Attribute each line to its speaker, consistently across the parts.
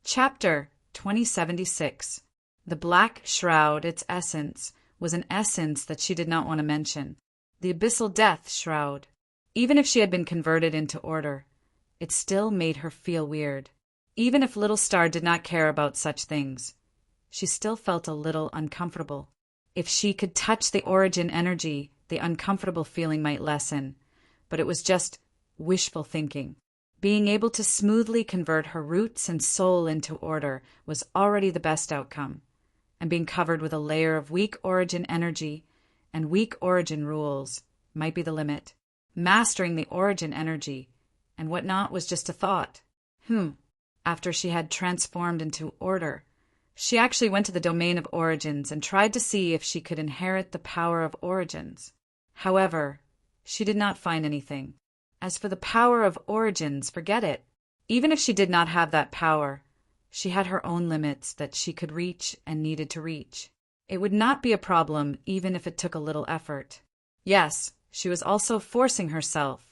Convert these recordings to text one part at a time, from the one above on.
Speaker 1: Chapter 2076. The Black Shroud, its essence, was an essence that she did not want to mention. The Abyssal Death Shroud. Even if she had been converted into order, it still made her feel weird. Even if Little Star did not care about such things, she still felt a little uncomfortable. If she could touch the origin energy, the uncomfortable feeling might lessen, but it was just wishful thinking. Being able to smoothly convert her roots and soul into order was already the best outcome, and being covered with a layer of weak origin energy and weak origin rules might be the limit. Mastering the origin energy and whatnot was just a thought. After she had transformed into order, she actually went to the domain of origins and tried to see if she could inherit the power of origins. However, she did not find anything. As for the power of origins, forget it. Even if she did not have that power, she had her own limits that she could reach and needed to reach. It would not be a problem even if it took a little effort. Yes, she was also forcing herself,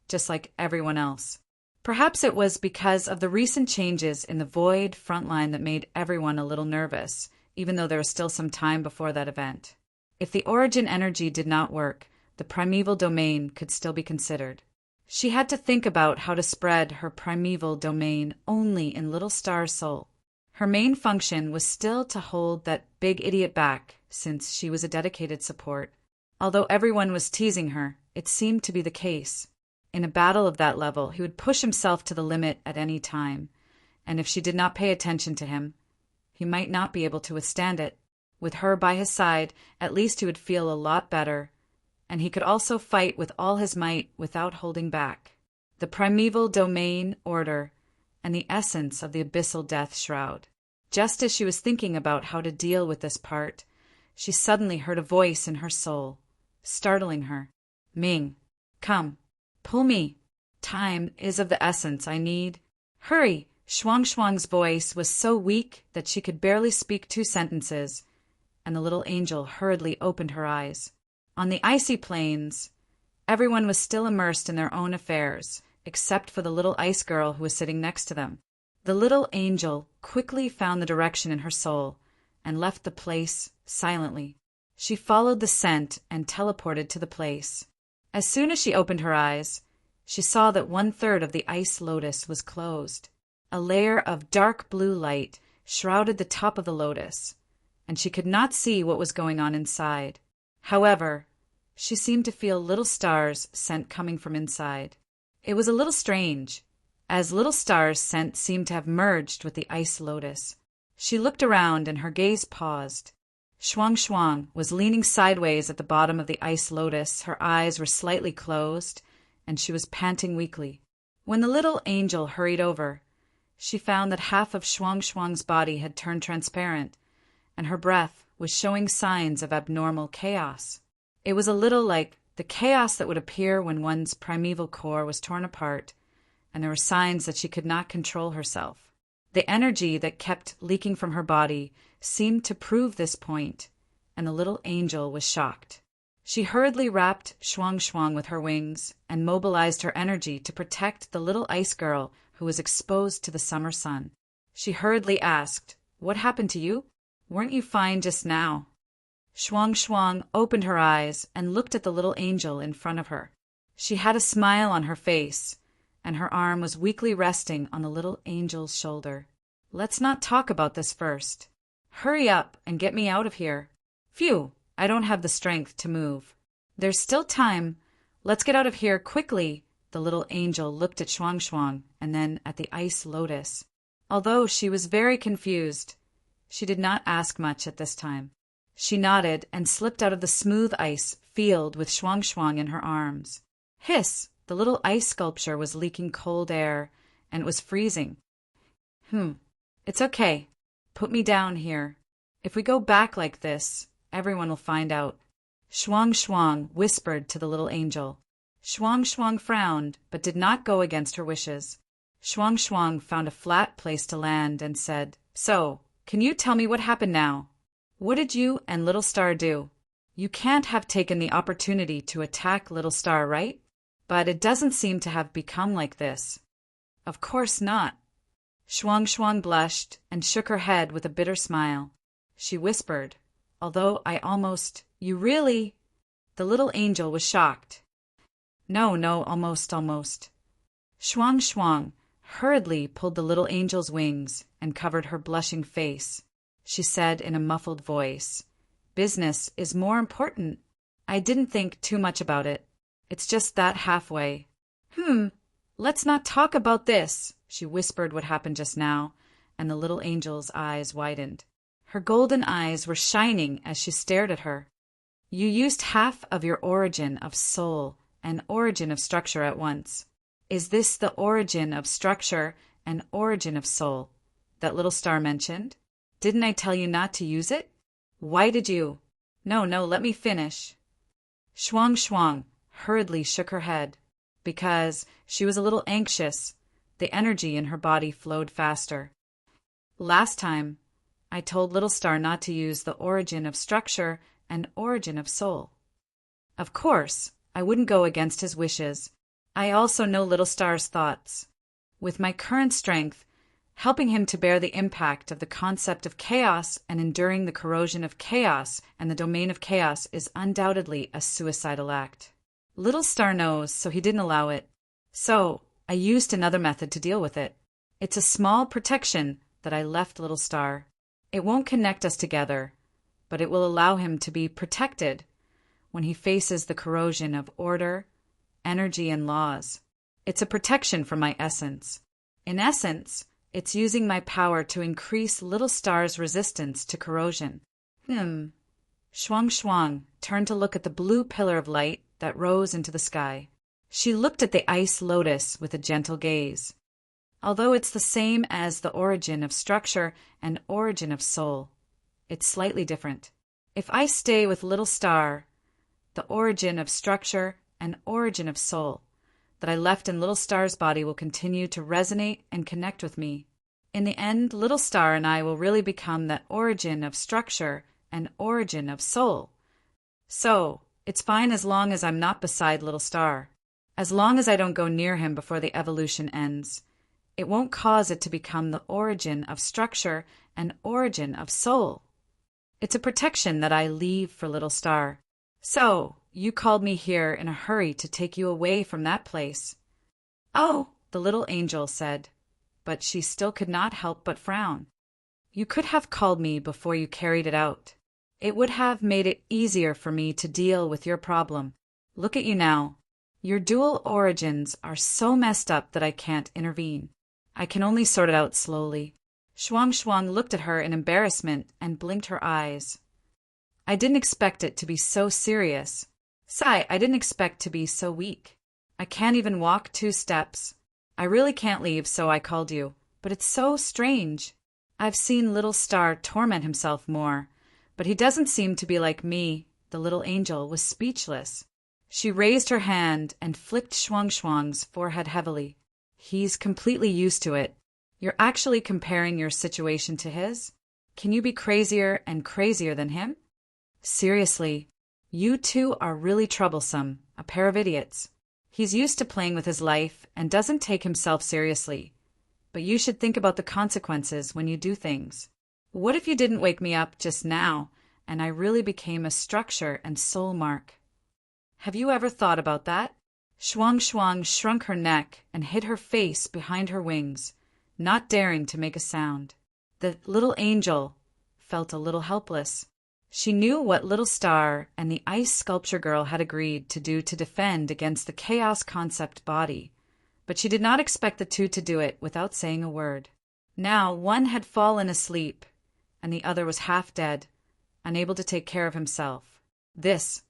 Speaker 1: just like everyone else. Perhaps it was because of the recent changes in the Void frontline that made everyone a little nervous, even though there was still some time before that event. If the origin energy did not work, the primeval domain could still be considered. She had to think about how to spread her primeval domain only in Little Star's soul. Her main function was still to hold that big idiot back, since she was a dedicated support. Although everyone was teasing her, it seemed to be the case. In a battle of that level, he would push himself to the limit at any time, and if she did not pay attention to him, he might not be able to withstand it. With her by his side, at least he would feel a lot better, and he could also fight with all his might without holding back. The primeval domain order and the essence of the Abyssal Death Shroud. Just as she was thinking about how to deal with this part, she suddenly heard a voice in her soul, startling her. "Ming, come, pull me. Time is of the essence. I need—" "Hurry!" Shuang's voice was so weak that she could barely speak 2 sentences, and the little angel hurriedly opened her eyes. On the icy plains, everyone was still immersed in their own affairs, except for the little ice girl who was sitting next to them. The little angel quickly found the direction in her soul and left the place silently. She followed the scent and teleported to the place. As soon as she opened her eyes, she saw that 1/3 of the ice lotus was closed. A layer of dark blue light shrouded the top of the lotus, and she could not see what was going on inside. However, she seemed to feel Little Star's scent coming from inside. It was a little strange, as Little Star's scent seemed to have merged with the ice lotus. She looked around and her gaze paused. Shuang was leaning sideways at the bottom of the ice lotus. Her eyes were slightly closed, and she was panting weakly. When the little angel hurried over, she found that half of Shuang's body had turned transparent, and her breath was showing signs of abnormal chaos. It was a little like the chaos that would appear when one's primeval core was torn apart, and there were signs that she could not control herself. The energy that kept leaking from her body seemed to prove this point, and the little angel was shocked. She hurriedly wrapped Shuang with her wings and mobilized her energy to protect the little ice girl who was exposed to the summer sun. She hurriedly asked, "What happened to you? Weren't you fine just now?" Shuang opened her eyes and looked at the little angel in front of her. She had a smile on her face, and her arm was weakly resting on the little angel's shoulder. "Let's not talk about this first. Hurry up and get me out of here. Phew, I don't have the strength to move." "There's still time. Let's get out of here quickly." The little angel looked at Shuang and then at the ice lotus. Although she was very confused, she did not ask much at this time. She nodded and slipped out of the smooth ice field with Shuang in her arms. Hiss! The little ice sculpture was leaking cold air, and it was freezing. It's okay. Put me down here. If we go back like this, everyone will find out." Shuang whispered to the little angel. Shuang frowned, but did not go against her wishes. Shuang found a flat place to land and said, "So, can you tell me what happened now? What did you and Little Star do? You can't have taken the opportunity to attack Little Star, right? But it doesn't seem to have become like this." "Of course not. Shuang Shuang blushed and shook her head with a bitter smile. She whispered, although you really… The little angel was shocked. No, almost. Shuang Shuang hurriedly pulled the little angel's wings and covered her blushing face. She said in a muffled voice, "Business is more important. I didn't think too much about it. It's just that halfway." Let's not talk about this. She whispered what happened just now, and the little angel's eyes widened. Her golden eyes were shining as she stared at her. You used half of your origin of soul and origin of structure at once. Is this the origin of structure and origin of soul that little star mentioned? Didn't I tell you not to use it? Why did you… No, let me finish. Shuang Shuang hurriedly shook her head. Because she was a little anxious, the energy in her body flowed faster. Last time, I told Little Star not to use the origin of structure and origin of soul. Of course, I wouldn't go against his wishes. I also know Little Star's thoughts. With my current strength, helping him to bear the impact of the concept of chaos and enduring the corrosion of chaos and the domain of chaos is undoubtedly a suicidal act. Little Star knows, so he didn't allow it. So, I used another method to deal with it. It's a small protection that I left Little Star. It won't connect us together, but it will allow him to be protected when he faces the corrosion of order, energy, and laws. It's a protection from my essence. In essence, it's using my power to increase Little Star's resistance to corrosion. Shuang Shuang turned to look at the blue pillar of light that rose into the sky. She looked at the ice lotus with a gentle gaze. Although it's the same as the origin of structure and origin of soul, it's slightly different. If I stay with Little Star, the origin of structure and origin of soul that I left in Little Star's body will continue to resonate and connect with me. In the end, Little Star and I will really become the origin of structure and origin of soul. So, it's fine as long as I'm not beside Little Star. As long as I don't go near him before the evolution ends. It won't cause it to become the origin of structure and origin of soul. It's a protection that I leave for Little Star. So, you called me here in a hurry to take you away from that place. Oh, the little angel said, but she still could not help but frown. You could have called me before you carried it out. It would have made it easier for me to deal with your problem. Look at you now. Your dual origins are so messed up that I can't intervene. I can only sort it out slowly. Shuang Shuang looked at her in embarrassment and blinked her eyes. I didn't expect it to be so serious. I didn't expect to be so weak. I can't even walk 2 steps. I really can't leave, so I called you. But it's so strange. I've seen Little Star torment himself more. But he doesn't seem to be like me. The little angel was speechless. She raised her hand and flicked Shuang Shuang's forehead heavily. He's completely used to it. You're actually comparing your situation to his? Can you be crazier and crazier than him? Seriously, you two are really troublesome, a pair of idiots. He's used to playing with his life and doesn't take himself seriously. But you should think about the consequences when you do things. What if you didn't wake me up just now, and I really became a structure and soul mark? Have you ever thought about that? Shuang Shuang shrunk her neck and hid her face behind her wings, not daring to make a sound. The little angel felt a little helpless. She knew what Little Star and the ice sculpture girl had agreed to do to defend against the chaos concept body, but she did not expect the two to do it without saying a word. Now one had fallen asleep, and the other was half dead, unable to take care of himself. These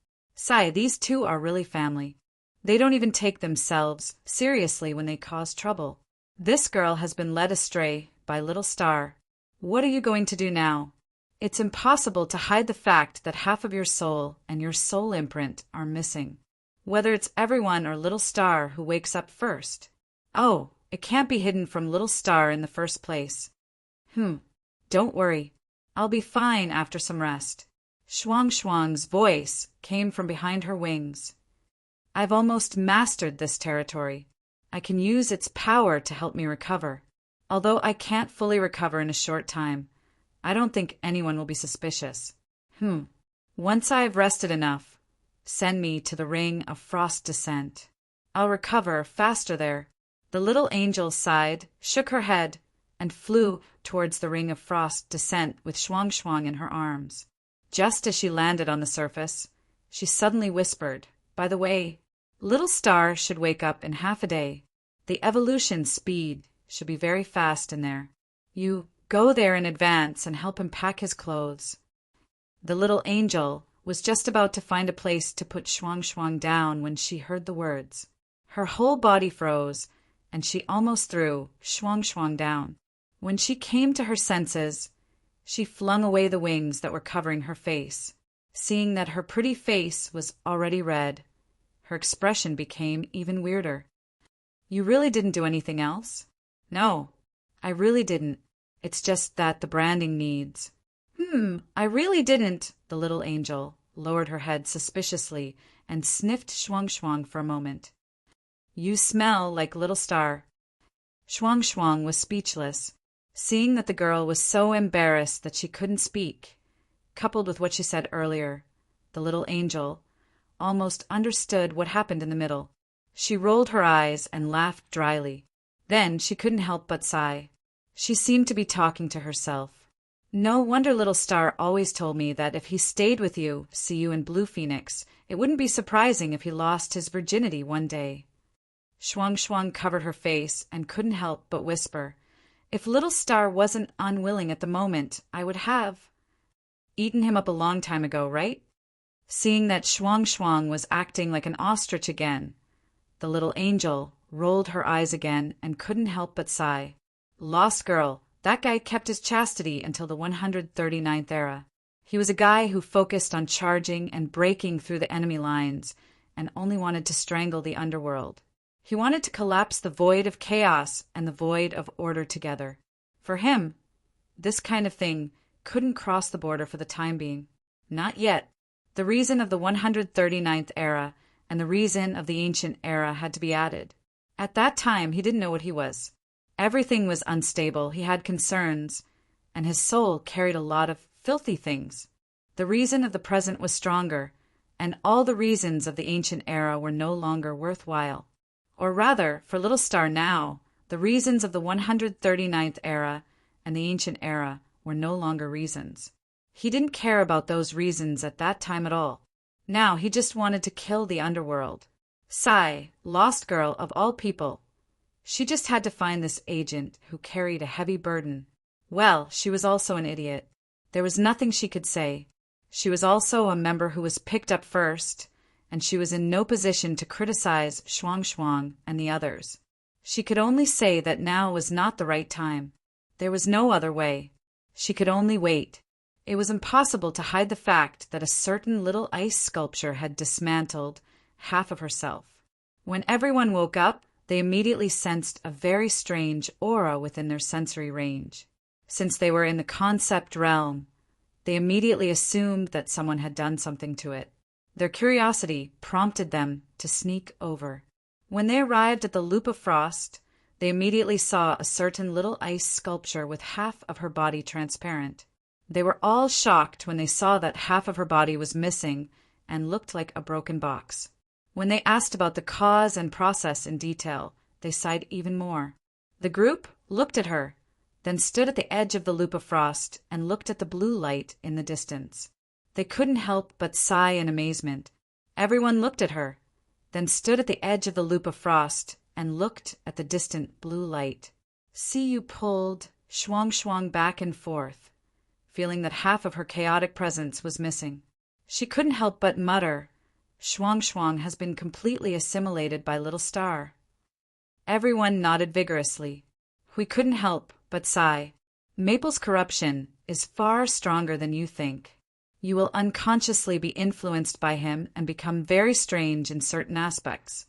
Speaker 1: two are really family. They don't even take themselves seriously when they cause trouble. This girl has been led astray by Little Star. What are you going to do now? It's impossible to hide the fact that half of your soul and your soul imprint are missing. Whether it's everyone or Little Star who wakes up first. Oh, it can't be hidden from Little Star in the first place. Don't worry. I'll be fine after some rest. Shuang Shuang's voice came from behind her wings. I've almost mastered this territory. I can use its power to help me recover. Although I can't fully recover in a short time, I don't think anyone will be suspicious. Once I've rested enough, send me to the ring of frost descent. I'll recover faster there." The little angel sighed, shook her head, and flew towards the ring of frost descent with Shuang Shuang in her arms. Just as she landed on the surface, she suddenly whispered, "By the way, little star should wake up in half a day. The evolution speed should be very fast in there. You go there in advance and help him pack his clothes." The little angel was just about to find a place to put Shuang Shuang down when she heard the words. Her whole body froze, and she almost threw Shuang Shuang down. When she came to her senses, she flung away the wings that were covering her face. Seeing that her pretty face was already red, her expression became even weirder. "You really didn't do anything else?" "No, I really didn't. It's just that the branding needs." I really didn't." The little angel lowered her head suspiciously and sniffed Shuang Shuang for a moment. "You smell like little star." Shuang Shuang was speechless. Seeing that the girl was so embarrassed that she couldn't speak, coupled with what she said earlier, the little angel almost understood what happened in the middle. She rolled her eyes and laughed dryly. Then she couldn't help but sigh. She seemed to be talking to herself. "No wonder little star always told me that if he stayed with you, see you in Blue Phoenix, it wouldn't be surprising if he lost his virginity one day." Shuang Shuang covered her face and couldn't help but whisper, "If little star wasn't unwilling at the moment, I would have eaten him up a long time ago, right?" Seeing that Shuang Shuang was acting like an ostrich again, the little angel rolled her eyes again and couldn't help but sigh. "Lost girl, that guy kept his chastity until the 139th era. He was a guy who focused on charging and breaking through the enemy lines and only wanted to strangle the underworld. He wanted to collapse the void of chaos and the void of order together. For him, this kind of thing couldn't cross the border for the time being. Not yet. The reason of the 139th era and the reason of the ancient era had to be added. At that time, he didn't know what he was. Everything was unstable, he had concerns, and his soul carried a lot of filthy things. The reason of the present was stronger, and all the reasons of the ancient era were no longer worthwhile. Or rather, for little star now, the reasons of the 139th era and the ancient era were no longer reasons. He didn't care about those reasons at that time at all. Now he just wanted to kill the underworld. Sai, lost girl of all people. She just had to find this agent who carried a heavy burden. Well, she was also an idiot. There was nothing she could say. She was also a member who was picked up first, and she was in no position to criticize Shuang Shuang and the others. She could only say that now was not the right time. There was no other way. She could only wait. It was impossible to hide the fact that a certain little ice sculpture had dismantled half of herself. When everyone woke up, they immediately sensed a very strange aura within their sensory range. Since they were in the concept realm, they immediately assumed that someone had done something to it. Their curiosity prompted them to sneak over. When they arrived at the loop of frost, they immediately saw a certain little ice sculpture with half of her body transparent. They were all shocked when they saw that half of her body was missing and looked like a broken box. When they asked about the cause and process in detail, they sighed even more. The group looked at her, then stood at the edge of the loop of frost and looked at the blue light in the distance. They couldn't help but sigh in amazement. Everyone looked at her, then stood at the edge of the loop of frost and looked at the distant blue light. Siyu pulled Shuang Shuang back and forth, feeling that half of her chaotic presence was missing. She couldn't help but mutter, "Shuang Shuang has been completely assimilated by little star." Everyone nodded vigorously. We couldn't help but sigh. Maple's corruption is far stronger than you think. You will unconsciously be influenced by him and become very strange in certain aspects.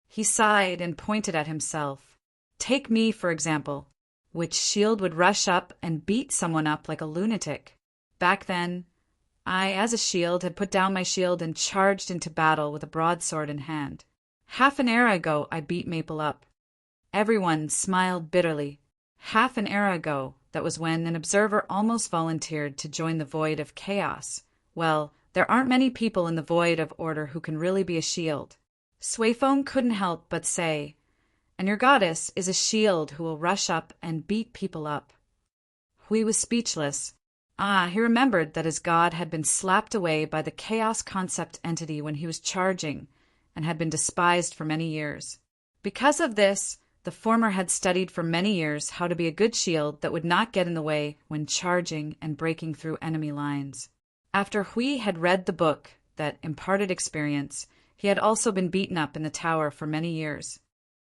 Speaker 1: He sighed and pointed at himself. Take me, for example. Which shield would rush up and beat someone up like a lunatic. Back then, I, as a shield, had put down my shield and charged into battle with a broadsword in hand. Half an era ago, I beat Maple up. Everyone smiled bitterly. Half an era ago, that was when an observer almost volunteered to join the void of chaos. Well, there aren't many people in the void of order who can really be a shield. Suifeng couldn't help but say, and your goddess is a shield who will rush up and beat people up. Hui was speechless. He remembered that his god had been slapped away by the chaos concept entity when he was charging, and had been despised for many years. Because of this, the former had studied for many years how to be a good shield that would not get in the way when charging and breaking through enemy lines. After Hui had read the book that imparted experience, he had also been beaten up in the tower for many years.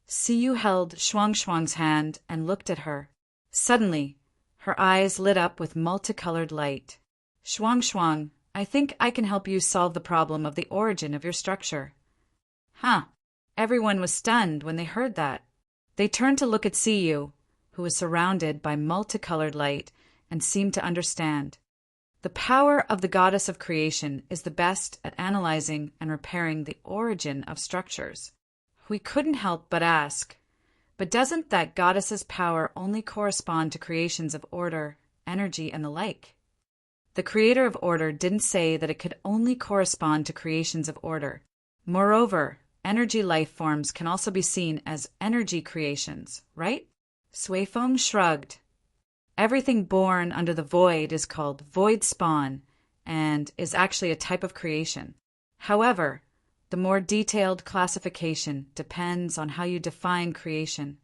Speaker 1: Siyu held Shuangshuang's hand and looked at her. Suddenly, her eyes lit up with multicolored light. Shuangshuang, I think I can help you solve the problem of the origin of your structure. Huh. Everyone was stunned when they heard that. They turned to look at Siyu, who was surrounded by multicolored light and seemed to understand. The power of the goddess of creation is the best at analyzing and repairing the origin of structures. We couldn't help but ask, but doesn't that goddess's power only correspond to creations of order, energy, and the like? The creator of order didn't say that it could only correspond to creations of order. Moreover, energy life forms can also be seen as energy creations, right? Suifeng shrugged. Everything born under the void is called void spawn and is actually a type of creation. However, the more detailed classification depends on how you define creation.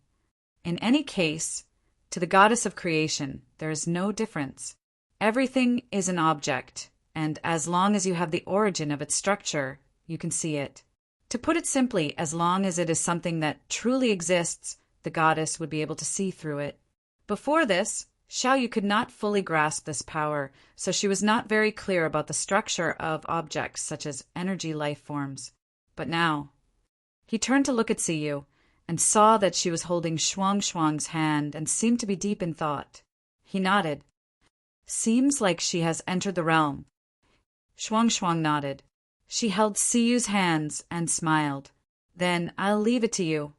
Speaker 1: In any case, to the goddess of creation, there is no difference. Everything is an object, and as long as you have the origin of its structure, you can see it. To put it simply, as long as it is something that truly exists, the goddess would be able to see through it. Before this, Xiaoyu could not fully grasp this power, so she was not very clear about the structure of objects such as energy life forms. But now, he turned to look at Siyu and saw that she was holding Shuangshuang's hand and seemed to be deep in thought. He nodded. Seems like she has entered the realm. Shuangshuang nodded. She held Siyu's hands and smiled. Then I'll leave it to you.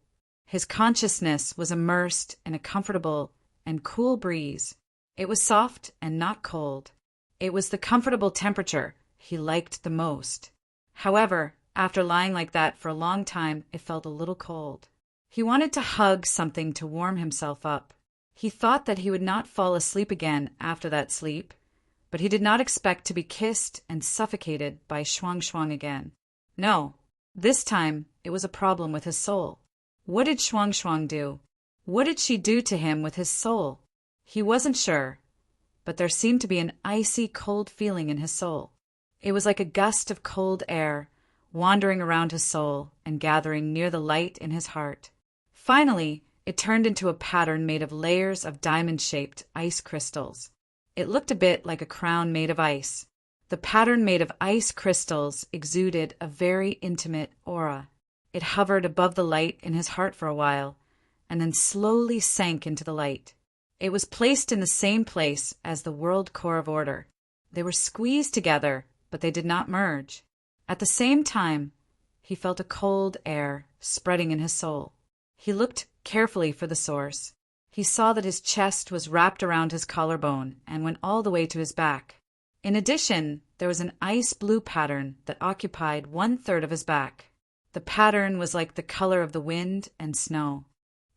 Speaker 1: His consciousness was immersed in a comfortable and cool breeze. It was soft and not cold. It was the comfortable temperature he liked the most. However, after lying like that for a long time, it felt a little cold. He wanted to hug something to warm himself up. He thought that he would not fall asleep again after that sleep, but he did not expect to be kissed and suffocated by Shuangshuang again. No, this time it was a problem with his soul. What did Shuangshuang do? What did she do to him with his soul? He wasn't sure, but there seemed to be an icy cold feeling in his soul. It was like a gust of cold air, wandering around his soul and gathering near the light in his heart. Finally, it turned into a pattern made of layers of diamond-shaped ice crystals. It looked a bit like a crown made of ice. The pattern made of ice crystals exuded a very intimate aura. It hovered above the light in his heart for a while, and then slowly sank into the light. It was placed in the same place as the world core of order. They were squeezed together, but they did not merge. At the same time, he felt a cold air spreading in his soul. He looked carefully for the source. He saw that his chest was wrapped around his collarbone and went all the way to his back. In addition, there was an ice blue pattern that occupied 1/3 of his back. The pattern was like the color of the wind and snow.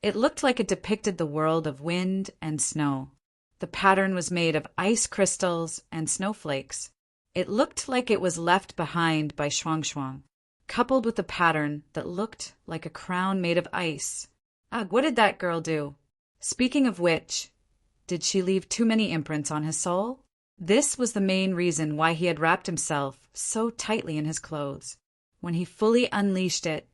Speaker 1: It looked like it depicted the world of wind and snow. The pattern was made of ice crystals and snowflakes. It looked like it was left behind by Shuangshuang, coupled with a pattern that looked like a crown made of ice. Ugh, what did that girl do? Speaking of which, did she leave too many imprints on his soul? This was the main reason why he had wrapped himself so tightly in his clothes. When he fully unleashed it,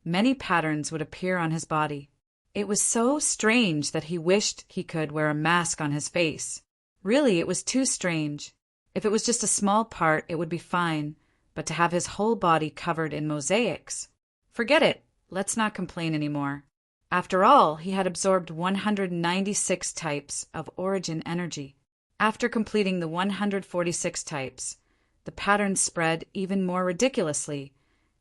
Speaker 1: many patterns would appear on his body. It was so strange that he wished he could wear a mask on his face. Really, it was too strange. If it was just a small part, it would be fine, but to have his whole body covered in mosaics. Forget it. Let's not complain anymore. After all, he had absorbed 196 types of origin energy. After completing the 146 types, the patterns spread even more ridiculously,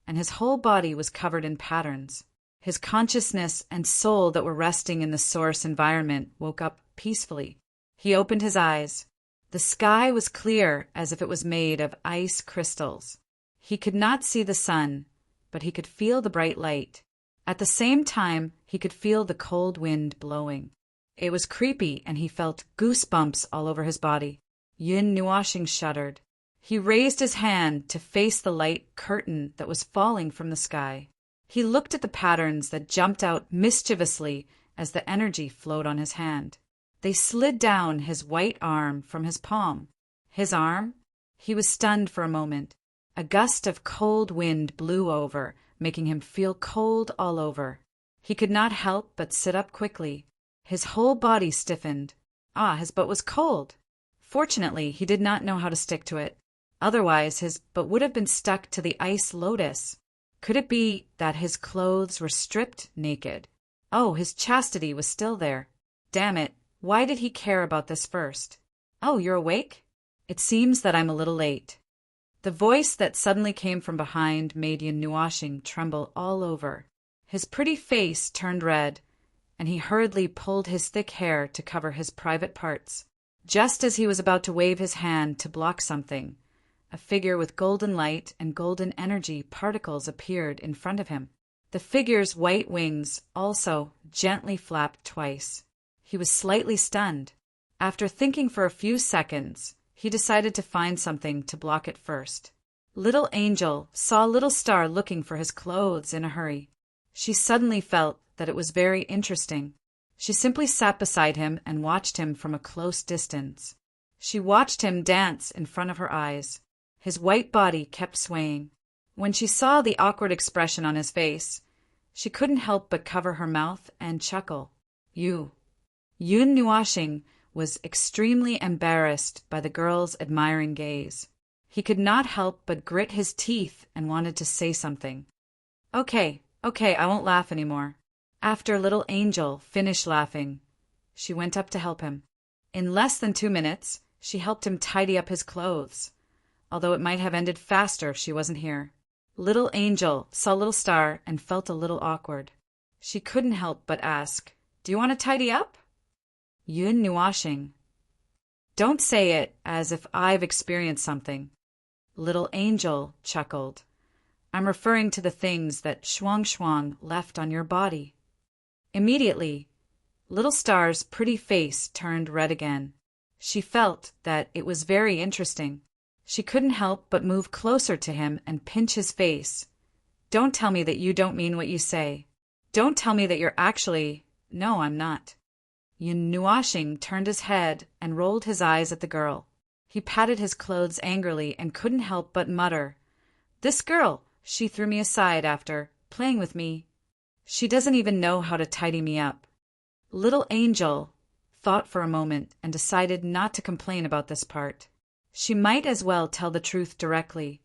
Speaker 1: and his whole body was covered in patterns. His consciousness and soul that were resting in the source environment woke up peacefully. He opened his eyes. The sky was clear as if it was made of ice crystals. He could not see the sun, but he could feel the bright light. At the same time, he could feel the cold wind blowing. It was creepy, and he felt goosebumps all over his body. Yun Nuashing shuddered. He raised his hand to face the light curtain that was falling from the sky. He looked at the patterns that jumped out mischievously as the energy flowed on his hand. They slid down his white arm from his palm. His arm? He was stunned for a moment. A gust of cold wind blew over, making him feel cold all over. He could not help but sit up quickly. His whole body stiffened. His butt was cold. Fortunately, he did not know how to stick to it. Otherwise, his butt would have been stuck to the ice lotus. Could it be that his clothes were stripped naked? Oh, his chastity was still there. Damn it, why did he care about this first? Oh, you're awake? It seems that I'm a little late. The voice that suddenly came from behind made Yun Nuashing tremble all over. His pretty face turned red, and he hurriedly pulled his thick hair to cover his private parts. Just as he was about to wave his hand to block something, a figure with golden light and golden energy particles appeared in front of him. The figure's white wings also gently flapped twice. He was slightly stunned. After thinking for a few seconds, he decided to find something to block it first. Little Angel saw Little Star looking for his clothes in a hurry. She suddenly felt that it was very interesting. She simply sat beside him and watched him from a close distance. She watched him dance in front of her eyes. His white body kept swaying. When she saw the awkward expression on his face, she couldn't help but cover her mouth and chuckle. Yun Nuashing was extremely embarrassed by the girl's admiring gaze. He could not help but grit his teeth and wanted to say something. Okay, I won't laugh anymore. After Little Angel finished laughing, she went up to help him. In less than 2 minutes, she helped him tidy up his clothes, although it might have ended faster if she wasn't here. Little Angel saw Little Star and felt a little awkward. She couldn't help but ask, "Do you want to tidy up?" Yun Nuashing. Don't say it as if I've experienced something. Little Angel chuckled. I'm referring to the things that Shuang left on your body. Immediately, Little Star's pretty face turned red again. She felt that it was very interesting. She couldn't help but move closer to him and pinch his face. Don't tell me that you don't mean what you say. Don't tell me that you're actually... No, I'm not. Yun Nuashing turned his head and rolled his eyes at the girl. He patted his clothes angrily and couldn't help but mutter, "This girl, she threw me aside after playing with me. She doesn't even know how to tidy me up." Little Angel thought for a moment and decided not to complain about this part. She might as well tell the truth directly.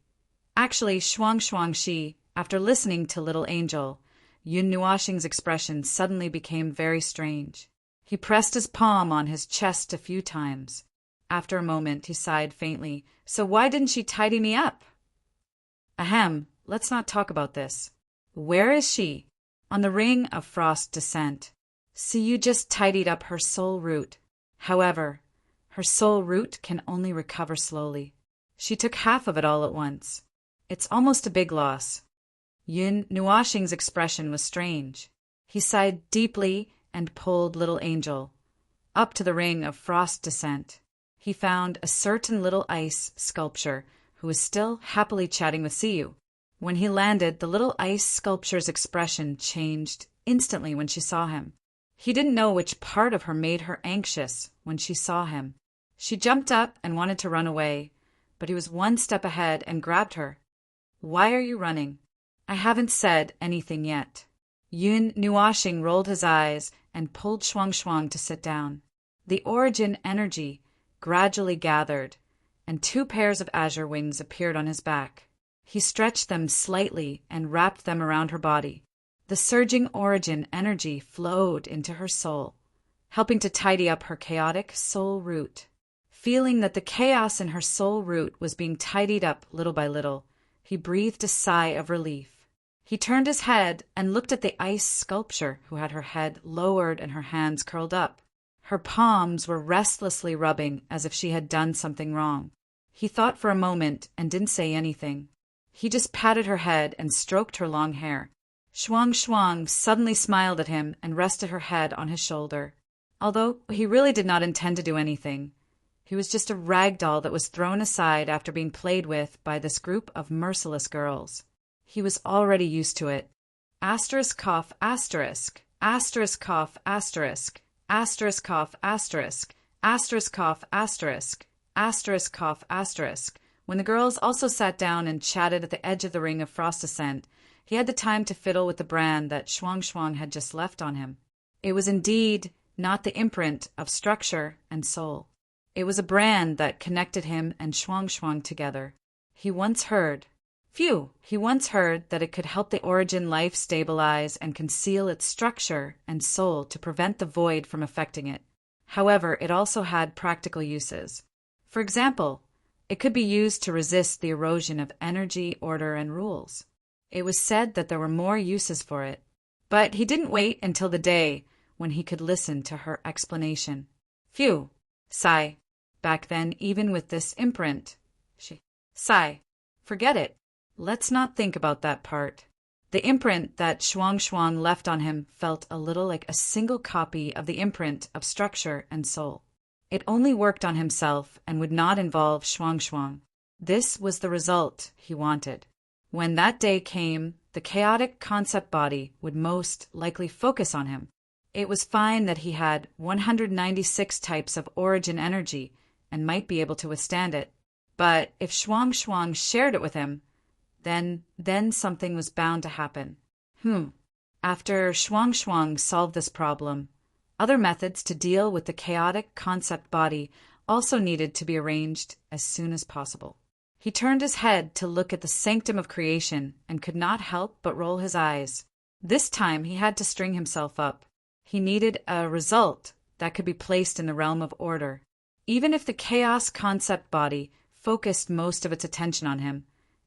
Speaker 1: Actually, she, after listening to Little Angel, Yun Nuashing's expression suddenly became very strange. He pressed his palm on his chest a few times. After a moment, he sighed faintly. So why didn't she tidy me up? Ahem, let's not talk about this. Where is she? On the ring of frost descent. See, you just tidied up her soul root. However, her soul root can only recover slowly. She took half of it all at once. It's almost a big loss. Yun Nuashing's expression was strange. He sighed deeply and pulled Little Angel up to the ring of frost descent. He found a certain little ice sculpture who was still happily chatting with Siyu. When he landed, the little ice sculpture's expression changed instantly when she saw him. He didn't know which part of her made her anxious when she saw him. She jumped up and wanted to run away, but he was one step ahead and grabbed her. Why are you running? I haven't said anything yet. Yun Nuashing rolled his eyes and pulled Shuang to sit down. The origin energy gradually gathered, and 2 pairs of azure wings appeared on his back. He stretched them slightly and wrapped them around her body. The surging origin energy flowed into her soul, helping to tidy up her chaotic soul root. Feeling that the chaos in her soul root was being tidied up little by little, he breathed a sigh of relief. He turned his head and looked at the ice sculpture, who had her head lowered and her hands curled up. Her palms were restlessly rubbing as if she had done something wrong. He thought for a moment and didn't say anything. He just patted her head and stroked her long hair. Shuang Shuang suddenly smiled at him and rested her head on his shoulder. Although he really did not intend to do anything. He was just a rag doll that was thrown aside after being played with by this group of merciless girls. He was already used to it. Asterisk cough asterisk, asterisk cough asterisk, asterisk cough asterisk, asterisk cough asterisk, asterisk cough asterisk. When the girls also sat down and chatted at the edge of the ring of frost ascent, he had the time to fiddle with the brand that Shuang Shuang had just left on him. It was indeed not the imprint of structure and soul. It was a brand that connected him and Shuang Shuang together. He once heard that it could help the origin life stabilize and conceal its structure and soul to prevent the void from affecting it. However, it also had practical uses. For example, it could be used to resist the erosion of energy, order, and rules. It was said that there were more uses for it. But he didn't wait until the day when he could listen to her explanation. Phew! Sigh. Back then, even with this imprint. Sigh. Forget it. Let's not think about that part. The imprint that Shuang Shuang left on him felt a little like a single copy of the imprint of structure and soul. It only worked on himself and would not involve Shuang Shuang. This was the result he wanted. When that day came, the chaotic concept body would most likely focus on him. It was fine that he had 196 types of origin energy and might be able to withstand it. But if Shuang Shuang shared it with him, then something was bound to happen. After Shuang Shuang solved this problem, other methods to deal with the chaotic concept body also needed to be arranged as soon as possible. He turned his head to look at the sanctum of creation and could not help but roll his eyes. This time he had to string himself up. He needed a result that could be placed in the realm of order. Even if the chaos concept body focused most of its attention on him,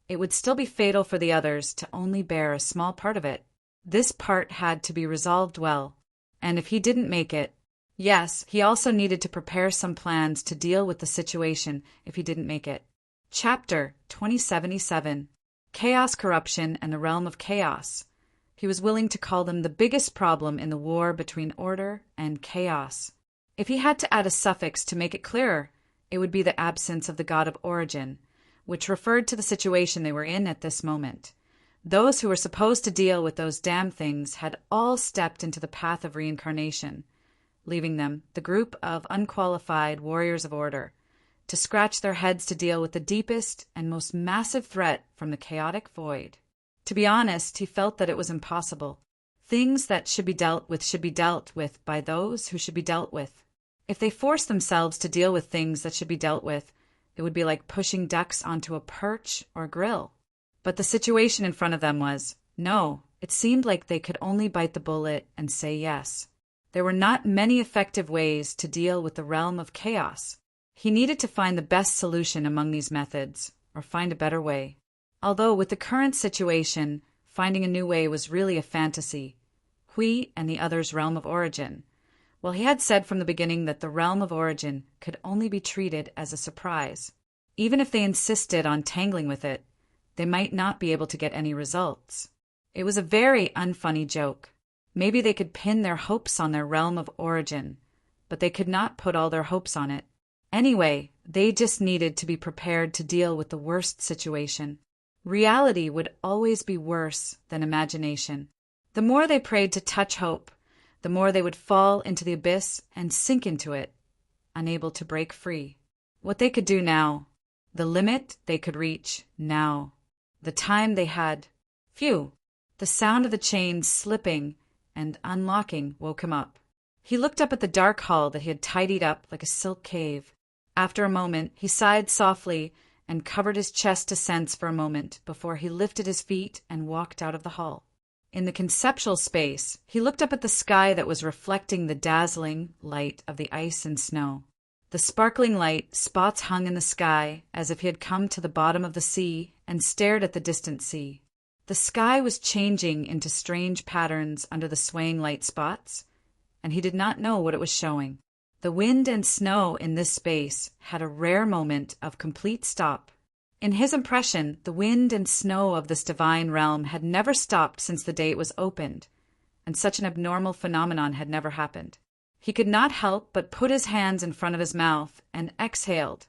Speaker 1: it would still be fatal for the others to only bear a small part of it. This part had to be resolved well, and if he didn't make it, yes, he also needed to prepare some plans to deal with the situation if he didn't make it. Chapter 2077. Chaos, Corruption, and the Realm of Chaos. He was willing to call them the biggest problem in the war between order and chaos. If he had to add a suffix to make it clearer, it would be the absence of the god of origin, which referred to the situation they were in at this moment. Those who were supposed to deal with those damn things had all stepped into the path of reincarnation, leaving them, the group of unqualified warriors of order, to scratch their heads to deal with the deepest and most massive threat from the chaotic void. To be honest, he felt that it was impossible. Things that should be dealt with by those who should be dealt with. If they forced themselves to deal with things that should be dealt with, it would be like pushing ducks onto a perch or grill. But the situation in front of them was, no, it seemed like they could only bite the bullet and say yes. There were not many effective ways to deal with the realm of chaos. He needed to find the best solution among these methods, or find a better way. Although with the current situation, finding a new way was really a fantasy. Hui and the other's realm of origin. Well, he had said from the beginning that the realm of origin could only be treated as a surprise. Even if they insisted on tangling with it, they might not be able to get any results. It was a very unfunny joke. Maybe they could pin their hopes on their realm of origin, but they could not put all their hopes on it. Anyway, they just needed to be prepared to deal with the worst situation. Reality would always be worse than imagination. The more they prayed to touch hope, the more they would fall into the abyss and sink into it, unable to break free. What they could do now, the limit they could reach now, the time they had. Phew! The sound of the chains slipping and unlocking woke him up. He looked up at the dark hall that he had tidied up like a silk cave. After a moment, he sighed softly and covered his chest to sense for a moment before he lifted his feet and walked out of the hall. In the conceptual space, he looked up at the sky that was reflecting the dazzling light of the ice and snow. The sparkling light spots hung in the sky as if he had come to the bottom of the sea and stared at the distant sea. The sky was changing into strange patterns under the swaying light spots, and he did not know what it was showing. The wind and snow in this space had a rare moment of complete stop. In his impression, the wind and snow of this divine realm had never stopped since the day it was opened, and such an abnormal phenomenon had never happened. He could not help but put his hands in front of his mouth and exhaled.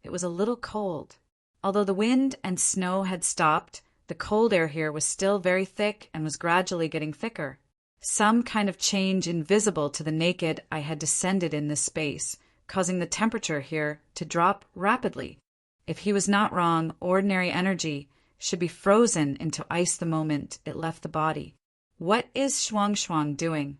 Speaker 1: It was a little cold. Although the wind and snow had stopped, the cold air here was still very thick and was gradually getting thicker. Some kind of change invisible to the naked eye had descended in this space, causing the temperature here to drop rapidly. If he was not wrong, ordinary energy should be frozen into ice the moment it left the body. What is Shuang Shuang doing?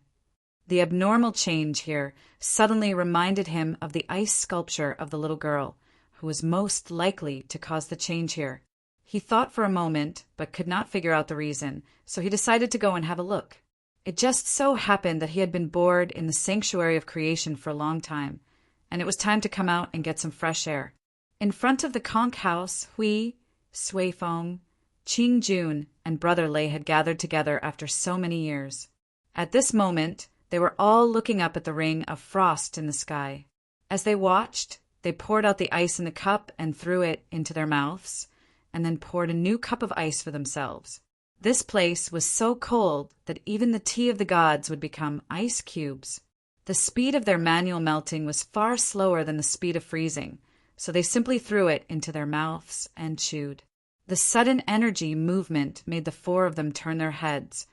Speaker 1: The abnormal change here suddenly reminded him of the ice sculpture of the little girl, who was most likely to cause the change here. He thought for a moment, but could not figure out the reason, so he decided to go and have a look. It just so happened that he had been bored in the sanctuary of creation for a long time, and it was time to come out and get some fresh air. In front of the conch house, Hui, Sui Feng, Qing Jun, and Brother Lei had gathered together after so many years. At this moment, they were all looking up at the ring of frost in the sky. As they watched, they poured out the ice in the cup and threw it into their mouths, and then poured a new cup of ice for themselves. This place was so cold that even the tea of the gods would become ice cubes. The speed of their manual melting was far slower than the speed of freezing, so they simply threw it into their mouths and chewed. The sudden energy movement made the four of them turn their heads,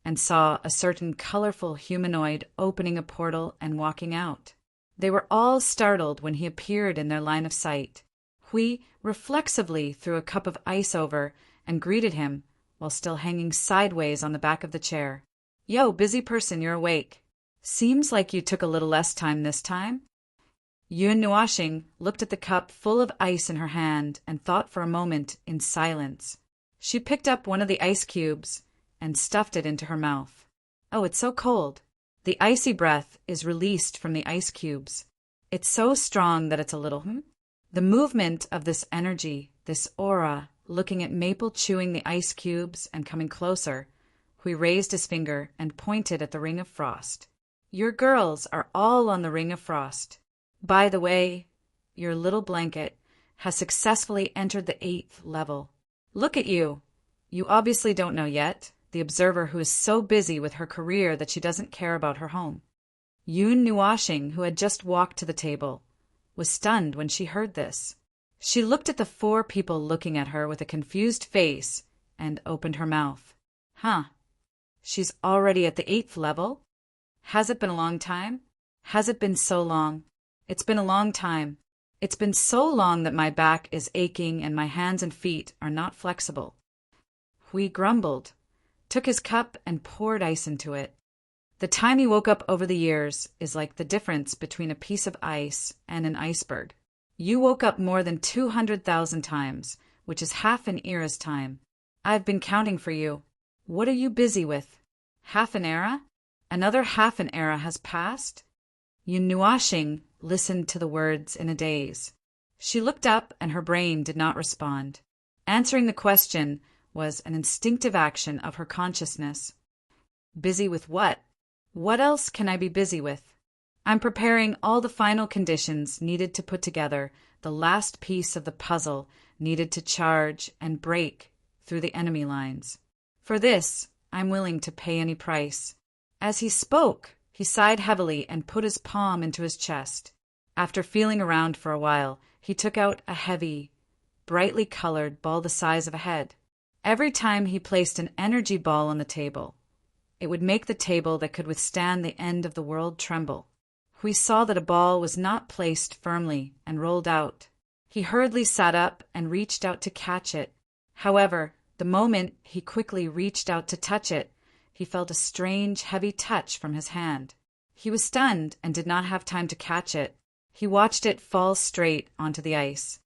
Speaker 1: and saw a certain colorful humanoid opening a portal and walking out. They were all startled when he appeared in their line of sight. Hui reflexively threw a cup of ice over and greeted him while still hanging sideways on the back of the chair. "Yo, busy person, you're awake. Seems like you took a little less time this time." Yun Nuashing looked at the cup full of ice in her hand and thought for a moment in silence. She picked up one of the ice cubes and stuffed it into her mouth. "Oh, it's so cold." The icy breath is released from the ice cubes. It's so strong that it's a little The movement of this energy, this aura, looking at Maple chewing the ice cubes and coming closer, Hui raised his finger and pointed at the ring of frost. "Your girls are all on the ring of frost. By the way, your little blanket has successfully entered the 8th level. Look at you. You obviously don't know yet, the observer who is so busy with her career that she doesn't care about her home." Yun Nuashing, who had just walked to the table, was stunned when she heard this. She looked at the four people looking at her with a confused face and opened her mouth. "Huh. She's already at the 8th level? Has it been a long time? Has it been so long? It's been a long time. It's been so long that my back is aching and my hands and feet are not flexible." Hui grumbled, took his cup and poured ice into it. The time he woke up over the years is like the difference between a piece of ice and an iceberg. You woke up more than 200,000 times, which is half an era's time. I've been counting for you. What are you busy with? Half an era? Another half an era has passed? Yun Nuashing listened to the words in a daze. She looked up and her brain did not respond. Answering the question was an instinctive action of her consciousness. Busy with what? What else can I be busy with? I'm preparing all the final conditions needed to put together the last piece of the puzzle needed to charge and break through the enemy lines. For this, I'm willing to pay any price. As he spoke, he sighed heavily and put his palm into his chest. After feeling around for a while, he took out a heavy, brightly colored ball the size of a head. Every time he placed an energy ball on the table, it would make the table that could withstand the end of the world tremble. We saw that a ball was not placed firmly and rolled out. He hurriedly sat up and reached out to catch it. However, the moment he quickly reached out to touch it, he felt a strange, heavy touch from his hand. He was stunned and did not have time to catch it. He watched it fall straight onto the ice.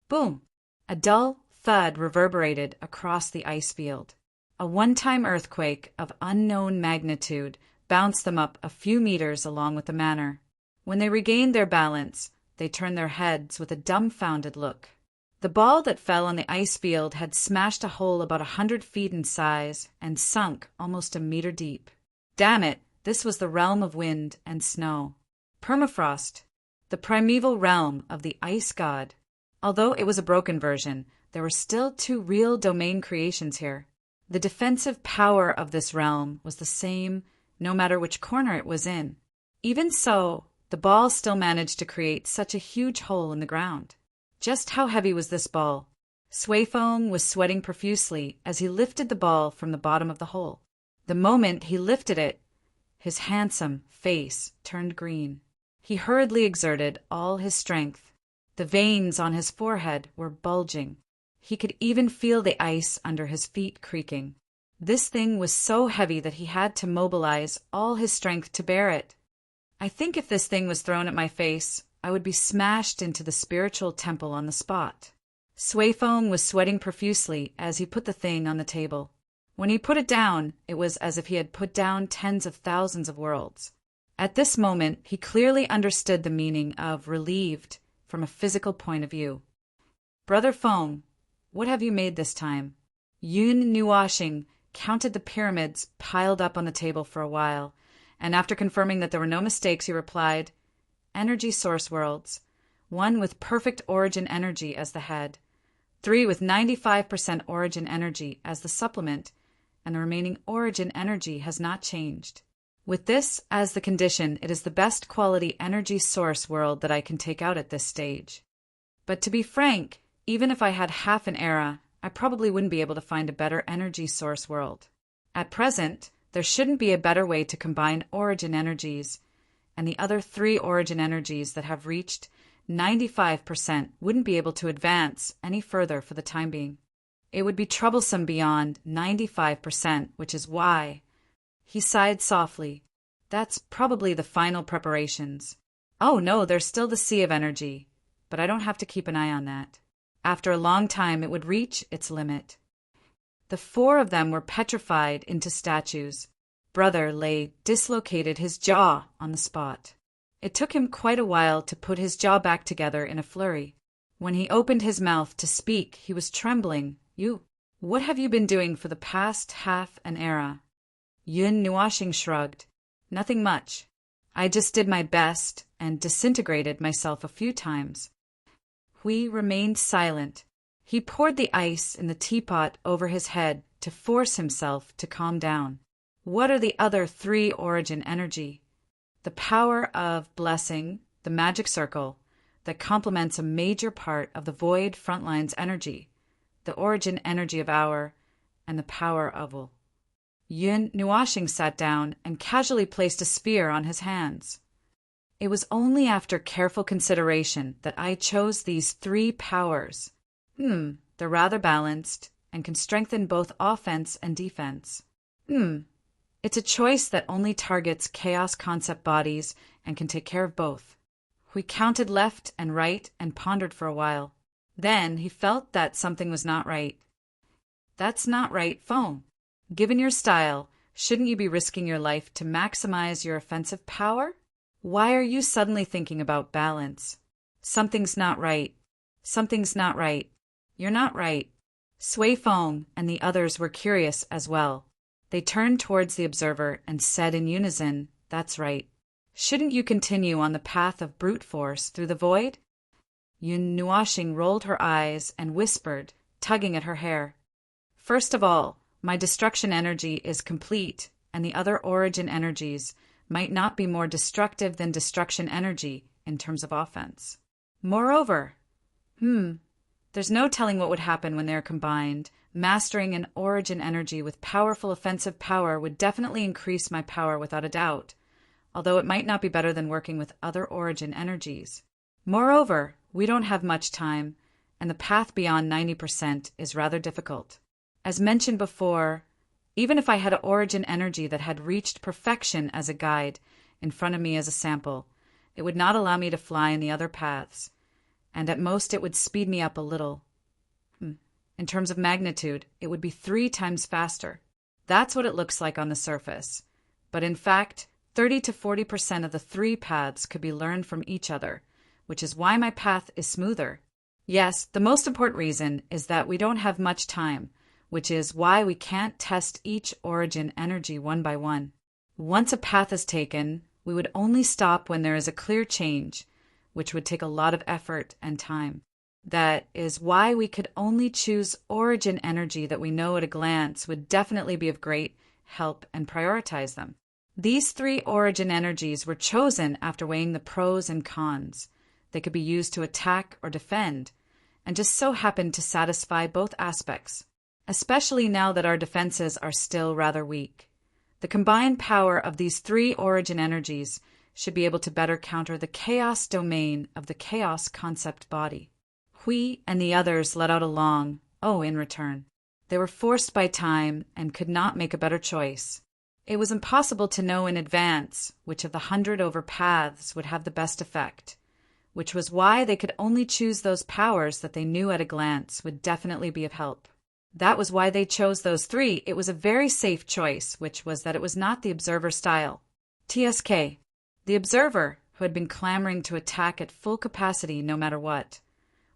Speaker 1: Boom! A dull thud reverberated across the ice field. A one-time earthquake of unknown magnitude bounced them up a few meters along with the manor. When they regained their balance, they turned their heads with a dumbfounded look. The ball that fell on the ice field had smashed a hole about 100 feet in size and sunk almost a meter deep. Damn it, this was the realm of wind and snow. Permafrost, the primeval realm of the ice god. Although it was a broken version, there were still 2 real domain creations here. The defensive power of this realm was the same no matter which corner it was in. Even so, the ball still managed to create such a huge hole in the ground. Just how heavy was this ball? Swayfoam was sweating profusely as he lifted the ball from the bottom of the hole. The moment he lifted it, his handsome face turned green. He hurriedly exerted all his strength. The veins on his forehead were bulging. He could even feel the ice under his feet creaking. This thing was so heavy that he had to mobilize all his strength to bear it. I think if this thing was thrown at my face, I would be smashed into the spiritual temple on the spot. Swayfoam was sweating profusely as he put the thing on the table. When he put it down, it was as if he had put down tens of thousands of worlds. At this moment, he clearly understood the meaning of relieved from a physical point of view. Brother Foam, what have you made this time? Yun Nuashing counted the pyramids piled up on the table for a while, and after confirming that there were no mistakes, he replied, Energy source worlds, 1 with perfect origin energy as the head, 3 with 95% origin energy as the supplement, and the remaining origin energy has not changed. With this as the condition, it is the best quality energy source world that I can take out at this stage. But to be frank, even if I had half an era, I probably wouldn't be able to find a better energy source world. At present, there shouldn't be a better way to combine origin energies, and the other 3 origin energies that have reached 95% wouldn't be able to advance any further for the time being. It would be troublesome beyond 95%, which is why. He sighed softly. That's probably the final preparations. Oh no, there's still the sea of energy, but I don't have to keep an eye on that. After a long time, it would reach its limit. The 4 of them were petrified into statues. Brother lay dislocated his jaw on the spot. It took him quite a while to put his jaw back together in a flurry. When he opened his mouth to speak, he was trembling. What have you been doing for the past half an era? Yun Nuashing shrugged. Nothing much. I just did my best and disintegrated myself a few times. Hui remained silent. He poured the ice in the teapot over his head to force himself to calm down. What are the other 3 origin energy? The power of blessing, the magic circle, that complements a major part of the void frontline's energy, the origin energy of Hour, and the power of Will. Yun Nuashing sat down and casually placed a spear on his hands. It was only after careful consideration that I chose these 3 powers. They're rather balanced and can strengthen both offense and defense. It's a choice that only targets chaos concept bodies and can take care of both. We counted left and right and pondered for a while. Then he felt that something was not right. That's not right, Foam. Given your style, shouldn't you be risking your life to maximize your offensive power? Why are you suddenly thinking about balance? Something's not right. Something's not right. You're not right. Swayfoam and the others were curious as well. They turned towards the observer and said in unison, That's right. Shouldn't you continue on the path of brute force through the void? Yun Nuashing rolled her eyes and whispered, tugging at her hair. First of all, my destruction energy is complete, and the other origin energies might not be more destructive than destruction energy in terms of offense. Moreover, there's no telling what would happen when they're combined. Mastering an origin energy with powerful offensive power would definitely increase my power without a doubt, although it might not be better than working with other origin energies. Moreover, we don't have much time, and the path beyond 90% is rather difficult. As mentioned before, even if I had an origin energy that had reached perfection as a guide in front of me as a sample, it would not allow me to fly in the other paths, and at most it would speed me up a little. In terms of magnitude, it would be 3 times faster. That's what it looks like on the surface. But in fact, 30 to 40% of the 3 paths could be learned from each other, which is why my path is smoother. Yes, the most important reason is that we don't have much time, which is why we can't test each origin energy one by one. Once a path is taken, we would only stop when there is a clear change, which would take a lot of effort and time. That is why we could only choose origin energy that we know at a glance would definitely be of great help and prioritize them. These 3 origin energies were chosen after weighing the pros and cons. They could be used to attack or defend, and just so happened to satisfy both aspects, especially now that our defenses are still rather weak. The combined power of these 3 origin energies should be able to better counter the chaos domain of the chaos concept body. Hui and the others let out a long "oh" in return. They were forced by time and could not make a better choice. It was impossible to know in advance which of the 100 over paths would have the best effect, which was why they could only choose those powers that they knew at a glance would definitely be of help. That was why they chose those 3. It was a very safe choice, which was that it was not the observer style. TSK. The observer, who had been clamoring to attack at full capacity no matter what,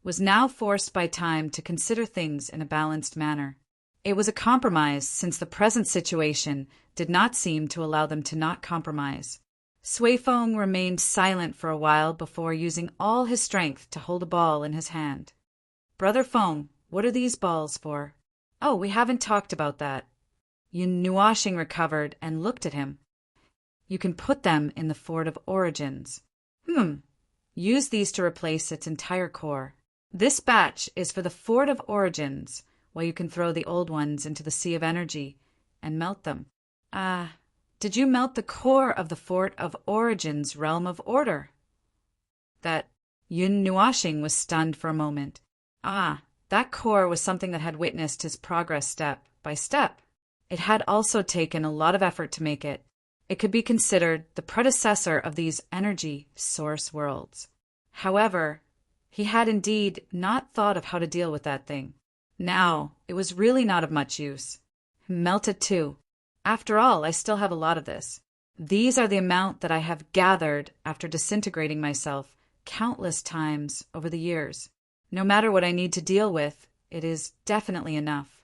Speaker 1: was now forced by time to consider things in a balanced manner. It was a compromise, since the present situation did not seem to allow them to not compromise. Sui Feng remained silent for a while before using all his strength to hold a ball in his hand. "Brother Feng, what are these balls for?" "Oh, we haven't talked about that." Yun Nuashing recovered and looked at him. "You can put them in the Fort of Origins." Use these to replace its entire core. This batch is for the Fort of Origins, while you can throw the old ones into the Sea of Energy and melt them." Did you melt the core of the Fort of Origins Realm of Order?" That Yun Nuashing was stunned for a moment. That core was something that had witnessed his progress step by step. It had also taken a lot of effort to make it. It could be considered the predecessor of these energy source worlds. However, he had indeed not thought of how to deal with that thing. Now, it was really not of much use. Melt it too. After all, I still have a lot of this. These are the amount that I have gathered after disintegrating myself countless times over the years. No matter what I need to deal with, it is definitely enough.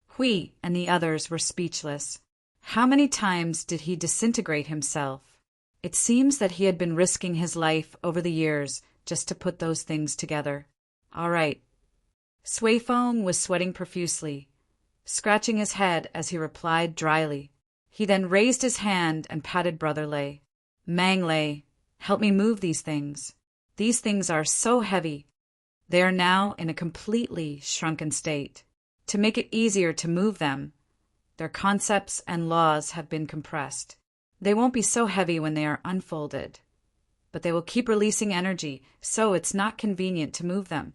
Speaker 1: Hui and the others were speechless. How many times did he disintegrate himself? It seems that he had been risking his life over the years just to put those things together. All right. Sui Feng was sweating profusely, scratching his head as he replied dryly. He then raised his hand and patted Brother Lei. "Mang Lei, help me move these things. These things are so heavy. They are now in a completely shrunken state. To make it easier to move them, their concepts and laws have been compressed. They won't be so heavy when they are unfolded, but they will keep releasing energy, so it's not convenient to move them.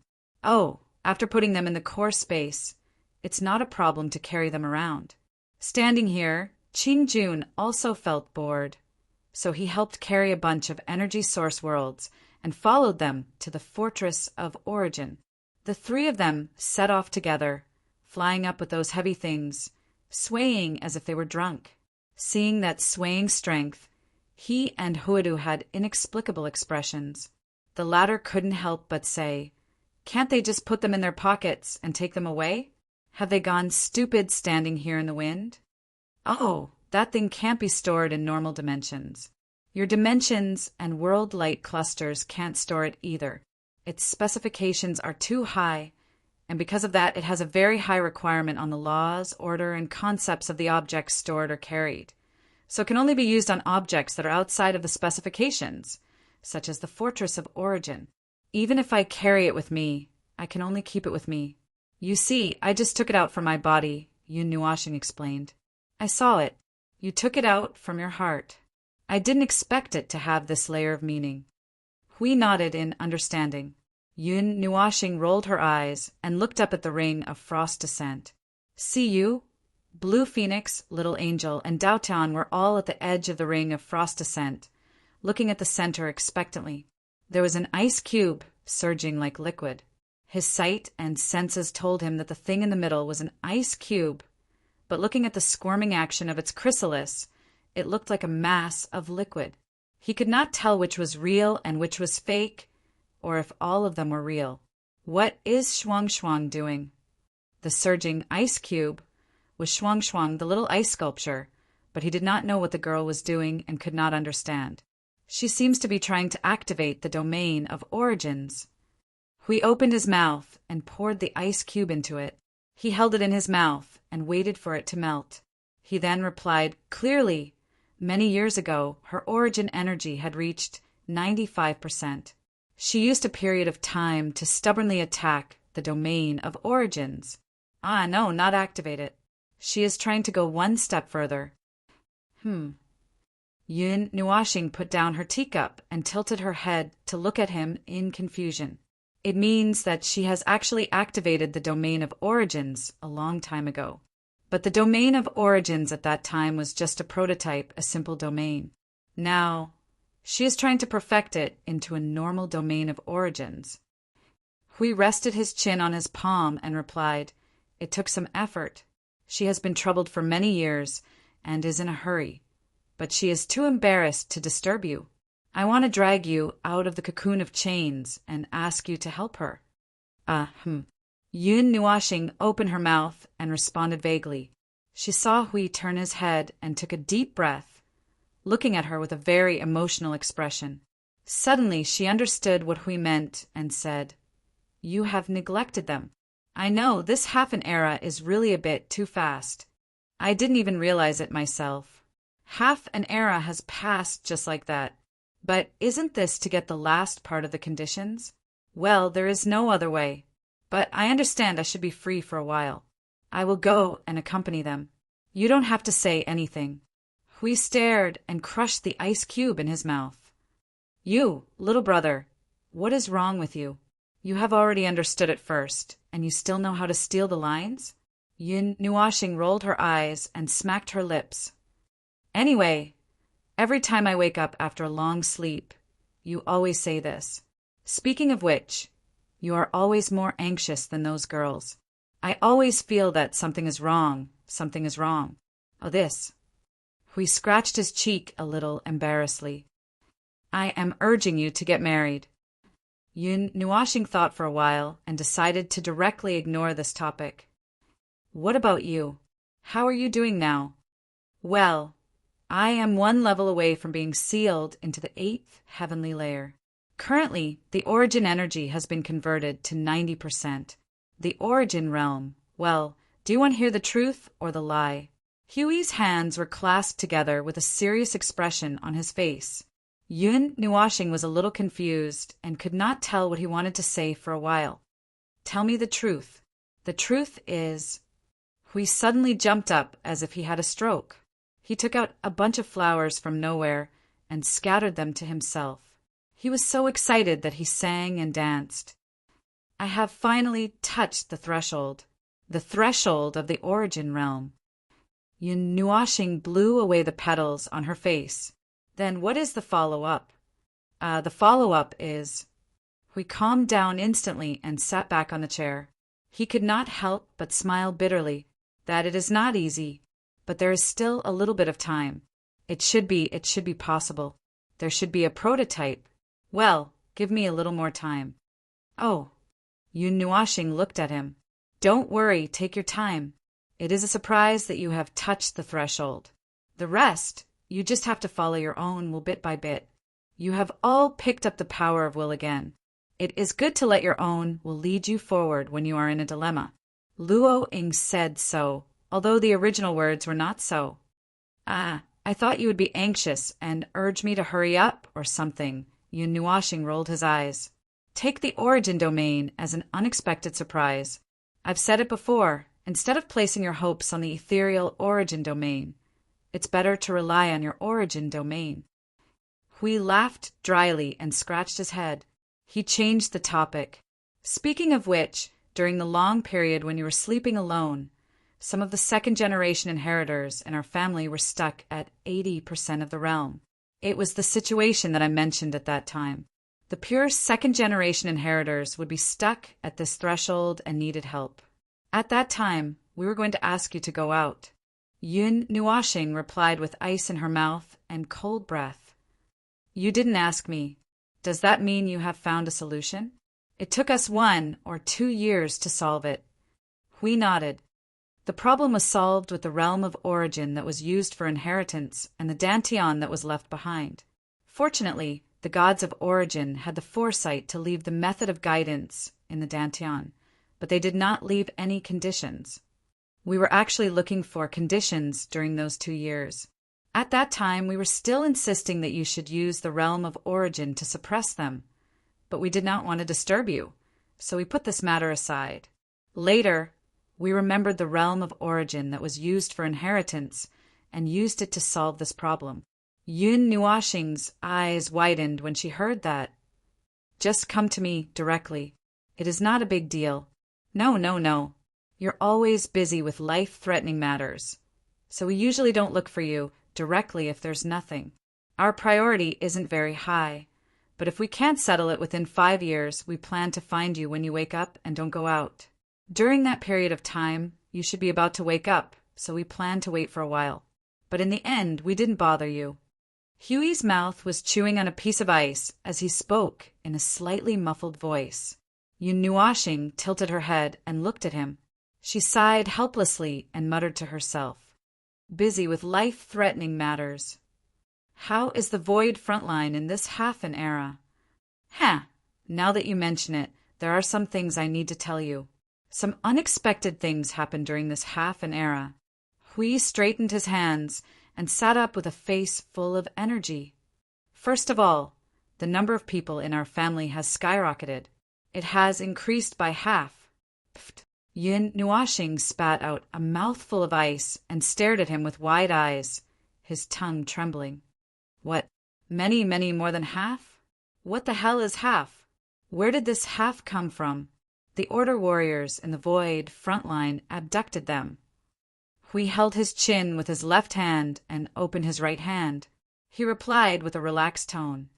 Speaker 1: After putting them in the core space, it's not a problem to carry them around." Standing here, Qing Jun also felt bored, so he helped carry a bunch of energy source worlds and followed them to the Fortress of Origin. The 3 of them set off together, flying up with those heavy things, swaying as if they were drunk. Seeing that swaying strength, he and Huidu had inexplicable expressions. The latter couldn't help but say, "Can't they just put them in their pockets and take them away? Have they gone stupid standing here in the wind?" That thing can't be stored in normal dimensions. Your dimensions and world light clusters can't store it either. Its specifications are too high, and because of that, it has a very high requirement on the laws, order, and concepts of the objects stored or carried. So it can only be used on objects that are outside of the specifications, such as the Fortress of Origin. Even if I carry it with me, I can only keep it with me. "You see, I just took it out from my body," Yun Nuashing explained. "I saw it. You took it out from your heart. I didn't expect it to have this layer of meaning." Hui nodded in understanding. Yun Nuashing rolled her eyes and looked up at the ring of frost descent. "See you?" Blue Phoenix, Little Angel, and Daotan were all at the edge of the ring of frost descent, looking at the center expectantly. There was an ice cube surging like liquid. His sight and senses told him that the thing in the middle was an ice cube, but looking at the squirming action of its chrysalis, it looked like a mass of liquid. He could not tell which was real and which was fake, or if all of them were real. What is Shuang Shuang doing? The surging ice cube was Shuang Shuang, the little ice sculpture, but he did not know what the girl was doing and could not understand. She seems to be trying to activate the domain of origins. Hui opened his mouth and poured the ice cube into it. He held it in his mouth and waited for it to melt. He then replied, clearly, many years ago, her origin energy had reached 95%. She used a period of time to stubbornly attack the domain of origins. No, not activate it. She is trying to go one step further. Yun Nuashing put down her teacup and tilted her head to look at him in confusion. It means that she has actually activated the domain of origins a long time ago. But the domain of origins at that time was just a prototype, a simple domain. Now, she is trying to perfect it into a normal domain of origins. Hui rested his chin on his palm and replied, it took some effort. She has been troubled for many years and is in a hurry, but she is too embarrassed to disturb you. I want to drag you out of the cocoon of chains and ask you to help her. Yun Nuashing opened her mouth and responded vaguely. She saw Hui turn his head and took a deep breath, looking at her with a very emotional expression. Suddenly she understood what Hui meant and said, you have neglected them. I know, this half an era is really a bit too fast. I didn't even realize it myself. Half an era has passed just like that. But isn't this to get the last part of the conditions? Well, there is no other way. But I understand I should be free for a while. I will go and accompany them. You don't have to say anything. Hui stared and crushed the ice cube in his mouth. You, little brother, what is wrong with you? You have already understood it first, and you still know how to steal the lines? Yun Nuashing rolled her eyes and smacked her lips. Anyway, every time I wake up after a long sleep, you always say this. Speaking of which, you are always more anxious than those girls. I always feel that something is wrong, something is wrong. Oh, this. Hui scratched his cheek a little embarrassedly. I am urging you to get married. Yun Nuashing thought for a while and decided to directly ignore this topic. What about you? How are you doing now? Well, I am one level away from being sealed into the 8th heavenly layer. Currently, the origin energy has been converted to 90%. The origin realm, well, do you want to hear the truth or the lie? Huey's hands were clasped together with a serious expression on his face. Yun Nuashing was a little confused and could not tell what he wanted to say for a while. Tell me the truth. The truth is... Hui suddenly jumped up as if he had a stroke. He took out a bunch of flowers from nowhere and scattered them to himself. He was so excited that he sang and danced. I have finally touched the threshold of the origin realm. Yun Nuashing blew away the petals on her face. Then what is the follow-up? The follow-up is... Hui calmed down instantly and sat back on the chair. He could not help but smile bitterly, that it is not easy, but there is still a little bit of time. It should be possible. There should be a prototype. Well, give me a little more time. Oh, Yun Nuashing looked at him. Don't worry, take your time. It is a surprise that you have touched the threshold. The rest, you just have to follow your own will bit by bit. You have all picked up the power of will again. It is good to let your own will lead you forward when you are in a dilemma. Luo Ying said so, although the original words were not so. I thought you would be anxious and urge me to hurry up or something. Yun Nuashing rolled his eyes. Take the origin domain as an unexpected surprise. I've said it before, instead of placing your hopes on the ethereal origin domain, it's better to rely on your origin domain. Hui laughed dryly and scratched his head. He changed the topic. Speaking of which, during the long period when you were sleeping alone, some of the second-generation inheritors in our family were stuck at 80% of the realm. It was the situation that I mentioned at that time. The pure second-generation inheritors would be stuck at this threshold and needed help. At that time, we were going to ask you to go out. Yun Nuashing replied with ice in her mouth and cold breath. You didn't ask me. Does that mean you have found a solution? It took us 1 or 2 years to solve it. Hui nodded. The problem was solved with the realm of origin that was used for inheritance and the dantian that was left behind. Fortunately, the gods of origin had the foresight to leave the method of guidance in the dantian, but they did not leave any conditions. We were actually looking for conditions during those 2 years. At that time, we were still insisting that you should use the realm of origin to suppress them, but we did not want to disturb you, so we put this matter aside. Later, we remembered the realm of origin that was used for inheritance and used it to solve this problem. Yun Nuashing's eyes widened when she heard that. Just come to me directly. It is not a big deal. No. You're always busy with life-threatening matters, so we usually don't look for you directly if there's nothing. Our priority isn't very high, but if we can't settle it within 5 years, we plan to find you when you wake up and don't go out. During that period of time, you should be about to wake up, so we plan to wait for a while. But in the end, we didn't bother you. Huey's mouth was chewing on a piece of ice as he spoke in a slightly muffled voice. Yun Nuashing tilted her head and looked at him. She sighed helplessly and muttered to herself, busy with life-threatening matters. How is the void frontline in this half an era? Now that you mention it, there are some things I need to tell you. Some unexpected things happened during this half an era. Hui straightened his hands and sat up with a face full of energy. First of all, the number of people in our family has skyrocketed. It has increased by half. Pfft. Yun Nuashing spat out a mouthful of ice and stared at him with wide eyes, his tongue trembling. What, many more than half? What the hell is half? Where did this half come from? The Order warriors in the Void frontline abducted them. Hui held his chin with his left hand and opened his right hand. He replied with a relaxed tone.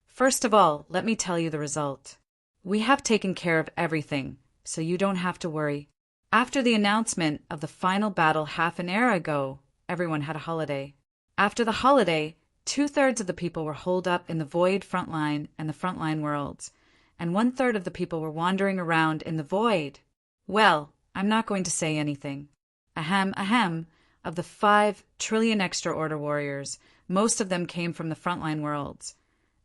Speaker 1: First of all, let me tell you the result. We have taken care of everything, so you don't have to worry. After the announcement of the final battle half an era ago, everyone had a holiday. After the holiday, 2/3 of the people were holed up in the Void frontline and the frontline worlds, and 1/3 of the people were wandering around in the Void. Well, I'm not going to say anything. Ahem, of the 5 trillion extra Order warriors, most of them came from the frontline worlds,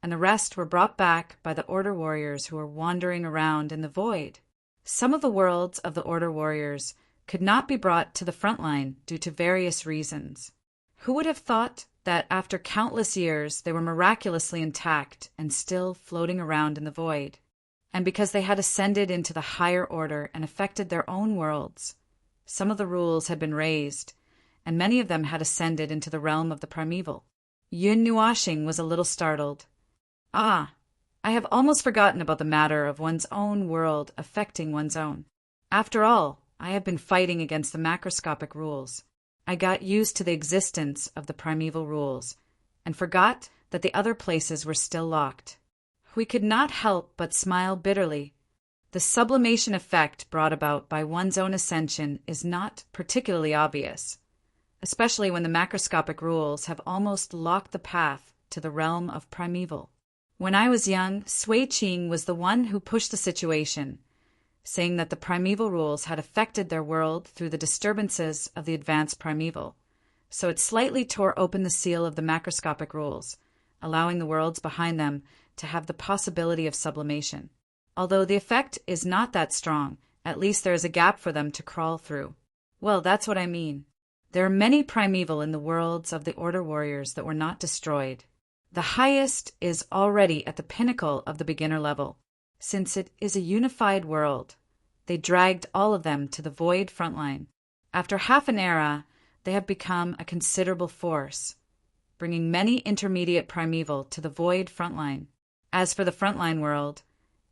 Speaker 1: and the rest were brought back by the Order warriors who were wandering around in the Void. Some of the worlds of the Order warriors could not be brought to the frontline due to various reasons. Who would have thought that after countless years they were miraculously intact and still floating around in the Void? And because they had ascended into the higher order and affected their own worlds. Some of the rules had been raised, and many of them had ascended into the realm of the primeval. Yun Nuashing was a little startled. I have almost forgotten about the matter of one's own world affecting one's own. After all, I have been fighting against the macroscopic rules. I got used to the existence of the primeval rules, and forgot that the other places were still locked. We could not help but smile bitterly. The sublimation effect brought about by one's own ascension is not particularly obvious, especially when the macroscopic rules have almost locked the path to the realm of primeval. When I was young, Sui Qing was the one who pushed the situation, saying that the primeval rules had affected their world through the disturbances of the advanced primeval, so it slightly tore open the seal of the macroscopic rules, allowing the worlds behind them to have the possibility of sublimation. Although the effect is not that strong, at least there is a gap for them to crawl through. Well, that's what I mean. There are many primeval in the worlds of the Order warriors that were not destroyed. The highest is already at the pinnacle of the beginner level. Since it is a unified world, they dragged all of them to the Void frontline. After half an era, they have become a considerable force, bringing many intermediate primeval to the Void frontline. As for the frontline world,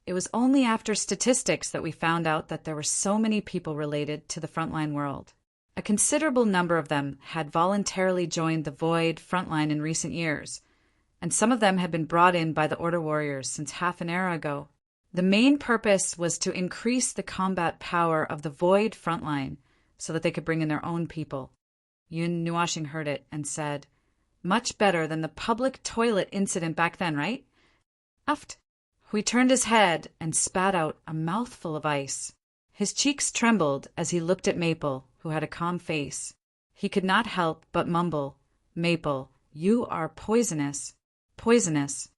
Speaker 1: it was only after statistics that we found out that there were so many people related to the frontline world. A considerable number of them had voluntarily joined the Void frontline in recent years, and some of them had been brought in by the Order warriors since half an era ago. The main purpose was to increase the combat power of the Void frontline so that they could bring in their own people. Yun Nuashing heard it and said, "Much better than the public toilet incident back then, right?" Uft. Hui turned his head and spat out a mouthful of ice. His cheeks trembled as he looked at Maple, who had a calm face. He could not help but mumble, "Maple, you are poisonous. Poisonous."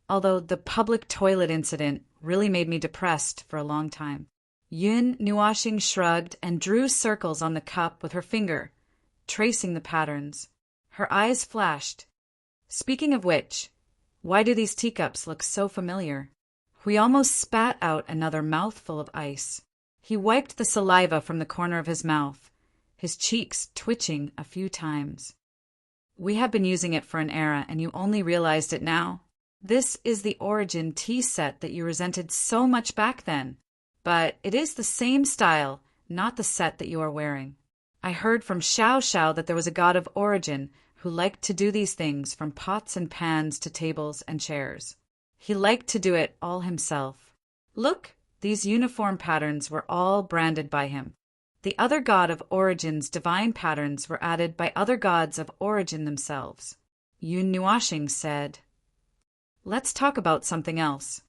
Speaker 1: Although the public toilet incident really made me depressed for a long time. Yun Nuashing shrugged and drew circles on the cup with her finger, tracing the patterns. Her eyes flashed. "Speaking of which, why do these teacups look so familiar?" Hui almost spat out another mouthful of ice. He wiped the saliva from the corner of his mouth, his cheeks twitching a few times. "We have been using it for an era, and you only realized it now. This is the Origin tea set that you resented so much back then. But it is the same style, not the set that you are wearing. I heard from Xiao Xiao that there was a god of Origin who liked to do these things from pots and pans to tables and chairs. He liked to do it all himself. Look, these uniform patterns were all branded by him. The other god of Origin's divine patterns were added by other gods of Origin themselves." Yun Nuashing said, "Let's talk about something else.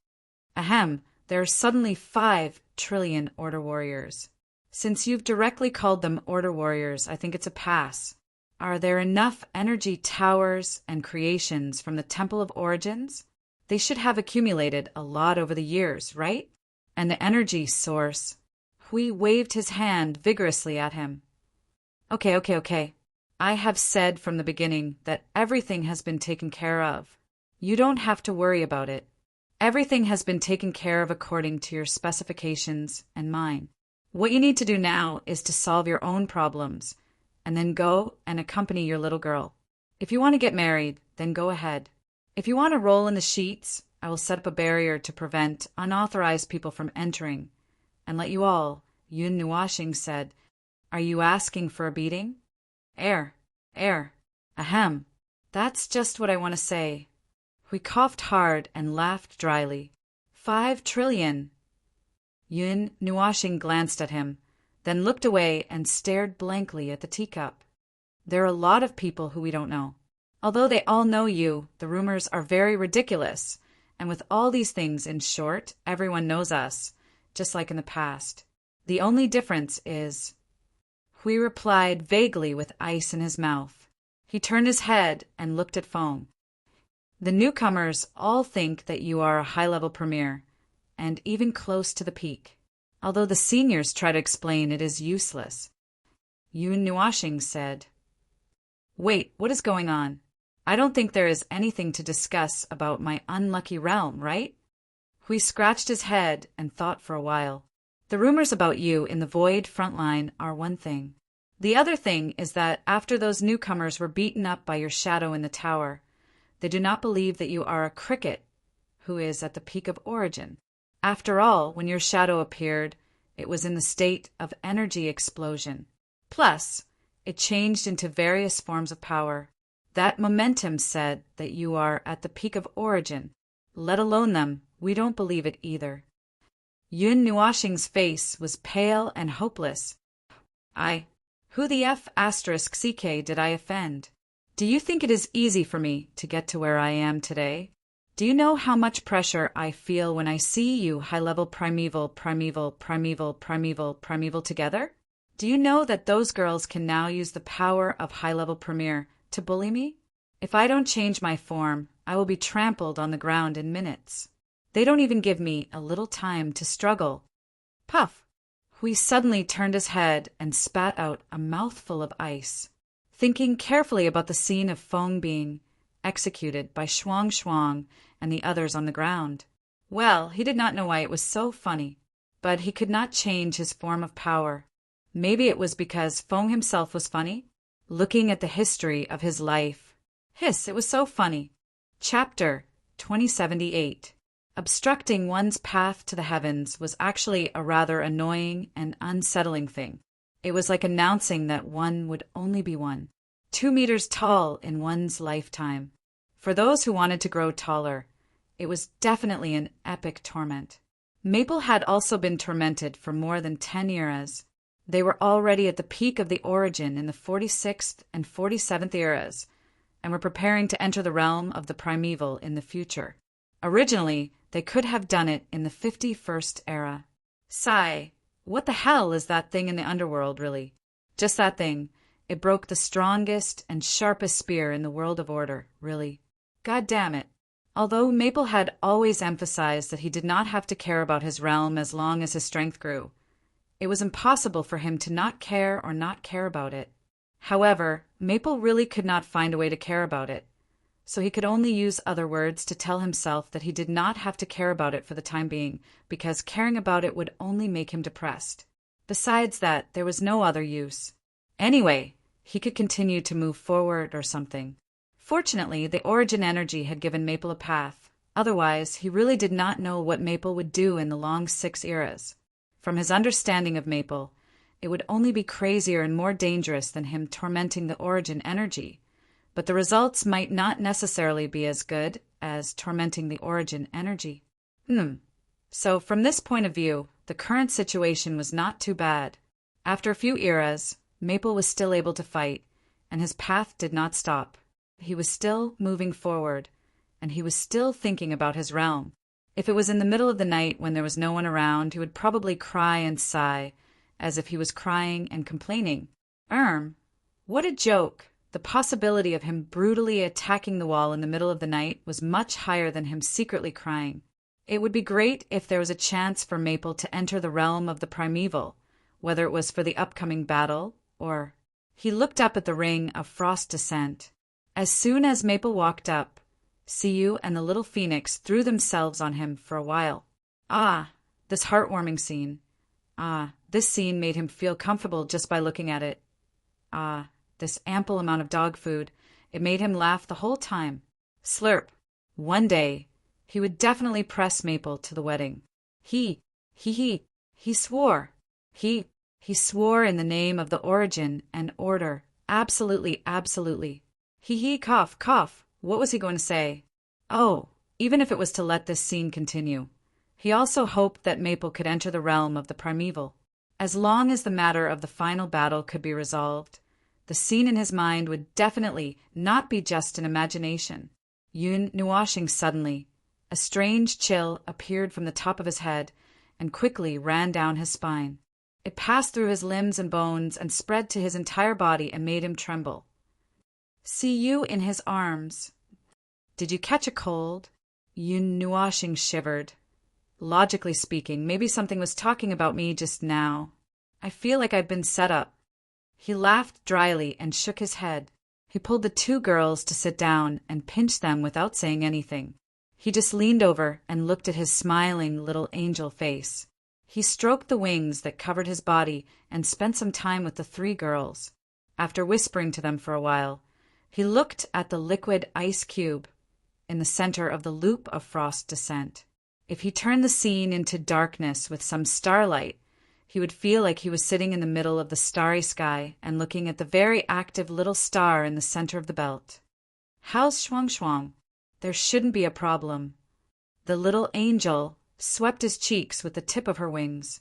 Speaker 1: Ahem, there are suddenly 5 trillion Order Warriors. Since you've directly called them Order Warriors, I think it's a pass. Are there enough energy towers and creations from the Temple of Origins? They should have accumulated a lot over the years, right? And the energy source." Hui waved his hand vigorously at him. Okay. I have said from the beginning that everything has been taken care of. You don't have to worry about it. Everything has been taken care of according to your specifications and mine. What you need to do now is to solve your own problems, and then go and accompany your little girl. If you want to get married, then go ahead. If you want to roll in the sheets, I will set up a barrier to prevent unauthorized people from entering, and let you all," Yun Nuashing said. "Are you asking for a beating?" Air. Ahem. That's just what I want to say." We coughed hard and laughed dryly. 5 trillion. Yun Nuashing glanced at him, then looked away and stared blankly at the teacup. "There are a lot of people who we don't know. Although they all know you, the rumors are very ridiculous, and with all these things, in short, everyone knows us, just like in the past. The only difference is—" Hui replied vaguely with ice in his mouth. He turned his head and looked at Feng. "The newcomers all think that you are a high-level premier, and even close to the peak. Although the seniors try to explain it is useless." Yun Nuashing said, "Wait, what is going on? I don't think there is anything to discuss about my unlucky realm, right?" Hui scratched his head and thought for a while. "The rumors about you in the Void frontline are one thing. The other thing is that after those newcomers were beaten up by your shadow in the tower, they do not believe that you are a cricket who is at the peak of Origin. After all, when your shadow appeared, it was in the state of energy explosion. Plus, it changed into various forms of power. That momentum said that you are at the peak of Origin. Let alone them, we don't believe it either." Yun Nuashing's face was pale and hopeless. Who the F***ck did I offend? Do you think it is easy for me to get to where I am today? Do you know how much pressure I feel when I see you high-level primeval together? Do you know that those girls can now use the power of high-level premier to bully me? If I don't change my form, I will be trampled on the ground in minutes. They don't even give me a little time to struggle." Puff! Hui suddenly turned his head and spat out a mouthful of ice, thinking carefully about the scene of Feng being executed by Shuang and the others on the ground. Well, he did not know why it was so funny, but he could not change his form of power. Maybe it was because Feng himself was funny? Looking at the history of his life. It was so funny. Chapter 2078. Obstructing one's path to the heavens was actually a rather annoying and unsettling thing. It was like announcing that one would only be 2 meters tall in one's lifetime. For those who wanted to grow taller, it was definitely an epic torment. Maple had also been tormented for more than 10 eras. They were already at the peak of the Origin in the 46th and 47th eras, and were preparing to enter the realm of the primeval in the future. Originally, they could have done it in the 51st era. Sigh. What the hell is that thing in the underworld, really? Just that thing. It broke the strongest and sharpest spear in the world of order, really. God damn it. Although Maple had always emphasized that he did not have to care about his realm as long as his strength grew, it was impossible for him to not care or not care about it. However, Maple really could not find a way to care about it, so he could only use other words to tell himself that he did not have to care about it for the time being, because caring about it would only make him depressed. Besides that, there was no other use. Anyway, he could continue to move forward or something. Fortunately, the origin energy had given Maple a path. Otherwise, he really did not know what Maple would do in the long 6 eras. From his understanding of Maple, it would only be crazier and more dangerous than him tormenting the origin energy, but the results might not necessarily be as good as tormenting the origin energy. So from this point of view, the current situation was not too bad. After a few eras, Maple was still able to fight, and his path did not stop. He was still moving forward, and he was still thinking about his realm. If it was in the middle of the night when there was no one around, he would probably cry and sigh, as if he was crying and complaining. What a joke! The possibility of him brutally attacking the wall in the middle of the night was much higher than him secretly crying. It would be great if there was a chance for Maple to enter the realm of the primeval, whether it was for the upcoming battle, or... He looked up at the ring of frost descent. As soon as Maple walked up, Siyu and the little phoenix threw themselves on him for a while. This heartwarming scene. This scene made him feel comfortable just by looking at it. This ample amount of dog food. It made him laugh the whole time. Slurp. One day, he would definitely press Maple to the wedding. He swore. He swore in the name of the origin and order. Absolutely, absolutely. Cough. What was he going to say? Even if it was to let this scene continue. He also hoped that Maple could enter the realm of the primeval. As long as the matter of the final battle could be resolved, the scene in his mind would definitely not be just an imagination. Yun Nuashing suddenly. A strange chill appeared from the top of his head and quickly ran down his spine. It passed through his limbs and bones and spread to his entire body and made him tremble. See you in his arms. Did you catch a cold? Yun Nuashing shivered. Logically speaking, maybe something was talking about me just now. I feel like I've been set up. He laughed dryly and shook his head. He pulled the 2 girls to sit down and pinched them without saying anything. He just leaned over and looked at his smiling little angel face. He stroked the wings that covered his body and spent some time with the 3 girls. After whispering to them for a while, he looked at the liquid ice cube in the center of the loop of frost descent. If he turned the scene into darkness with some starlight, he would feel like he was sitting in the middle of the starry sky and looking at the very active little star in the center of the belt. How's Shuang? There shouldn't be a problem. The little angel swept his cheeks with the tip of her wings.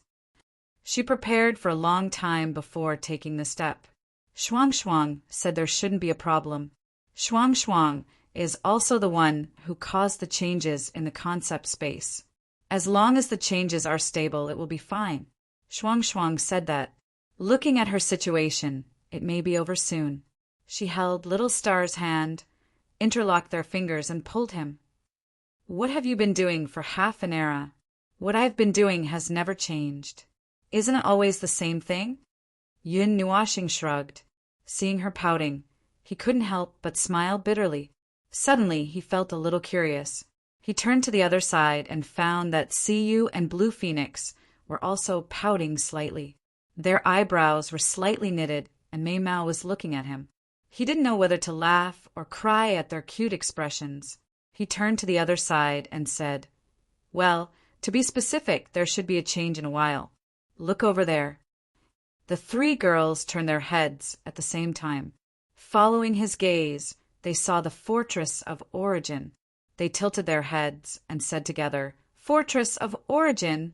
Speaker 1: She prepared for a long time before taking the step. Shuang said there shouldn't be a problem. Shuang is also the one who caused the changes in the concept space. As long as the changes are stable, it will be fine. Shuang said that. Looking at her situation, it may be over soon. She held Little Star's hand, interlocked their fingers, and pulled him. What have you been doing for half an era? What I've been doing has never changed. Isn't it always the same thing? Yun Nuashing shrugged. Seeing her pouting, he couldn't help but smile bitterly. Suddenly, he felt a little curious. He turned to the other side and found that Siyu and Blue Phoenix were also pouting slightly. Their eyebrows were slightly knitted, and Mei Mao was looking at him. He didn't know whether to laugh or cry at their cute expressions. He turned to the other side and said, Well, to be specific, there should be a change in a while. Look over there. The 3 girls turned their heads at the same time. Following his gaze, they saw the Fortress of Origin. They tilted their heads and said together, Fortress of Origin?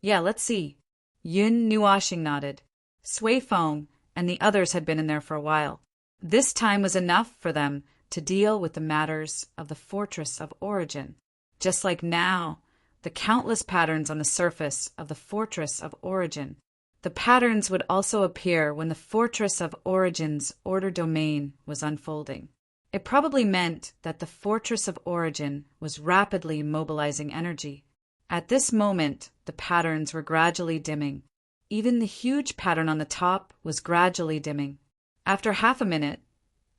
Speaker 1: Yeah, let's see. Yun Nuashing nodded. Sui Feng and the others had been in there for a while. This time was enough for them to deal with the matters of the Fortress of Origin. just like now, the countless patterns on the surface of the Fortress of Origin. The patterns would also appear when the Fortress of Origin's order domain was unfolding. It probably meant that the Fortress of Origin was rapidly mobilizing energy. At this moment, the patterns were gradually dimming. Even the huge pattern on the top was gradually dimming. After half a minute,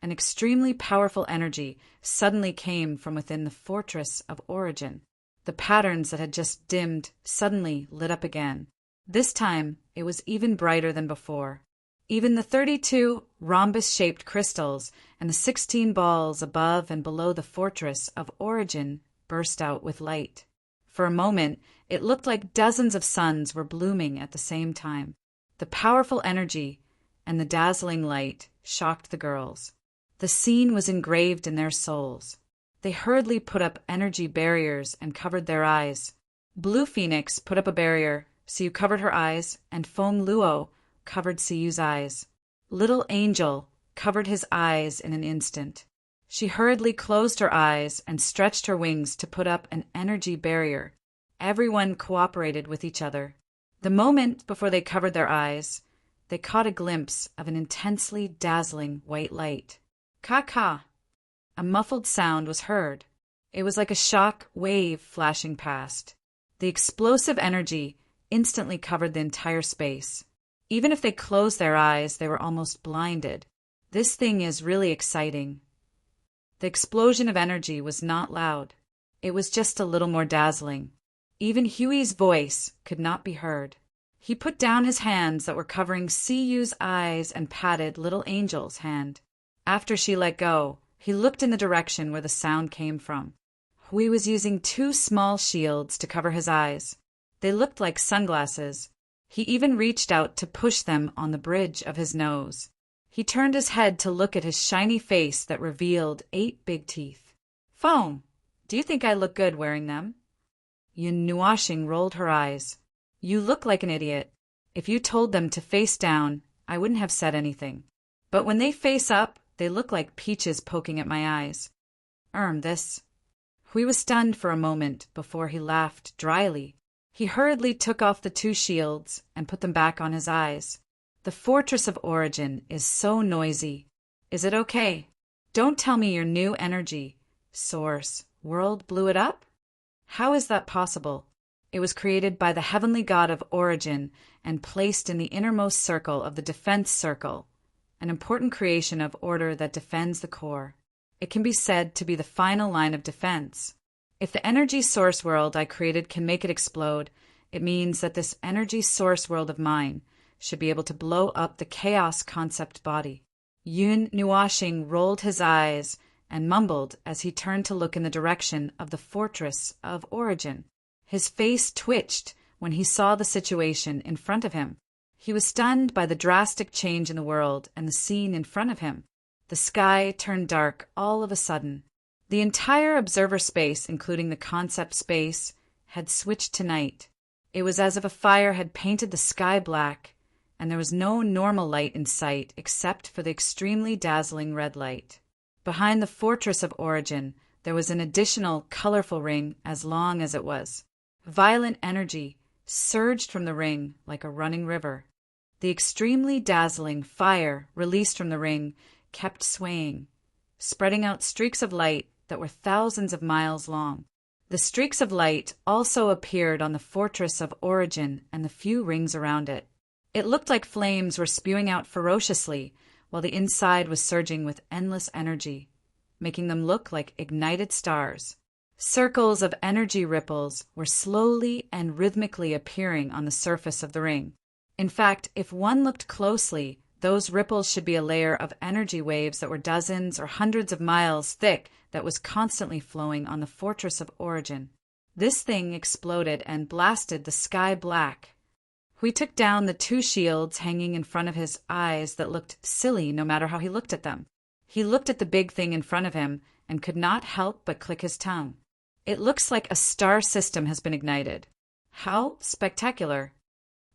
Speaker 1: an extremely powerful energy suddenly came from within the Fortress of Origin. The patterns that had just dimmed suddenly lit up again. This time, it was even brighter than before. Even the 32 rhombus-shaped crystals and the 16 balls above and below the Fortress of Origin burst out with light. For a moment, it looked like dozens of suns were blooming at the same time. The powerful energy and the dazzling light shocked the girls. The scene was engraved in their souls. They hurriedly put up energy barriers and covered their eyes. Blue Phoenix put up a barrier, Siyu covered her eyes, and Foam Luo covered Siyu's eyes. Little Angel covered his eyes in an instant. She hurriedly closed her eyes and stretched her wings to put up an energy barrier. Everyone cooperated with each other. The moment before they covered their eyes, they caught a glimpse of an intensely dazzling white light. Ka-ka! A muffled sound was heard. It was like a shock wave flashing past. The explosive energy instantly covered the entire space. Even if they closed their eyes, they were almost blinded. This thing is really exciting. The explosion of energy was not loud. It was just a little more dazzling. Even Huey's voice could not be heard. He put down his hands that were covering Siyu's eyes and patted Little Angel's hand. After she let go, he looked in the direction where the sound came from. Hui was using 2 small shields to cover his eyes. They looked like sunglasses. He even reached out to push them on the bridge of his nose. He turned his head to look at his shiny face that revealed 8 big teeth. Foam, do you think I look good wearing them? Yun Nuashing rolled her eyes. You look like an idiot. If you told them to face down, I wouldn't have said anything. But when they face up, they look like peaches poking at my eyes. This. Hui was stunned for a moment before he laughed dryly. He hurriedly took off the 2 shields and put them back on his eyes. The Fortress of Origin is so noisy. Is it okay? Don't tell me your new energy, source, world blew it up? How is that possible? It was created by the heavenly god of Origin and placed in the innermost circle of the defense circle, an important creation of order that defends the core. It can be said to be the final line of defense. If the energy source world I created can make it explode, it means that this energy source world of mine should be able to blow up the chaos concept body. Yun Nuashing rolled his eyes and mumbled as he turned to look in the direction of the Fortress of Origin. His face twitched when he saw the situation in front of him. He was stunned by the drastic change in the world and the scene in front of him. The sky turned dark all of a sudden. The entire observer space, including the concept space, had switched to night. It was as if a fire had painted the sky black, and there was no normal light in sight except for the extremely dazzling red light. Behind the Fortress of Origin, there was an additional colorful ring as long as it was. Violent energy surged from the ring like a running river. The extremely dazzling fire released from the ring kept swaying, spreading out streaks of light that were thousands of miles long. The streaks of light also appeared on the Fortress of Origin and the few rings around it. It looked like flames were spewing out ferociously, while the inside was surging with endless energy, making them look like ignited stars. Circles of energy ripples were slowly and rhythmically appearing on the surface of the ring. In fact, if one looked closely, those ripples should be a layer of energy waves that were dozens or hundreds of miles thick that was constantly flowing on the Fortress of Origin. This thing exploded and blasted the sky black. Hui took down the 2 shields hanging in front of his eyes that looked silly no matter how he looked at them. He looked at the big thing in front of him and could not help but click his tongue. It looks like a star system has been ignited. How spectacular!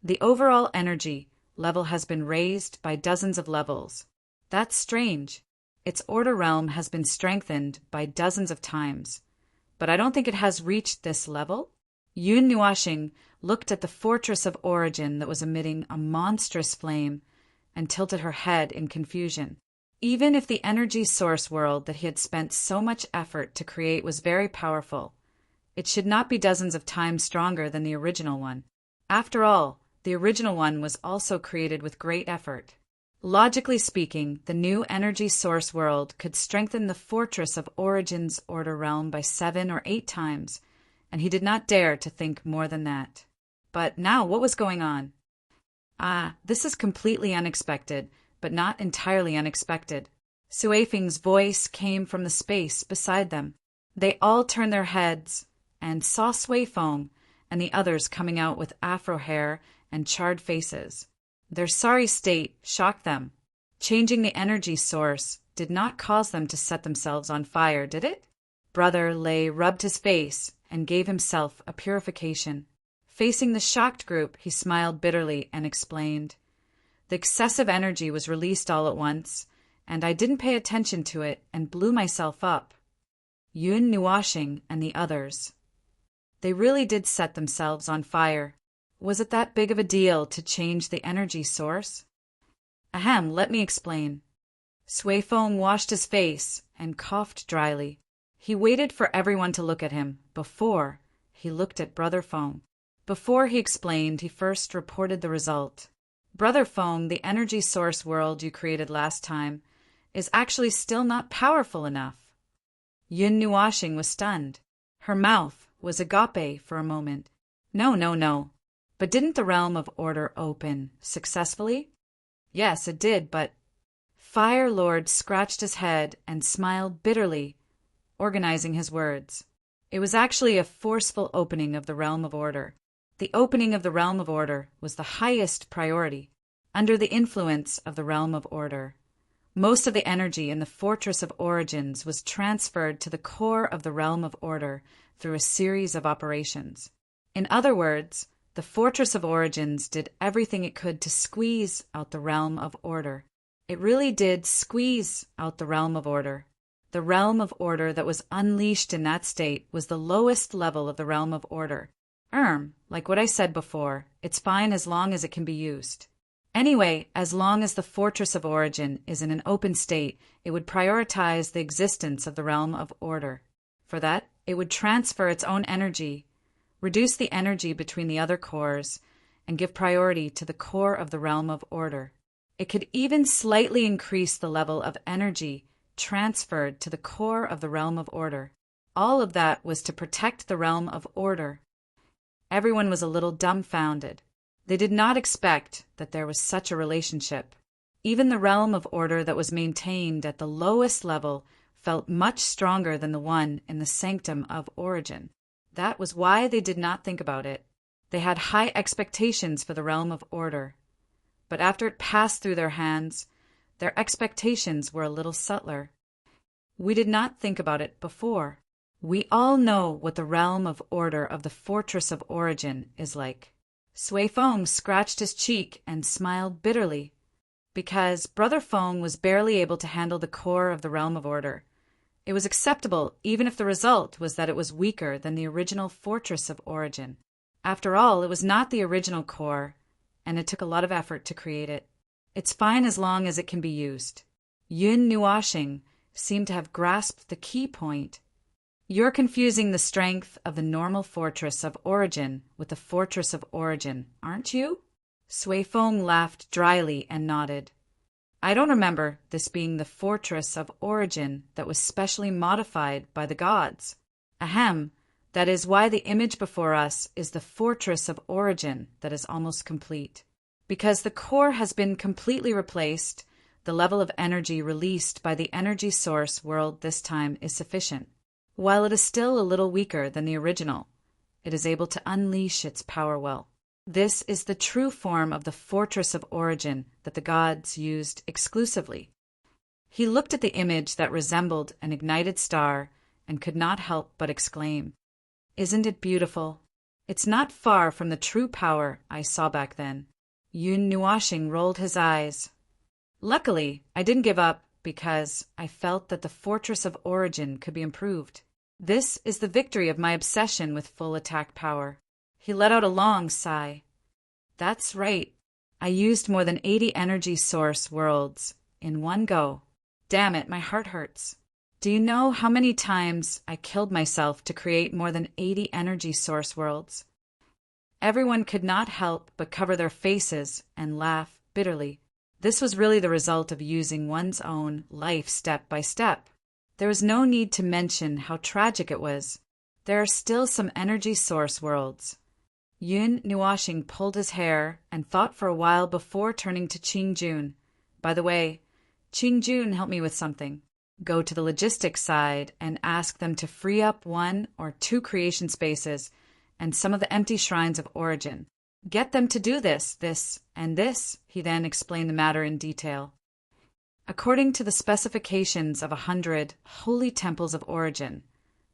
Speaker 1: The overall energy level has been raised by dozens of levels. That's strange. Its order realm has been strengthened by dozens of times. but I don't think it has reached this level. Yun Nuashing looked at the fortress of origin that was emitting a monstrous flame and tilted her head in confusion. Even if the energy source world that he had spent so much effort to create was very powerful, it should not be dozens of times stronger than the original one. After all, the original one was also created with great effort. Logically speaking, the new energy source world could strengthen the fortress of Origin's order realm by 7 or 8 times, and he did not dare to think more than that. But now what was going on? This is completely unexpected, but not entirely unexpected. Sui Feng's voice came from the space beside them. They all turned their heads and saw Sui Feng and the others coming out with afro hair and charred faces. Their sorry state shocked them. Changing the energy source did not cause them to set themselves on fire, did it? Brother Lei rubbed his face and gave himself a purification. Facing the shocked group, he smiled bitterly and explained, "The excessive energy was released all at once, and I didn't pay attention to it and blew myself up." Yun Nuashing and the others. They really did set themselves on fire. Was it that big of a deal to change the energy source? Ahem, let me explain. Sui Feng washed his face and coughed dryly. He waited for everyone to look at him before he looked at Brother Feng. Before he explained, he first reported the result. Brother Feng, the energy source world you created last time, is actually still not powerful enough. Yun Nuashing was stunned. Her mouth was agape for a moment. No. But didn't the realm of order open successfully? Yes, it did, but... Fire Lord scratched his head and smiled bitterly, organizing his words. It was actually a forceful opening of the realm of order. The opening of the realm of order was the highest priority. Under the influence of the realm of order, most of the energy in the Fortress of Origins was transferred to the core of the realm of order through a series of operations. In other words, the Fortress of Origins did everything it could to squeeze out the realm of order. It really did squeeze out the realm of order. The realm of order that was unleashed in that state was the lowest level of the realm of order. Like what I said before, it's fine as long as it can be used. Anyway, as long as the Fortress of Origin is in an open state, it would prioritize the existence of the realm of order. For that, it would transfer its own energy, reduce the energy between the other cores, and give priority to the core of the realm of order. It could even slightly increase the level of energy transferred to the core of the realm of order. All of that was to protect the realm of order. Everyone was a little dumbfounded. They did not expect that there was such a relationship. Even the realm of order that was maintained at the lowest level felt much stronger than the one in the sanctum of origin. That was why they did not think about it. They had high expectations for the realm of order. But after it passed through their hands, their expectations were a little subtler. We did not think about it before. We all know what the realm of order of the Fortress of Origin is like. Sui Feng scratched his cheek and smiled bitterly, because Brother Feng was barely able to handle the core of the realm of order. It was acceptable even if the result was that it was weaker than the original Fortress of Origin. After all, it was not the original core, and it took a lot of effort to create it. It's fine as long as it can be used. Yun Nuashing seemed to have grasped the key point. You're confusing the strength of the normal Fortress of Origin with the Fortress of Origin, aren't you? Sui Feng laughed dryly and nodded. I don't remember this being the Fortress of Origin that was specially modified by the gods. Ahem, that is why the image before us is the Fortress of Origin that is almost complete. Because the core has been completely replaced, the level of energy released by the energy source world this time is sufficient. While it is still a little weaker than the original, it is able to unleash its power well. This is the true form of the Fortress of Origin that the gods used exclusively. He looked at the image that resembled an ignited star and could not help but exclaim, "Isn't it beautiful? It's not far from the true power I saw back then." Yun Nuashing rolled his eyes. Luckily, I didn't give up because I felt that the Fortress of Origin could be improved. This is the victory of my obsession with full attack power. He let out a long sigh. That's right. I used more than 80 energy source worlds in one go. Damn it, my heart hurts. Do you know how many times I killed myself to create more than 80 energy source worlds? Everyone could not help but cover their faces and laugh bitterly. This was really the result of using one's own life step by step. There was no need to mention how tragic it was. There are still some energy source worlds. Yun Nuashing pulled his hair and thought for a while before turning to Qingjun. By the way, Qingjun helped me with something. Go to the logistics side and ask them to free up 1 or 2 creation spaces and some of the empty shrines of origin. Get them to do this, and this, he then explained the matter in detail. According to the specifications of 100 holy temples of origin,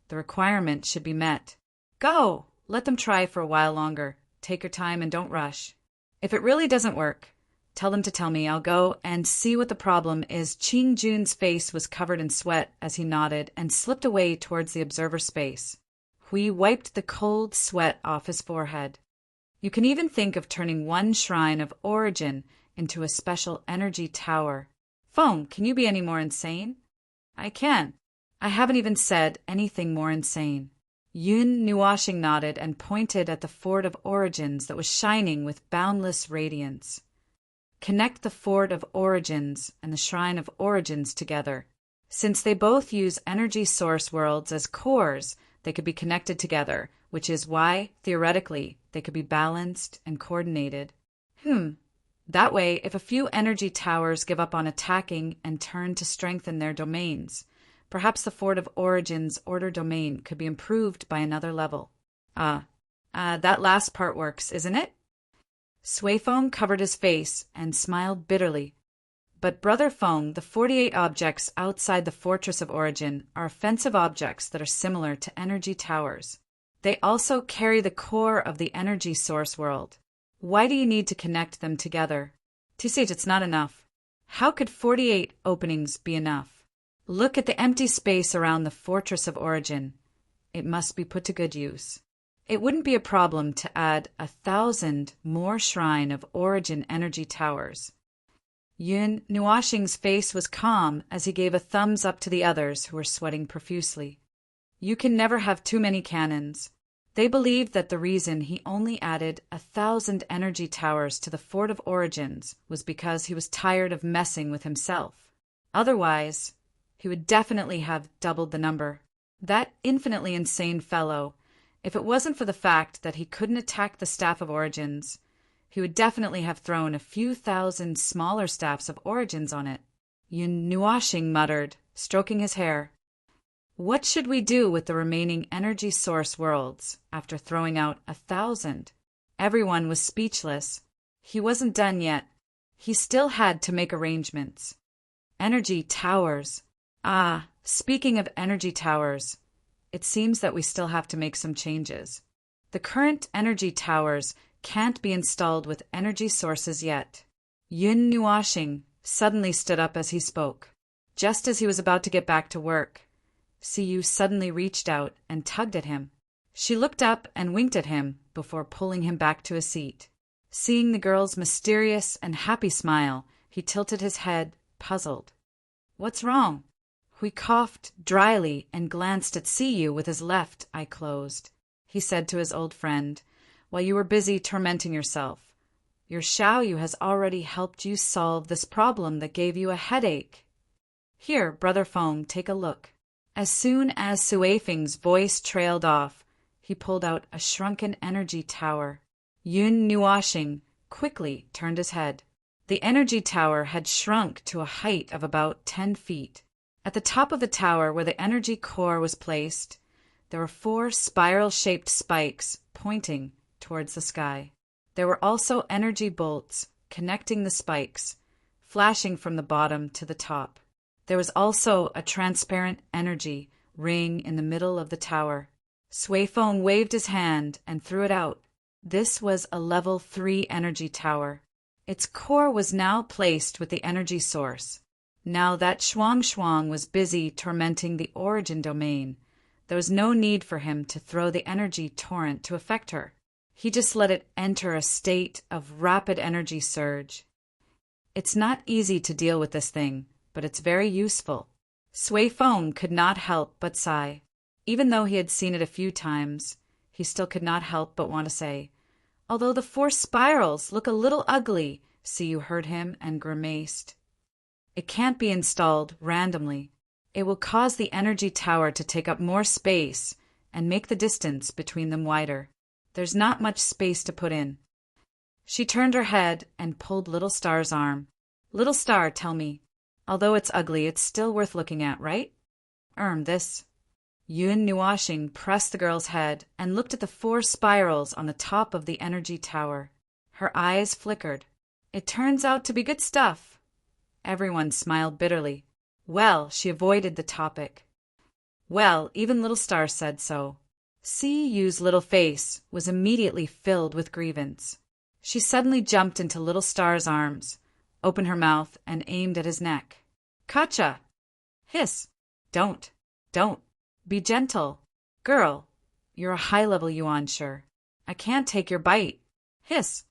Speaker 1: the requirement should be met. Go! Let them try for a while longer. Take your time and don't rush. If it really doesn't work, tell them to tell me. I'll go and see what the problem is. Qingjun's face was covered in sweat as he nodded and slipped away towards the observer space. Hui wiped the cold sweat off his forehead. You can even think of turning 1 shrine of origin into a special energy tower. Foam, can you be any more insane? I can. I haven't even said anything more insane. Yun Nuashing nodded and pointed at the Fort of Origins that was shining with boundless radiance. Connect the Fort of Origins and the Shrine of Origins together. Since they both use energy source worlds as cores, they could be connected together, which is why, theoretically, they could be balanced and coordinated. That way, if a few energy towers give up on attacking and turn to strengthen their domains, perhaps the Fort of Origins order domain could be improved by another level. That last part works, isn't it? Suifeng covered his face and smiled bitterly. But Brother Feng, the 48 objects outside the Fortress of Origin are offensive objects that are similar to energy towers. They also carry the core of the energy source world. Why do you need to connect them together? T.C.H. it's not enough. How could 48 openings be enough? Look at the empty space around the Fortress of Origin. It must be put to good use. It wouldn't be a problem to add 1,000 more Shrine of Origin energy towers. Yun Nuashing's face was calm as he gave a thumbs up to the others who were sweating profusely. You can never have too many cannons. They believed that the reason he only added 1,000 energy towers to the Fort of Origins was because he was tired of messing with himself. Otherwise, he would definitely have doubled the number. That infinitely insane fellow, if it wasn't for the fact that he couldn't attack the Staff of Origins, he would definitely have thrown a few thousand smaller staffs of origins on it. Yun Nuashing muttered, stroking his hair. What should we do with the remaining energy source worlds after throwing out 1,000? Everyone was speechless. He wasn't done yet. He still had to make arrangements. Energy towers. Speaking of energy towers, it seems that we still have to make some changes. The current energy towers can't be installed with energy sources yet. Yun Nuashing suddenly stood up as he spoke. Just as he was about to get back to work, Siyu suddenly reached out and tugged at him. She looked up and winked at him before pulling him back to a seat. Seeing the girl's mysterious and happy smile, he tilted his head, puzzled. What's wrong? He coughed dryly and glanced at Siyu with his left eye closed. He said to his old friend, while you were busy tormenting yourself, your Xiaoyu has already helped you solve this problem that gave you a headache. Here, Brother Feng, take a look. As soon as Suifeng's voice trailed off, he pulled out a shrunken energy tower. Yun Nuashing quickly turned his head. The energy tower had shrunk to a height of about 10 feet. At the top of the tower, where the energy core was placed, there were 4 spiral-shaped spikes pointing towards the sky. There were also energy bolts connecting the spikes, flashing from the bottom to the top. There was also a transparent energy ring in the middle of the tower. Suifeng waved his hand and threw it out. This was a level 3 energy tower. Its core was now placed with the energy source. Now that Shuang was busy tormenting the origin domain, There was no need for him to throw the energy torrent to affect her. He just let it enter a state of rapid energy surge. It's not easy to deal with this thing, but it's very useful. Sui Feng could not help but sigh. Even though he had seen it a few times, he still could not help but want to say, "Although the 4 spirals look a little ugly," Siyu heard him and grimaced. "It can't be installed randomly. It will cause the energy tower to take up more space and make the distance between them wider. There's not much space to put in." She turned her head and pulled Little Star's arm. "Little Star, tell me, although it's ugly, it's still worth looking at, right?" This." Yun Nuashing pressed the girl's head and looked at the 4 spirals on the top of the energy tower. Her eyes flickered. "It turns out to be good stuff." Everyone smiled bitterly. Well, she avoided the topic. Well, even Little Star said so. Yu's little face was immediately filled with grievance. She suddenly jumped into Little Star's arms, opened her mouth, and aimed at his neck. "Kacha!" "Hiss! Don't! Be gentle. Girl, you're a high-level Yuan, sure. I can't take your bite. Hiss!"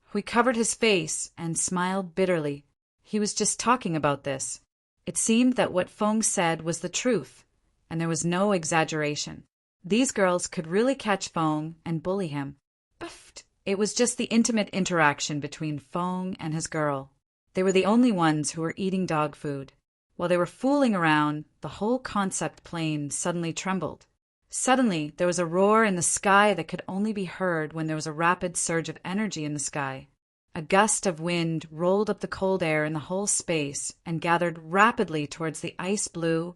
Speaker 1: Hui covered his face and smiled bitterly. He was just talking about this. It seemed that what Feng said was the truth, and there was no exaggeration. These girls could really catch Feng and bully him. But it was just the intimate interaction between Feng and his girl. They were the only ones who were eating dog food. While they were fooling around, the whole concept plane suddenly trembled. Suddenly, there was a roar in the sky that could only be heard when there was a rapid surge of energy in the sky. A gust of wind rolled up the cold air in the whole space and gathered rapidly towards the ice-blue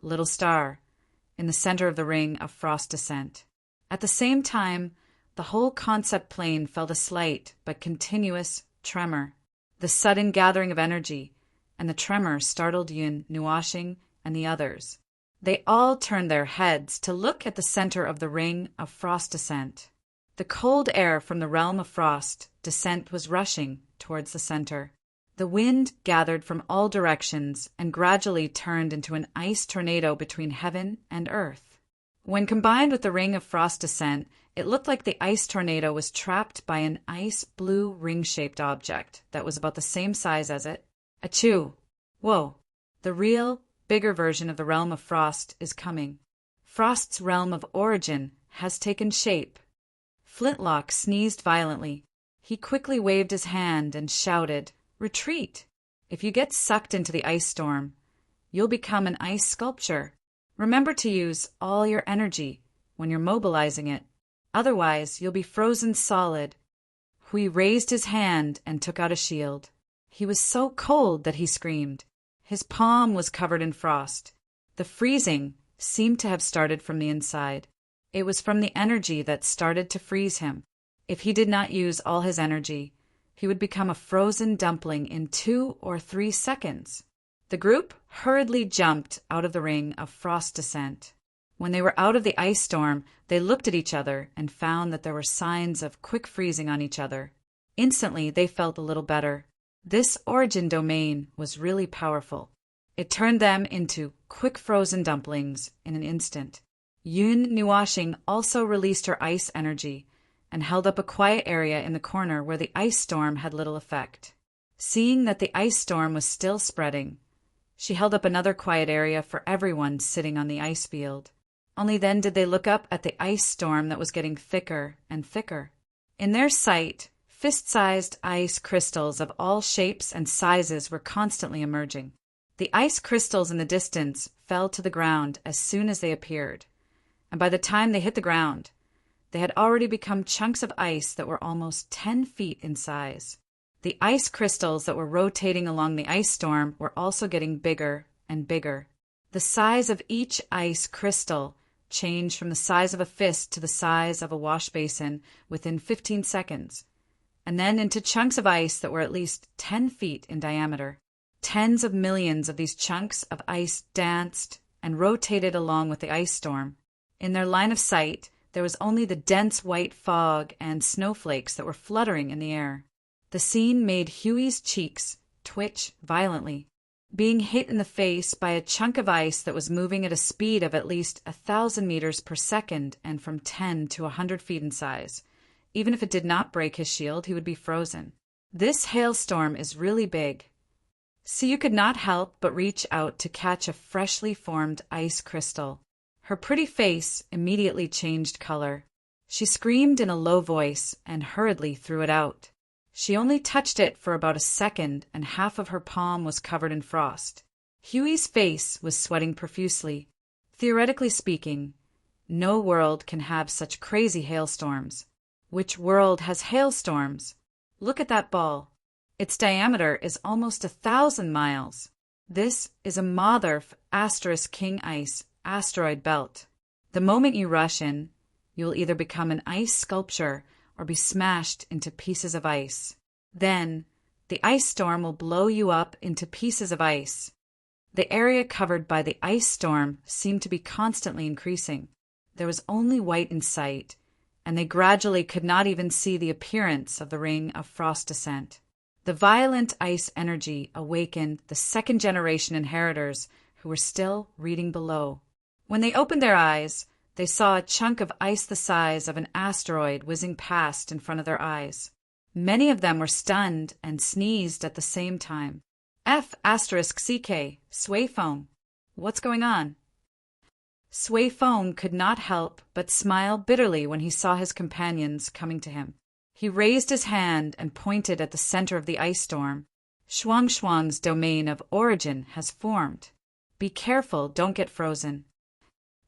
Speaker 1: Little Star in the center of the ring of frost descent. At the same time, the whole concept plane felt a slight but continuous tremor. The sudden gathering of energy and the tremor startled Yun Nuashing and the others. They all turned their heads to look at the center of the ring of frost descent. The cold air from the realm of frost descent was rushing towards the center. The wind gathered from all directions and gradually turned into an ice tornado between heaven and earth. When combined with the ring of frost descent, it looked like the ice tornado was trapped by an ice-blue ring-shaped object that was about the same size as it. Achoo! Whoa! The real, bigger version of the realm of frost is coming. Frost's realm of origin has taken shape. Flintlock sneezed violently. He quickly waved his hand and shouted, "Retreat! If you get sucked into the ice storm, you'll become an ice sculpture. Remember to use all your energy when you're mobilizing it. Otherwise, you'll be frozen solid." Hui raised his hand and took out a shield. He was so cold that he screamed. His palm was covered in frost. The freezing seemed to have started from the inside. It was from the energy that started to freeze him. If he did not use all his energy, he would become a frozen dumpling in 2 or 3 seconds. The group hurriedly jumped out of the ring of frost descent. When they were out of the ice storm, they looked at each other and found that there were signs of quick freezing on each other. Instantly, they felt a little better. This origin domain was really powerful. It turned them into quick frozen dumplings in an instant. Yun Nuashing also released her ice energy and held up a quiet area in the corner where the ice storm had little effect. Seeing that the ice storm was still spreading, she held up another quiet area for everyone sitting on the ice field. Only then did they look up at the ice storm that was getting thicker and thicker. In their sight, fist-sized ice crystals of all shapes and sizes were constantly emerging. The ice crystals in the distance fell to the ground as soon as they appeared, and by the time they hit the ground, they had already become chunks of ice that were almost 10 feet in size. The ice crystals that were rotating along the ice storm were also getting bigger and bigger. The size of each ice crystal changed from the size of a fist to the size of a wash basin within 15 seconds, and then into chunks of ice that were at least 10 feet in diameter. Tens of millions of these chunks of ice danced and rotated along with the ice storm. In their line of sight, there was only the dense white fog and snowflakes that were fluttering in the air. The scene made Huey's cheeks twitch violently. being hit in the face by a chunk of ice that was moving at a speed of at least 1,000 meters per second and from 10 to 100 feet in size. Even if it did not break his shield, he would be frozen. This hailstorm is really big. So you could not help but reach out to catch a freshly formed ice crystal. Her pretty face immediately changed color. She screamed in a low voice and hurriedly threw it out. She only touched it for about a second, and half of her palm was covered in frost. Huey's face was sweating profusely. Theoretically speaking, no world can have such crazy hailstorms. Which world has hailstorms? Look at that ball. Its diameter is almost 1,000 miles. This is a Motherf * King Ice asteroid belt. The moment you rush in, you will either become an ice sculpture or be smashed into pieces of ice. Then, the ice storm will blow you up into pieces of ice. The area covered by the ice storm seemed to be constantly increasing. There was only white in sight, and they gradually could not even see the appearance of the ring of frost descent. The violent ice energy awakened the second-generation inheritors who were still reading below. When they opened their eyes, they saw a chunk of ice the size of an asteroid whizzing past in front of their eyes. Many of them were stunned and sneezed at the same time. F***CK, Sway Phone. What's going on? Sway Phone could not help but smile bitterly when he saw his companions coming to him. He raised his hand and pointed at the center of the ice storm. Shuang Shuang's domain of origin has formed. Be careful, don't get frozen.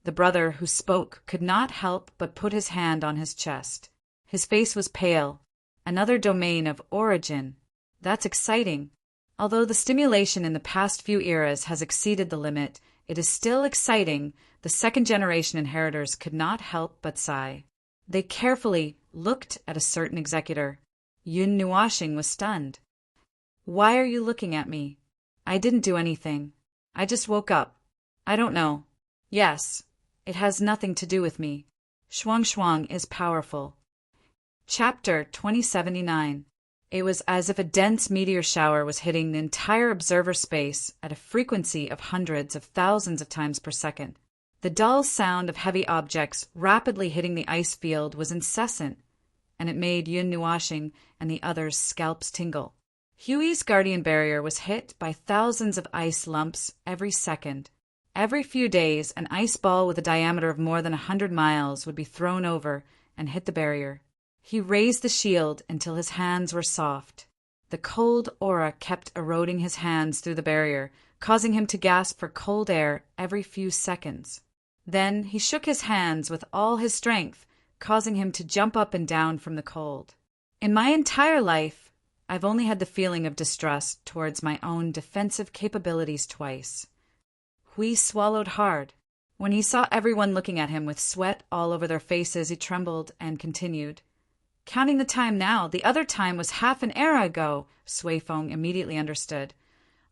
Speaker 1: The brother who spoke could not help but put his hand on his chest. His face was pale. Another domain of origin. That's exciting. Although the stimulation in the past few eras has exceeded the limit, it is still exciting. The second-generation inheritors could not help but sigh. They carefully looked at a certain executor. Yun Nuashing was stunned. Why are you looking at me? I didn't do anything. I just woke up. I don't know. Yes, it has nothing to do with me. Shuang Shuang is powerful. Chapter 2079. It was as if a dense meteor shower was hitting the entire observer space at a frequency of hundreds of thousands of times per second. The dull sound of heavy objects rapidly hitting the ice field was incessant, and it made Yun Nuashing and the others' scalps tingle. Huey's guardian barrier was hit by thousands of ice lumps every second. Every few days, an ice ball with a diameter of more than 100 miles would be thrown over and hit the barrier. He raised the shield until his hands were soft. The cold aura kept eroding his hands through the barrier, causing him to gasp for cold air every few seconds. Then he shook his hands with all his strength, causing him to jump up and down from the cold. In my entire life, I've only had the feeling of distrust towards my own defensive capabilities twice. Hui swallowed hard. When he saw everyone looking at him with sweat all over their faces, he trembled and continued. Counting the time now, the other time was half an era ago, Sui Feng immediately understood.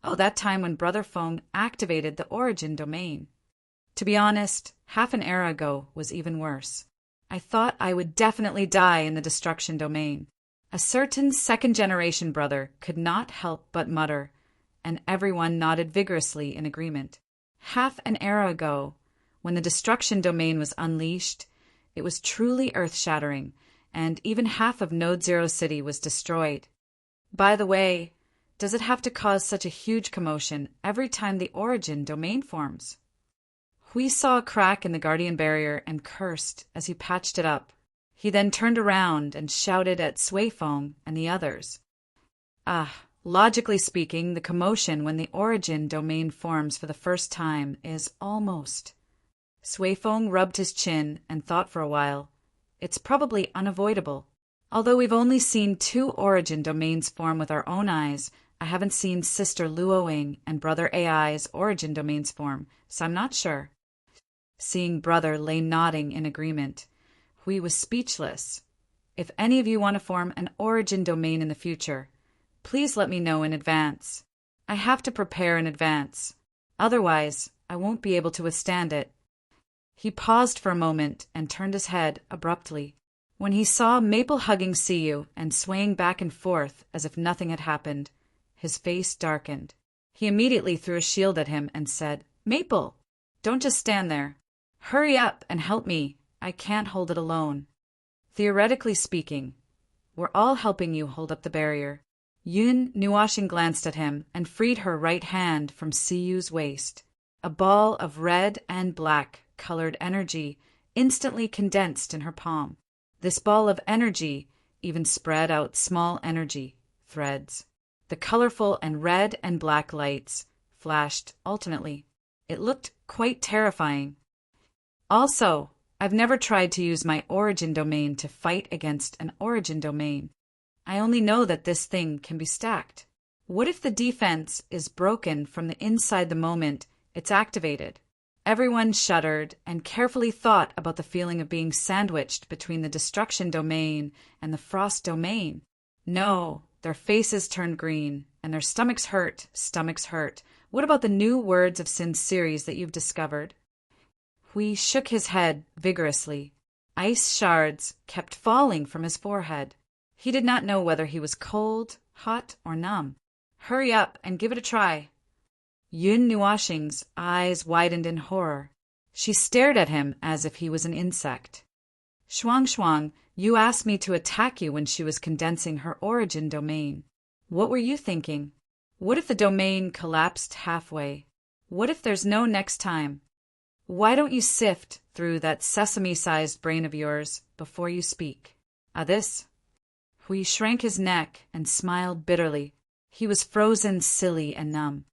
Speaker 1: Oh, that time when Brother Feng activated the origin domain. To be honest, half an era ago was even worse. I thought I would definitely die in the destruction domain. A certain second-generation brother could not help but mutter, and everyone nodded vigorously in agreement. Half an era ago, when the destruction domain was unleashed, it was truly earth-shattering, and even half of Node Zero City was destroyed. By the way, does it have to cause such a huge commotion every time the origin domain forms? Hui saw a crack in the guardian barrier and cursed as he patched it up. He then turned around and shouted at Sui Feng and the others. Logically speaking, the commotion when the origin domain forms for the first time is almost. Sui Feng rubbed his chin and thought for a while. It's probably unavoidable. Although we've only seen 2 origin domains form with our own eyes, I haven't seen Sister Luoing and Brother AI's origin domains form, so I'm not sure. Seeing Brother lay nodding in agreement, Hui was speechless. If any of you want to form an origin domain in the future, please let me know in advance. I have to prepare in advance. Otherwise, I won't be able to withstand it. He paused for a moment and turned his head abruptly. When he saw Maple hugging Siyu and swaying back and forth as if nothing had happened, his face darkened. He immediately threw a shield at him and said, "Maple, don't just stand there. Hurry up and help me. I can't hold it alone." Theoretically speaking, we're all helping you hold up the barrier. Yun Nuashing glanced at him and freed her right hand from Siyu's waist. A ball of red and black colored energy instantly condensed in her palm. This ball of energy even spread out small energy threads. The colorful and red and black lights flashed alternately. It looked quite terrifying. Also, I've never tried to use my origin domain to fight against an origin domain. I only know that this thing can be stacked. What if the defense is broken from the inside the moment it's activated? Everyone shuddered and carefully thought about the feeling of being sandwiched between the destruction domain and the frost domain. No, their faces turned green, and their stomachs hurt. What about the new Words of Sin series that you've discovered? Hui shook his head vigorously. Ice shards kept falling from his forehead. He did not know whether he was cold, hot, or numb. Hurry up and give it a try. Yun Nuashing's eyes widened in horror. She stared at him as if he was an insect. Shuang, you asked me to attack you when she was condensing her origin domain. What were you thinking? What if the domain collapsed halfway? What if there's no next time? Why don't you sift through that sesame-sized brain of yours before you speak? This? Hui shrank his neck and smiled bitterly. He was frozen, silly, and numb.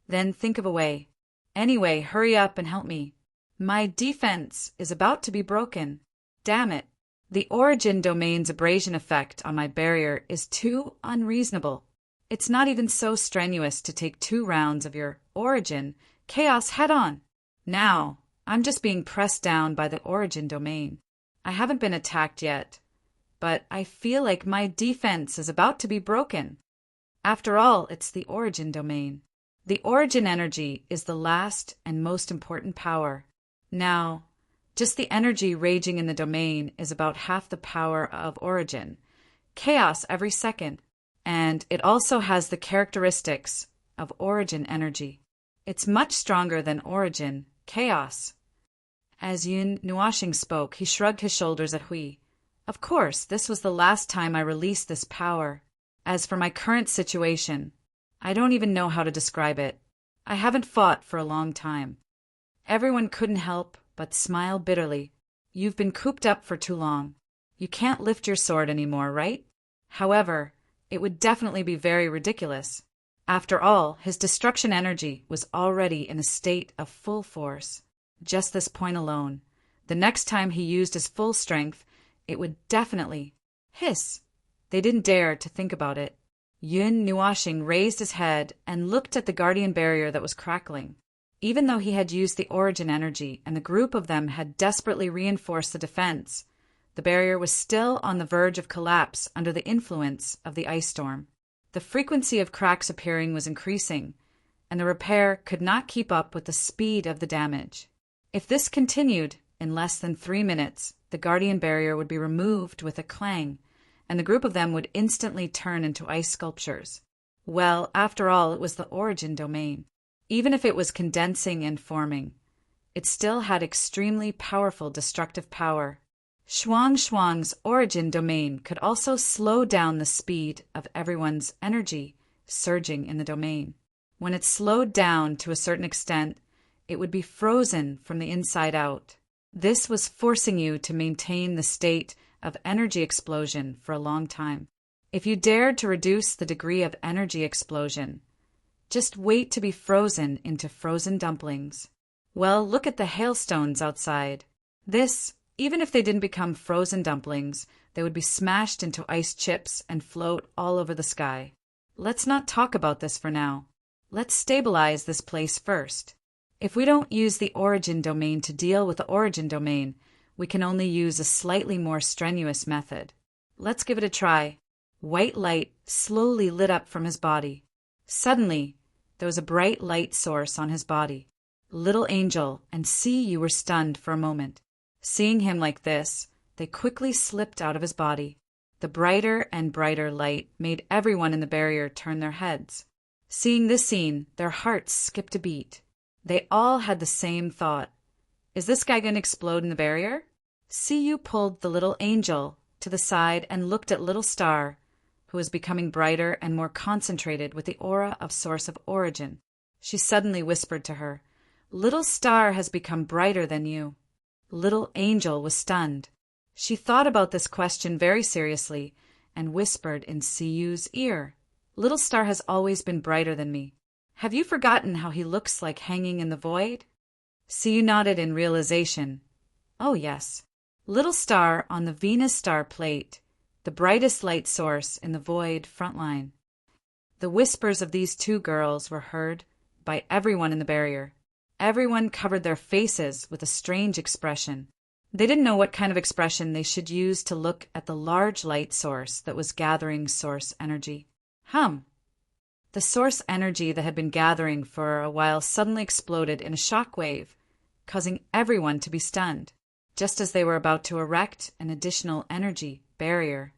Speaker 1: Then think of a way. Anyway, hurry up and help me. My defense is about to be broken. Damn it. The origin domain's abrasion effect on my barrier is too unreasonable. It's not even so strenuous to take 2 rounds of your origin chaos head-on. Now, I'm just being pressed down by the origin domain. I haven't been attacked yet, but I feel like my defense is about to be broken. After all, it's the origin domain. The origin energy is the last and most important power. Now, just the energy raging in the domain is about half the power of origin. Chaos every second. And it also has the characteristics of origin energy. It's much stronger than origin, chaos. As Yun Nuashing spoke, he shrugged his shoulders at Hui. Of course, this was the last time I released this power. As for my current situation, I don't even know how to describe it. I haven't fought for a long time. Everyone couldn't help but smile bitterly. You've been cooped up for too long. You can't lift your sword anymore, right? However, it would definitely be very ridiculous. After all, his destruction energy was already in a state of full force. Just this point alone. The next time he used his full strength, it would definitely hiss. They didn't dare to think about it. Yun Nuashing raised his head and looked at the guardian barrier that was crackling. Even though he had used the origin energy and the group of them had desperately reinforced the defense, the barrier was still on the verge of collapse under the influence of the ice storm. The frequency of cracks appearing was increasing, and the repair could not keep up with the speed of the damage. If this continued, in less than 3 minutes, the guardian barrier would be removed with a clang, and the group of them would instantly turn into ice sculptures. Well, after all, it was the origin domain. Even if it was condensing and forming, it still had extremely powerful destructive power. Shuang's origin domain could also slow down the speed of everyone's energy surging in the domain. When it slowed down to a certain extent, it would be frozen from the inside out. This was forcing you to maintain the state of energy explosion for a long time. If you dared to reduce the degree of energy explosion, just wait to be frozen into frozen dumplings. Well, look at the hailstones outside. Even if they didn't become frozen dumplings, they would be smashed into ice chips and float all over the sky. Let's not talk about this for now. Let's stabilize this place first. If we don't use the origin domain to deal with the origin domain, we can only use a slightly more strenuous method. Let's give it a try. White light slowly lit up from his body. Suddenly, there was a bright light source on his body. Little angel, and you were stunned for a moment. Seeing him like this, they quickly slipped out of his body. The brighter and brighter light made everyone in the barrier turn their heads. Seeing this scene, their hearts skipped a beat. They all had the same thought. Is this guy going to explode in the barrier? Siyu pulled the little angel to the side and looked at Little Star, who was becoming brighter and more concentrated with the aura of Source of Origin. She suddenly whispered to her, "Little Star has become brighter than you." Little Angel was stunned. She thought about this question very seriously and whispered in Siyu's ear, "Little Star has always been brighter than me. Have you forgotten how he looks like hanging in the void?" Siyu nodded in realization. Oh yes, Little Star on the Venus star plate, the brightest light source in the void frontline. The whispers of these two girls were heard by everyone in the barrier. Everyone covered their faces with a strange expression. They didn't know what kind of expression they should use to look at the large light source that was gathering source energy. The source energy that had been gathering for a while suddenly exploded in a shock wave, causing everyone to be stunned, just as they were about to erect an additional energy barrier.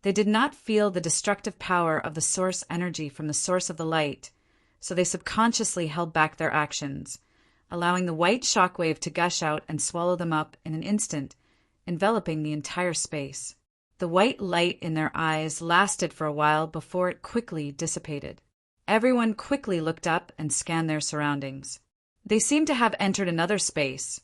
Speaker 1: They did not feel the destructive power of the source energy from the source of the light, so they subconsciously held back their actions, allowing the white shockwave to gush out and swallow them up in an instant, enveloping the entire space. The white light in their eyes lasted for a while before it quickly dissipated. Everyone quickly looked up and scanned their surroundings. They seemed to have entered another space,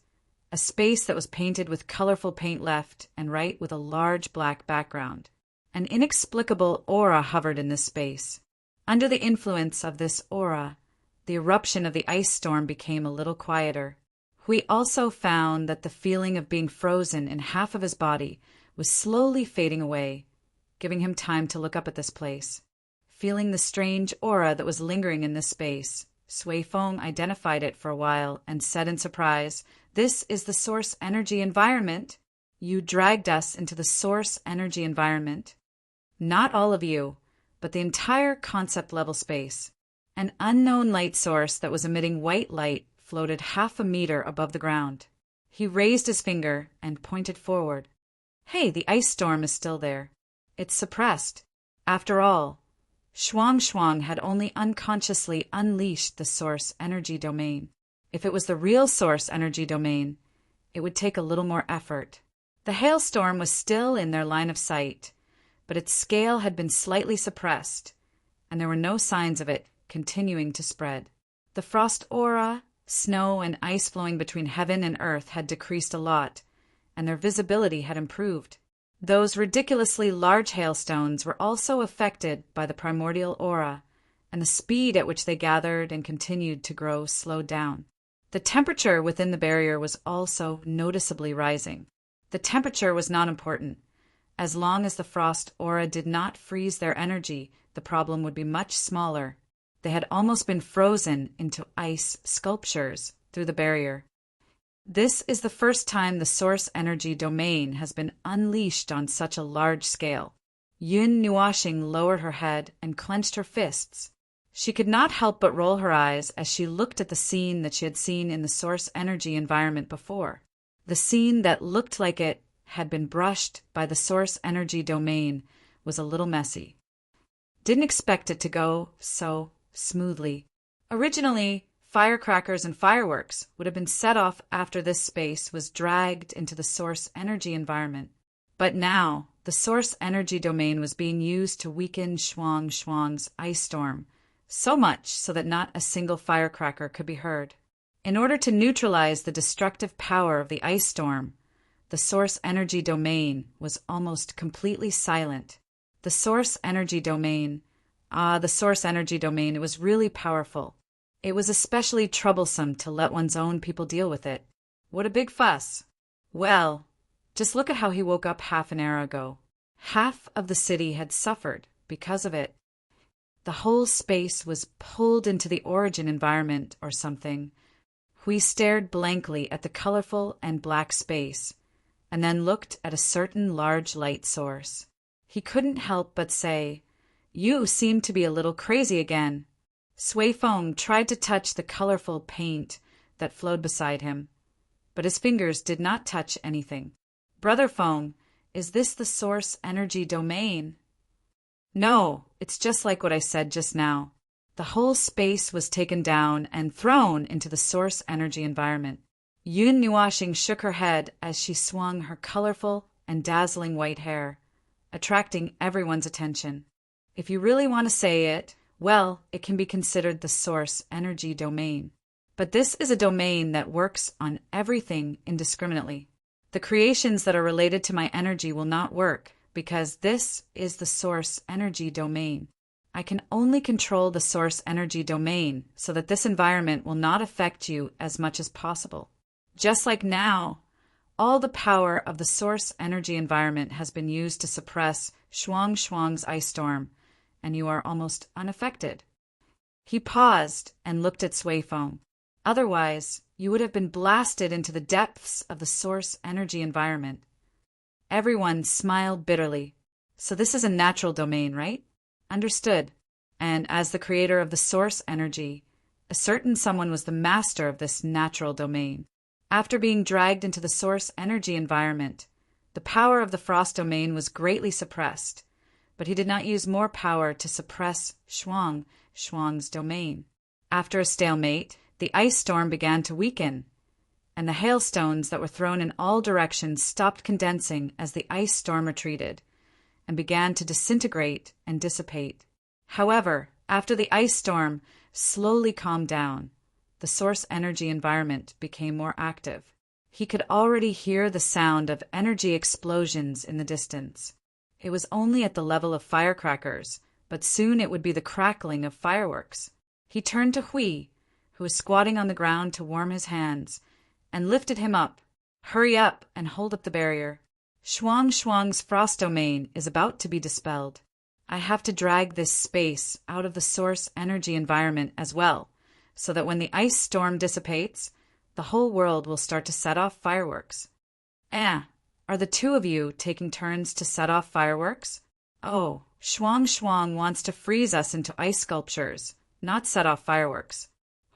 Speaker 1: a space that was painted with colorful paint left and right with a large black background. An inexplicable aura hovered in this space. Under the influence of this aura, the eruption of the ice storm became a little quieter. Hui also found that the feeling of being frozen in half of his body was slowly fading away, giving him time to look up at this place. Feeling the strange aura that was lingering in this space, Sui Feng identified it for a while and said in surprise, "This is the source energy environment. You dragged us into the source energy environment. Not all of you, but the entire concept level space." An unknown light source that was emitting white light floated 1/2 meter above the ground. He raised his finger and pointed forward. Hey, the ice storm is still there. It's suppressed. After all, Shuang had only unconsciously unleashed the source energy domain. If it was the real source energy domain, it would take a little more effort. The hailstorm was still in their line of sight, but its scale had been slightly suppressed, and there were no signs of it continuing to spread. The frost aura, snow and ice flowing between heaven and earth had decreased a lot, and their visibility had improved. Those ridiculously large hailstones were also affected by the primordial aura, and the speed at which they gathered and continued to grow slowed down. The temperature within the barrier was also noticeably rising. The temperature was not important. As long as the frost aura did not freeze their energy, the problem would be much smaller. They had almost been frozen into ice sculptures through the barrier. This is the first time the source energy domain has been unleashed on such a large scale. Yun Nuashing lowered her head and clenched her fists. She could not help but roll her eyes as she looked at the scene that she had seen in the source energy environment before. The scene that looked like it had been brushed by the source energy domain was a little messy. Didn't expect it to go so smoothly. Originally, firecrackers and fireworks would have been set off after this space was dragged into the source energy environment. But now, the source energy domain was being used to weaken Shuang's ice storm, so much so that not a single firecracker could be heard. In order to neutralize the destructive power of the ice storm, the source energy domain was almost completely silent. The source energy domain, it was really powerful. It was especially troublesome to let one's own people deal with it. What a big fuss. Well, just look at how he woke up half an hour ago. Half of the city had suffered because of it. The whole space was pulled into the origin environment or something. Hui stared blankly at the colorful and black space, and then looked at a certain large light source. He couldn't help but say, "You seem to be a little crazy again." Sui Feng tried to touch the colorful paint that flowed beside him, but his fingers did not touch anything. "Brother Feng, is this the source energy domain?" "No, it's just like what I said just now. The whole space was taken down and thrown into the source energy environment. Yun Nuashing shook her head as she swung her colorful and dazzling white hair, attracting everyone's attention. If you really want to say it, well, it can be considered the source energy domain. But this is a domain that works on everything indiscriminately. The creations that are related to my energy will not work because this is the source energy domain. I can only control the source energy domain so that this environment will not affect you as much as possible. Just like now, all the power of the source energy environment has been used to suppress Shuang Shuang's ice storm, and you are almost unaffected. He paused and looked at Sui Feng. Otherwise, you would have been blasted into the depths of the source energy environment. Everyone smiled bitterly. So this is a natural domain, right? Understood. And as the creator of the source energy, a certain someone was the master of this natural domain. After being dragged into the source energy environment, the power of the frost domain was greatly suppressed, but he did not use more power to suppress Shuang's domain. After a stalemate, the ice storm began to weaken, and the hailstones that were thrown in all directions stopped condensing as the ice storm retreated, and began to disintegrate and dissipate. However, after the ice storm slowly calmed down, the source energy environment became more active. He could already hear the sound of energy explosions in the distance. It was only at the level of firecrackers, but soon it would be the crackling of fireworks. He turned to Hui, who was squatting on the ground to warm his hands, and lifted him up. Hurry up and hold up the barrier. Shuang's frost domain is about to be dispelled. I have to drag this space out of the source energy environment as well, so that when the ice storm dissipates, the whole world will start to set off fireworks. Are the two of you taking turns to set off fireworks? Oh, Shuang wants to freeze us into ice sculptures, not set off fireworks.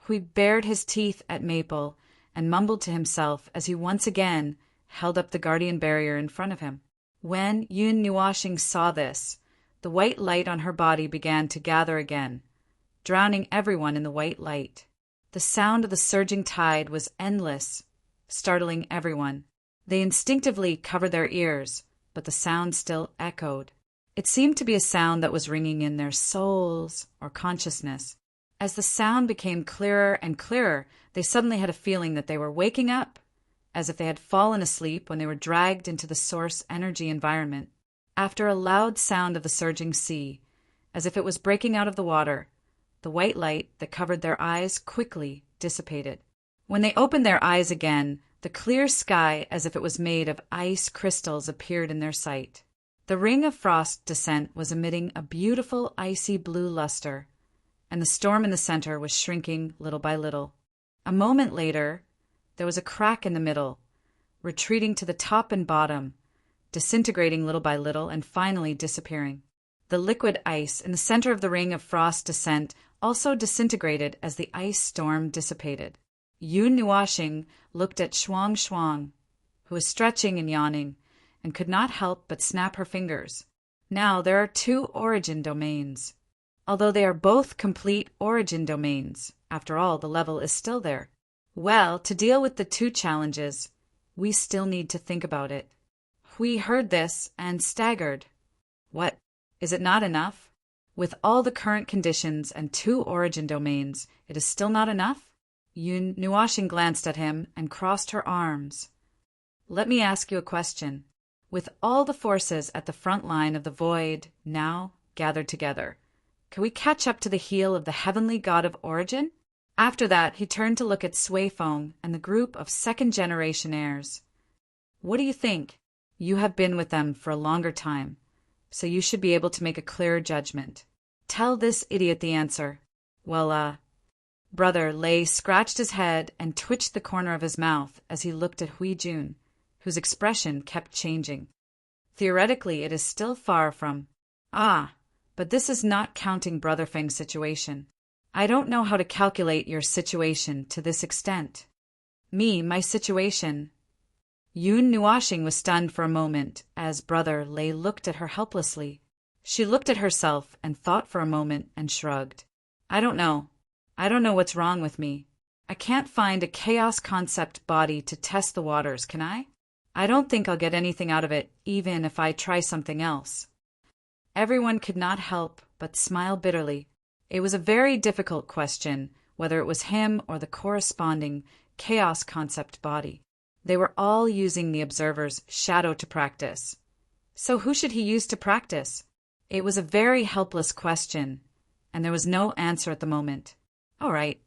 Speaker 1: Hui bared his teeth at Maple and mumbled to himself as he once again held up the guardian barrier in front of him. When Yun Nuashing saw this, the white light on her body began to gather again, drowning everyone in the white light. The sound of the surging tide was endless, startling everyone. They instinctively covered their ears, but the sound still echoed. It seemed to be a sound that was ringing in their souls or consciousness. As the sound became clearer and clearer, they suddenly had a feeling that they were waking up, as if they had fallen asleep when they were dragged into the source energy environment. After a loud sound of the surging sea, as if it was breaking out of the water, the white light that covered their eyes quickly dissipated. When they opened their eyes again, the clear sky, as if it was made of ice crystals, appeared in their sight. The ring of frost descent was emitting a beautiful icy blue luster, and the storm in the center was shrinking little by little. A moment later, there was a crack in the middle, retreating to the top and bottom, disintegrating little by little, and finally disappearing. The liquid ice in the center of the ring of frost descent also disintegrated as the ice storm dissipated. Yun Nuashing looked at Shuang, who was stretching and yawning, and could not help but snap her fingers. Now there are two origin domains. Although they are both complete origin domains, after all, the level is still there. Well, to deal with the two challenges, we still need to think about it. Hui heard this and staggered. What? Is it not enough? With all the current conditions and two origin domains, it is still not enough? Yun Nuashing glanced at him and crossed her arms. Let me ask you a question. With all the forces at the front line of the void now gathered together, can we catch up to the heel of the heavenly god of origin? After that, he turned to look at Sui Feng and the group of second-generation heirs. What do you think? You have been with them for a longer time, so you should be able to make a clearer judgment. Tell this idiot the answer. Well, Brother Lei scratched his head and twitched the corner of his mouth as he looked at Hui Jun, whose expression kept changing. Theoretically, it is still far from... but this is not counting Brother Feng's situation. I don't know how to calculate your situation to this extent. My situation... Yun Nuashing was stunned for a moment as Brother Lei looked at her helplessly. She looked at herself and thought for a moment and shrugged. I don't know. I don't know what's wrong with me. I can't find a chaos concept body to test the waters, can I? I don't think I'll get anything out of it, even if I try something else. Everyone could not help but smile bitterly. It was a very difficult question, whether it was him or the corresponding chaos concept body. They were all using the observer's shadow to practice. So who should he use to practice? It was a very helpless question, and there was no answer at the moment. All right.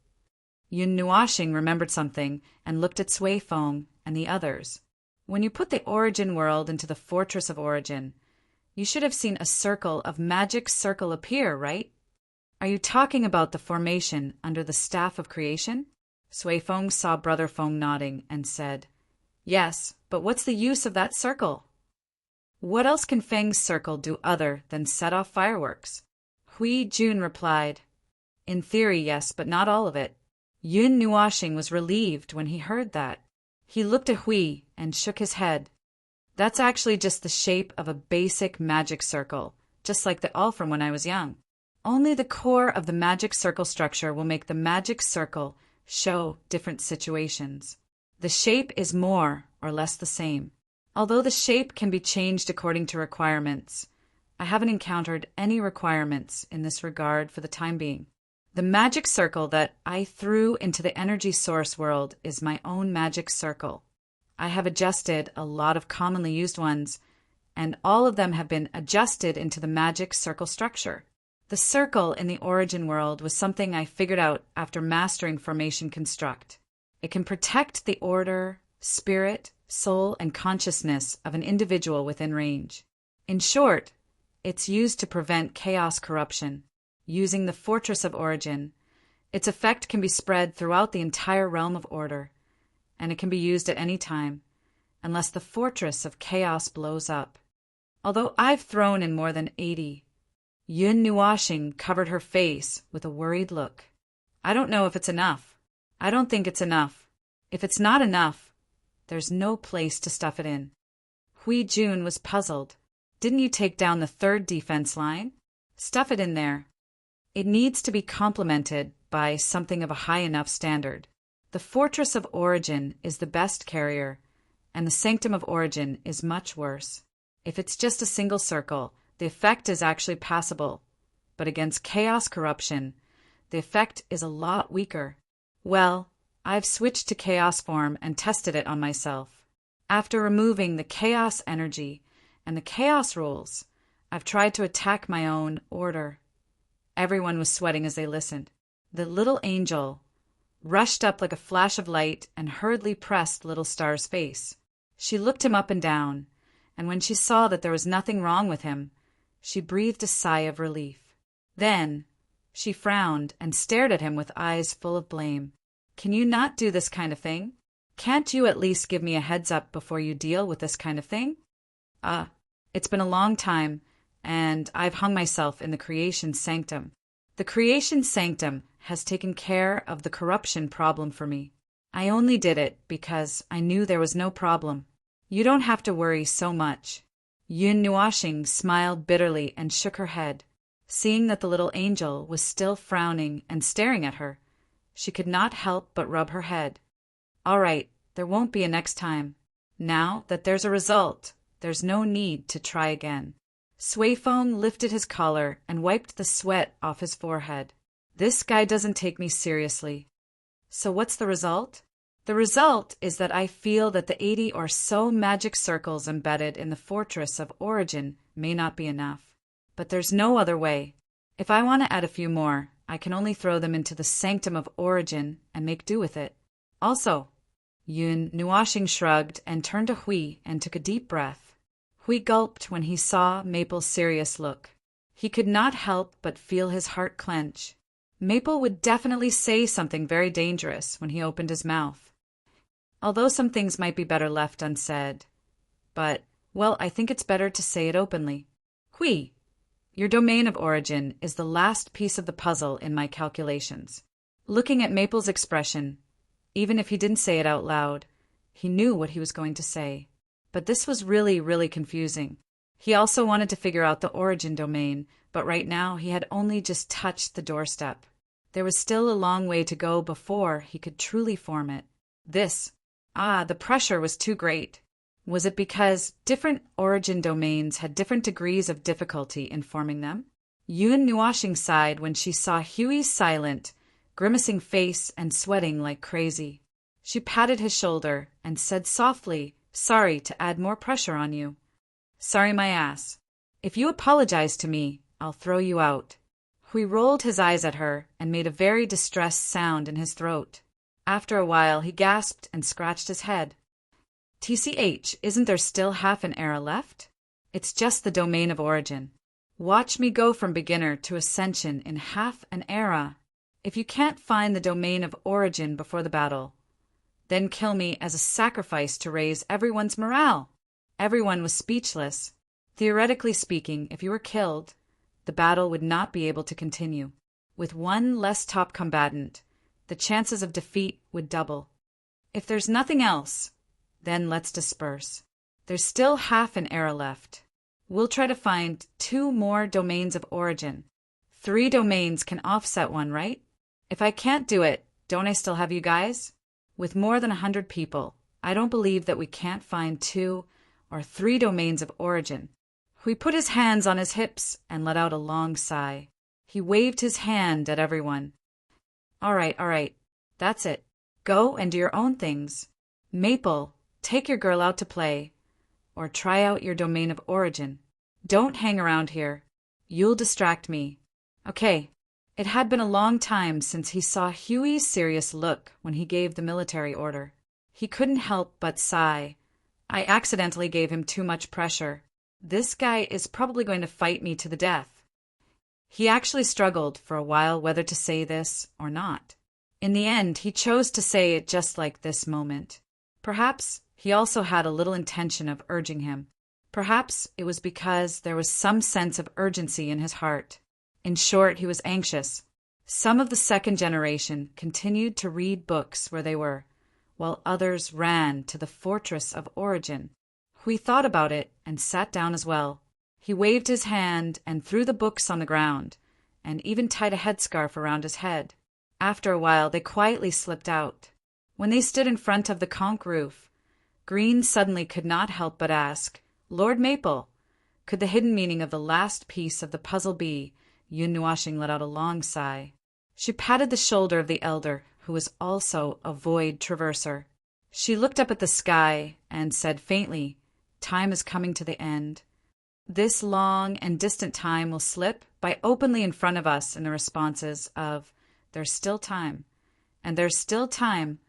Speaker 1: Yun Nuashing remembered something and looked at Sui Feng and the others. When you put the origin world into the fortress of origin, you should have seen a circle of magic circle appear, right? Are you talking about the formation under the staff of creation? Sui Feng saw Brother Feng nodding and said, Yes, but what's the use of that circle? What else can Feng's circle do other than set off fireworks? Hui Jun replied, In theory, yes, but not all of it. Yun Nuashing was relieved when he heard that. He looked at Hui and shook his head. That's actually just the shape of a basic magic circle, just like the all from when I was young. Only the core of the magic circle structure will make the magic circle show different situations. The shape is more or less the same. Although the shape can be changed according to requirements, I haven't encountered any requirements in this regard for the time being. The magic circle that I threw into the energy source world is my own magic circle. I have adjusted a lot of commonly used ones, and all of them have been adjusted into the magic circle structure. The circle in the origin world was something I figured out after mastering Formation Construct. It can protect the order, spirit, soul, and consciousness of an individual within range. In short, it's used to prevent chaos corruption. Using the Fortress of Origin, its effect can be spread throughout the entire realm of order, and it can be used at any time, unless the Fortress of Chaos blows up. Although I've thrown in more than 80, Yun Nuashing covered her face with a worried look. I don't know if it's enough. I don't think it's enough. If it's not enough, there's no place to stuff it in. Hui Jun was puzzled. Didn't you take down the third defense line? Stuff it in there. It needs to be complemented by something of a high enough standard. The Fortress of Origin is the best carrier, and the Sanctum of Origin is much worse. If it's just a single circle, the effect is actually passable, but against chaos corruption, the effect is a lot weaker. Well, I've switched to chaos form and tested it on myself. After removing the chaos energy and the chaos rules, I've tried to attack my own order. Everyone was sweating as they listened. The little angel rushed up like a flash of light and hurriedly pressed Little Star's face. She looked him up and down, and when she saw that there was nothing wrong with him, she breathed a sigh of relief. Then she frowned and stared at him with eyes full of blame. Can you not do this kind of thing? Can't you at least give me a heads up before you deal with this kind of thing? It's been a long time, and I've hung myself in the creation sanctum. The creation sanctum has taken care of the corruption problem for me. I only did it because I knew there was no problem. You don't have to worry so much. Yun Nuashing smiled bitterly and shook her head. Seeing that the little angel was still frowning and staring at her, she could not help but rub her head. All right, there won't be a next time. Now that there's a result, there's no need to try again. Sui Feng lifted his collar and wiped the sweat off his forehead. This guy doesn't take me seriously. So what's the result? The result is that I feel that the 80 or so magic circles embedded in the Fortress of Origin may not be enough. But there's no other way. If I want to add a few more, I can only throw them into the Sanctum of Origin and make do with it. Also, Yun Nuashing shrugged and turned to Hui and took a deep breath. Hui gulped when he saw Maple's serious look. He could not help but feel his heart clench. Maple would definitely say something very dangerous when he opened his mouth. Although some things might be better left unsaid. But, well, I think it's better to say it openly. Hui, your domain of origin is the last piece of the puzzle in my calculations. Looking at Maple's expression, even if he didn't say it out loud, he knew what he was going to say. But this was really, really confusing. He also wanted to figure out the origin domain, but right now he had only just touched the doorstep. There was still a long way to go before he could truly form it. The pressure was too great. Was it because different origin domains had different degrees of difficulty in forming them? Yun Nuashing sighed when she saw Huey's silent, grimacing face and sweating like crazy. She patted his shoulder and said softly, "Sorry to add more pressure on you." "Sorry my ass. If you apologize to me, I'll throw you out." Hui rolled his eyes at her and made a very distressed sound in his throat. After a while he gasped and scratched his head. "TCH, isn't there still half an era left? It's just the domain of origin. Watch me go from beginner to ascension in half an era. If you can't find the domain of origin before the battle, then kill me as a sacrifice to raise everyone's morale." Everyone was speechless. Theoretically speaking, if you were killed, the battle would not be able to continue. With one less top combatant, the chances of defeat would double. "If there's nothing else, then let's disperse. There's still half an era left. We'll try to find 2 more domains of origin. 3 domains can offset one, right? If I can't do it, don't I still have you guys? With more than 100 people, I don't believe that we can't find 2 or 3 domains of origin." Hui put his hands on his hips and let out a long sigh. He waved his hand at everyone. All right. That's it. Go and do your own things. Maple, take your girl out to play, or try out your domain of origin. Don't hang around here. You'll distract me." Okay. It had been a long time since he saw Huey's serious look when he gave the military order. He couldn't help but sigh. "I accidentally gave him too much pressure. This guy is probably going to fight me to the death." He actually struggled for a while whether to say this or not. In the end, he chose to say it just like this moment. Perhaps he also had a little intention of urging him. Perhaps it was because there was some sense of urgency in his heart. In short, he was anxious. Some of the second generation continued to read books where they were, while others ran to the fortress of origin. Hui thought about it and sat down as well. He waved his hand and threw the books on the ground, and even tied a headscarf around his head. After a while, they quietly slipped out. When they stood in front of the conch roof, Green suddenly could not help but ask, "Lord Maple, could the hidden meaning of the last piece of the puzzle be?" Yun Nuashing let out a long sigh. She patted the shoulder of the elder, who was also a void traverser. She looked up at the sky and said faintly, "Time is coming to the end. This long and distant time will slip by openly in front of us in the responses of, 'There's still time,' and 'There's still time,'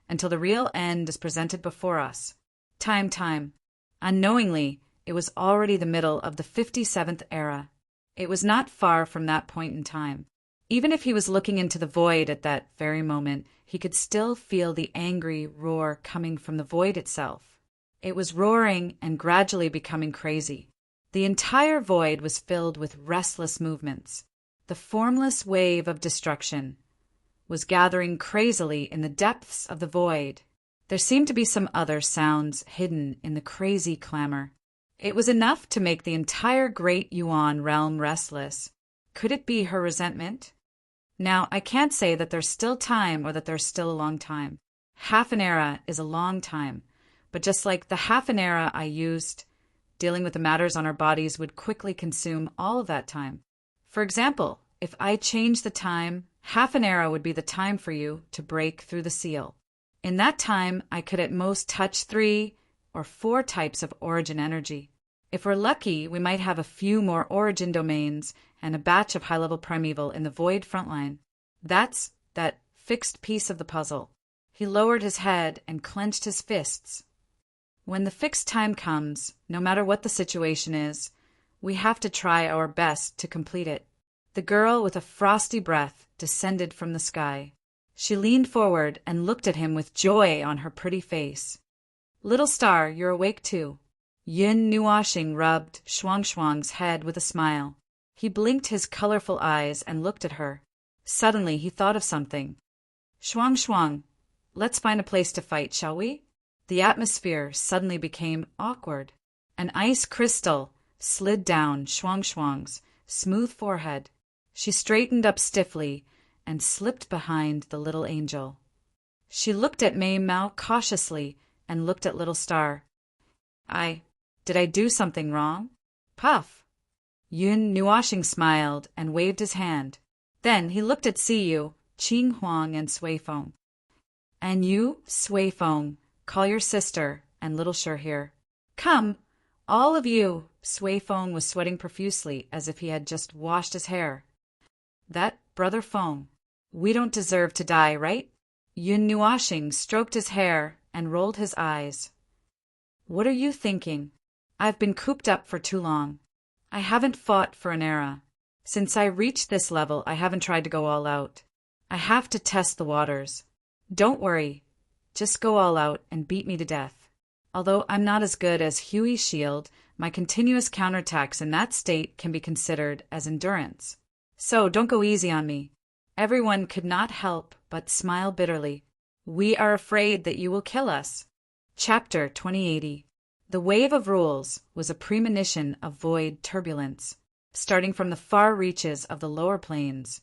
Speaker 1: until the real end is presented before us. Time. Unknowingly, it was already the middle of the 57th era. It was not far from that point in time. Even if he was looking into the void at that very moment, he could still feel the angry roar coming from the void itself. It was roaring and gradually becoming crazy. The entire void was filled with restless movements. The formless wave of destruction was gathering crazily in the depths of the void. There seemed to be some other sounds hidden in the crazy clamor. It was enough to make the entire great Yuan realm restless. Could it be her resentment? Now, I can't say that there's still time or that there's still a long time. Half an era is a long time, but just like the half an era I used, dealing with the matters on our bodies would quickly consume all of that time. For example, if I change the time, half an era would be the time for you to break through the seal. In that time, I could at most touch 3 or 4 types of origin energy. If we're lucky, we might have a few more origin domains and a batch of high-level primeval in the void frontline. That's that fixed piece of the puzzle. He lowered his head and clenched his fists. When the fixed time comes, no matter what the situation is, we have to try our best to complete it. The girl with a frosty breath descended from the sky. She leaned forward and looked at him with joy on her pretty face. "Little star, you're awake too." Yun Nuashing rubbed Shuang's head with a smile. He blinked his colorful eyes and looked at her. Suddenly he thought of something. Shuang, let's find a place to fight, shall we?" The atmosphere suddenly became awkward. An ice crystal slid down Shuang's smooth forehead. She straightened up stiffly and slipped behind the little angel. She looked at Mei Mao cautiously and looked at Little Star. Did I do something wrong? Puff. Yun Nuashing smiled and waved his hand. Then he looked at Siyu, Qing Huang, and Sui Feng. And you, Sui Feng, call your sister and Little Shi here. Come, all of you. Sui Feng was sweating profusely as if he had just washed his hair. That Brother Feng. We don't deserve to die, right? Yun Nuashing stroked his hair and rolled his eyes. What are you thinking? I've been cooped up for too long. I haven't fought for an era. Since I reached this level, I haven't tried to go all out. I have to test the waters. Don't worry. Just go all out and beat me to death. Although I'm not as good as Huey's shield, my continuous counterattacks in that state can be considered as endurance. So don't go easy on me. Everyone could not help but smile bitterly. We are afraid that you will kill us. Chapter 2080. The wave of rules was a premonition of void turbulence, starting from the far reaches of the lower planes.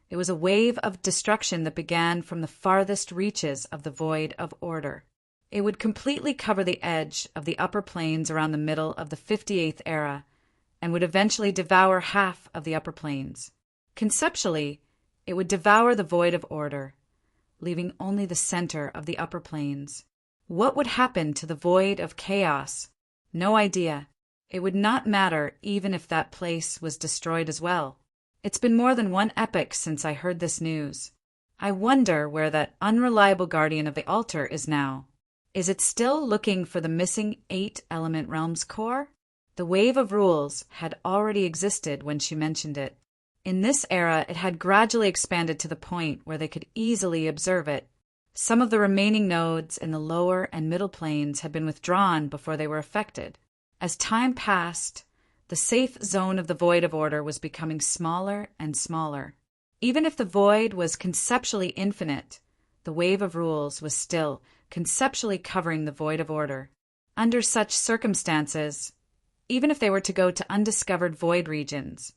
Speaker 1: It was a wave of destruction that began from the farthest reaches of the void of order. It would completely cover the edge of the upper planes around the middle of the 58th era, and would eventually devour half of the upper planes. Conceptually, it would devour the void of order, leaving only the center of the upper planes. What would happen to the void of chaos? No idea. It would not matter even if that place was destroyed as well. It's been more than one epoch since I heard this news. I wonder where that unreliable guardian of the altar is now. Is it still looking for the missing 8-element realm's core? The wave of rules had already existed when she mentioned it. In this era, it had gradually expanded to the point where they could easily observe it. Some of the remaining nodes in the lower and middle planes had been withdrawn before they were affected. As time passed, the safe zone of the void of order was becoming smaller and smaller. Even if the void was conceptually infinite, the wave of rules was still conceptually covering the void of order. Under such circumstances, even if they were to go to undiscovered void regions,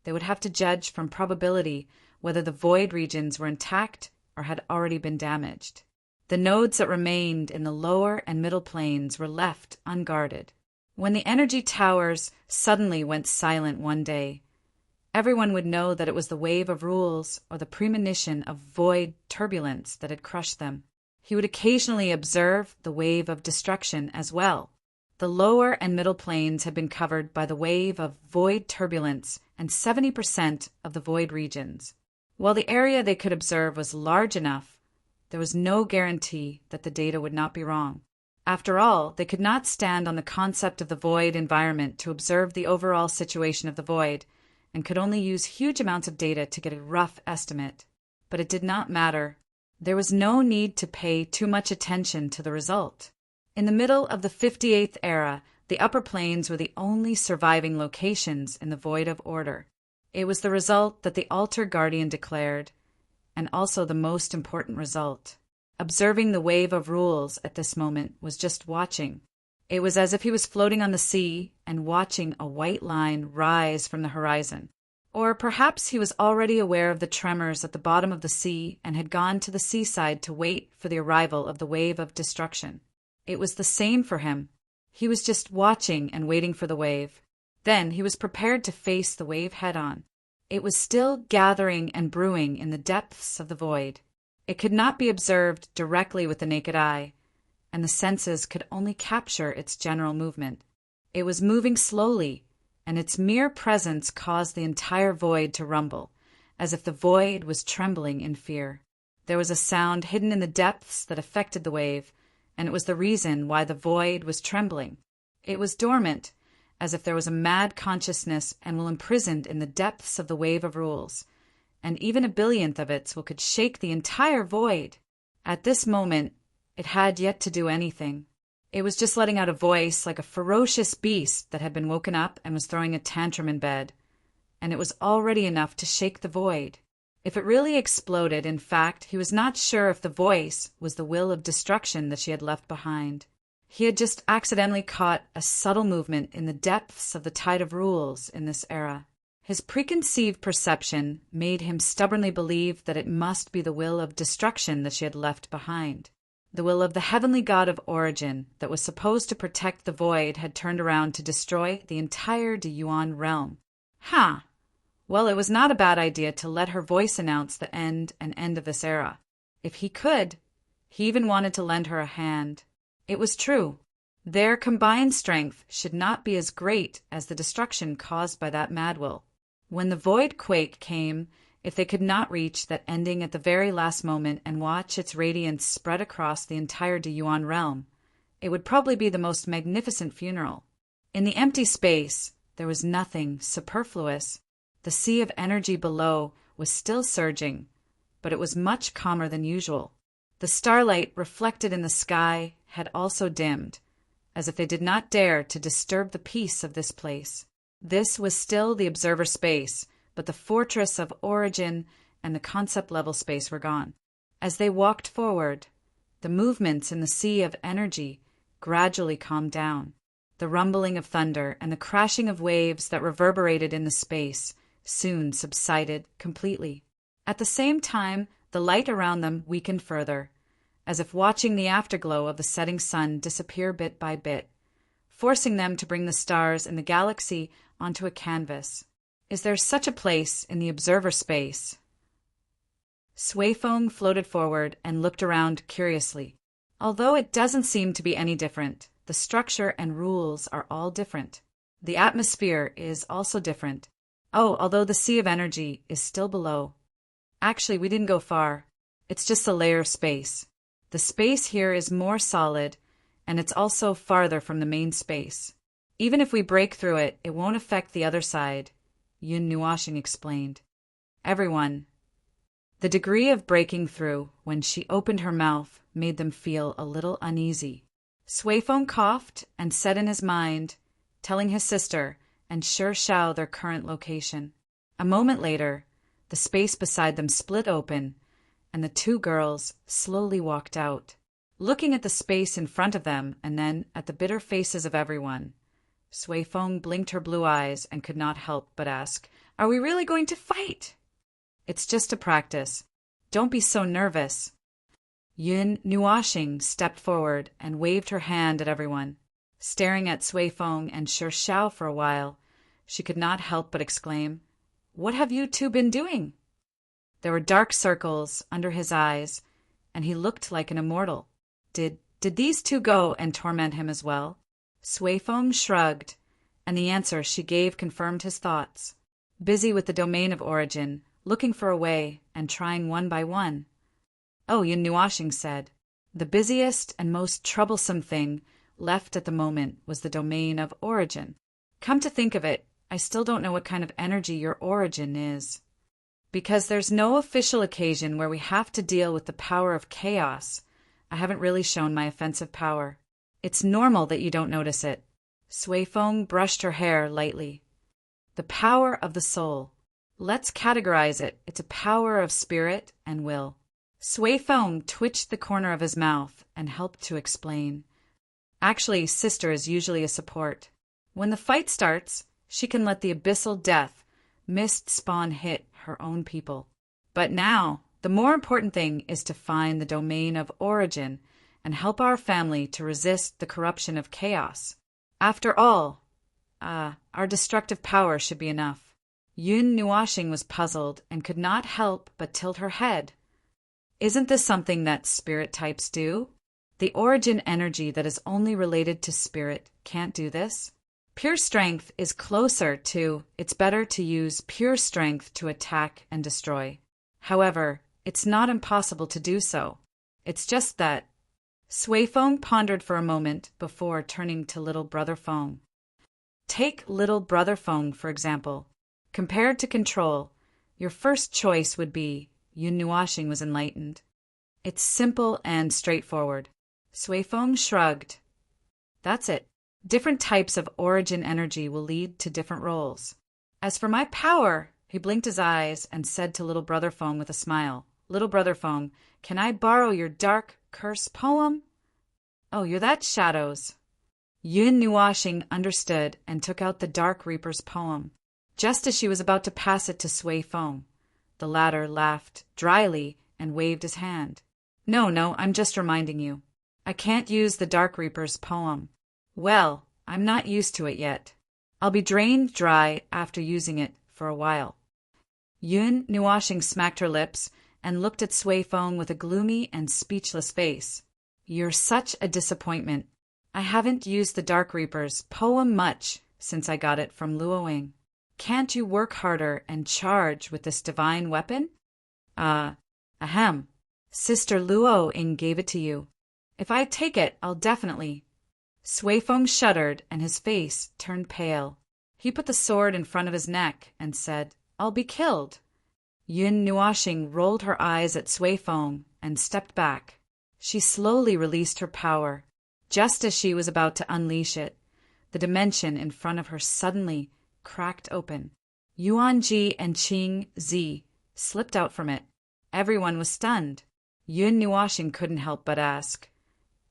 Speaker 1: they would have to judge from probability whether the void regions were intact or had already been damaged. The nodes that remained in the lower and middle planes were left unguarded. When the energy towers suddenly went silent one day, everyone would know that it was the wave of rules or the premonition of void turbulence that had crushed them. He would occasionally observe the wave of destruction as well. The lower and middle planes had been covered by the wave of void turbulence and 70% of the void regions. While the area they could observe was large enough, there was no guarantee that the data would not be wrong. After all, they could not stand on the concept of the void environment to observe the overall situation of the void, and could only use huge amounts of data to get a rough estimate. But it did not matter. There was no need to pay too much attention to the result. In the middle of the 58th era, the upper planes were the only surviving locations in the void of order. It was the result that the Altar Guardian declared, and also the most important result. Observing the wave of rules at this moment was just watching. It was as if he was floating on the sea and watching a white line rise from the horizon. Or perhaps he was already aware of the tremors at the bottom of the sea and had gone to the seaside to wait for the arrival of the wave of destruction. It was the same for him. He was just watching and waiting for the wave. Then he was prepared to face the wave head-on. It was still gathering and brewing in the depths of the void. It could not be observed directly with the naked eye, and the senses could only capture its general movement. It was moving slowly, and its mere presence caused the entire void to rumble, as if the void was trembling in fear. There was a sound hidden in the depths that affected the wave, and it was the reason why the void was trembling. It was dormant, as if there was a mad consciousness and will imprisoned in the depths of the wave of rules, and even a billionth of its will could shake the entire void. At this moment, it had yet to do anything. It was just letting out a voice like a ferocious beast that had been woken up and was throwing a tantrum in bed, and it was already enough to shake the void. If it really exploded, in fact, he was not sure if the voice was the will of destruction that she had left behind. He had just accidentally caught a subtle movement in the depths of the tide of rules in this era. His preconceived perception made him stubbornly believe that it must be the will of destruction that she had left behind. The will of the heavenly god of origin that was supposed to protect the void had turned around to destroy the entire Yuan realm. Well, it was not a bad idea to let her voice announce the end of this era. If he could, he even wanted to lend her a hand. It was true. Their combined strength should not be as great as the destruction caused by that mad will. When the void quake came, if they could not reach that ending at the very last moment and watch its radiance spread across the entire Yuan realm, it would probably be the most magnificent funeral. In the empty space, there was nothing superfluous. The sea of energy below was still surging, but it was much calmer than usual. The starlight reflected in the sky had also dimmed, as if they did not dare to disturb the peace of this place. This was still the observer space, but the fortress of origin and the concept level space were gone. As they walked forward, the movements in the sea of energy gradually calmed down. The rumbling of thunder and the crashing of waves that reverberated in the space soon subsided completely. At the same time, the light around them weakened further, as if watching the afterglow of the setting sun disappear bit by bit, forcing them to bring the stars in the galaxy onto a canvas. Is there such a place in the observer space? Suifeng floated forward and looked around curiously. Although it doesn't seem to be any different, the structure and rules are all different. The atmosphere is also different. Although the sea of energy is still below. Actually, we didn't go far. It's just a layer of space. The space here is more solid, and it's also farther from the main space. Even if we break through it, it won't affect the other side, Yun Nuashing explained. Everyone. The degree of breaking through when she opened her mouth made them feel a little uneasy. Suifeng coughed and said in his mind, telling his sister and Shi Shao their current location. A moment later, the space beside them split open, and the two girls slowly walked out, looking at the space in front of them and then at the bitter faces of everyone. Suifeng blinked her blue eyes and could not help but ask, "Are we really going to fight?" "It's just a practice. Don't be so nervous." Yun Nuashing stepped forward and waved her hand at everyone. Staring at Suifeng and Shi Shao for a while, she could not help but exclaim, "What have you two been doing?" There were dark circles under his eyes, and he looked like an immortal. Did these two go and torment him as well? Suifeng shrugged, and the answer she gave confirmed his thoughts. Busy with the domain of origin, looking for a way, and trying one by one. Yun Nuashing said. The busiest and most troublesome thing left at the moment was the domain of origin. Come to think of it, I still don't know what kind of energy your origin is. Because there's no official occasion where we have to deal with the power of chaos, I haven't really shown my offensive power. It's normal that you don't notice it. Suifeng brushed her hair lightly. The power of the soul. Let's categorize it. It's a power of spirit and will. Suifeng twitched the corner of his mouth and helped to explain. Actually, sister is usually a support. When the fight starts, she can let the abyssal death mist spawn hit her own people. But now, the more important thing is to find the domain of origin and help our family to resist the corruption of chaos. After all, our destructive power should be enough. Yun Nuashing was puzzled and could not help but tilt her head. Isn't this something that spirit types do? The origin energy that is only related to spirit can't do this. Pure strength is closer to, it's better to use pure strength to attack and destroy. However, it's not impossible to do so. It's just that. Suifeng pondered for a moment before turning to little brother Feng. Take little brother Feng, for example. Compared to control, your first choice would be, Yun Nuashing was enlightened. It's simple and straightforward. Suifeng shrugged. That's it. Different types of origin energy will lead to different roles. As for my power, he blinked his eyes and said to little brother Feng with a smile, "Little brother Feng, can I borrow your dark curse poem?" You're that Shadows. Yun Nuashing understood and took out the Dark Reaper's poem. just as she was about to pass it to Sui Feng. The latter laughed dryly and waved his hand. No, I'm just reminding you. I can't use the Dark Reaper's poem. Well, I'm not used to it yet. I'll be drained dry after using it for a while. Yun Nuashing smacked her lips and looked at Sui Feng with a gloomy and speechless face. You're such a disappointment. I haven't used the Dark Reaper's poem much since I got it from Luoying. Can't you work harder and charge with this divine weapon? Ahem. Sister Luoying gave it to you. If I take it, I'll definitely. Sui Feng shuddered and his face turned pale. He put the sword in front of his neck and said, I'll be killed. Yun Nuashing rolled her eyes at Sui Feng and stepped back. She slowly released her power. Just as she was about to unleash it, the dimension in front of her suddenly cracked open. Yuan Ji and Qing Zi slipped out from it. Everyone was stunned. Yun Nuashing couldn't help but ask,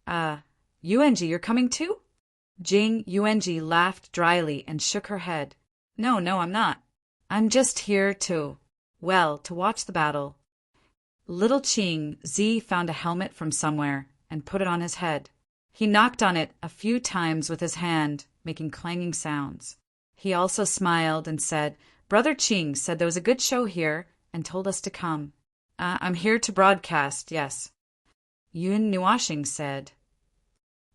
Speaker 1: Yuanji, you're coming too? Jing Yuanji laughed dryly and shook her head. No, I'm not. I'm just here to watch the battle. Little Qing Zi found a helmet from somewhere and put it on his head. He knocked on it a few times with his hand, making clanging sounds. He also smiled and said, Brother Qing said there was a good show here and told us to come. I'm here to broadcast, yes. Yun Nuashing said,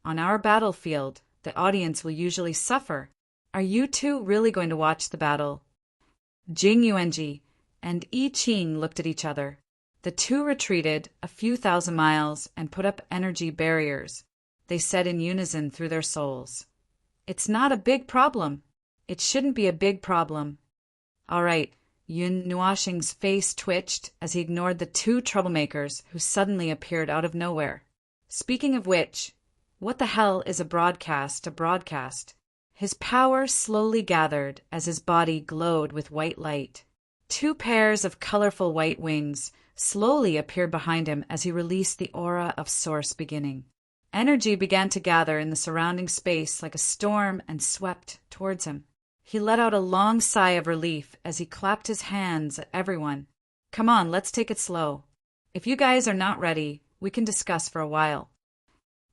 Speaker 1: On our battlefield, the audience will usually suffer. Are you two really going to watch the battle? Jing Yuanji and I Qing looked at each other. The two retreated a few thousand miles and put up energy barriers. They said in unison through their souls, It's not a big problem. It shouldn't be a big problem. All right. Yun Nuashing's face twitched as he ignored the two troublemakers who suddenly appeared out of nowhere. Speaking of which, what the hell is a broadcast? His power slowly gathered as his body glowed with white light. Two pairs of colorful white wings slowly appeared behind him as he released the aura of Source Beginning. Energy began to gather in the surrounding space like a storm and swept towards him. He let out a long sigh of relief as he clapped his hands at everyone. Come on, let's take it slow. If you guys are not ready, we can discuss for a while.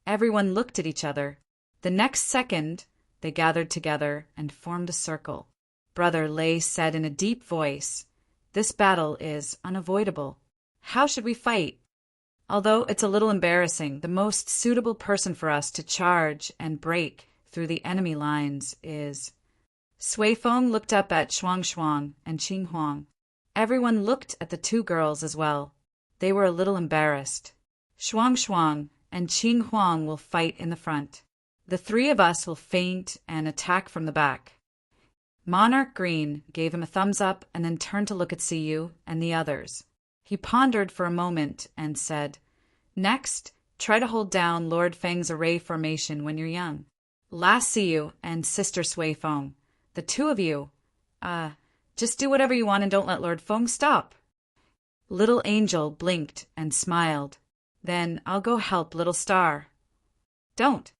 Speaker 1: Everyone looked at each other. The next second, they gathered together and formed a circle. Brother Lei said in a deep voice, This battle is unavoidable. How should we fight? Although it's a little embarrassing, the most suitable person for us to charge and break through the enemy lines is... Sui Feng looked up at Shuang and Qing Huang. Everyone looked at the two girls as well. They were a little embarrassed. Shuang and Qing Huang will fight in the front. The three of us will feint and attack from the back. Monarch Green gave him a thumbs up and then turned to look at Siyu and the others. He pondered for a moment and said, Next, try to hold down Lord Feng's array formation when you're young. Last Siyu and Sister Sui Feng. The two of you, just do whatever you want and don't let Lord Feng stop. Little Angel blinked and smiled. Then I'll go help Little Star. Don't.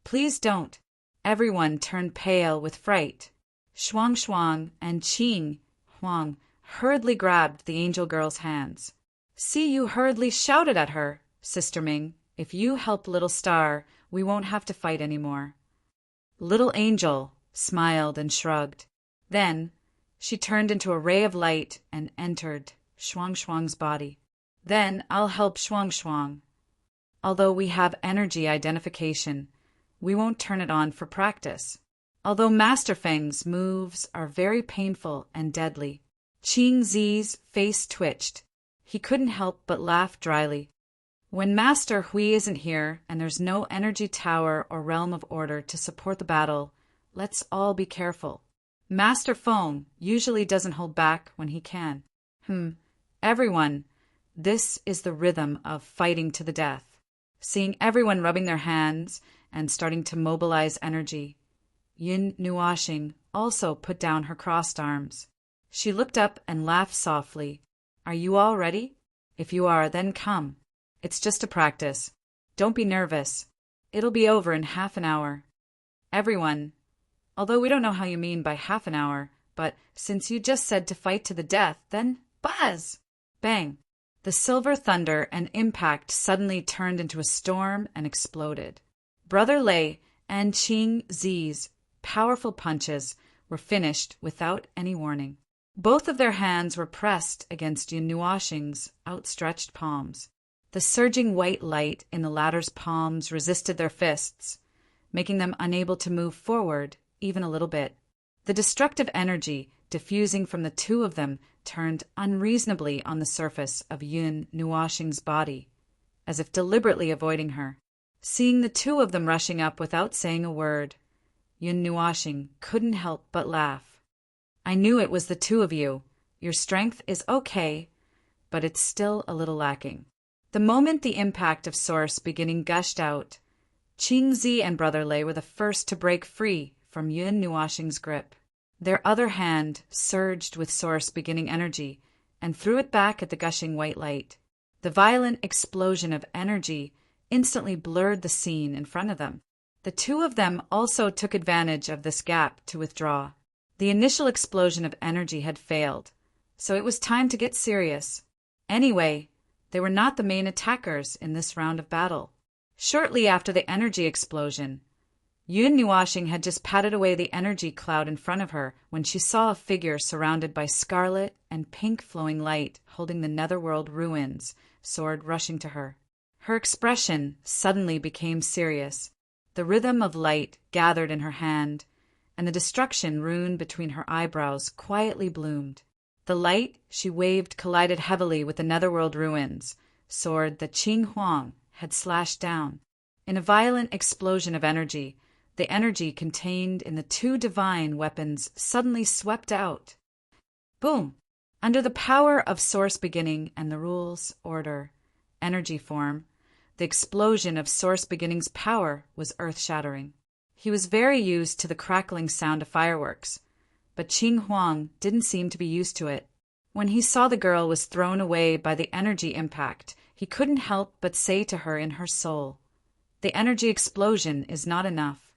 Speaker 1: Please don't. Everyone turned pale with fright. Shuang and Qing Huang hurriedly grabbed the angel girl's hands. Siyu hurriedly shouted at her, Sister Ming, if you help Little Star, we won't have to fight anymore. Little Angel smiled and shrugged. Then she turned into a ray of light and entered Shuang's body. Then I'll help Shuang. Although we have energy identification, we won't turn it on for practice. Although Master Feng's moves are very painful and deadly. Qing Zi's face twitched. He couldn't help but laugh dryly. When Master Hui isn't here and there's no energy tower or realm of order to support the battle, let's all be careful. Master Feng usually doesn't hold back when he can. Everyone, this is the rhythm of fighting to the death. Seeing everyone rubbing their hands and starting to mobilize energy, Yun Nuashing also put down her crossed arms. She looked up and laughed softly. Are you all ready? If you are, then come. It's just a practice. Don't be nervous. It'll be over in half an hour. Everyone, Although we don't know how you mean by half an hour, but since you just said to fight to the death, then buzz! Bang! The silver thunder and impact suddenly turned into a storm and exploded. Brother Lei and Qing Zi's powerful punches were finished without any warning. Both of their hands were pressed against Yun Nuoxing's outstretched palms. The surging white light in the latter's palms resisted their fists, making them unable to move forward even a little bit. The destructive energy diffusing from the two of them turned unreasonably on the surface of Yun Nuoxing's body, as if deliberately avoiding her. Seeing the two of them rushing up without saying a word, Yun Nuoxing couldn't help but laugh. I knew it was the two of you. Your strength is okay, but it's still a little lacking. The moment the impact of Source Beginning gushed out, Qing Zi and Brother Lei were the first to break free from Yun Nuoxing's grip. Their other hand surged with Source Beginning energy and threw it back at the gushing white light. The violent explosion of energy instantly blurred the scene in front of them. The two of them also took advantage of this gap to withdraw. The initial explosion of energy had failed, so it was time to get serious. Anyway, they were not the main attackers in this round of battle. Shortly after the energy explosion, Yun Nuoxing had just patted away the energy cloud in front of her when she saw a figure surrounded by scarlet and pink flowing light holding the netherworld ruins sword rushing to her. Her expression suddenly became serious. The rhythm of light gathered in her hand, and the destruction rune between her eyebrows quietly bloomed. The light she waved collided heavily with the netherworld ruins sword that Qing Huang had slashed down. In a violent explosion of energy, the energy contained in the two divine weapons suddenly swept out. Boom! Under the power of Source Beginning and the rules, order, energy form, the explosion of Source Beginning's power was earth-shattering. He was very used to the crackling sound of fireworks, but Qing Huang didn't seem to be used to it. When he saw the girl was thrown away by the energy impact, he couldn't help but say to her in her soul, "The energy explosion is not enough.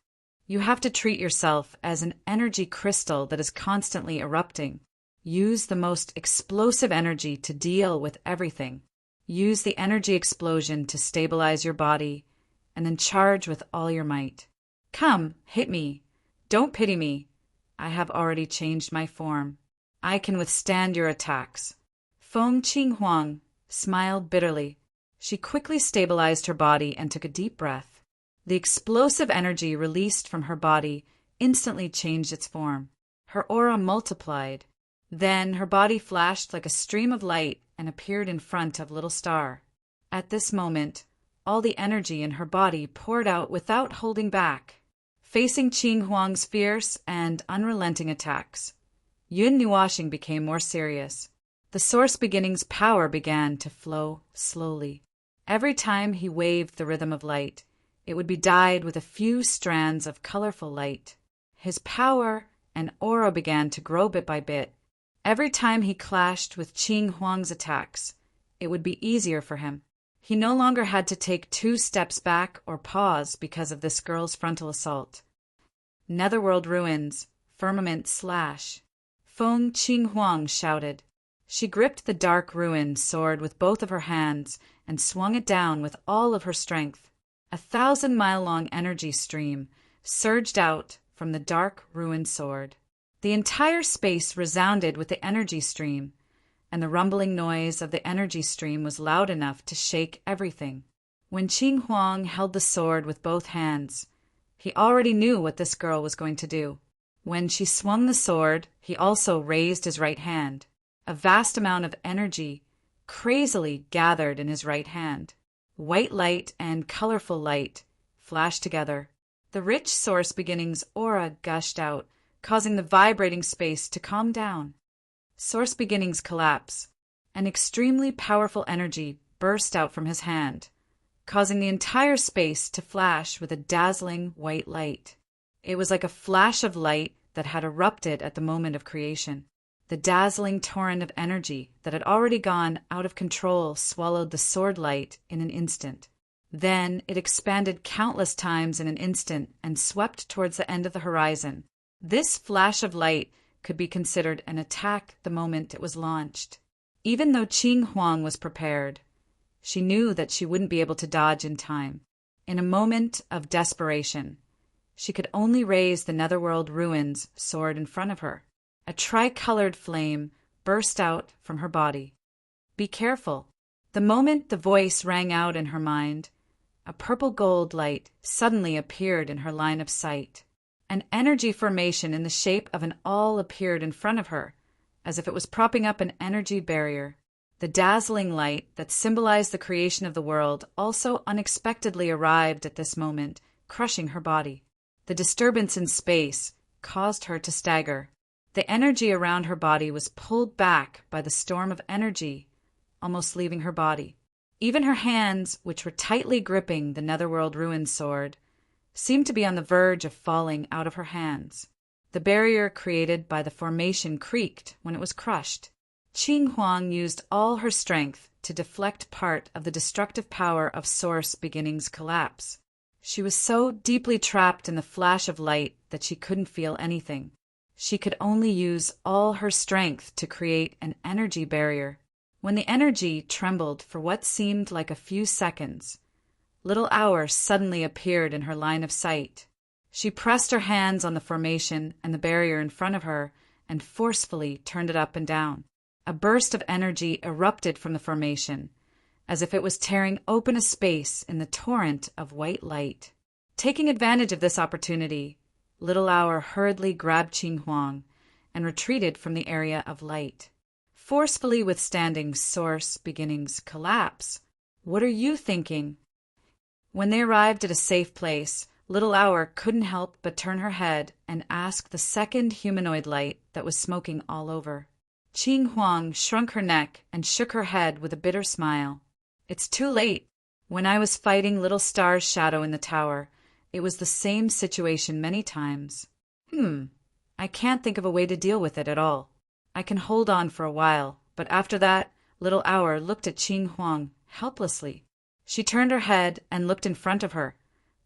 Speaker 1: You have to treat yourself as an energy crystal that is constantly erupting. Use the most explosive energy to deal with everything. Use the energy explosion to stabilize your body, and then charge with all your might. Come, hit me. Don't pity me. I have already changed my form. I can withstand your attacks." Feng Qing Huang smiled bitterly. She quickly stabilized her body and took a deep breath. The explosive energy released from her body instantly changed its form. Her aura multiplied. Then her body flashed like a stream of light and appeared in front of Little Star. At this moment, all the energy in her body poured out without holding back. Facing Qing Huang's fierce and unrelenting attacks, Yun Nuoxing became more serious. The Source Beginning's power began to flow slowly. Every time he waved the rhythm of light, it would be dyed with a few strands of colorful light. His power and aura began to grow bit by bit. Every time he clashed with Qing Huang's attacks, it would be easier for him. He no longer had to take 2 steps back or pause because of this girl's frontal assault. Netherworld ruins, firmament slash. Feng Qing Huang shouted. She gripped the dark ruin sword with both of her hands and swung it down with all of her strength. A 1,000-mile-long energy stream surged out from the dark ruin sword. The entire space resounded with the energy stream, and the rumbling noise of the energy stream was loud enough to shake everything. When Qing Huang held the sword with both hands, he already knew what this girl was going to do. When she swung the sword, he also raised his right hand. A vast amount of energy crazily gathered in his right hand. White light and colorful light flashed together. The rich Source Beginning's aura gushed out, causing the vibrating space to calm down. Source Beginning's collapse. An extremely powerful energy burst out from his hand, causing the entire space to flash with a dazzling white light. It was like a flash of light that had erupted at the moment of creation. The dazzling torrent of energy that had already gone out of control swallowed the sword light in an instant. Then it expanded countless times in an instant and swept towards the end of the horizon. This flash of light could be considered an attack the moment it was launched. Even though Qing Huang was prepared, she knew that she wouldn't be able to dodge in time. In a moment of desperation, she could only raise the Netherworld Ruins sword in front of her. A tricolored flame burst out from her body. Be careful. The moment the voice rang out in her mind, a purple gold light suddenly appeared in her line of sight. An energy formation in the shape of an awl appeared in front of her, as if it was propping up an energy barrier. The dazzling light that symbolized the creation of the world also unexpectedly arrived at this moment, crushing her body. The disturbance in space caused her to stagger. The energy around her body was pulled back by the storm of energy, almost leaving her body. Even her hands, which were tightly gripping the Netherworld Ruins sword, seemed to be on the verge of falling out of her hands. The barrier created by the formation creaked when it was crushed. Qing Huang used all her strength to deflect part of the destructive power of Source Beginning's collapse. She was so deeply trapped in the flash of light that she couldn't feel anything. She could only use all her strength to create an energy barrier. When the energy trembled for what seemed like a few seconds, Little Hour suddenly appeared in her line of sight. She pressed her hands on the formation and the barrier in front of her and forcefully turned it up and down. A burst of energy erupted from the formation, as if it was tearing open a space in the torrent of white light. Taking advantage of this opportunity, Little Hour hurriedly grabbed Qing Huang and retreated from the area of light, forcefully withstanding Source Beginning's collapse. What are you thinking? When they arrived at a safe place, Little Hour couldn't help but turn her head and ask the second humanoid light that was smoking all over. Qing Huang shrunk her neck and shook her head with a bitter smile. It's too late. When I was fighting Little Star's shadow in the tower, it was the same situation many times. I can't think of a way to deal with it at all. I can hold on for a while, but after that, Little Hour looked at Qing Huang helplessly. She turned her head and looked in front of her.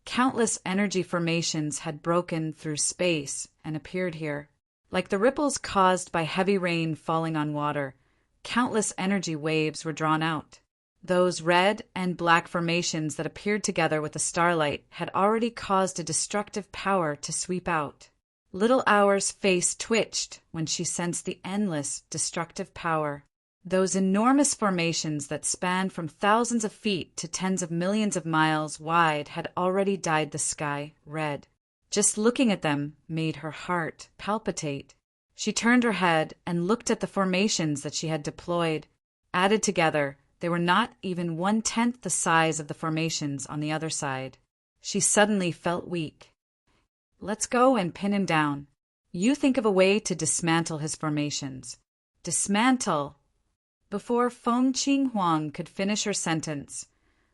Speaker 1: Countless energy formations had broken through space and appeared here. Like the ripples caused by heavy rain falling on water, countless energy waves were drawn out. Those red and black formations that appeared together with the starlight had already caused a destructive power to sweep out. Little Hour's face twitched when she sensed the endless destructive power. Those enormous formations that spanned from thousands of feet to tens of millions of miles wide had already dyed the sky red. Just looking at them made her heart palpitate. She turned her head and looked at the formations that she had deployed. Added together, they were not even 1/10 the size of the formations on the other side. She suddenly felt weak. Let's go and pin him down. You think of a way to dismantle his formations. Dismantle! Before Feng Qing Huang could finish her sentence,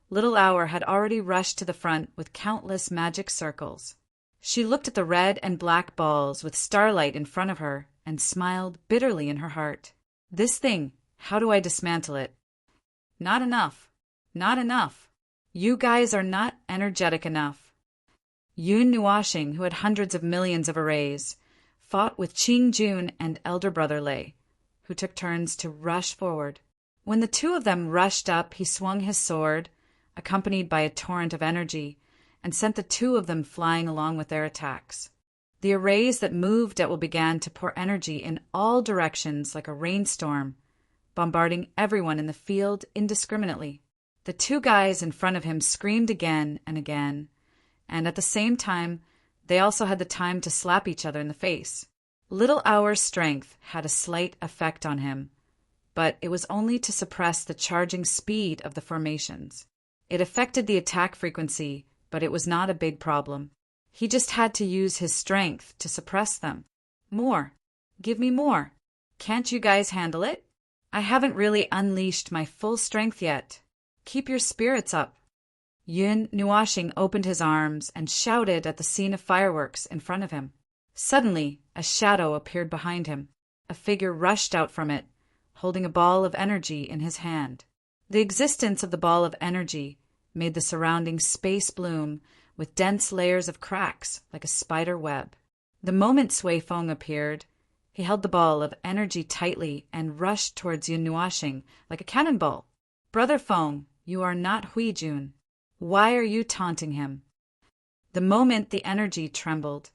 Speaker 1: Little Hour had already rushed to the front with countless magic circles. She looked at the red and black balls with starlight in front of her and smiled bitterly in her heart. This thing, how do I dismantle it? Not enough. Not enough. You guys are not energetic enough. Yun Nuashing, who had hundreds of millions of arrays, fought with Qing Jun and elder brother Lei, who took turns to rush forward. When the two of them rushed up, he swung his sword, accompanied by a torrent of energy, and sent the two of them flying along with their attacks. The arrays that moved at will began to pour energy in all directions like a rainstorm, bombarding everyone in the field indiscriminately. The two guys in front of him screamed again and again, and at the same time, they also had the time to slap each other in the face. Little Hour's strength had a slight effect on him, but it was only to suppress the charging speed of the formations. It affected the attack frequency, but it was not a big problem. He just had to use his strength to suppress them. More. Give me more. Can't you guys handle it? I haven't really unleashed my full strength yet. Keep your spirits up. Yun Nuashing opened his arms and shouted at the scene of fireworks in front of him. Suddenly, a shadow appeared behind him. A figure rushed out from it, holding a ball of energy in his hand. The existence of the ball of energy made the surrounding space bloom with dense layers of cracks like a spider web. The moment Sui Feng appeared, he held the ball of energy tightly and rushed towards Yun Nuashing like a cannonball. Brother Feng, you are not Hui Jun. Why are you taunting him? The moment the energy trembled,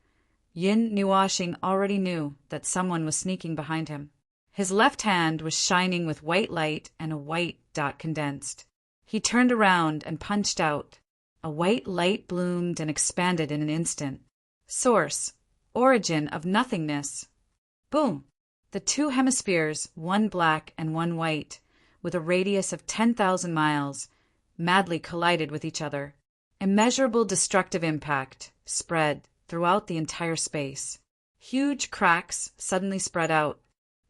Speaker 1: Yin Nuashing already knew that someone was sneaking behind him. His left hand was shining with white light and a white dot condensed. He turned around and punched out. A white light bloomed and expanded in an instant. Source, origin of nothingness. Boom! The two hemispheres, one black and one white, with a radius of 10,000 miles, madly collided with each other. Immeasurable destructive impact spread throughout the entire space. Huge cracks suddenly spread out.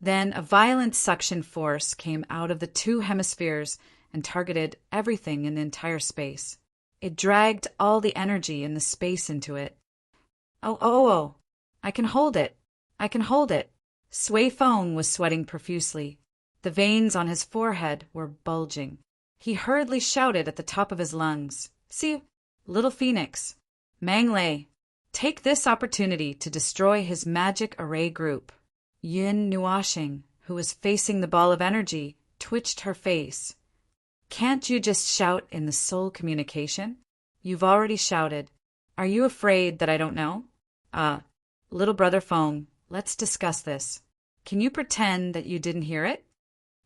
Speaker 1: Then a violent suction force came out of the two hemispheres and targeted everything in the entire space. It dragged all the energy in the space into it. Oh, I can hold it. I can hold it. Sui Feng was sweating profusely. The veins on his forehead were bulging. He hurriedly shouted at the top of his lungs, "See, little phoenix, Mang Lei, take this opportunity to destroy his magic array group." Yin Nuashing, who was facing the ball of energy, twitched her face. "Can't you just shout in the soul communication? You've already shouted. Are you afraid that I don't know? Little brother Feng, let's discuss this. Can you pretend that you didn't hear it?"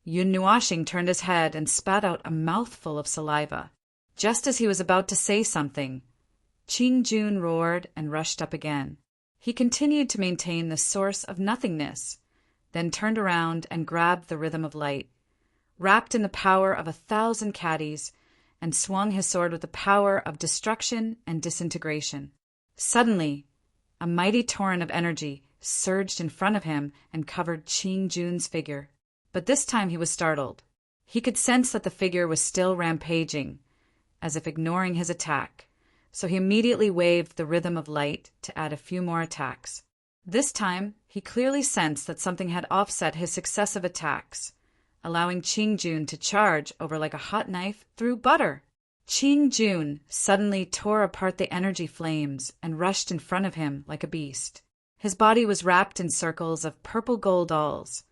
Speaker 1: Yun Nuashing turned his head and spat out a mouthful of saliva. Just as he was about to say something, Qing Jun roared and rushed up again. He continued to maintain the source of nothingness, then turned around and grabbed the rhythm of light, wrapped in the power of 1,000 caddies, and swung his sword with the power of destruction and disintegration. Suddenly, a mighty torrent of energy surged in front of him and covered Qing Jun's figure. But this time he was startled. He could sense that the figure was still rampaging, as if ignoring his attack, so he immediately waved the rhythm of light to add a few more attacks. This time, he clearly sensed that something had offset his successive attacks, allowing Qing Jun to charge over like a hot knife through butter. Qing Jun suddenly tore apart the energy flames and rushed in front of him like a beast. His body was wrapped in circles of purple gold balls,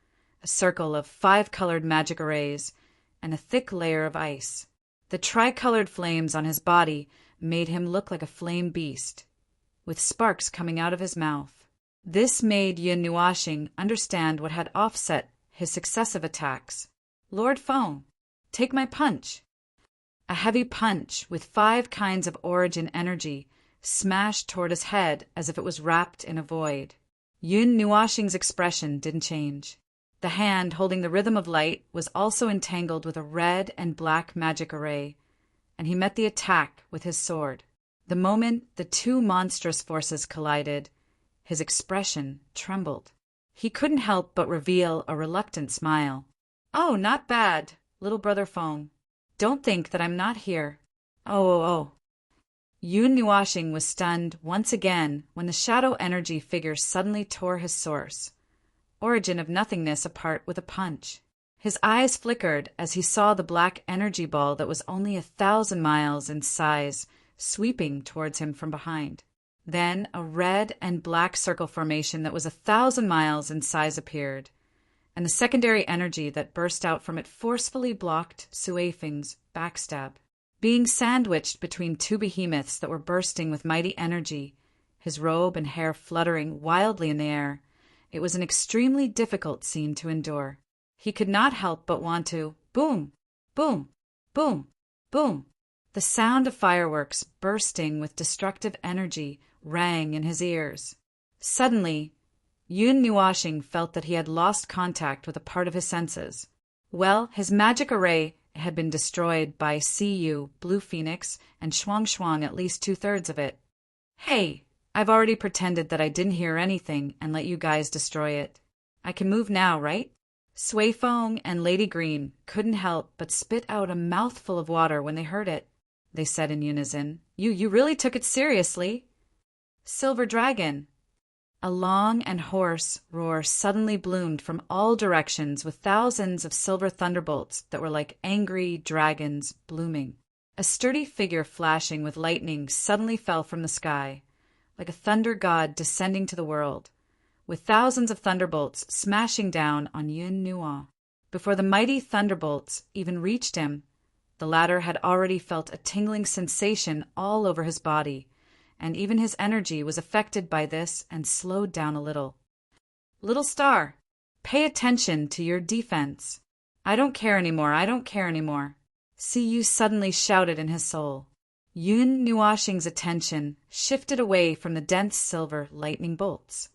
Speaker 1: a circle of 5-colored magic arrays, and a thick layer of ice. The tricolored flames on his body made him look like a flame beast, with sparks coming out of his mouth. This made Yin Nuashing understand what had offset his successive attacks. "Lord Feng, take my punch." A heavy punch with 5 kinds of origin energy smashed toward his head as if it was wrapped in a void. Yin Nuashing's expression didn't change. The hand holding the rhythm of light was also entangled with a red and black magic array, and he met the attack with his sword. The moment the two monstrous forces collided, his expression trembled. He couldn't help but reveal a reluctant smile. "Oh, not bad, little brother Feng. Don't think that I'm not here. Oh. Yun Nuashing was stunned once again when the shadow energy figure suddenly tore his source, origin of nothingness, apart with a punch. His eyes flickered as he saw the black energy ball that was only 1,000 miles in size sweeping towards him from behind. Then a red and black circle formation that was 1,000 miles in size appeared, and the secondary energy that burst out from it forcefully blocked Sui Feng's backstab. Being sandwiched between two behemoths that were bursting with mighty energy, his robe and hair fluttering wildly in the air, it was an extremely difficult scene to endure. He could not help but want to boom, boom, boom, boom. The sound of fireworks bursting with destructive energy rang in his ears. Suddenly, Yun Nuashing felt that he had lost contact with a part of his senses. Well, his magic array had been destroyed by Cu, Blue Phoenix, and Shuang at least 2/3 of it. Hey, I've already pretended that I didn't hear anything and let you guys destroy it. I can move now, right? Sui Feng and Lady Green couldn't help but spit out a mouthful of water when they heard it. They said in unison, You really took it seriously. Silver Dragon. A long and hoarse roar suddenly bloomed from all directions with thousands of silver thunderbolts that were like angry dragons blooming. A sturdy figure flashing with lightning suddenly fell from the sky, like a thunder god descending to the world, with thousands of thunderbolts smashing down on Yun Nuo. Before the mighty thunderbolts even reached him, the latter had already felt a tingling sensation all over his body, and even his energy was affected by this and slowed down a little. "Little star, pay attention to your defense. I don't care anymore, I don't care anymore," Siyu suddenly shouted in his soul. Yun Nuoxing's attention shifted away from the dense silver lightning bolts.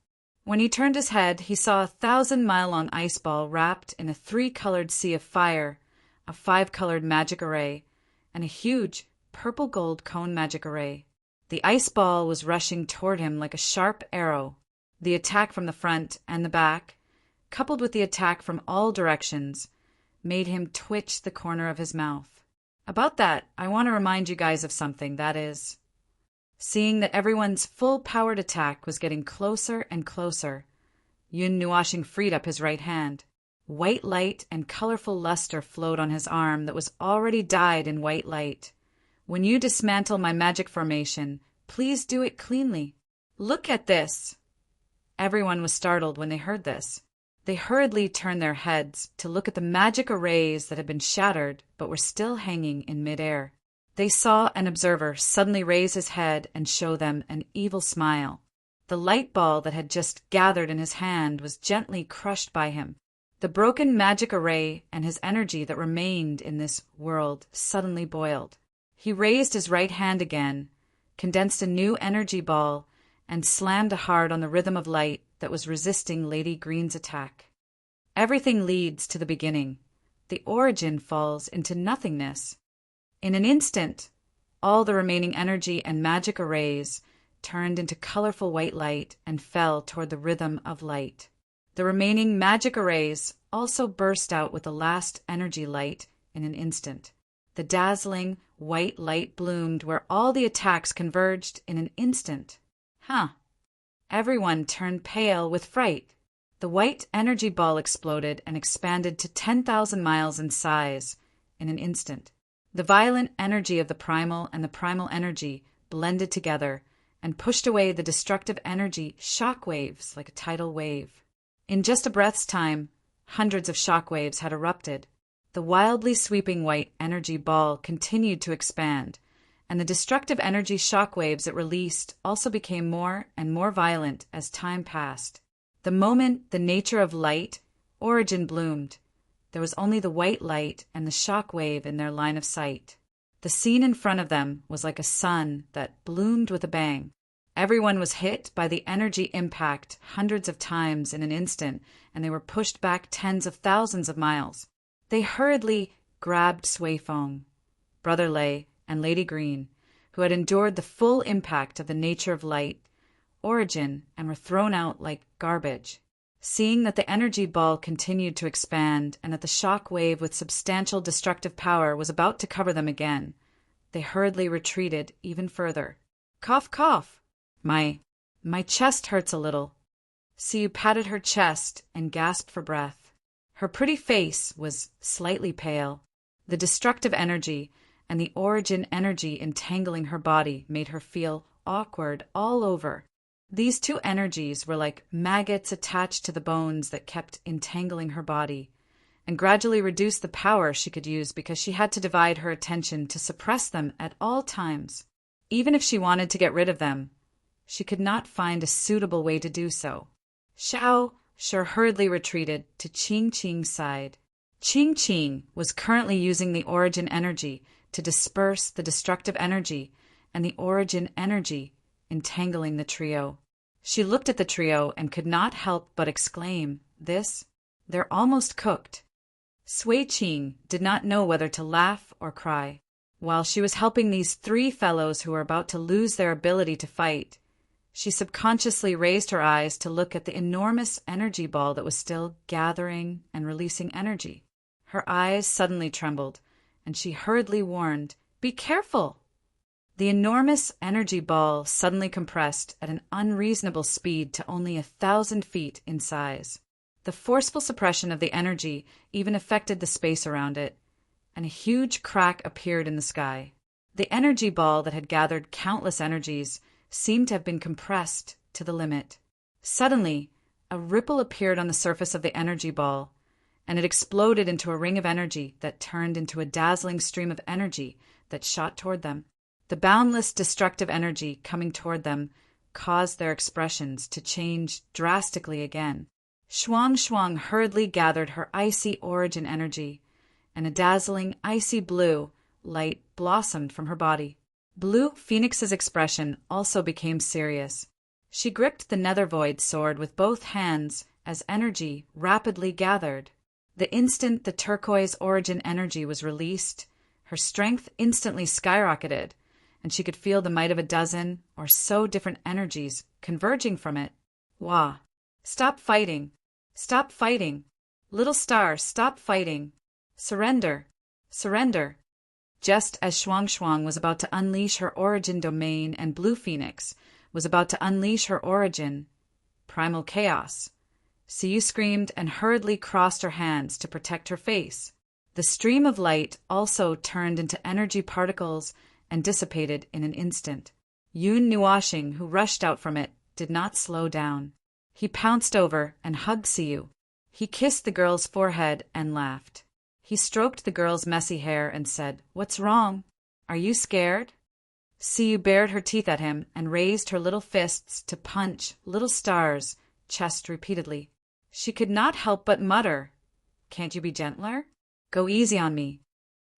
Speaker 1: When he turned his head, he saw a 1,000-mile-long ice ball wrapped in a 3-colored sea of fire, a 5-colored magic array, and a huge purple-gold cone magic array. The ice ball was rushing toward him like a sharp arrow. The attack from the front and the back, coupled with the attack from all directions, made him twitch the corner of his mouth. About that, I want to remind you guys of something, that is, seeing that everyone's full-powered attack was getting closer and closer, Yun Nuoxing freed up his right hand. White light and colorful luster flowed on his arm that was already dyed in white light. "When you dismantle my magic formation, please do it cleanly. Look at this!" Everyone was startled when they heard this. They hurriedly turned their heads to look at the magic arrays that had been shattered but were still hanging in midair. They saw an observer suddenly raise his head and show them an evil smile. The light ball that had just gathered in his hand was gently crushed by him. The broken magic array and his energy that remained in this world suddenly boiled. He raised his right hand again, condensed a new energy ball, and slammed hard on the rhythm of light that was resisting Lady Green's attack. Everything leads to the beginning. The origin falls into nothingness. In an instant, all the remaining energy and magic arrays turned into colorful white light and fell toward the rhythm of light. The remaining magic arrays also burst out with the last energy light in an instant. The dazzling white light bloomed where all the attacks converged in an instant. Everyone turned pale with fright. The white energy ball exploded and expanded to 10,000 miles in size in an instant. The violent energy of the primal and the primal energy blended together and pushed away the destructive energy shock waves like a tidal wave. In just a breath's time, hundreds of shock waves had erupted. The wildly sweeping white energy ball continued to expand, and the destructive energy shock waves it released also became more and more violent as time passed. The moment the nature of light, origin bloomed, there was only the white light and the shock wave in their line of sight. The scene in front of them was like a sun that bloomed with a bang. Everyone was hit by the energy impact hundreds of times in an instant, and they were pushed back tens of thousands of miles. They hurriedly grabbed Sui Feng, Brother Lei, and Lady Green, who had endured the full impact of the nature of light, origin, and were thrown out like garbage. Seeing that the energy ball continued to expand and that the shock wave with substantial destructive power was about to cover them again, they hurriedly retreated even further. "Cough, cough! My chest hurts a little." Siyu patted her chest and gasped for breath. Her pretty face was slightly pale. The destructive energy and the origin energy entangling her body made her feel awkward all over. These two energies were like maggots attached to the bones that kept entangling her body, and gradually reduced the power she could use because she had to divide her attention to suppress them at all times. Even if she wanted to get rid of them, she could not find a suitable way to do so. Xiao Shi hurriedly retreated to Qing Qing's side. Qing Qing was currently using the origin energy to disperse the destructive energy and the origin energy entangling the trio. She looked at the trio and could not help but exclaim, "They're almost cooked." Sui Qing did not know whether to laugh or cry. While she was helping these three fellows who were about to lose their ability to fight, she subconsciously raised her eyes to look at the enormous energy ball that was still gathering and releasing energy. Her eyes suddenly trembled, and she hurriedly warned, "Be careful!" The enormous energy ball suddenly compressed at an unreasonable speed to only 1,000 feet in size. The forceful suppression of the energy even affected the space around it, and a huge crack appeared in the sky. The energy ball that had gathered countless energies seemed to have been compressed to the limit. Suddenly, a ripple appeared on the surface of the energy ball, and it exploded into a ring of energy that turned into a dazzling stream of energy that shot toward them. The boundless destructive energy coming toward them caused their expressions to change drastically again. Shuang hurriedly gathered her icy origin energy, and a dazzling icy blue light blossomed from her body. Blue Phoenix's expression also became serious. She gripped the nether void sword with both hands as energy rapidly gathered. The instant the turquoise origin energy was released, her strength instantly skyrocketed, and she could feel the might of a dozen or so different energies converging from it. Wah! Stop fighting! Stop fighting! Little star, stop fighting! Surrender! Surrender! Just as Shuang was about to unleash her origin domain and Blue Phoenix was about to unleash her origin, primal chaos, Siyu screamed and hurriedly crossed her hands to protect her face. The stream of light also turned into energy particles and dissipated in an instant. Yun Nuashing, who rushed out from it, did not slow down. He pounced over and hugged Siyu. He kissed the girl's forehead and laughed. He stroked the girl's messy hair and said, "What's wrong? Are you scared?" Siyu bared her teeth at him and raised her little fists to punch Little Star's chest repeatedly. She could not help but mutter, "Can't you be gentler? Go easy on me."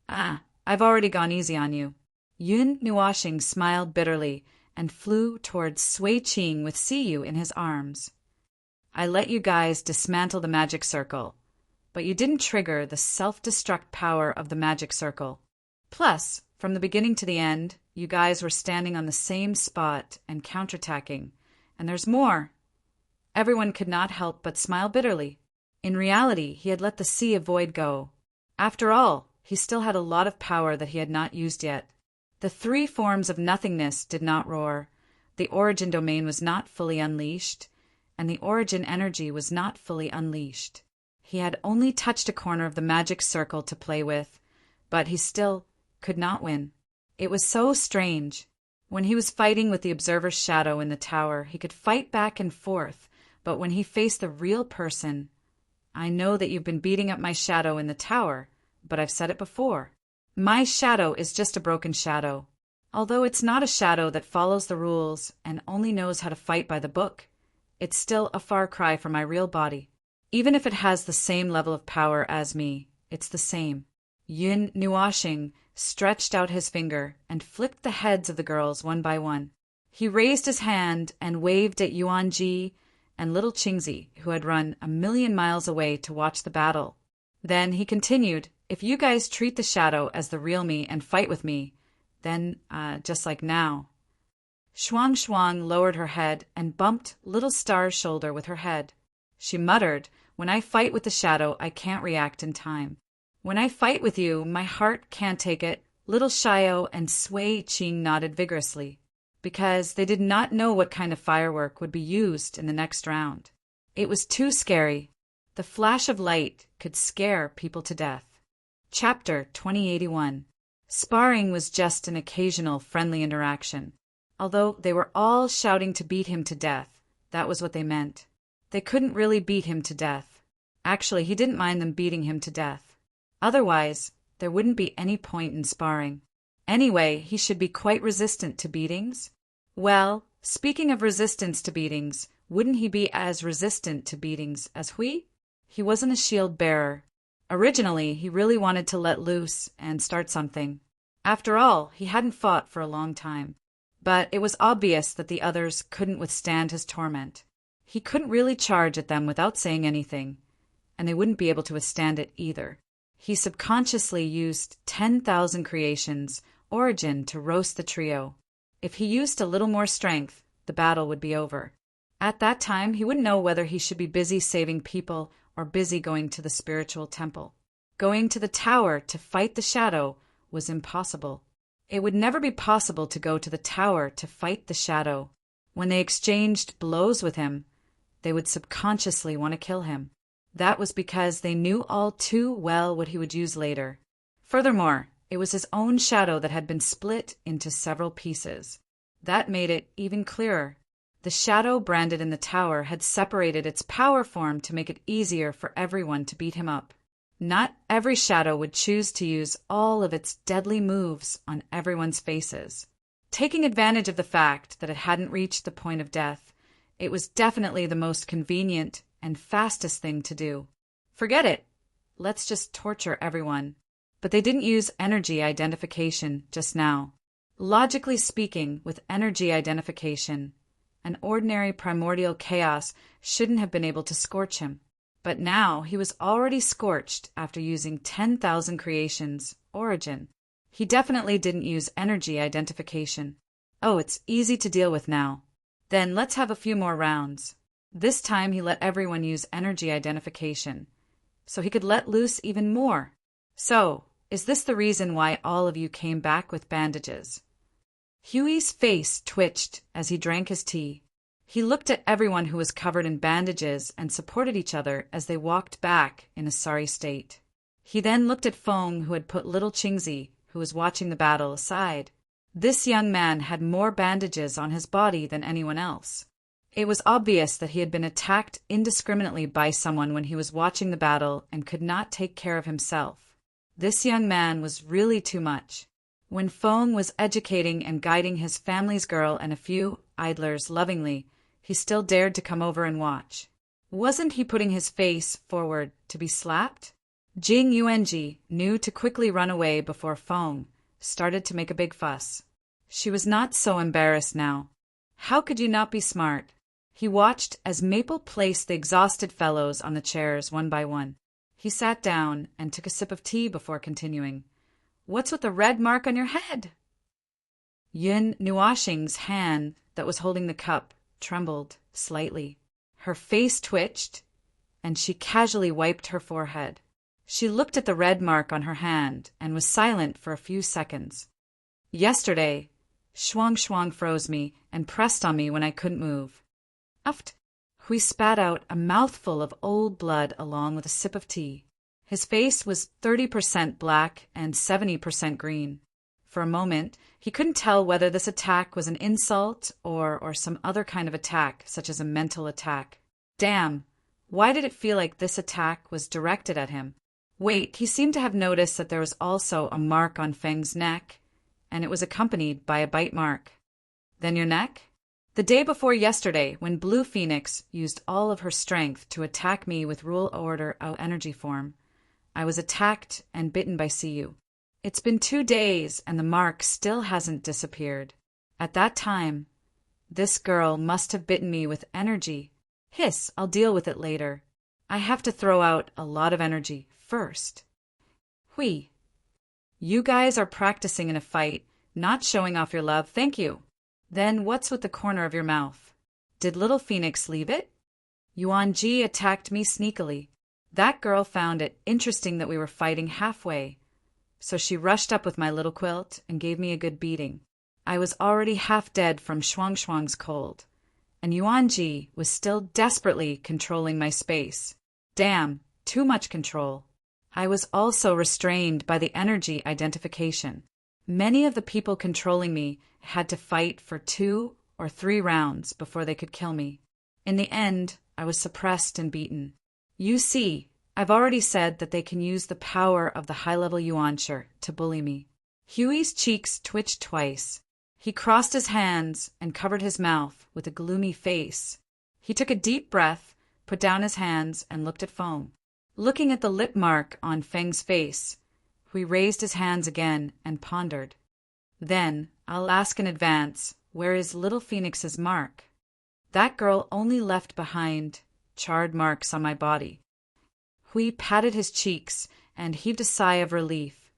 Speaker 1: "Ah, I've already gone easy on you." Yun Nuashing smiled bitterly and flew towards Sui Qing with Siyu in his arms. "I let you guys dismantle the magic circle, but you didn't trigger the self-destruct power of the magic circle. Plus, from the beginning to the end, you guys were standing on the same spot and counterattacking. And there's more." Everyone could not help but smile bitterly. In reality, he had let the Sea of Void go. After all, he still had a lot of power that he had not used yet. The three forms of nothingness did not roar, the origin domain was not fully unleashed, and the origin energy was not fully unleashed. He had only touched a corner of the magic circle to play with, but he still could not win. It was so strange. When he was fighting with the observer's shadow in the tower, he could fight back and forth, but when he faced the real person, "I know that you've been beating up my shadow in the tower, but I've said it before. My shadow is just a broken shadow. Although it's not a shadow that follows the rules and only knows how to fight by the book, it's still a far cry from my real body. Even if it has the same level of power as me, it's the same." Yun Nuashing stretched out his finger and flicked the heads of the girls one by one. He raised his hand and waved at Yuan Ji and little Qingzi, who had run 1,000,000 miles away to watch the battle. Then he continued, "If you guys treat the shadow as the real me and fight with me, then, just like now." Shuang lowered her head and bumped Little Star's shoulder with her head. She muttered, "When I fight with the shadow, I can't react in time. When I fight with you, my heart can't take it." Little Shio and Sui Qing nodded vigorously, because they did not know what kind of firework would be used in the next round. It was too scary. The flash of light could scare people to death. Chapter 2081. Sparring was just an occasional friendly interaction. Although they were all shouting to beat him to death, that was what they meant. They couldn't really beat him to death. Actually, he didn't mind them beating him to death. Otherwise, there wouldn't be any point in sparring. Anyway, he should be quite resistant to beatings. Well, speaking of resistance to beatings, wouldn't he be as resistant to beatings as Hui? He wasn't a shield bearer. Originally, he really wanted to let loose and start something. After all, he hadn't fought for a long time. But it was obvious that the others couldn't withstand his torment. He couldn't really charge at them without saying anything, and they wouldn't be able to withstand it either. He subconsciously used 10,000 creations, origin, to roast the trio. If he used a little more strength, the battle would be over. At that time, he wouldn't know whether he should be busy saving people or busy going to the spiritual temple. Going to the tower to fight the shadow was impossible. It would never be possible to go to the tower to fight the shadow. When they exchanged blows with him, they would subconsciously want to kill him. That was because they knew all too well what he would use later. Furthermore, it was his own shadow that had been split into several pieces. That made it even clearer. The shadow branded in the tower had separated its power form to make it easier for everyone to beat him up. Not every shadow would choose to use all of its deadly moves on everyone's faces. Taking advantage of the fact that it hadn't reached the point of death, it was definitely the most convenient and fastest thing to do. Forget it. Let's just torture everyone. But they didn't use energy identification just now. Logically speaking, with energy identification, an ordinary primordial chaos shouldn't have been able to scorch him. But now he was already scorched after using 10,000 creations, origin. He definitely didn't use energy identification. Oh, it's easy to deal with now. Then let's have a few more rounds. This time he let everyone use energy identification, so he could let loose even more. So, is this the reason why all of you came back with bandages? Huey's face twitched as he drank his tea. He looked at everyone who was covered in bandages and supported each other as they walked back in a sorry state. He then looked at Feng, who had put little Qingzi, who was watching the battle, aside. This young man had more bandages on his body than anyone else. It was obvious that he had been attacked indiscriminately by someone when he was watching the battle and could not take care of himself. This young man was really too much. When Feng was educating and guiding his family's girl and a few idlers lovingly, he still dared to come over and watch. Wasn't he putting his face forward to be slapped? Jing Yuanji knew to quickly run away before Feng started to make a big fuss. She was not so embarrassed now. How could you not be smart? He watched as Maple placed the exhausted fellows on the chairs one by one. He sat down and took a sip of tea before continuing. What's with the red mark on your head? Yun Nuoxing's hand that was holding the cup trembled slightly. Her face twitched, and she casually wiped her forehead. She looked at the red mark on her hand and was silent for a few seconds. Yesterday, Shuang froze me and pressed on me when I couldn't move. Uft! Hui spat out a mouthful of old blood along with a sip of tea. His face was 30% black and 70% green. For a moment, he couldn't tell whether this attack was an insult or some other kind of attack, such as a mental attack. Damn! Why did it feel like this attack was directed at him? Wait, he seemed to have noticed that there was also a mark on Feng's neck, and it was accompanied by a bite mark. Then your neck? The day before yesterday, when Blue Phoenix used all of her strength to attack me with Rule Order out energy form, I was attacked and bitten by Siyu. It's been 2 days and the mark still hasn't disappeared. At that time, this girl must have bitten me with energy. Hiss, I'll deal with it later. I have to throw out a lot of energy first. Hui. You guys are practicing in a fight, not showing off your love, thank you. Then what's with the corner of your mouth? Did Little Phoenix leave it? Yuan Ji attacked me sneakily. That girl found it interesting that we were fighting halfway, so she rushed up with my little quilt and gave me a good beating. I was already half dead from Shuang's cold, and Yuan Ji was still desperately controlling my space. Damn, too much control. I was also restrained by the energy identification. Many of the people controlling me had to fight for 2 or 3 rounds before they could kill me. In the end, I was suppressed and beaten. You see, I've already said that they can use the power of the high-level Yuanshi to bully me. Huey's cheeks twitched twice. He crossed his hands and covered his mouth with a gloomy face. He took a deep breath, put down his hands, and looked at Feng. Looking at the lip mark on Feng's face, Hui raised his hands again and pondered. Then, I'll ask in advance, where is Little Phoenix's mark? That girl only left behind charred marks on my body. Hui patted his cheeks and heaved a sigh of relief.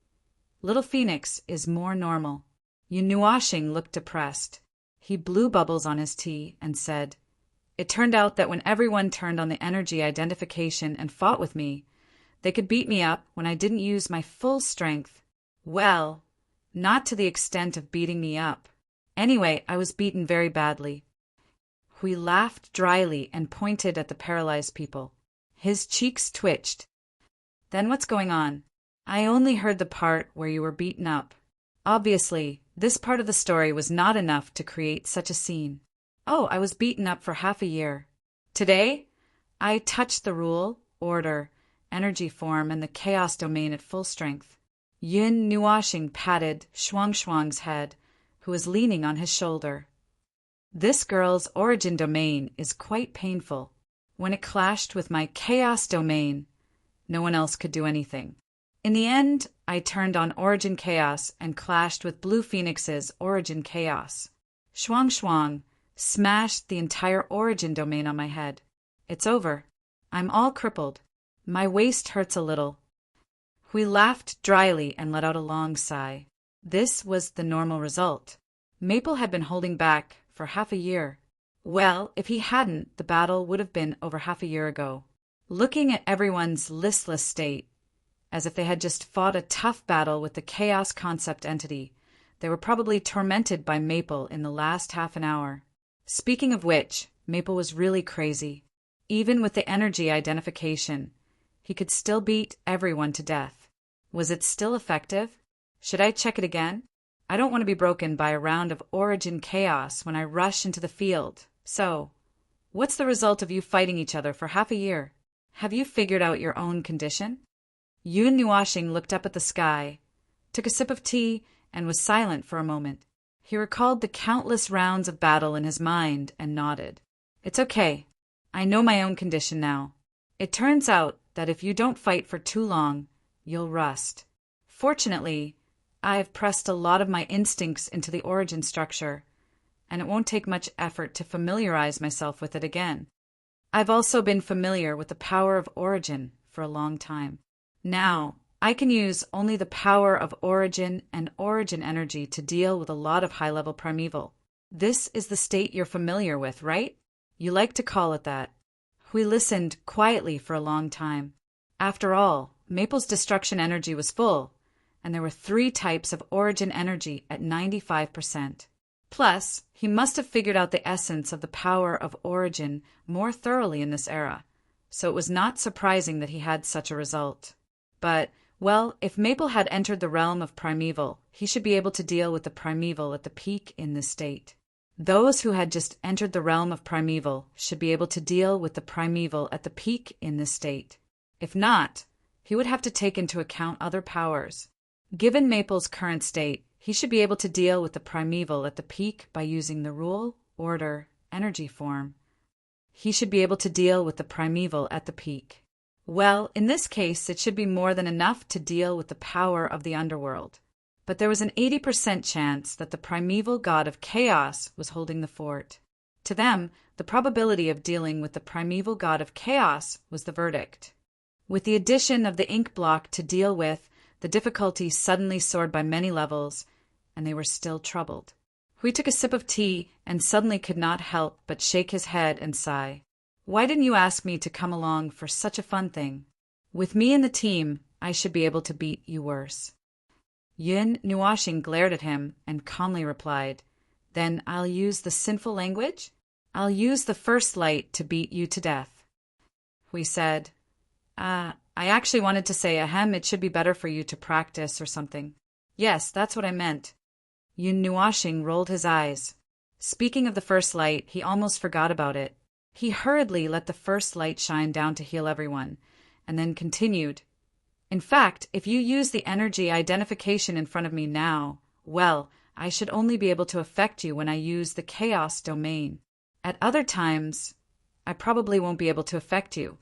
Speaker 1: Little Phoenix is more normal. Yun Nuoxing looked depressed. He blew bubbles on his tea and said, It turned out that when everyone turned on the energy identification and fought with me, they could beat me up when I didn't use my full strength. Well, not to the extent of beating me up. Anyway, I was beaten very badly. Hui laughed dryly and pointed at the paralyzed people. His cheeks twitched. Then what's going on? I only heard the part where you were beaten up. Obviously, This part of the story was not enough to create such a scene. Oh, I was beaten up for half a year. Today, I touched the rule, order, energy form, and the chaos domain at full strength. Yun Nuashing patted Shuang Shuang's head, who was leaning on his shoulder. This girl's origin domain is quite painful. When it clashed with my chaos domain, no one else could do anything. In the end, I turned on origin chaos and clashed with Blue Phoenix's origin chaos. Shuang Shuang smashed the entire origin domain on my head. It's over. I'm all crippled. My waist hurts a little. We laughed dryly and let out a long sigh. This was the normal result. Maple had been holding back for half a year. Well, if he hadn't, the battle would have been over half a year ago. Looking at everyone's listless state, as if they had just fought a tough battle with the chaos concept entity, they were probably tormented by Maple in the last half an hour. Speaking of which, Maple was really crazy. Even with the energy identification, he could still beat everyone to death. Was it still effective? Should I check it again? I don't want to be broken by a round of origin chaos when I rush into the field. So, what's the result of you fighting each other for half a year? Have you figured out your own condition? Yun Nuashing looked up at the sky, took a sip of tea, and was silent for a moment. He recalled the countless rounds of battle in his mind and nodded. It's okay. I know my own condition now. It turns out that if you don't fight for too long, you'll rust. Fortunately, I have pressed a lot of my instincts into the origin structure, and it won't take much effort to familiarize myself with it again. I've also been familiar with the power of origin for a long time. Now, I can use only the power of origin and origin energy to deal with a lot of high-level primeval. This is the state you're familiar with, right? You like to call it that. We listened quietly for a long time. After all, Maple's destruction energy was full, and there were 3 types of origin energy at 95%. Plus, he must have figured out the essence of the power of origin more thoroughly in this era, so it was not surprising that he had such a result. But, well, if Maple had entered the realm of primeval, he should be able to deal with the primeval at the peak in this state. Those who had just entered the realm of primeval should be able to deal with the primeval at the peak in this state. If not, he would have to take into account other powers. Given Maple's current state, he should be able to deal with the primeval at the peak by using the rule, order, energy form. He should be able to deal with the primeval at the peak. Well, in this case, it should be more than enough to deal with the power of the underworld. But there was an 80% chance that the primeval god of chaos was holding the fort. To them, the probability of dealing with the primeval god of chaos was the verdict. With the addition of the ink block to deal with, the difficulty suddenly soared by many levels, and they were still troubled. Hui took a sip of tea and suddenly could not help but shake his head and sigh. Why didn't you ask me to come along for such a fun thing? With me in the team, I should be able to beat you worse. Yun Nuashing glared at him and calmly replied, Then I'll use the sinful language? I'll use the first light to beat you to death. Hui said, I actually wanted to say, ahem, it should be better for you to practice or something. Yes, that's what I meant. Yun Nuashing rolled his eyes. Speaking of the first light, he almost forgot about it. He hurriedly let the first light shine down to heal everyone, and then continued. In fact, if you use the energy identification in front of me now, well, I should only be able to affect you when I use the chaos domain. At other times, I probably won't be able to affect you.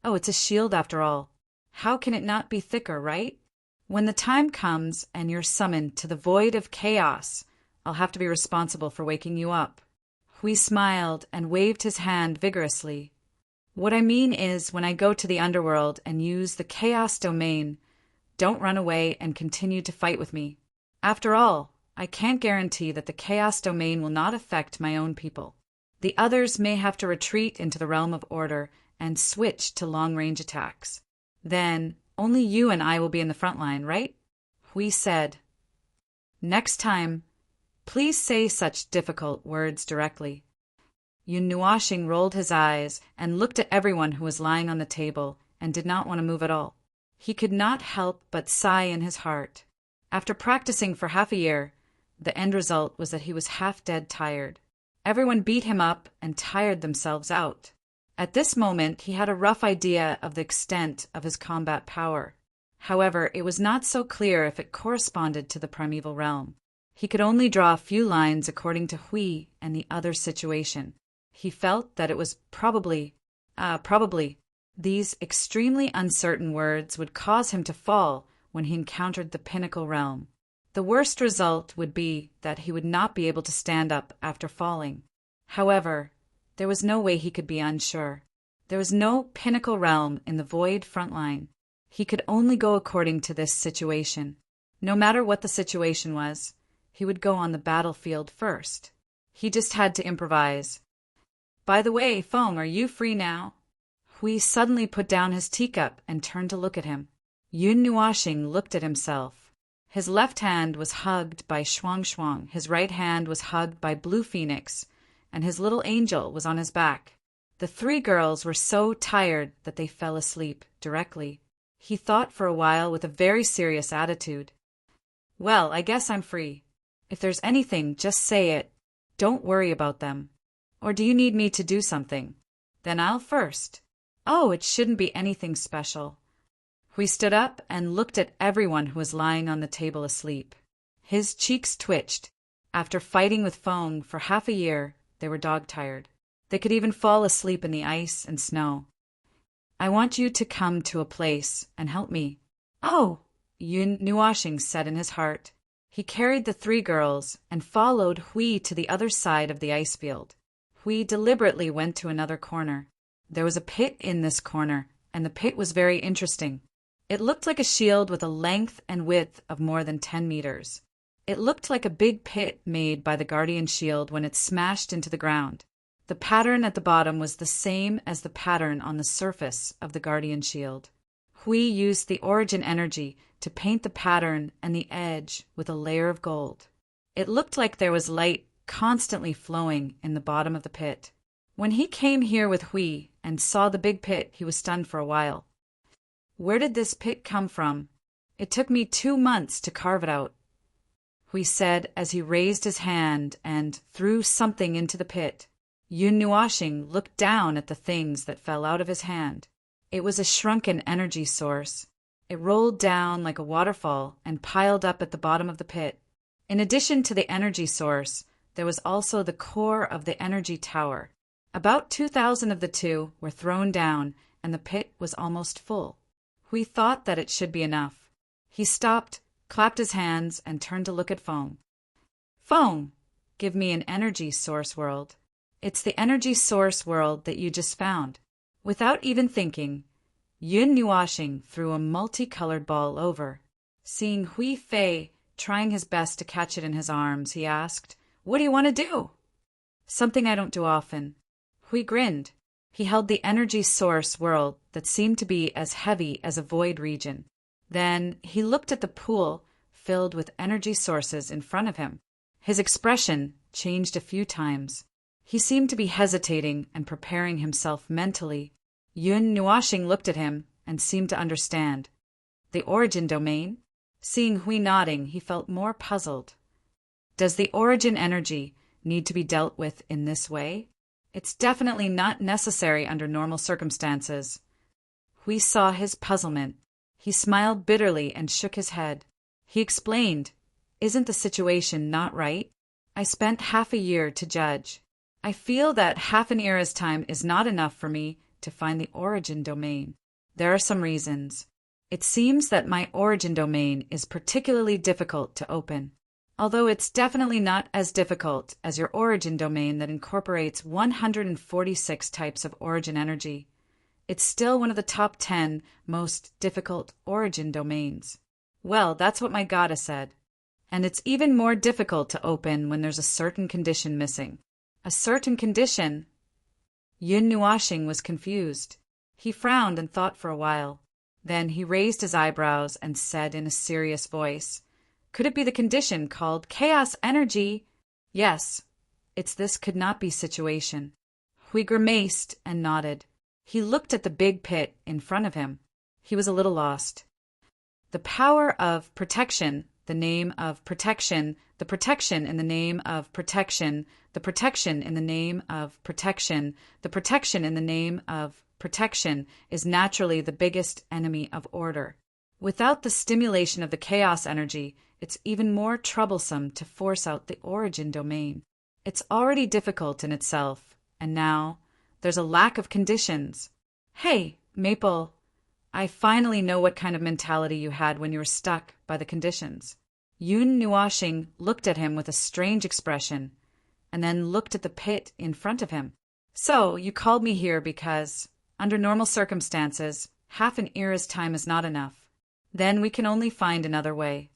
Speaker 1: Oh, it's a shield after all. How can it not be thicker, right? When the time comes and you're summoned to the void of chaos, I'll have to be responsible for waking you up. Hui smiled and waved his hand vigorously. What I mean is, when I go to the underworld and use the chaos domain, don't run away and continue to fight with me. After all, I can't guarantee that the chaos domain will not affect my own people. The others may have to retreat into the realm of order and switch to long-range attacks. Then, only you and I will be in the front line, right? Hui said. Next time, please say such difficult words directly. Yun Nuashing rolled his eyes and looked at everyone who was lying on the table and did not want to move at all. He could not help but sigh in his heart. After practicing for half a year, The end result was that he was half-dead tired. Everyone beat him up and tired themselves out. At this moment, he had a rough idea of the extent of his combat power. However, it was not so clear if it corresponded to the primeval realm. He could only draw a few lines according to Hui and the other's situation. He felt that it was probably. These extremely uncertain words would cause him to fall when he encountered the pinnacle realm. The worst result would be that he would not be able to stand up after falling. However, there was no way he could be unsure. There was no pinnacle realm in the void front line. He could only go according to this situation. No matter what the situation was, he would go on the battlefield first. He just had to improvise. By the way, Feng, are you free now? Hui suddenly put down his teacup and turned to look at him. Yun Nuoxing looked at himself. His left hand was hugged by Shuang Shuang, his right hand was hugged by Blue Phoenix, and his little angel was on his back. The three girls were so tired that they fell asleep directly. He thought for a while with a very serious attitude. Well, I guess I'm free. If there's anything, just say it. Don't worry about them. Or do you need me to do something? Then I'll first. Oh, it shouldn't be anything special. Hui stood up and looked at everyone who was lying on the table asleep. His cheeks twitched. After fighting with Feng for half a year, they were dog-tired. They could even fall asleep in the ice and snow. I want you to come to a place and help me. Oh, Yun Nuoxing said in his heart. He carried the three girls and followed Hui to the other side of the ice field. Hui deliberately went to another corner. There was a pit in this corner, and the pit was very interesting. It looked like a shield with a length and width of more than 10 meters. It looked like a big pit made by the Guardian Shield when it smashed into the ground. The pattern at the bottom was the same as the pattern on the surface of the Guardian Shield. Hui used the origin energy to paint the pattern and the edge with a layer of gold. It looked like there was light constantly flowing in the bottom of the pit. When he came here with Hui and saw the big pit, he was stunned for a while. Where did this pit come from? It took me 2 months to carve it out, Hui said as he raised his hand and threw something into the pit. Yun Nuoxing looked down at the things that fell out of his hand. It was a shrunken energy source. It rolled down like a waterfall and piled up at the bottom of the pit. In addition to the energy source, there was also the core of the energy tower. About 2,000 of the two were thrown down, and the pit was almost full. Hui thought that it should be enough. He stopped, clapped his hands, and turned to look at Feng. Feng, give me an energy source world. It's the energy source world that you just found. Without even thinking, Yun Nuoxing threw a multicolored ball over. Seeing Hui Fei trying his best to catch it in his arms, he asked, What do you want to do? Something I don't do often. Hui grinned. He held the energy source world that seemed to be as heavy as a void region. Then he looked at the pool filled with energy sources in front of him. His expression changed a few times. He seemed to be hesitating and preparing himself mentally. Yun Nuoxing looked at him and seemed to understand. The origin domain? Seeing Hui nodding, he felt more puzzled. Does the origin energy need to be dealt with in this way? It's definitely not necessary under normal circumstances. Hui saw his puzzlement. He smiled bitterly and shook his head. He explained, Isn't the situation not right? I spent half a year to judge. I feel that half an era's time is not enough for me to find the origin domain. There are some reasons. It seems that my origin domain is particularly difficult to open. Although it's definitely not as difficult as your origin domain that incorporates 146 types of origin energy, it's still one of the top 10 most difficult origin domains. Well, that's what my goddess said. And it's even more difficult to open when there's a certain condition missing. A certain condition? Yun Nuoxing was confused. He frowned and thought for a while. Then he raised his eyebrows and said in a serious voice, Could it be the condition called chaos energy? Yes, it's this could not be situation. Hui grimaced and nodded. He looked at the big pit in front of him. He was a little lost. The power of protection the name of protection, the protection in the name of protection, the protection in the name of protection, the protection in the name of protection is naturally the biggest enemy of order. Without the stimulation of the chaos energy, it's even more troublesome to force out the origin domain. It's already difficult in itself, and now there's a lack of conditions. Hey, Maple, I finally know what kind of mentality you had when you were stuck by the conditions. Yun Nuashing looked at him with a strange expression, and then looked at the pit in front of him. So, you called me here because, under normal circumstances, half an era's time is not enough. Then we can only find another way.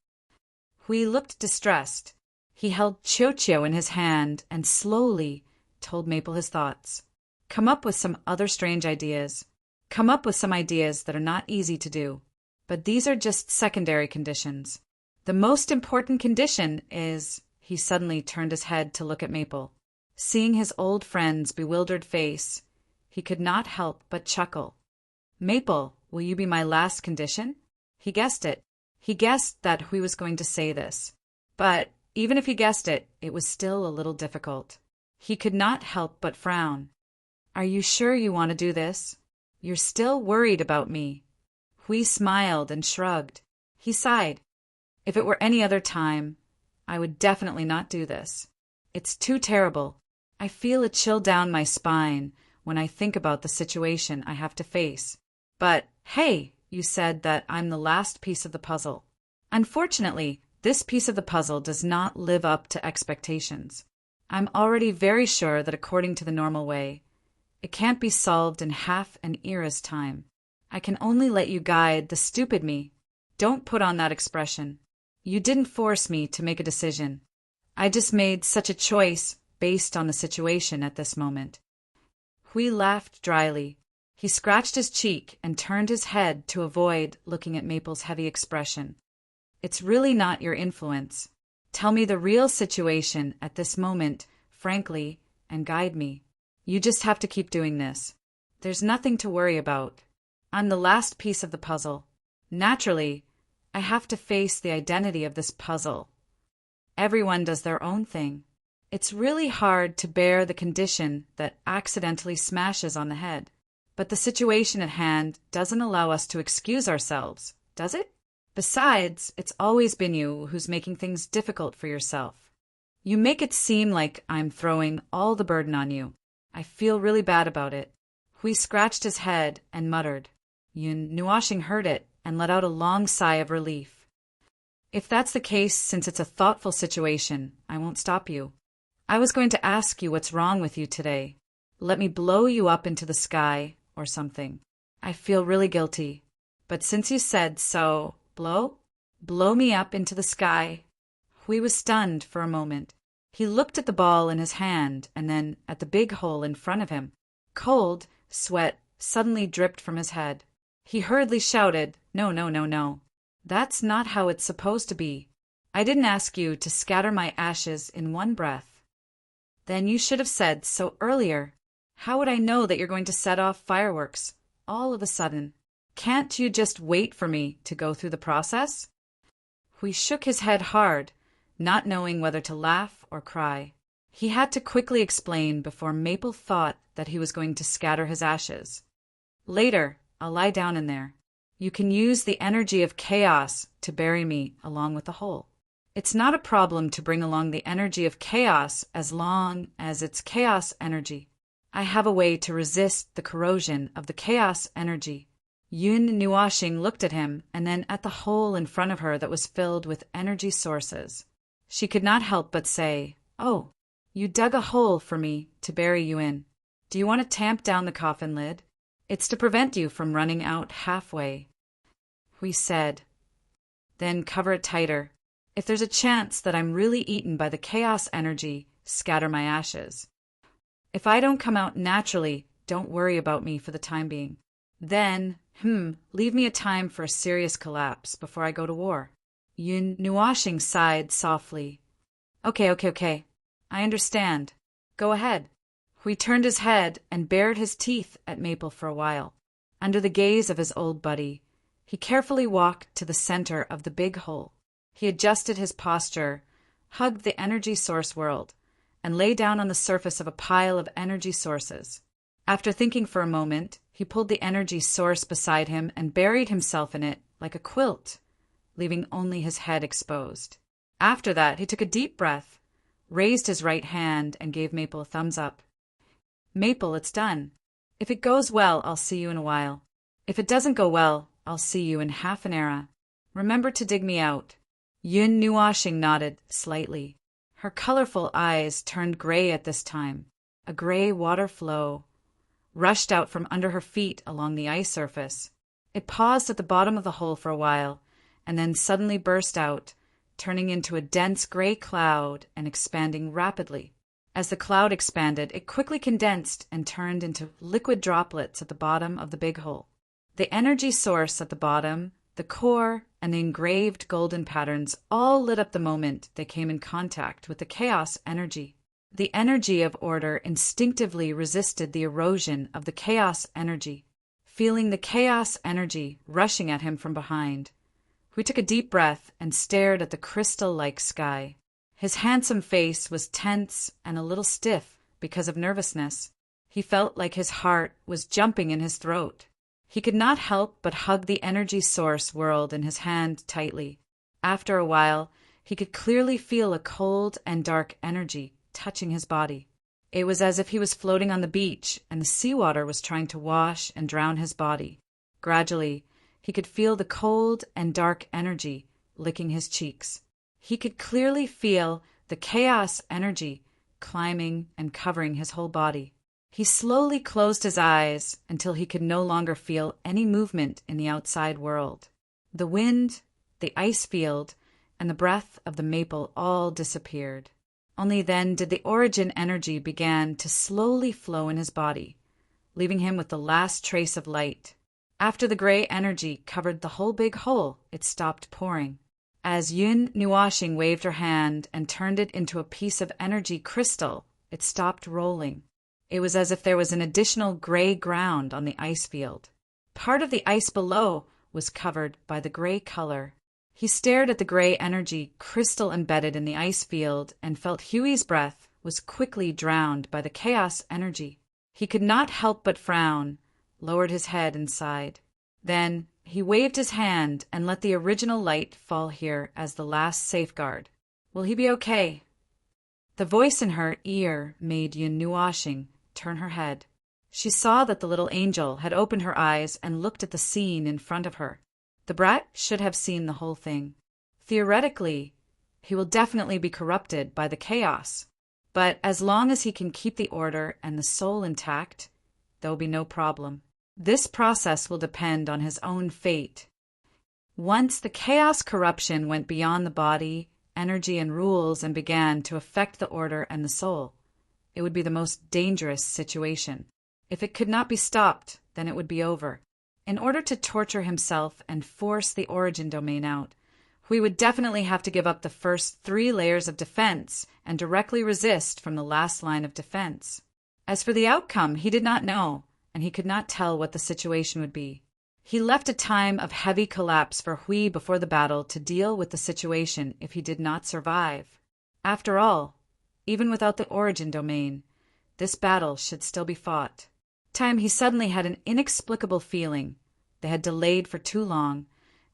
Speaker 1: Hui looked distressed. He held Chio in his hand and slowly told Maple his thoughts. Come up with some other strange ideas. Come up with some ideas that are not easy to do. But these are just secondary conditions. The most important condition is... He suddenly turned his head to look at Maple. Seeing his old friend's bewildered face, he could not help but chuckle. Maple, will you be my last condition? He guessed it. He guessed that Hui was going to say this. But even if he guessed it, it was still a little difficult. He could not help but frown. Are you sure you want to do this? You're still worried about me. Hui smiled and shrugged. He sighed. If it were any other time, I would definitely not do this. It's too terrible. I feel a chill down my spine when I think about the situation I have to face. But, hey, you said that I'm the last piece of the puzzle. Unfortunately, this piece of the puzzle does not live up to expectations. I'm already very sure that according to the normal way, it can't be solved in half an era's time. I can only let you guide the stupid me. Don't put on that expression. You didn't force me to make a decision. I just made such a choice based on the situation at this moment. Hui laughed dryly. He scratched his cheek and turned his head to avoid looking at Maple's heavy expression. It's really not your influence. Tell me the real situation at this moment, frankly, and guide me. You just have to keep doing this. There's nothing to worry about. I'm the last piece of the puzzle. Naturally, I have to face the identity of this puzzle. Everyone does their own thing. It's really hard to bear the condition that accidentally smashes on the head. But the situation at hand doesn't allow us to excuse ourselves, does it? Besides, it's always been you who's making things difficult for yourself. You make it seem like I'm throwing all the burden on you. I feel really bad about it. Hui scratched his head and muttered. Yun Nuashing heard it and let out a long sigh of relief. If that's the case, since it's a thoughtful situation, I won't stop you. I was going to ask you what's wrong with you today. Let me blow you up into the sky or something. I feel really guilty. But since you said so, blow me up into the sky. Hui was stunned for a moment. He looked at the ball in his hand and then at the big hole in front of him. Cold sweat suddenly dripped from his head. He hurriedly shouted, No. That's not how it's supposed to be. I didn't ask you to scatter my ashes in one breath. Then you should have said so earlier. How would I know that you're going to set off fireworks all of a sudden? Can't you just wait for me to go through the process? Hui shook his head hard, not knowing whether to laugh or cry. He had to quickly explain before Maple thought that he was going to scatter his ashes. Later, I'll lie down in there. You can use the energy of chaos to bury me along with the hole. It's not a problem to bring along the energy of chaos as long as it's chaos energy. I have a way to resist the corrosion of the chaos energy. Yun Nuashing looked at him and then at the hole in front of her that was filled with energy sources. She could not help but say, Oh, you dug a hole for me to bury you in. Do you want to tamp down the coffin lid? It's to prevent you from running out halfway. We said, Then cover it tighter. If there's a chance that I'm really eaten by the chaos energy, scatter my ashes. If I don't come out naturally, don't worry about me for the time being. Then, leave me a time for a serious collapse before I go to war. Yun Nuashing sighed softly. Okay. I understand. Go ahead. Hui turned his head and bared his teeth at Maple for a while. Under the gaze of his old buddy, he carefully walked to the center of the big hole. He adjusted his posture, hugged the energy source world, and lay down on the surface of a pile of energy sources. After thinking for a moment, he pulled the energy source beside him and buried himself in it like a quilt, leaving only his head exposed. After that, he took a deep breath, raised his right hand, and gave Maple a thumbs up. Maple, it's done. If it goes well, I'll see you in a while. If it doesn't go well, I'll see you in half an era. Remember to dig me out. Yun Nuashing nodded slightly. Her colorful eyes turned gray at this time. A gray water flow rushed out from under her feet along the ice surface. It paused at the bottom of the hole for a while, and then suddenly burst out, turning into a dense gray cloud and expanding rapidly. As the cloud expanded, it quickly condensed and turned into liquid droplets at the bottom of the big hole. The energy source at the bottom, the core, and the engraved golden patterns all lit up the moment they came in contact with the chaos energy. The energy of order instinctively resisted the erosion of the chaos energy. Feeling the chaos energy rushing at him from behind, he took a deep breath and stared at the crystal-like sky. His handsome face was tense and a little stiff because of nervousness. He felt like his heart was jumping in his throat. He could not help but hug the energy source world in his hand tightly. After a while, he could clearly feel a cold and dark energy touching his body. It was as if he was floating on the beach and the seawater was trying to wash and drown his body. Gradually, he could feel the cold and dark energy licking his cheeks. He could clearly feel the chaos energy climbing and covering his whole body. He slowly closed his eyes until he could no longer feel any movement in the outside world. The wind, the ice field, and the breath of the maple all disappeared. Only then did the origin energy begin to slowly flow in his body, leaving him with the last trace of light. After the gray energy covered the whole big hole, it stopped pouring. As Yun Nuashing waved her hand and turned it into a piece of energy crystal, it stopped rolling. It was as if there was an additional gray ground on the ice field. Part of the ice below was covered by the gray color. He stared at the gray energy crystal embedded in the ice field and felt Huey's breath was quickly drowned by the chaos energy. He could not help but frown, lowered his head and sighed. Then he waved his hand and let the original light fall here as the last safeguard. Will he be okay? The voice in her ear made Yun Nuashing turn her head. She saw that the little angel had opened her eyes and looked at the scene in front of her. The brat should have seen the whole thing. Theoretically, he will definitely be corrupted by the chaos, but as long as he can keep the order and the soul intact, there will be no problem. This process will depend on his own fate. Once the chaos corruption went beyond the body, energy, and rules and began to affect the order and the soul, it would be the most dangerous situation. If it could not be stopped, then it would be over. In order to torture himself and force the origin domain out, we would definitely have to give up the first 3 layers of defense and directly resist from the last line of defense. As for the outcome, he did not know, and he could not tell what the situation would be. He left a time of heavy collapse for Hui before the battle to deal with the situation if he did not survive. After all, even without the origin domain, this battle should still be fought. He suddenly had an inexplicable feeling. They had delayed for too long,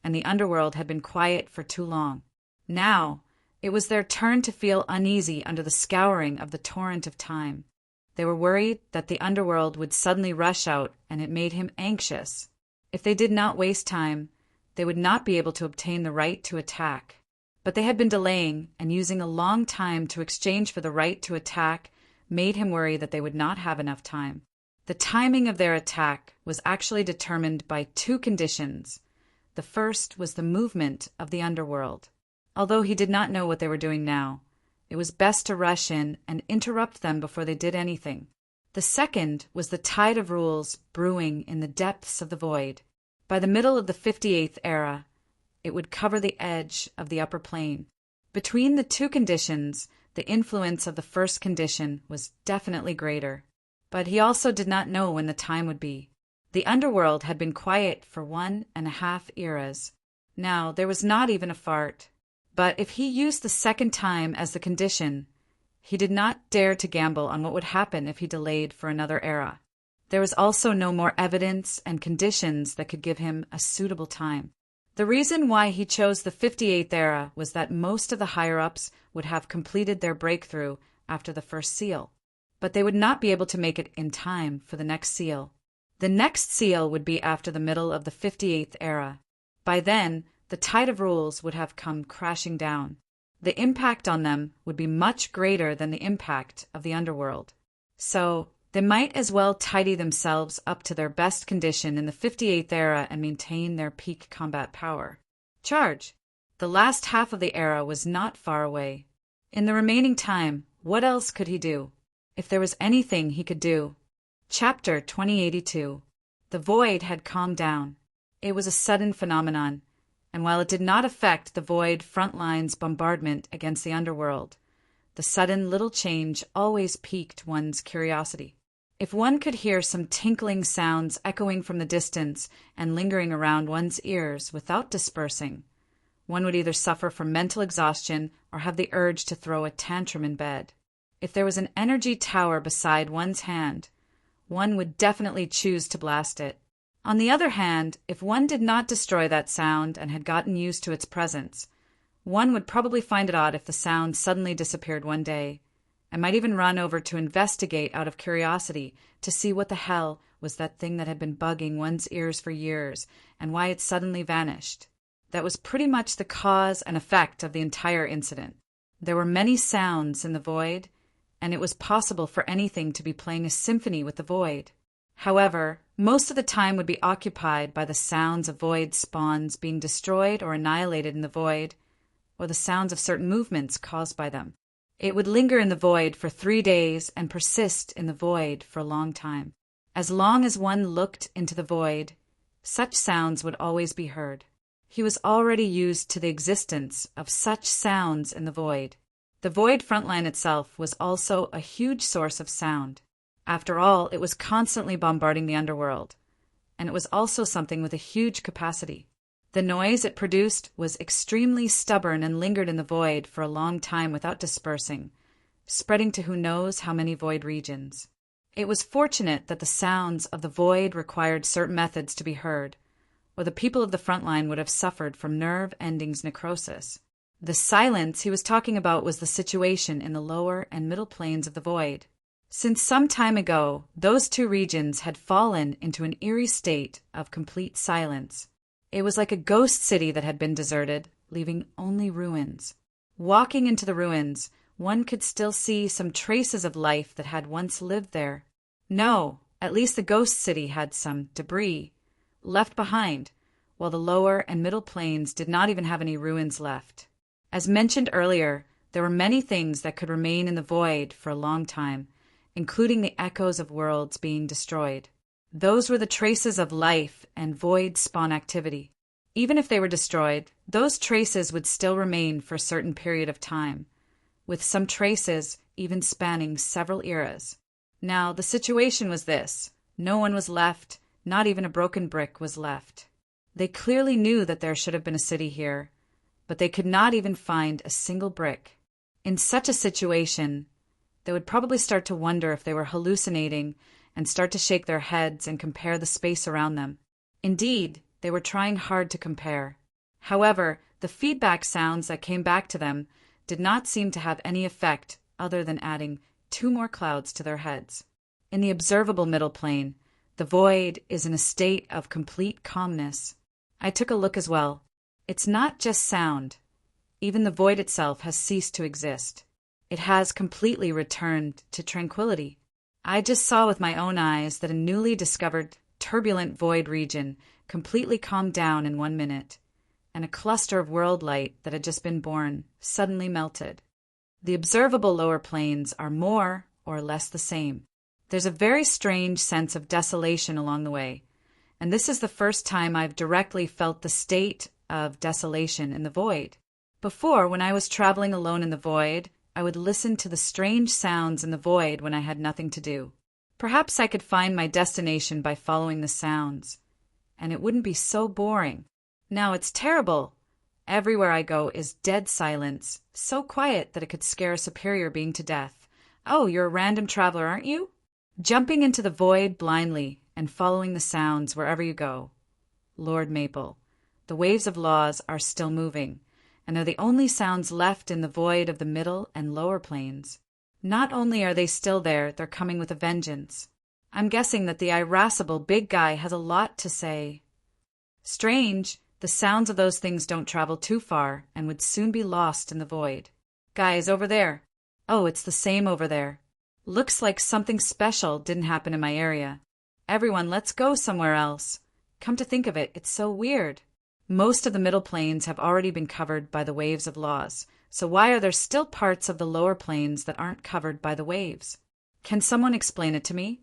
Speaker 1: and the underworld had been quiet for too long. Now, it was their turn to feel uneasy under the scouring of the torrent of time. They were worried that the underworld would suddenly rush out, and it made him anxious. If they did not waste time, they would not be able to obtain the right to attack. But they had been delaying and using a long time to exchange for the right to attack made him worry that they would not have enough time. The timing of their attack was actually determined by 2 conditions. The first was the movement of the underworld. Although he did not know what they were doing now, it was best to rush in and interrupt them before they did anything. The second was the tide of rules brewing in the depths of the void. By the middle of the 58th era, it would cover the edge of the upper plane. Between the 2 conditions, the influence of the first condition was definitely greater. But he also did not know when the time would be. The underworld had been quiet for 1.5 eras. Now there was not even a fart. But if he used the second time as the condition, he did not dare to gamble on what would happen if he delayed for another era. There was also no more evidence and conditions that could give him a suitable time. The reason why he chose the 58th era was that most of the higher-ups would have completed their breakthrough after the first seal, but they would not be able to make it in time for the next seal. The next seal would be after the middle of the 58th era. By then, the tide of rules would have come crashing down. The impact on them would be much greater than the impact of the underworld. So, they might as well tidy themselves up to their best condition in the 58th era and maintain their peak combat power. Charge! The last half of the era was not far away. In the remaining time, what else could he do? If there was anything he could do. Chapter 2082. The void had calmed down. It was a sudden phenomenon, and while it did not affect the void front line's bombardment against the underworld, the sudden little change always piqued one's curiosity. If one could hear some tinkling sounds echoing from the distance and lingering around one's ears without dispersing, one would either suffer from mental exhaustion or have the urge to throw a tantrum in bed. If there was an energy tower beside one's hand, one would definitely choose to blast it. On the other hand, if one did not destroy that sound and had gotten used to its presence, one would probably find it odd if the sound suddenly disappeared one day, and might even run over to investigate out of curiosity to see what the hell was that thing that had been bugging one's ears for years and why it suddenly vanished. That was pretty much the cause and effect of the entire incident. There were many sounds in the void, and it was possible for anything to be playing a symphony with the void. However, most of the time would be occupied by the sounds of void spawns being destroyed or annihilated in the void, or the sounds of certain movements caused by them. It would linger in the void for 3 days and persist in the void for a long time. As long as one looked into the void, such sounds would always be heard. He was already used to the existence of such sounds in the void. The void frontline itself was also a huge source of sound. After all, it was constantly bombarding the underworld, and it was also something with a huge capacity. The noise it produced was extremely stubborn and lingered in the void for a long time without dispersing, spreading to who knows how many void regions. It was fortunate that the sounds of the void required certain methods to be heard, or the people of the front line would have suffered from nerve endings necrosis. The silence he was talking about was the situation in the lower and middle planes of the void. Since some time ago, those two regions had fallen into an eerie state of complete silence. It was like a ghost city that had been deserted, leaving only ruins. Walking into the ruins, one could still see some traces of life that had once lived there. No, at least the ghost city had some debris left behind, while the lower and middle planes did not even have any ruins left. As mentioned earlier, there were many things that could remain in the void for a long time, including the echoes of worlds being destroyed. Those were the traces of life and void spawn activity. Even if they were destroyed, those traces would still remain for a certain period of time, with some traces even spanning several eras. Now, the situation was this. No one was left, not even a broken brick was left. They clearly knew that there should have been a city here, but they could not even find a single brick. In such a situation, they would probably start to wonder if they were hallucinating and start to shake their heads and compare the space around them. Indeed, they were trying hard to compare. However, the feedback sounds that came back to them did not seem to have any effect other than adding 2 more clouds to their heads. In the observable middle plane, the void is in a state of complete calmness. I took a look as well. It's not just sound. Even the void itself has ceased to exist. It has completely returned to tranquility. I just saw with my own eyes that a newly discovered turbulent void region completely calmed down in 1 minute, and a cluster of world light that had just been born suddenly melted. The observable lower planes are more or less the same. There's a very strange sense of desolation along the way, and this is the first time I've directly felt the state of desolation in the void. Before, when I was traveling alone in the void, I would listen to the strange sounds in the void when I had nothing to do. Perhaps I could find my destination by following the sounds, and it wouldn't be so boring. Now it's terrible, Everywhere I go is dead silence, so quiet that it could scare a superior being to death. Oh, you're a random traveler, aren't you? Jumping into the void blindly and following the sounds wherever you go. Lord Maple, the waves of laws are still moving, and they're the only sounds left in the void of the middle and lower planes. Not only are they still there, they're coming with a vengeance. I'm guessing that the irascible big guy has a lot to say. Strange, the sounds of those things don't travel too far and would soon be lost in the void. Guys, over there. Oh, it's the same over there. Looks like something special didn't happen in my area. Everyone, let's go somewhere else. Come to think of it, it's so weird. Most of the middle planes have already been covered by the waves of laws, so why are there still parts of the lower planes that aren't covered by the waves? Can someone explain it to me?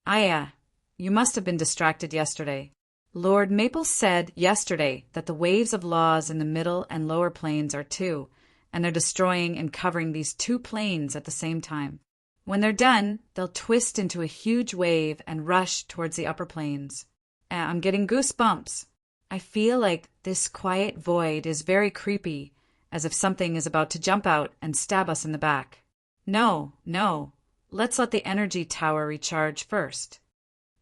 Speaker 1: You must have been distracted yesterday. Lord Maple said yesterday that the waves of laws in the middle and lower planes are two, and they're destroying and covering these two planes at the same time. When they're done, they'll twist into a huge wave and rush towards the upper planes. I'm getting goosebumps. I feel like this quiet void is very creepy, as if something is about to jump out and stab us in the back. No. Let's let the energy tower recharge first.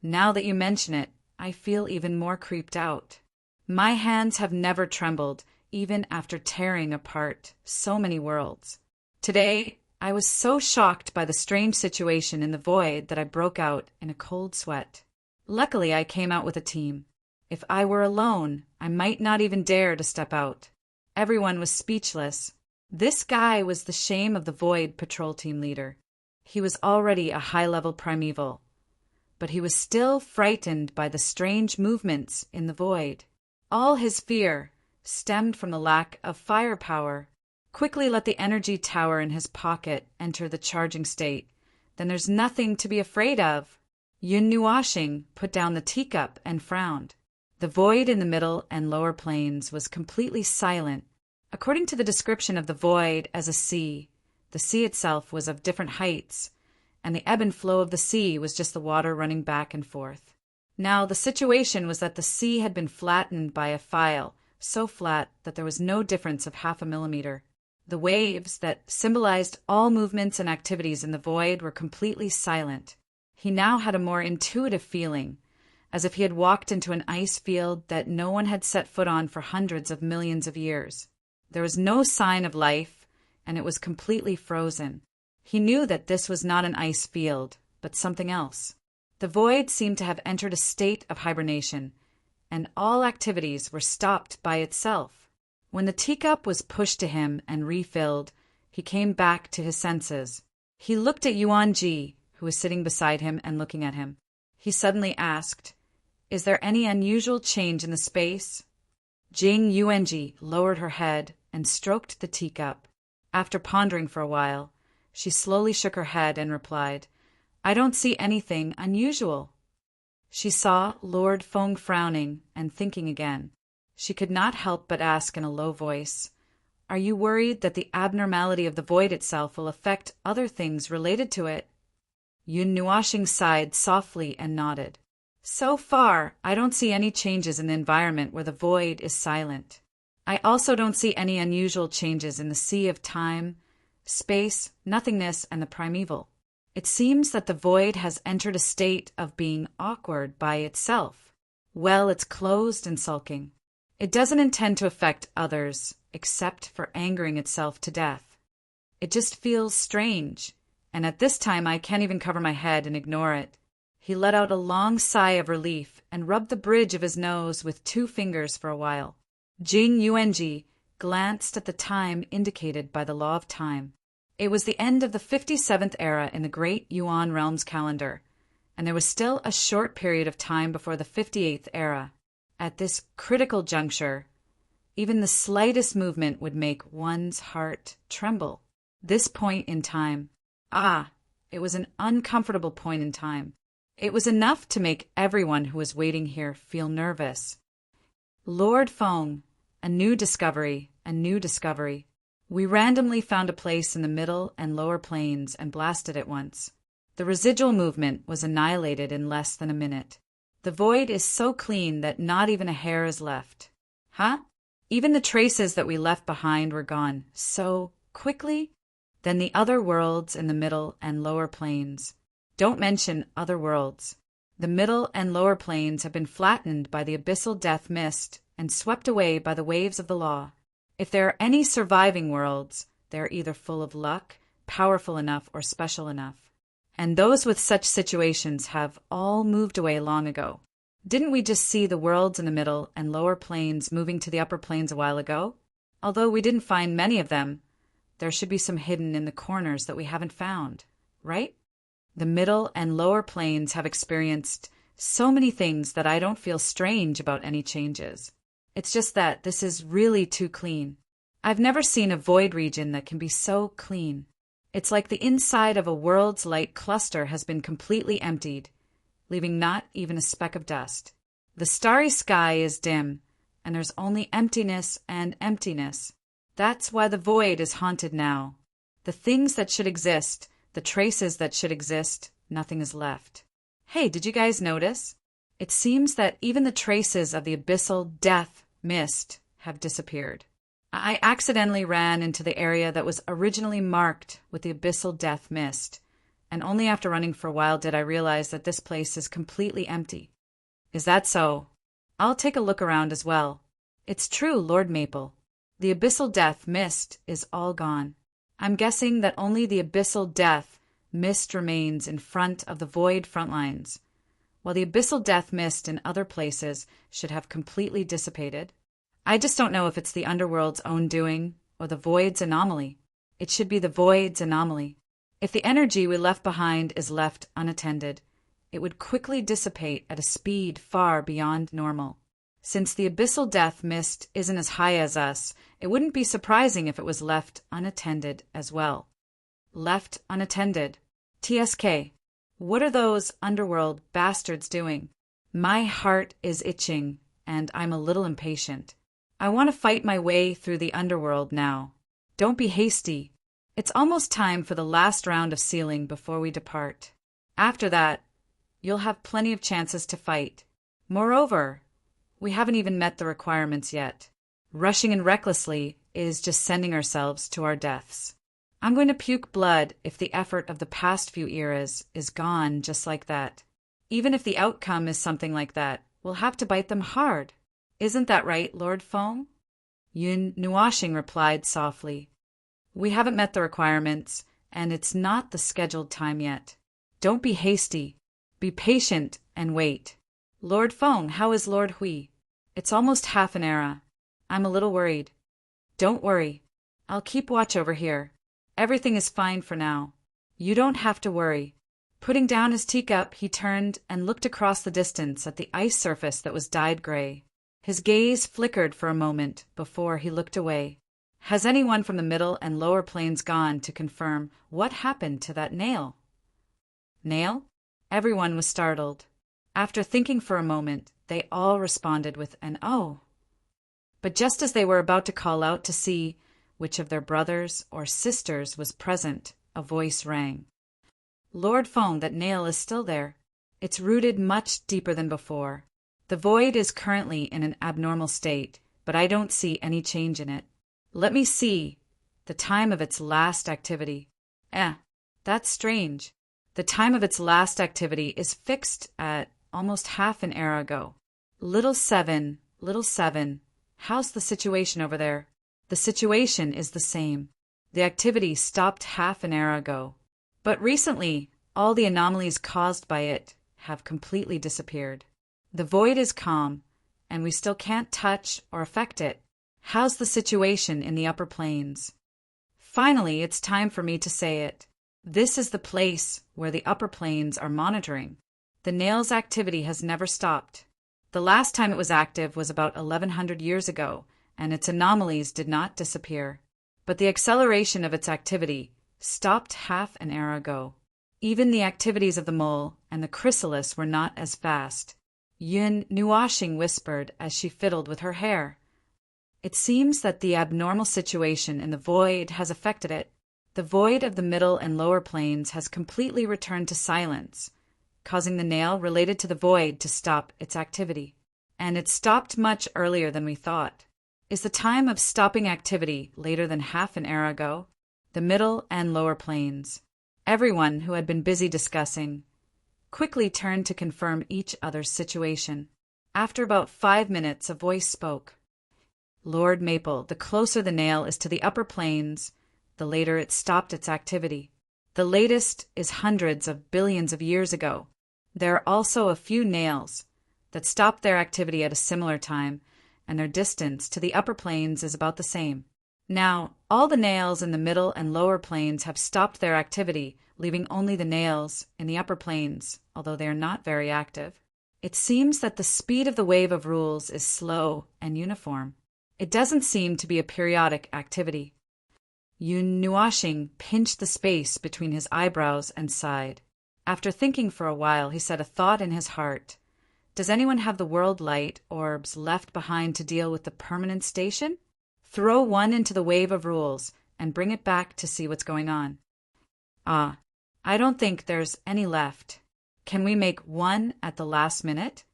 Speaker 1: Now that you mention it, I feel even more creeped out. My hands have never trembled, even after tearing apart so many worlds. Today, I was so shocked by the strange situation in the void that I broke out in a cold sweat. Luckily, I came out with a team. If I were alone, I might not even dare to step out. Everyone was speechless. This guy was the shame of the Void Patrol Team leader. He was already a high-level primeval, but he was still frightened by the strange movements in the void. All his fear stemmed from the lack of firepower. Quickly let the energy tower in his pocket enter the charging state. Then there's nothing to be afraid of. Yun Nuashing put down the teacup and frowned. The void in the middle and lower planes was completely silent. According to the description of the void as a sea, the sea itself was of different heights, and the ebb and flow of the sea was just the water running back and forth. Now, the situation was that the sea had been flattened by a file, so flat that there was no difference of 0.5 millimeter. The waves that symbolized all movements and activities in the void were completely silent. He now had a more intuitive feeling, as if he had walked into an ice field that no one had set foot on for hundreds of millions of years. There was no sign of life, and it was completely frozen. He knew that this was not an ice field, but something else. The void seemed to have entered a state of hibernation, and all activities were stopped by itself. When the teacup was pushed to him and refilled, he came back to his senses. He looked at Yuan Ji, who was sitting beside him and looking at him. He suddenly asked, "Is there any unusual change in the space?" Jing Yuanji lowered her head and stroked the teacup. After pondering for a while, she slowly shook her head and replied, "I don't see anything unusual." She saw Lord Feng frowning and thinking again. She could not help but ask in a low voice, "Are you worried that the abnormality of the void itself will affect other things related to it?" Yun Nuashing sighed softly and nodded. "So far, I don't see any changes in the environment where the void is silent. I also don't see any unusual changes in the sea of time, space, nothingness, and the primeval. It seems that the void has entered a state of being awkward by itself. Well, it's closed and sulking. It doesn't intend to affect others, except for angering itself to death. It just feels strange, and at this time I can't even cover my head and ignore it." He let out a long sigh of relief and rubbed the bridge of his nose with 2 fingers for a while. Jing Yuanji glanced at the time indicated by the law of time. It was the end of the 57th era in the Great Yuan Realms calendar, and there was still a short period of time before the 58th era. At this critical juncture, even the slightest movement would make one's heart tremble. This point in time. It was an uncomfortable point in time. It was enough to make everyone who was waiting here feel nervous. Lord Feng, a new discovery. We randomly found a place in the middle and lower planes and blasted it once. The residual movement was annihilated in less than a minute. The void is so clean that not even a hair is left. Huh? Even the traces that we left behind were gone so quickly. Then the other worlds in the middle and lower planes. Don't mention other worlds. The middle and lower planes have been flattened by the abyssal death mist and swept away by the waves of the law. If there are any surviving worlds, they are either full of luck, powerful enough, or special enough. And those with such situations have all moved away long ago. Didn't we just see the worlds in the middle and lower planes moving to the upper planes a while ago? Although we didn't find many of them, there should be some hidden in the corners that we haven't found, right? The middle and lower planes have experienced so many things that I don't feel strange about any changes. It's just that this is really too clean. I've never seen a void region that can be so clean. It's like the inside of a world's light cluster has been completely emptied, leaving not even a speck of dust. The starry sky is dim, and there's only emptiness and emptiness. That's why the void is haunted now. The things that should exist, the traces that should exist, nothing is left. Hey, did you guys notice? It seems that even the traces of the abyssal death mist have disappeared. I accidentally ran into the area that was originally marked with the abyssal death mist, and only after running for a while did I realize that this place is completely empty. Is that so? I'll take a look around as well. It's true, Lord Maple. The abyssal death mist is all gone. I'm guessing that only the abyssal death mist remains in front of the void front lines, while the abyssal death mist in other places should have completely dissipated. I just don't know if it's the underworld's own doing or the void's anomaly. It should be the void's anomaly. If the energy we left behind is left unattended, it would quickly dissipate at a speed far beyond normal. Since the abyssal death mist isn't as high as us, it wouldn't be surprising if it was left unattended as well. Left unattended. TSK. What are those underworld bastards doing? My heart is itching, and I'm a little impatient. I want to fight my way through the underworld now. Don't be hasty. It's almost time for the last round of sealing before we depart. After that, you'll have plenty of chances to fight. Moreover, we haven't even met the requirements yet. Rushing in recklessly is just sending ourselves to our deaths. I'm going to puke blood if the effort of the past few eras is gone just like that. Even if the outcome is something like that, we'll have to bite them hard. Isn't that right, Lord Foam? Yun Nuashing replied softly. We haven't met the requirements, and it's not the scheduled time yet. Don't be hasty. Be patient and wait. Lord Foam, how is Lord Hui? It's almost half an era. I'm a little worried. Don't worry. I'll keep watch over here. Everything is fine for now. You don't have to worry. Putting down his teacup, he turned and looked across the distance at the ice surface that was dyed gray. His gaze flickered for a moment before he looked away. Has anyone from the middle and lower planes gone to confirm what happened to that nail? Nail? Everyone was startled. After thinking for a moment, they all responded with an "oh." But just as they were about to call out to see which of their brothers or sisters was present, a voice rang. Lord Foam, that nail is still there. It's rooted much deeper than before. The void is currently in an abnormal state, but I don't see any change in it. Let me see the time of its last activity. That's strange. The time of its last activity is fixed at almost half an era ago. Little seven, how's the situation over there? The situation is the same. The activity stopped half an era ago. But recently, all the anomalies caused by it have completely disappeared. The void is calm, and we still can't touch or affect it. How's the situation in the upper planes? Finally, it's time for me to say it. This is the place where the upper planes are monitoring. The nail's activity has never stopped. The last time it was active was about 1100 years ago, and its anomalies did not disappear. But the acceleration of its activity stopped half an era ago. Even the activities of the mole and the chrysalis were not as fast. Yun Nuashing whispered as she fiddled with her hair. It seems that the abnormal situation in the void has affected it. The void of the middle and lower planes has completely returned to silence, causing the nail related to the void to stop its activity. And it stopped much earlier than we thought. is the time of stopping activity later than half an era ago. The middle and lower planes. Everyone who had been busy discussing quickly turned to confirm each other's situation. After about 5 minutes, a voice spoke. Lord Maple, the closer the nail is to the upper planes, the later it stopped its activity. The latest is hundreds of billions of years ago. There are also a few nails that stopped their activity at a similar time, and their distance to the upper planes is about the same. Now, all the nails in the middle and lower planes have stopped their activity, leaving only the nails in the upper planes, although they are not very active. It seems that the speed of the wave of rules is slow and uniform. It doesn't seem to be a periodic activity. Yun Nuashing pinched the space between his eyebrows and sighed. After thinking for a while, he said a thought in his heart. Does anyone have the world light orbs left behind to deal with the permanent station? Throw one into the wave of rules and bring it back to see what's going on. I don't think there's any left. Can we make one at the last minute?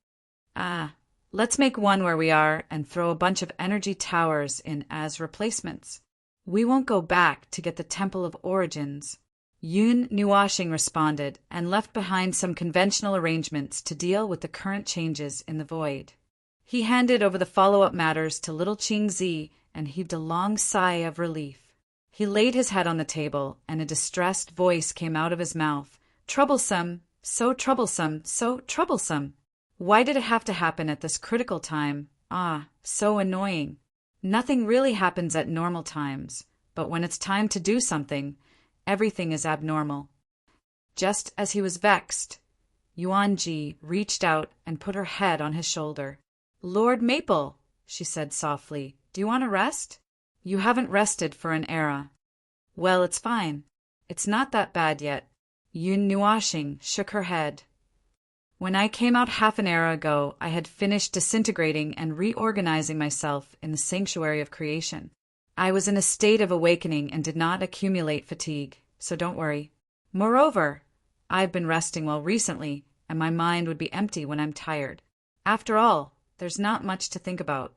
Speaker 1: Let's make one where we are and throw a bunch of energy towers in as replacements. We won't go back to get the Temple of Origins. Yun Nuashing responded and left behind some conventional arrangements to deal with the current changes in the void. He handed over the follow-up matters to little Qingzi and heaved a long sigh of relief. He laid his head on the table, and a distressed voice came out of his mouth. Troublesome, so troublesome, so troublesome. Why did it have to happen at this critical time? So annoying. Nothing really happens at normal times, but when it's time to do something, everything is abnormal. Just as he was vexed, Yuanji reached out and put her head on his shoulder. Lord Maple, she said softly, do you want to rest? You haven't rested for an era. Well, it's fine. It's not that bad yet. Yun Nuashing shook her head. When I came out half an era ago, I had finished disintegrating and reorganizing myself in the sanctuary of creation. I was in a state of awakening and did not accumulate fatigue, so don't worry. Moreover, I've been resting well recently, and my mind would be empty when I'm tired. After all, there's not much to think about.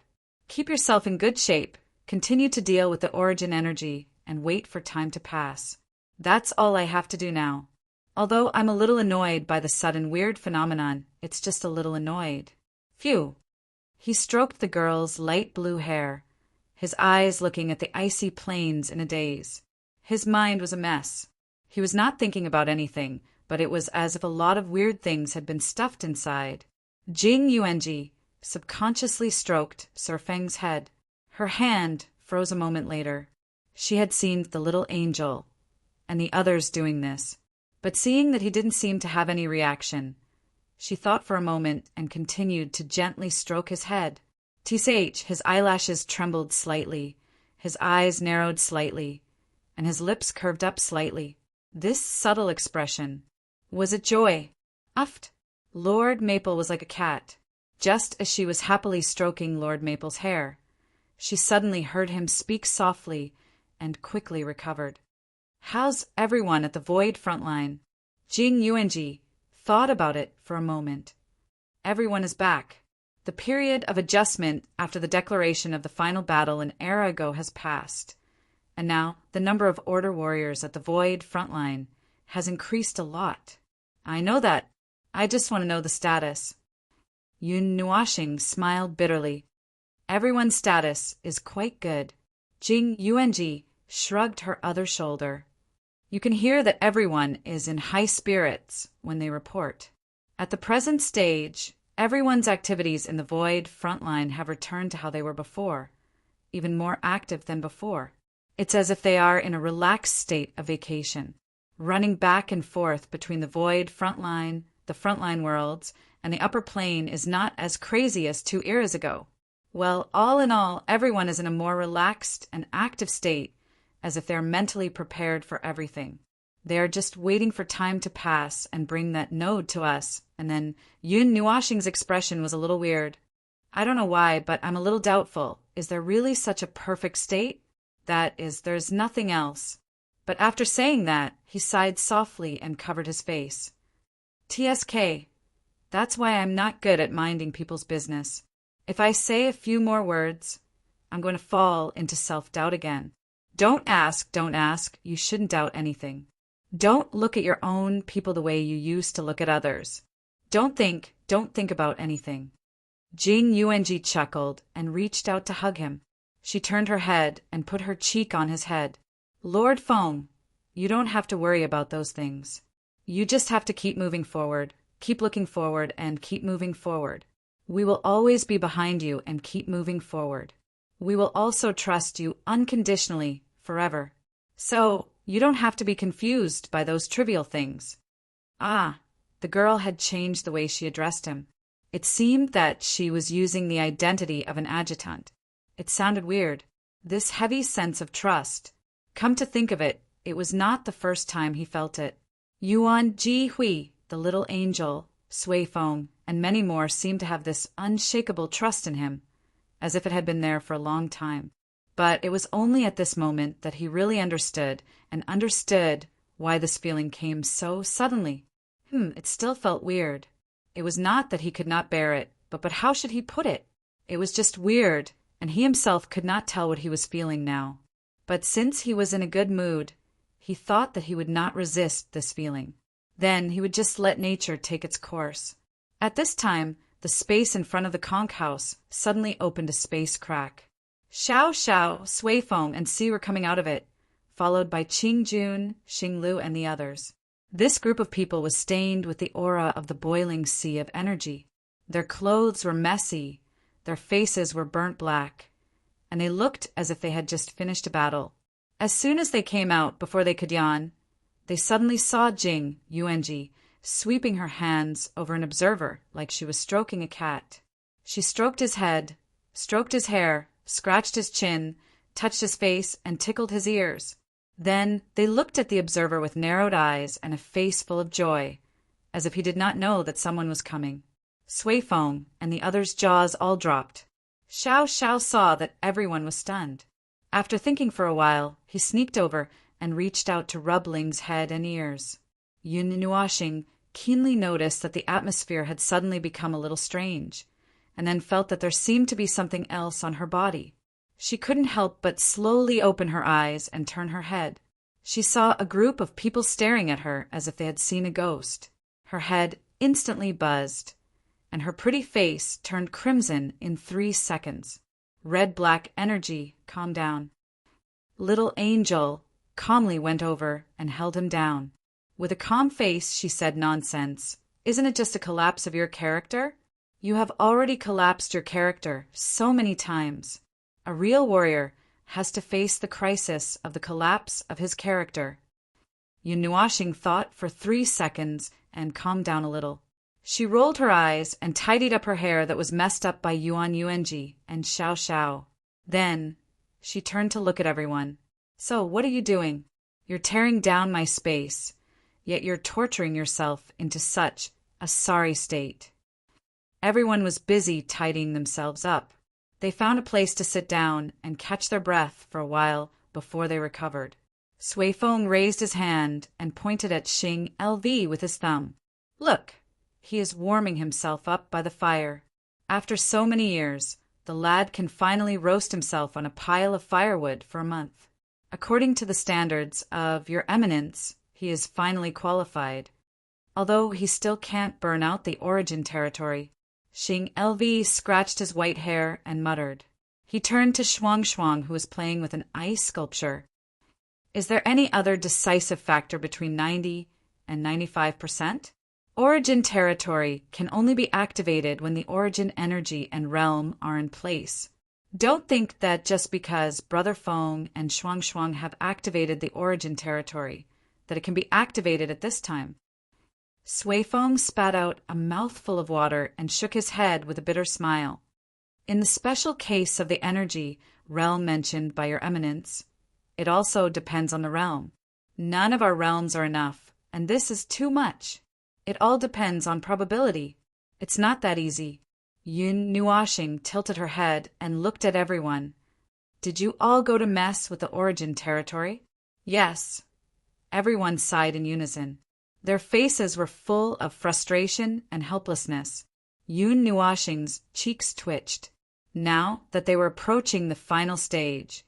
Speaker 1: Keep yourself in good shape. Continue to deal with the origin energy and wait for time to pass. That's all I have to do now. Although I'm a little annoyed by the sudden weird phenomenon, it's just a little annoyed. Phew. He stroked the girl's light blue hair, his eyes looking at the icy plains in a daze. His mind was a mess. He was not thinking about anything, but it was as if a lot of weird things had been stuffed inside. Jing Yuanji subconsciously stroked Sir Feng's head. Her hand froze a moment later. She had seen the little angel and the others doing this, but seeing that he didn't seem to have any reaction, she thought for a moment and continued to gently stroke his head. Tsh, his eyelashes trembled slightly, his eyes narrowed slightly, and his lips curved up slightly. This subtle expression, was it joy? Uft. Lord Maple was like a cat. Just as she was happily stroking Lord Maple's hair, she suddenly heard him speak softly and quickly recovered. How's everyone at the Void front line? Jing Yuanji thought about it for a moment. Everyone is back. The period of adjustment after the declaration of the final battle an era ago has passed, and now the number of Order warriors at the Void front line has increased a lot. I know that. I just want to know the status. Yun Nuashing smiled bitterly. Everyone's status is quite good. Jing Yuanji shrugged her other shoulder. You can hear that everyone is in high spirits when they report. At the present stage, everyone's activities in the Void front line have returned to how they were before, even more active than before. It's as if they are in a relaxed state of vacation, running back and forth between the Void front line, the frontline worlds, and the upper plane is not as crazy as 2 eras ago. Well, all in all, everyone is in a more relaxed and active state, as if they're mentally prepared for everything. They are just waiting for time to pass and bring that node to us. And then Yun Nuashing's expression was a little weird. I don't know why, but I'm a little doubtful. Is there really such a perfect state? That is, there's nothing else. But after saying that, he sighed softly and covered his face. TSK. That's why I'm not good at minding people's business. If I say a few more words, I'm going to fall into self-doubt again. Don't ask, you shouldn't doubt anything. Don't look at your own people the way you used to look at others. Don't think about anything. Jing Yuanji chuckled and reached out to hug him. She turned her head and put her cheek on his head. Lord Feng, you don't have to worry about those things. You just have to keep moving forward, keep looking forward, and keep moving forward. We will always be behind you and keep moving forward. We will also trust you unconditionally, forever. So, you don't have to be confused by those trivial things. Ah, the girl had changed the way she addressed him. It seemed that she was using the identity of an adjutant. It sounded weird. This heavy sense of trust. Come to think of it, it was not the first time he felt it. Yuan Ji Hui, the little angel, Sui Feng, and many more seemed to have this unshakable trust in him, as if it had been there for a long time. But it was only at this moment that he really understood why this feeling came so suddenly. It still felt weird. It was not that he could not bear it, but how should he put it? It was just weird, and he himself could not tell what he was feeling now. But since he was in a good mood, he thought that he would not resist this feeling. Then he would just let nature take its course. At this time, the space in front of the conch house suddenly opened a space crack. Xiao Xiao, Sui Feng, and Si were coming out of it, followed by Qing Jun, Xing Lu, and the others. This group of people was stained with the aura of the boiling sea of energy. Their clothes were messy, their faces were burnt black, and they looked as if they had just finished a battle. As soon as they came out, before they could yawn, they suddenly saw Jing Yuanji sweeping her hands over an observer like she was stroking a cat. She stroked his head, stroked his hair, scratched his chin, touched his face, and tickled his ears. Then they looked at the observer with narrowed eyes and a face full of joy, as if he did not know that someone was coming. Sui Feng and the others' jaws all dropped. Xiao Xiao saw that everyone was stunned. After thinking for a while, he sneaked over and reached out to rub Ling's head and ears. Yun Nuoxing keenly noticed that the atmosphere had suddenly become a little strange, and then felt that there seemed to be something else on her body. She couldn't help but slowly open her eyes and turn her head. She saw a group of people staring at her as if they had seen a ghost. Her head instantly buzzed, and her pretty face turned crimson in 3 seconds. Red-black energy calmed down. Little Angel calmly went over and held him down. With a calm face, she said, "Nonsense. Isn't it just a collapse of your character? You have already collapsed your character so many times. A real warrior has to face the crisis of the collapse of his character." Yun Nuoxing thought for 3 seconds and calmed down a little. She rolled her eyes and tidied up her hair that was messed up by Yuan Yuanji and Xiao Xiao. Then she turned to look at everyone. "So, what are you doing? You're tearing down my space, yet you're torturing yourself into such a sorry state." Everyone was busy tidying themselves up. They found a place to sit down and catch their breath for a while before they recovered. Sui Feng raised his hand and pointed at Xing LV with his thumb. "Look, he is warming himself up by the fire. After so many years, the lad can finally roast himself on a pile of firewood for a month. According to the standards of Your Eminence, he is finally qualified, although he still can't burn out the origin territory." Xing LV scratched his white hair and muttered. He turned to Shuang Shuang, who was playing with an ice sculpture. "Is there any other decisive factor between 90 and 95%? Origin territory can only be activated when the origin energy and realm are in place. Don't think that just because Brother Feng and Shuang Shuang have activated the origin territory, that it can be activated at this time." Sui Feng spat out a mouthful of water and shook his head with a bitter smile. "In the special case of the energy realm mentioned by Your Eminence, it also depends on the realm. None of our realms are enough, and this is too much. It all depends on probability. It's not that easy." Yun Nuoxing tilted her head and looked at everyone. "Did you all go to mess with the origin territory?" "Yes." Everyone sighed in unison. Their faces were full of frustration and helplessness. Yun Nuoxing's cheeks twitched. Now that they were approaching the final stage,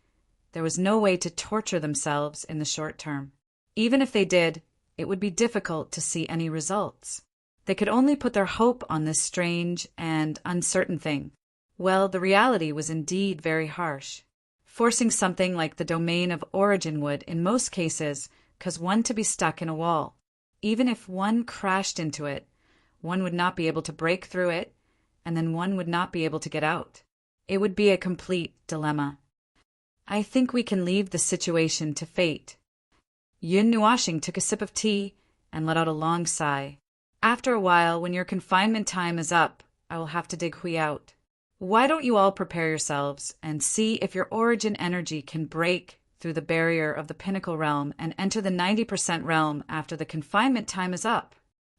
Speaker 1: there was no way to torture themselves in the short term. Even if they did, it would be difficult to see any results. They could only put their hope on this strange and uncertain thing. Well, the reality was indeed very harsh. Forcing something like the domain of origin would, in most cases, cause one to be stuck in a wall. Even if one crashed into it, one would not be able to break through it, and then one would not be able to get out. It would be a complete dilemma. I think we can leave the situation to fate. Yun Nuashing took a sip of tea and let out a long sigh. After a while, when your confinement time is up, I will have to dig Hui out. Why don't you all prepare yourselves and see if your origin energy can break through the barrier of the pinnacle realm and enter the 90% realm after the confinement time is up?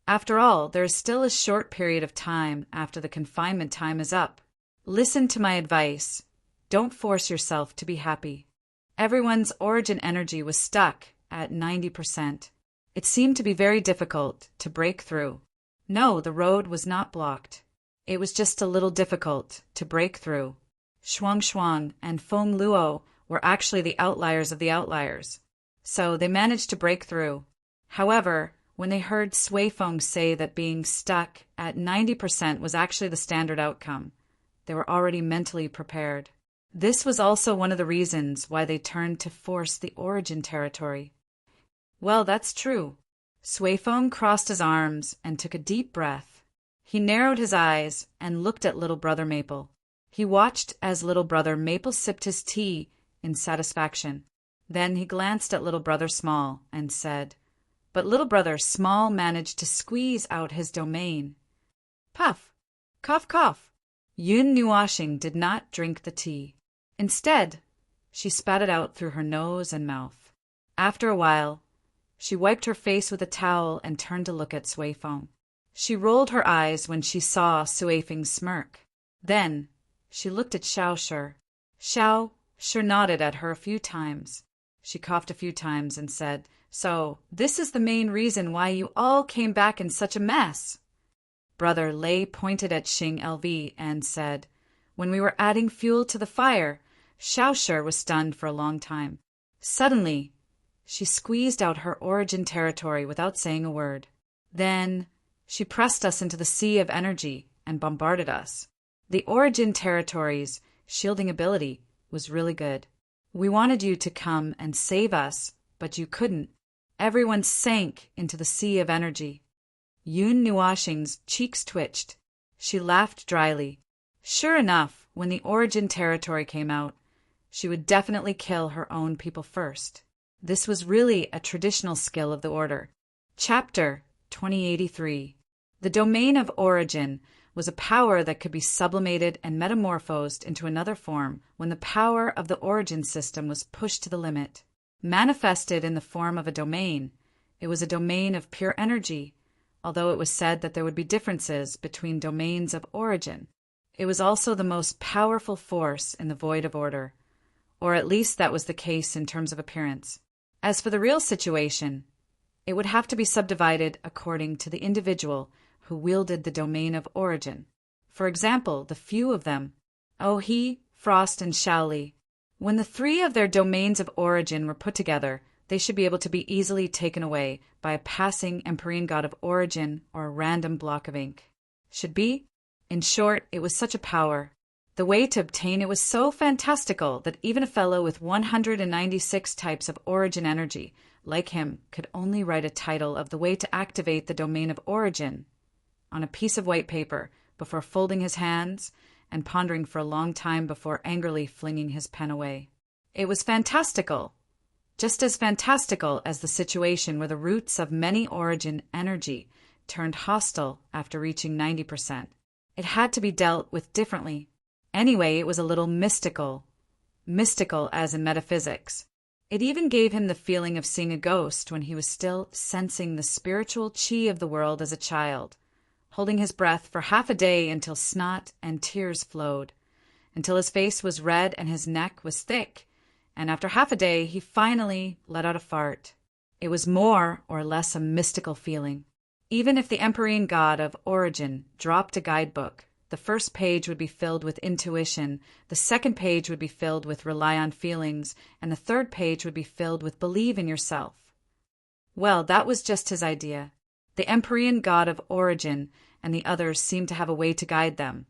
Speaker 1: After all, there is still a short period of time after the confinement time is up. Listen to my advice. Don't force yourself to be happy. Everyone's origin energy was stuck at 90%. It seemed to be very difficult to break through. No, the road was not blocked. It was just a little difficult to break through. Shuang Shuang and Feng Luo were actually the outliers of the outliers. So they managed to break through. However, when they heard Sui Feng say that being stuck at 90% was actually the standard outcome, they were already mentally prepared. This was also one of the reasons why they turned to force the origin territory. Well, that's true. Sui Feng crossed his arms and took a deep breath. He narrowed his eyes and looked at Little Brother Maple. He watched as Little Brother Maple sipped his tea in satisfaction. Then he glanced at Little Brother Small and said, but Little Brother Small managed to squeeze out his domain. Puff! Cough, cough! Yun Nuashing did not drink the tea. Instead, she spat it out through her nose and mouth. After a while, she wiped her face with a towel and turned to look at Sui Feng. She rolled her eyes when she saw Sui Feng's smirk. Then she looked at Xiao Shi. Xiao Shi nodded at her a few times. She coughed a few times and said, so this is the main reason why you all came back in such a mess. Brother Lei pointed at Xing LV and said, when we were adding fuel to the fire, Xiao Shi was stunned for a long time. Suddenly, she squeezed out her origin territory without saying a word. Then she pressed us into the sea of energy and bombarded us. The origin territory's shielding ability was really good. We wanted you to come and save us, but you couldn't. Everyone sank into the sea of energy. Yun Nuashing's cheeks twitched. She laughed dryly. Sure enough, when the origin territory came out, she would definitely kill her own people first. This was really a traditional skill of the order. Chapter 2083. The domain of origin was a power that could be sublimated and metamorphosed into another form when the power of the origin system was pushed to the limit. Manifested in the form of a domain, it was a domain of pure energy, although it was said that there would be differences between domains of origin. It was also the most powerful force in the void of order, or at least that was the case in terms of appearance. As for the real situation, it would have to be subdivided according to the individual who wielded the domain of origin. For example, the few of them, He, Frost, and Shaoli, when the three of their domains of origin were put together, they should be able to be easily taken away by a passing Empyrean god of origin or a random block of ink. Should be? In short, it was such a power. The way to obtain it was so fantastical that even a fellow with 196 types of origin energy, like him, could only write a title of the way to activate the domain of origin on a piece of white paper before folding his hands and pondering for a long time before angrily flinging his pen away. It was fantastical, just as fantastical as the situation where the roots of many origin energy turned hostile after reaching 90%. It had to be dealt with differently. Anyway, it was a little mystical as in metaphysics. It even gave him the feeling of seeing a ghost when he was still sensing the spiritual chi of the world as a child, holding his breath for half a day until snot and tears flowed, until his face was red and his neck was thick, and after half a day he finally let out a fart. It was more or less a mystical feeling. Even if the Empyrean god of origin dropped a guidebook, The first page would be filled with intuition, the second page would be filled with rely on feelings, and the third page would be filled with believe in yourself. Well, that was just his idea. The Empyrean god of origin and the others seemed to have a way to guide them,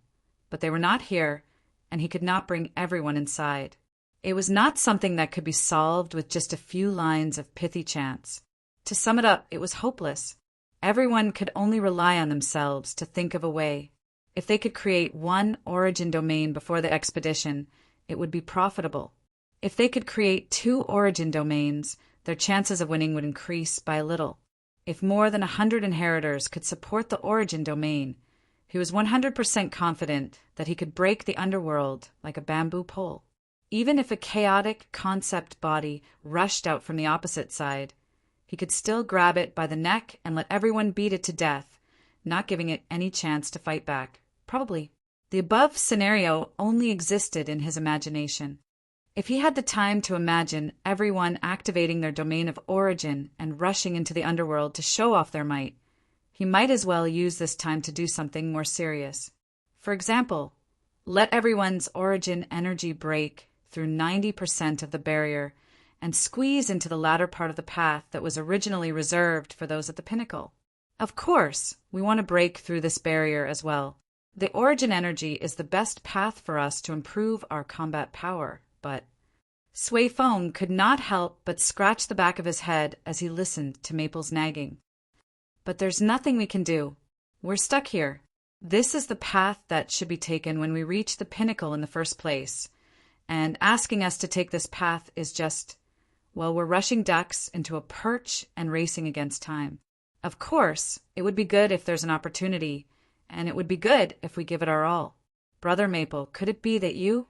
Speaker 1: but they were not here, and he could not bring everyone inside. It was not something that could be solved with just a few lines of pithy chants. To sum it up, it was hopeless. Everyone could only rely on themselves to think of a way. If they could create one origin domain before the expedition, it would be profitable. If they could create 2 origin domains, their chances of winning would increase by a little. If more than 100 inheritors could support the origin domain, he was 100% confident that he could break the underworld like a bamboo pole. Even if a chaotic concept body rushed out from the opposite side, he could still grab it by the neck and let everyone beat it to death, not giving it any chance to fight back. Probably. The above scenario only existed in his imagination. If he had the time to imagine everyone activating their domain of origin and rushing into the underworld to show off their might, he might as well use this time to do something more serious. For example, let everyone's origin energy break through 90% of the barrier and squeeze into the latter part of the path that was originally reserved for those at the pinnacle. Of course, we want to break through this barrier as well. The origin energy is the best path for us to improve our combat power, but Sui Feng could not help but scratch the back of his head as he listened to Maple's nagging. But there's nothing we can do. We're stuck here. This is the path that should be taken when we reach the pinnacle in the first place, and asking us to take this path is just, well, we're rushing ducks into a perch and racing against time. Of course, it would be good if there's an opportunity, and it would be good if we give it our all. Brother Maple, could it be that you?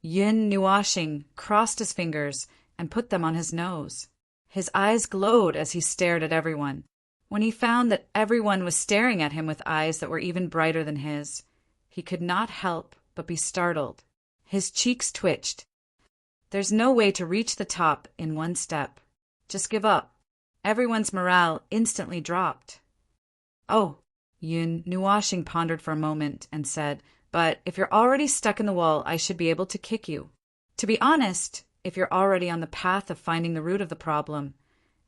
Speaker 1: Yin Nuashing crossed his fingers and put them on his nose. His eyes glowed as he stared at everyone. When he found that everyone was staring at him with eyes that were even brighter than his, he could not help but be startled. His cheeks twitched. There's no way to reach the top in one step. Just give up. Everyone's morale instantly dropped. Oh, Yun Nuashing pondered for a moment and said, but if you're already stuck in the wall, I should be able to kick you. To be honest, if you're already on the path of finding the root of the problem,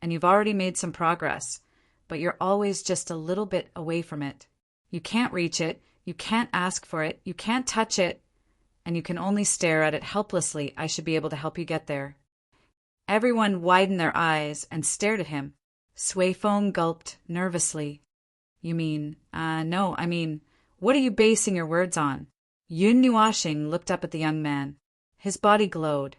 Speaker 1: and you've already made some progress, but you're always just a little bit away from it. You can't reach it, you can't ask for it, you can't touch it, and you can only stare at it helplessly. I should be able to help you get there. Everyone widened their eyes and stared at him. Sui Feng gulped nervously. You mean, no, I mean, what are you basing your words on? Yun Nuashing looked up at the young man. His body glowed.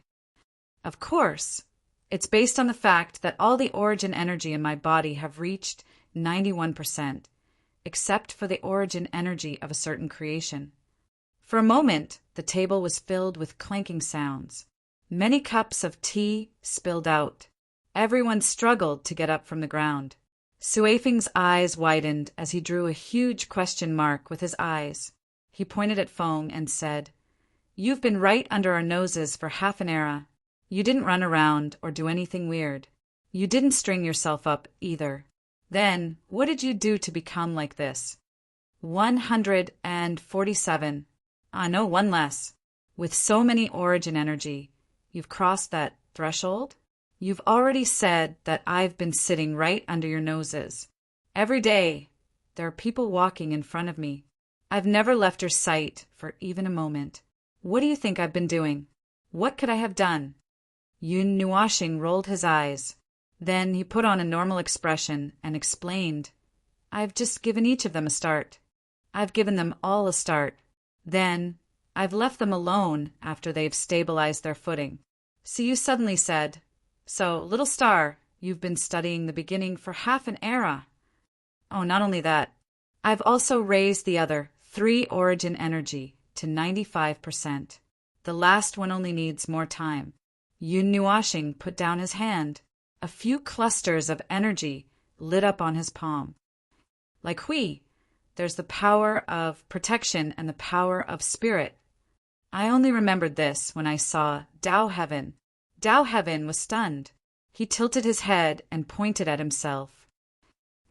Speaker 1: Of course. It's based on the fact that all the origin energy in my body have reached 91%, except for the origin energy of a certain creation. For a moment, the table was filled with clanking sounds. Many cups of tea spilled out. Everyone struggled to get up from the ground. Sui Feng's eyes widened as he drew a huge question mark with his eyes. He pointed at Feng and said, "You've been right under our noses for half an era. You didn't run around or do anything weird. You didn't string yourself up either. Then, what did you do to become like this?" 147. No, one less. With so many origin energy, you've crossed that threshold? You've already said that I've been sitting right under your noses. Every day, there are people walking in front of me. I've never left your sight for even a moment. What do you think I've been doing? What could I have done? Yun Nuashing rolled his eyes. Then he put on a normal expression and explained, I've just given each of them a start. I've given them all a start. Then, I've left them alone after they've stabilized their footing. So you suddenly said, so, little star, you've been studying the beginning for half an era. Oh, not only that, I've also raised the other 3 origin energy to 95%. The last one only needs more time. Yun Nuashing put down his hand. A few clusters of energy lit up on his palm. Like Hui, there's the power of protection and the power of spirit. I only remembered this when I saw Dao Heaven. Dao Heaven was stunned. He tilted his head and pointed at himself.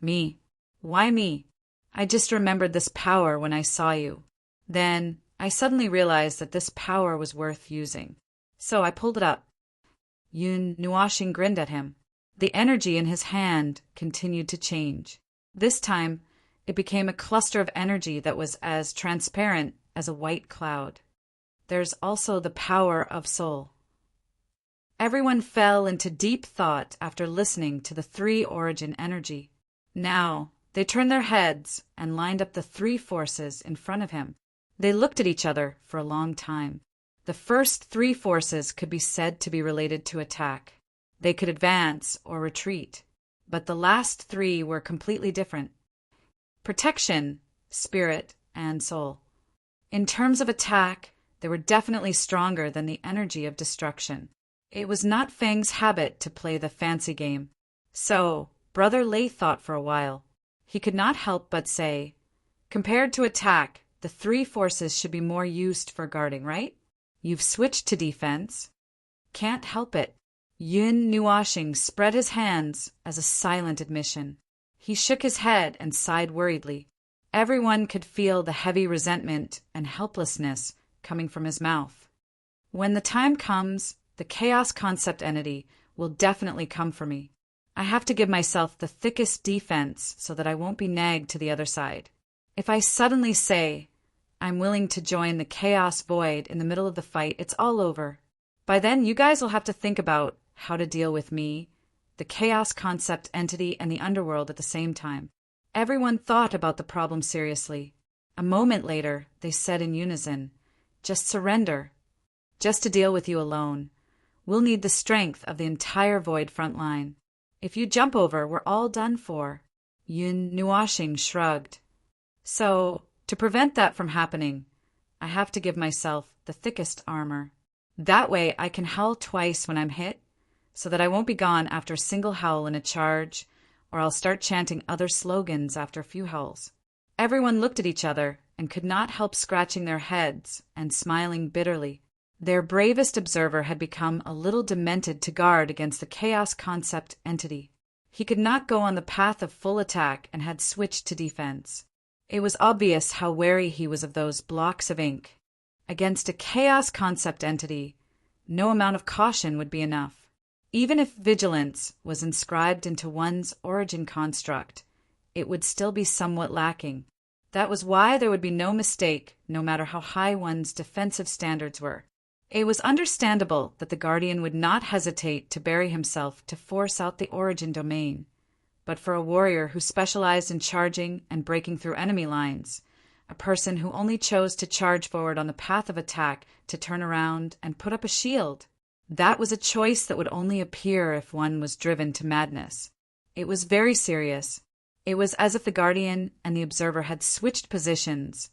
Speaker 1: Me? Why me? I just remembered this power when I saw you. Then I suddenly realized that this power was worth using. So I pulled it up. Yun Nuashing grinned at him. The energy in his hand continued to change. This time, it became a cluster of energy that was as transparent as a white cloud. There's also the power of soul. Everyone fell into deep thought after listening to the three origin energy. Now, they turned their heads and lined up the three forces in front of him. They looked at each other for a long time. The first three forces could be said to be related to attack. They could advance or retreat. But the last three were completely different. Protection, spirit, and soul. In terms of attack, they were definitely stronger than the energy of destruction. It was not Fang's habit to play the fancy game. So, Brother Lei thought for a while. He could not help but say, compared to attack, the three forces should be more used for guarding, right? You've switched to defense. Can't help it. Yun Nuashing spread his hands as a silent admission. He shook his head and sighed worriedly. Everyone could feel the heavy resentment and helplessness coming from his mouth. When the time comes, the chaos concept entity will definitely come for me. I have to give myself the thickest defense so that I won't be nagged to the other side. If I suddenly say, I'm willing to join the chaos void in the middle of the fight, it's all over. By then, you guys will have to think about how to deal with me, the chaos concept entity, and the underworld at the same time. Everyone thought about the problem seriously. A moment later, they said in unison, just surrender. Just to deal with you alone. We'll need the strength of the entire void front line. If you jump over, we're all done for. Yun Nuashing shrugged. So, to prevent that from happening, I have to give myself the thickest armor. That way I can howl twice when I'm hit, so that I won't be gone after a single howl in a charge, or I'll start chanting other slogans after a few howls. Everyone looked at each other and could not help scratching their heads and smiling bitterly. Their bravest observer had become a little demented to guard against the chaos concept entity. He could not go on the path of full attack and had switched to defense. It was obvious how wary he was of those blocks of ink. Against a chaos concept entity, no amount of caution would be enough. Even if vigilance was inscribed into one's origin construct, it would still be somewhat lacking. That was why there would be no mistake, no matter how high one's defensive standards were. It was understandable that the Guardian would not hesitate to bury himself to force out the origin domain. But for a warrior who specialized in charging and breaking through enemy lines, a person who only chose to charge forward on the path of attack to turn around and put up a shield, that was a choice that would only appear if one was driven to madness. It was very serious. It was as if the Guardian and the Observer had switched positions,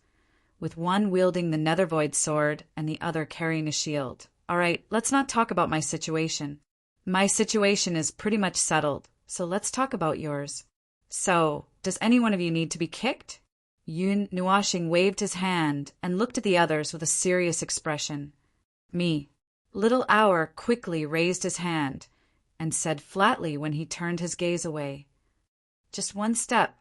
Speaker 1: with one wielding the Nethervoid sword and the other carrying a shield. All right, let's not talk about my situation. My situation is pretty much settled, so let's talk about yours. So, does any one of you need to be kicked? Yun Nuashing waved his hand and looked at the others with a serious expression. Me. Little Hour quickly raised his hand and said flatly when he turned his gaze away. Just one step.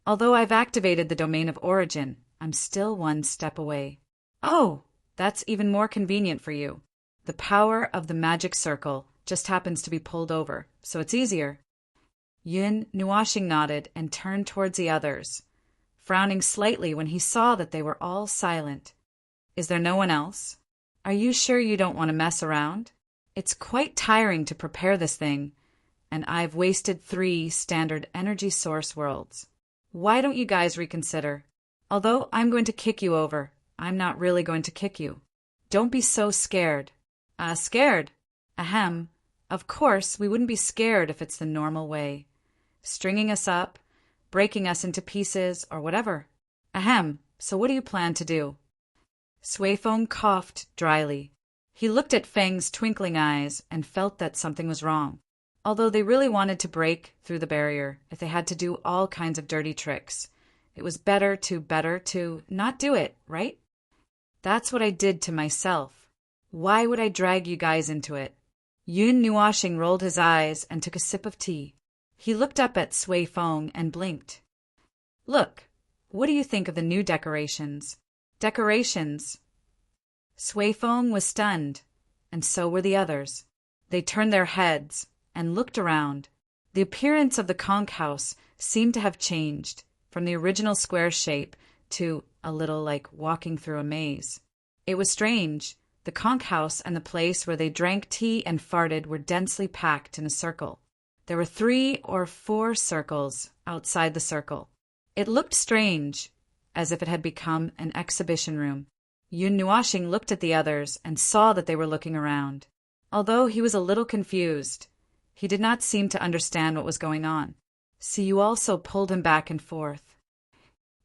Speaker 1: Although I've activated the domain of origin, I'm still one step away. Oh, that's even more convenient for you. The power of the magic circle just happens to be pulled over, so it's easier. Yun Nuashing nodded and turned towards the others, frowning slightly when he saw that they were all silent. Is there no one else? Are you sure you don't want to mess around? It's quite tiring to prepare this thing, and I've wasted 3 standard energy source worlds. Why don't you guys reconsider? Although I'm going to kick you over, I'm not really going to kick you. Don't be so scared. Scared? Ahem. Of course, we wouldn't be scared if it's the normal way. Stringing us up, breaking us into pieces, or whatever. Ahem. So what do you plan to do? Suifeng coughed dryly. He looked at Feng's twinkling eyes and felt that something was wrong. Although they really wanted to break through the barrier, if they had to do all kinds of dirty tricks, it was better to not do it, right? That's what I did to myself. Why would I drag you guys into it? Yun Nuashing rolled his eyes and took a sip of tea. He looked up at Suifeng and blinked. Look, what do you think of the new decorations? Decorations. Sui Feng was stunned, and so were the others. They turned their heads and looked around. The appearance of the conch house seemed to have changed from the original square shape to a little like walking through a maze. It was strange. The conch house and the place where they drank tea and farted were densely packed in a circle. There were 3 or 4 circles outside the circle. It looked strange, as if it had become an exhibition room. Yun Nuashing looked at the others and saw that they were looking around. Although he was a little confused, he did not seem to understand what was going on. Siyu also pulled him back and forth.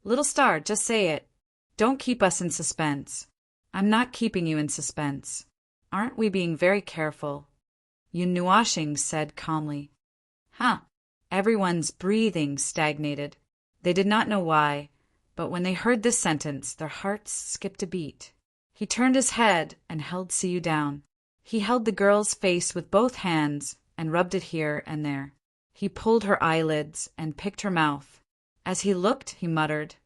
Speaker 1: "Little star, just say it. Don't keep us in suspense." "I'm not keeping you in suspense. Aren't we being very careful?" Yun Nuashing said calmly. "Huh." Everyone's breathing stagnated. They did not know why, but when they heard this sentence, their hearts skipped a beat. He turned his head and held Siyu down. He held the girl's face with both hands and rubbed it here and there. He pulled her eyelids and picked her mouth. As he looked, he muttered,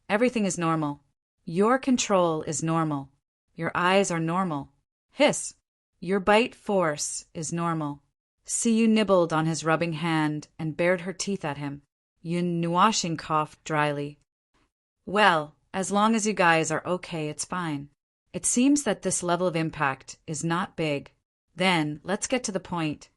Speaker 1: Everything is normal. Your control is normal. Your eyes are normal. Hiss. Your bite force is normal." Siyu nibbled on his rubbing hand and bared her teeth at him. Yun Nuashing coughed dryly. "Well, as long as you guys are okay, it's fine. It seems that this level of impact is not big. Then, let's get to the point."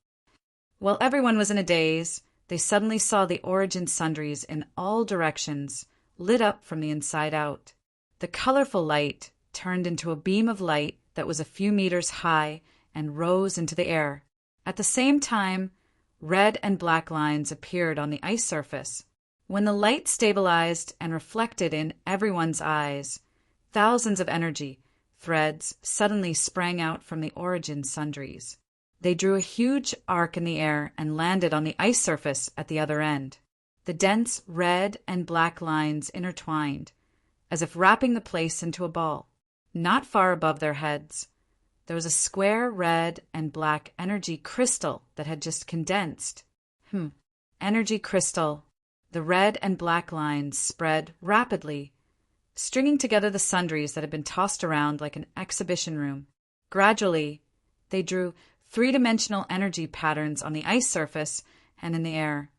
Speaker 1: While everyone was in a daze, they suddenly saw the origin sundries in all directions, lit up from the inside out. The colorful light turned into a beam of light that was a few meters high and rose into the air. At the same time, red and black lines appeared on the ice surface. When the light stabilized and reflected in everyone's eyes, thousands of energy threads suddenly sprang out from the origin sundries. They drew a huge arc in the air and landed on the ice surface at the other end. The dense red and black lines intertwined, as if wrapping the place into a ball. Not far above their heads, there was a square red and black energy crystal that had just condensed. Energy crystal. The red and black lines spread rapidly, stringing together the sundries that had been tossed around like an exhibition room. Gradually, they drew 3-dimensional energy patterns on the ice surface and in the air,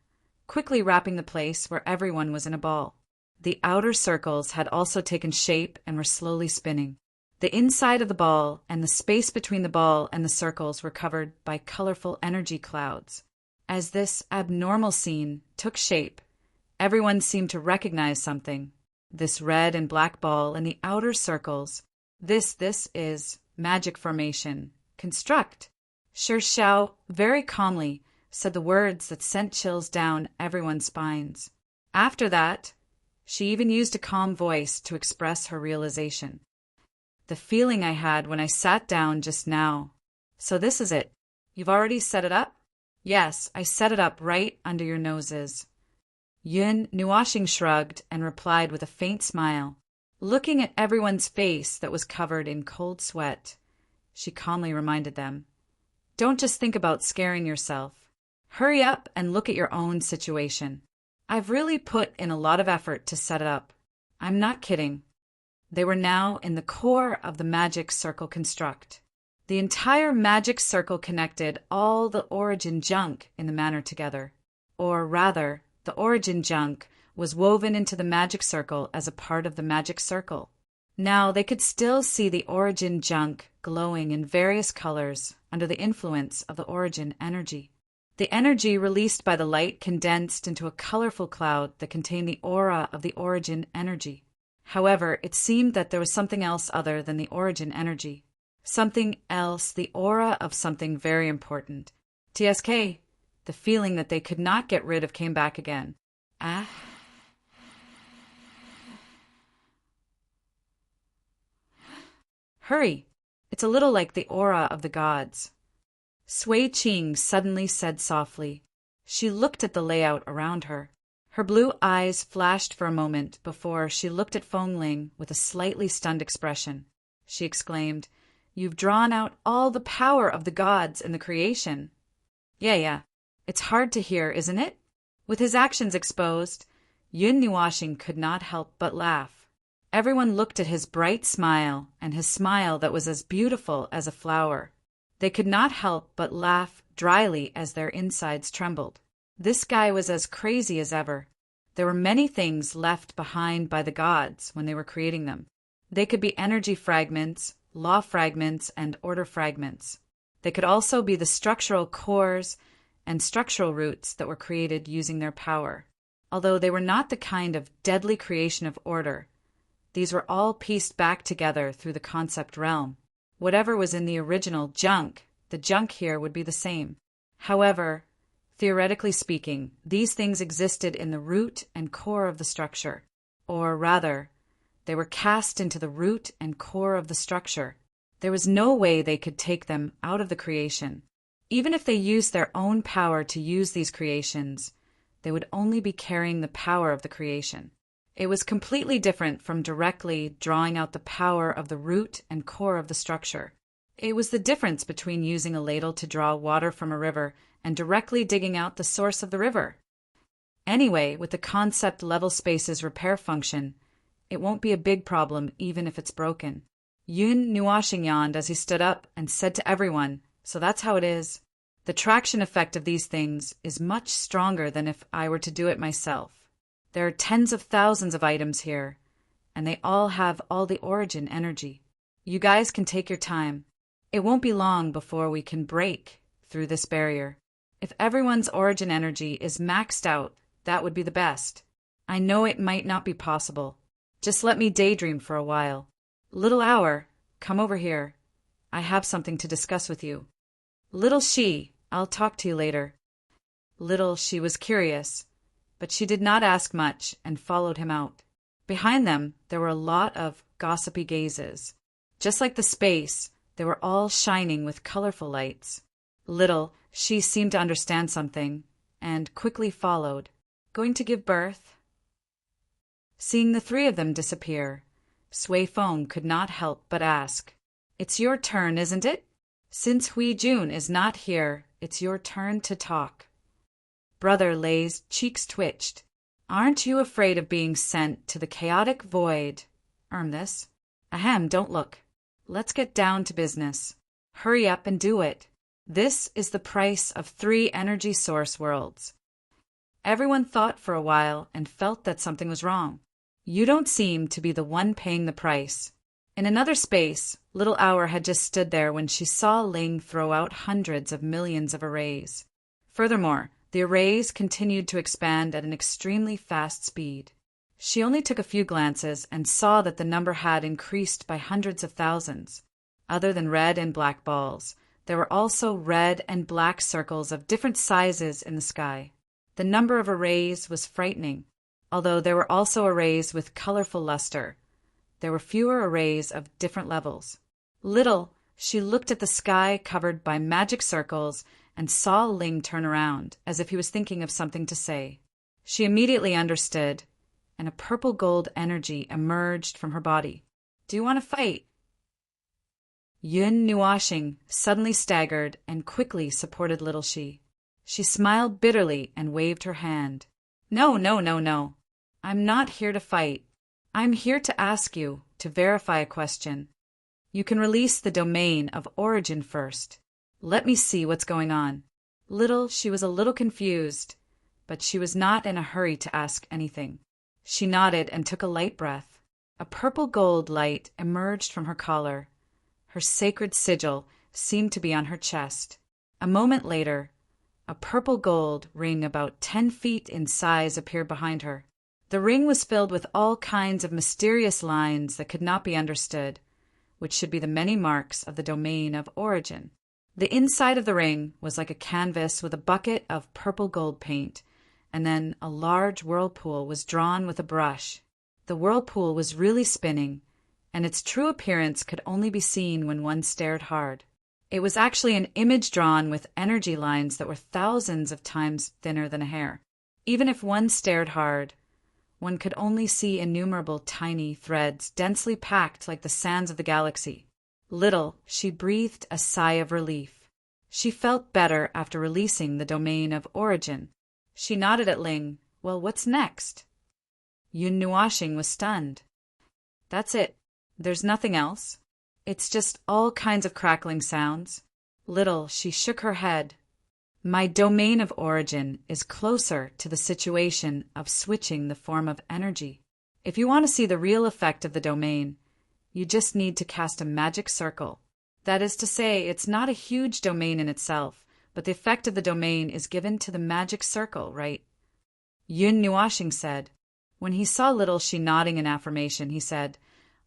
Speaker 1: quickly wrapping the place where everyone was in a ball. The outer circles had also taken shape and were slowly spinning. The inside of the ball and the space between the ball and the circles were covered by colorful energy clouds. As this abnormal scene took shape, everyone seemed to recognize something. This red and black ball and the outer circles. This is magic formation. Construct. Shi Xiao very calmly said the words that sent chills down everyone's spines. After that, she even used a calm voice to express her realization. "The feeling I had when I sat down just now. So this is it. You've already set it up?" "Yes, I set it up right under your noses." Yun Nuashing shrugged and replied with a faint smile. Looking at everyone's face that was covered in cold sweat, she calmly reminded them, "Don't just think about scaring yourself. Hurry up and look at your own situation. I've really put in a lot of effort to set it up. I'm not kidding." They were now in the core of the magic circle construct. The entire magic circle connected all the origin junk in the manor together. Or rather, the origin junk was woven into the magic circle as a part of the magic circle. Now they could still see the origin junk glowing in various colors under the influence of the origin energy. The energy released by the light condensed into a colorful cloud that contained the aura of the origin energy. However, it seemed that there was something else other than the origin energy. Something else, the aura of something very important. TSK, the feeling that they could not get rid of came back again. Hurry! It's a little like the aura of the gods. Sui Qing suddenly said softly. She looked at the layout around her. Her blue eyes flashed for a moment before she looked at Feng Ling with a slightly stunned expression. She exclaimed, "You've drawn out all the power of the gods in the creation." Yeah. It's hard to hear, isn't it? With his actions exposed, Yun Nuashing could not help but laugh. Everyone looked at his bright smile and his smile that was as beautiful as a flower. They could not help but laugh dryly as their insides trembled. This guy was as crazy as ever. There were many things left behind by the gods when they were creating them. They could be energy fragments, law fragments, and order fragments. They could also be the structural cores and structural roots that were created using their power. Although they were not the kind of deadly creation of order, these were all pieced back together through the concept realm. Whatever was in the original junk, the junk here would be the same. However, theoretically speaking, these things existed in the root and core of the structure. Or rather, they were cast into the root and core of the structure. There was no way they could take them out of the creation. Even if they used their own power to use these creations, they would only be carrying the power of the creation. It was completely different from directly drawing out the power of the root and core of the structure. It was the difference between using a ladle to draw water from a river and directly digging out the source of the river. Anyway, with the concept level space's repair function, it won't be a big problem even if it's broken. Yun Nuashing yawned as he stood up and said to everyone, "So that's how it is. The traction effect of these things is much stronger than if I were to do it myself. There are tens of thousands of items here, and they all have all the origin energy. You guys can take your time. It won't be long before we can break through this barrier. If everyone's origin energy is maxed out, that would be the best. I know it might not be possible. Just let me daydream for a while. Little Hour, come over here. I have something to discuss with you. Little She, I'll talk to you later." Little She was curious, but she did not ask much and followed him out. Behind them, there were a lot of gossipy gazes. Just like the space, they were all shining with colorful lights. Little She seemed to understand something and quickly followed. "Going to give birth?" Seeing the three of them disappear, Sui Feng could not help but ask, "It's your turn, isn't it? Since Hui Jun is not here, it's your turn to talk." Brother Lei's cheeks twitched. "Aren't you afraid of being sent to the chaotic void?" This. Ahem, don't look. Let's get down to business. Hurry up and do it. This is the price of 3 energy source worlds. Everyone thought for a while and felt that something was wrong. You don't seem to be the one paying the price. In another space, Little Hour had just stood there when she saw Ling throw out hundreds of millions of arrays. Furthermore, the arrays continued to expand at an extremely fast speed. She only took a few glances and saw that the number had increased by hundreds of thousands. Other than red and black balls, there were also red and black circles of different sizes in the sky. The number of arrays was frightening. Although there were also arrays with colorful luster, there were fewer arrays of different levels. Little, she looked at the sky covered by magic circles and saw Ling turn around, as if he was thinking of something to say. She immediately understood, and a purple gold energy emerged from her body. "Do you want to fight?" Yun Nuashing suddenly staggered and quickly supported Little She. She smiled bitterly and waved her hand. "No, no, no, no. I'm not here to fight. I'm here to ask you to verify a question. You can release the domain of origin first. Let me see what's going on." Little She was a little confused, but she was not in a hurry to ask anything. She nodded and took a light breath. A purple gold light emerged from her collar. Her sacred sigil seemed to be on her chest. A moment later, a purple gold ring about 10 feet in size appeared behind her. The ring was filled with all kinds of mysterious lines that could not be understood, which should be the many marks of the domain of origin. The inside of the ring was like a canvas with a bucket of purple gold paint, and then a large whirlpool was drawn with a brush. The whirlpool was really spinning, and its true appearance could only be seen when one stared hard. It was actually an image drawn with energy lines that were thousands of times thinner than a hair. Even if one stared hard, one could only see innumerable tiny threads densely packed like the sands of the galaxy. Little She breathed a sigh of relief. She felt better after releasing the domain of origin. She nodded at Ling. "Well, what's next?" Yun Nuashing was stunned. That's it. There's nothing else. It's just all kinds of crackling sounds. Little, she shook her head. My domain of origin is closer to the situation of switching the form of energy. If you want to see the real effect of the domain, you just need to cast a magic circle. That is to say, it's not a huge domain in itself, but the effect of the domain is given to the magic circle, right? Yun Nuashing said. When he saw Little She nodding in affirmation, he said,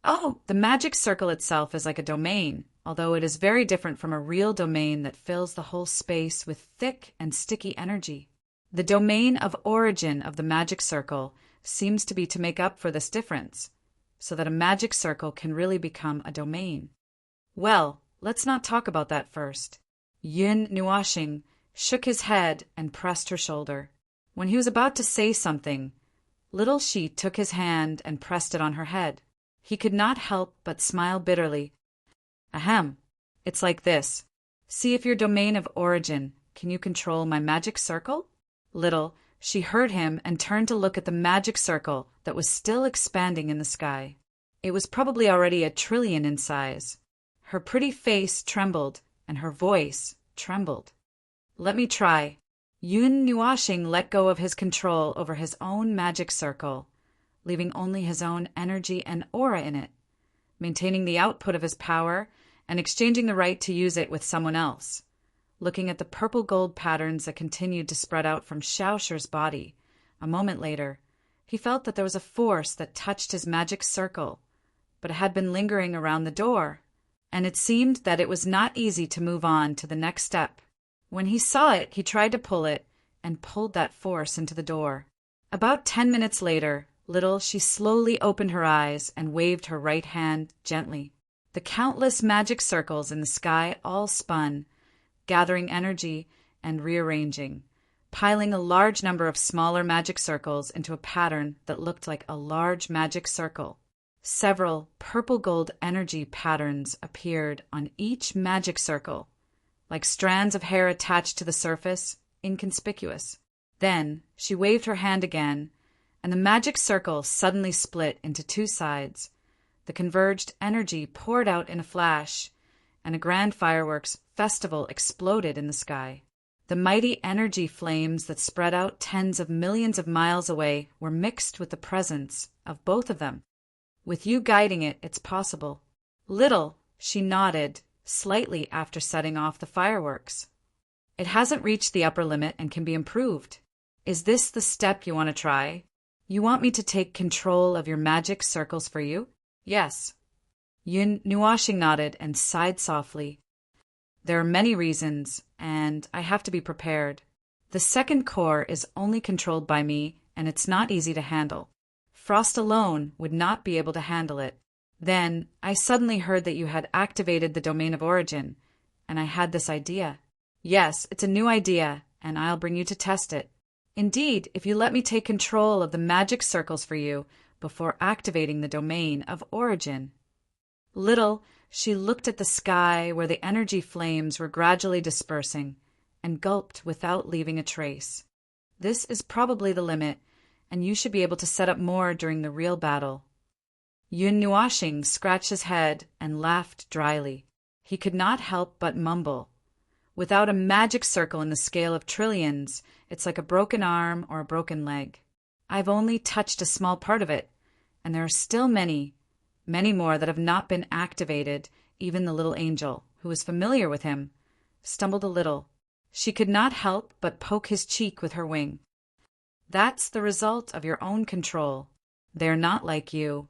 Speaker 1: "Oh, the magic circle itself is like a domain, although it is very different from a real domain that fills the whole space with thick and sticky energy. The domain of origin of the magic circle seems to be to make up for this difference, so that a magic circle can really become a domain." Well, let's not talk about that first. Yun Nuashing shook his head and pressed her shoulder. When he was about to say something, Little She took his hand and pressed it on her head. He could not help but smile bitterly. Ahem, it's like this. See if your domain of origin, can you control my magic circle? Little, she heard him and turned to look at the magic circle that was still expanding in the sky. It was probably already 1,000,000,000,000 in size. Her pretty face trembled, and her voice trembled. Let me try. Yun Nuashing let go of his control over his own magic circle, leaving only his own energy and aura in it, maintaining the output of his power and exchanging the right to use it with someone else. Looking at the purple gold patterns that continued to spread out from Xiaosher's body, a moment later, he felt that there was a force that touched his magic circle, but it had been lingering around the door, and it seemed that it was not easy to move on to the next step. When he saw it, he tried to pull it, and pulled that force into the door. About 10 minutes later, Little She slowly opened her eyes and waved her right hand gently. The countless magic circles in the sky all spun, gathering energy and rearranging, piling a large number of smaller magic circles into a pattern that looked like a large magic circle. Several purple gold energy patterns appeared on each magic circle, like strands of hair attached to the surface, inconspicuous. Then she waved her hand again, and the magic circle suddenly split into 2 sides. The converged energy poured out in a flash, and a grand fireworks festival exploded in the sky. The mighty energy flames that spread out tens of millions of miles away were mixed with the presence of both of them. With you guiding it, it's possible. Little, she nodded, slightly after setting off the fireworks. It hasn't reached the upper limit and can be improved. Is this the step you want to try? You want me to take control of your magic circles for you? Yes. Yun Nuashing nodded and sighed softly. There are many reasons, and I have to be prepared. The second core is only controlled by me, and it's not easy to handle. Frost alone would not be able to handle it. Then I suddenly heard that you had activated the domain of origin, and I had this idea. Yes, it's a new idea, and I'll bring you to test it. Indeed, if you let me take control of the magic circles for you before activating the domain of origin. Little, she looked at the sky where the energy flames were gradually dispersing, and gulped without leaving a trace. This is probably the limit, and you should be able to set up more during the real battle. Yun Nuashing scratched his head and laughed dryly. He could not help but mumble. Without a magic circle in the scale of trillions, it's like a broken arm or a broken leg. I've only touched a small part of it, and there are still many more that have not been activated. Even the little angel, who was familiar with him, stumbled a little. She could not help but poke his cheek with her wing. That's the result of your own control. They're not like you,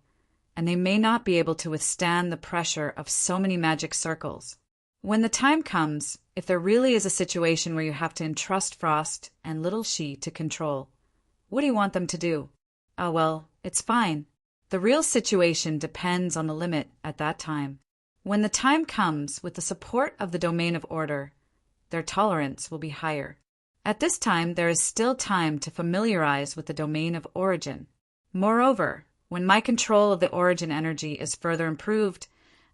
Speaker 1: and they may not be able to withstand the pressure of so many magic circles. When the time comes, if there really is a situation where you have to entrust Frost and Little She to control, what do you want them to do? Oh, well, it's fine. The real situation depends on the limit at that time. When the time comes, with the support of the domain of order, their tolerance will be higher. At this time, there is still time to familiarize with the domain of origin. Moreover, when my control of the origin energy is further improved,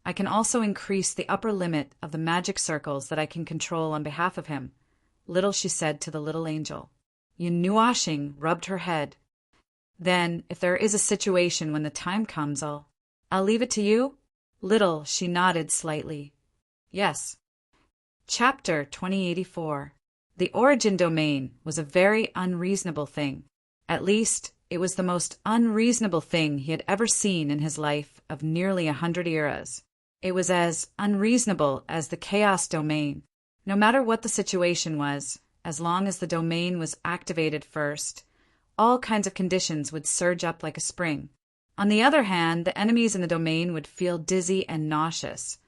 Speaker 1: I can also increase the upper limit of the magic circles that I can control on behalf of him. Little she said to the little angel. Yun Nuashing rubbed her head. Then, if there is a situation when the time comes, I'll I'll leave it to you? Little, she nodded slightly. Yes. Chapter 2084. The origin domain was a very unreasonable thing. At least, it was the most unreasonable thing he had ever seen in his life of nearly 100 eras. It was as unreasonable as the chaos domain. No matter what the situation was, as long as the domain was activated first, all kinds of conditions would surge up like a spring. On the other hand, the enemies in the domain would feel dizzy and nauseous,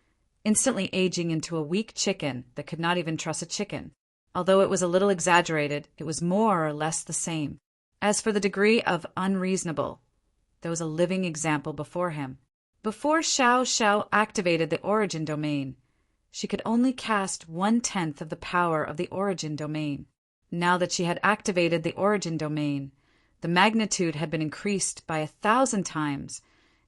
Speaker 1: instantly aging into a weak chicken that could not even trust a chicken. Although it was a little exaggerated, it was more or less the same. As for the degree of unreasonable, there was a living example before him. Before Xiao Xiao activated the origin domain, she could only cast 1/10 of the power of the origin domain. Now that she had activated the origin domain, the magnitude had been increased by 1,000 times,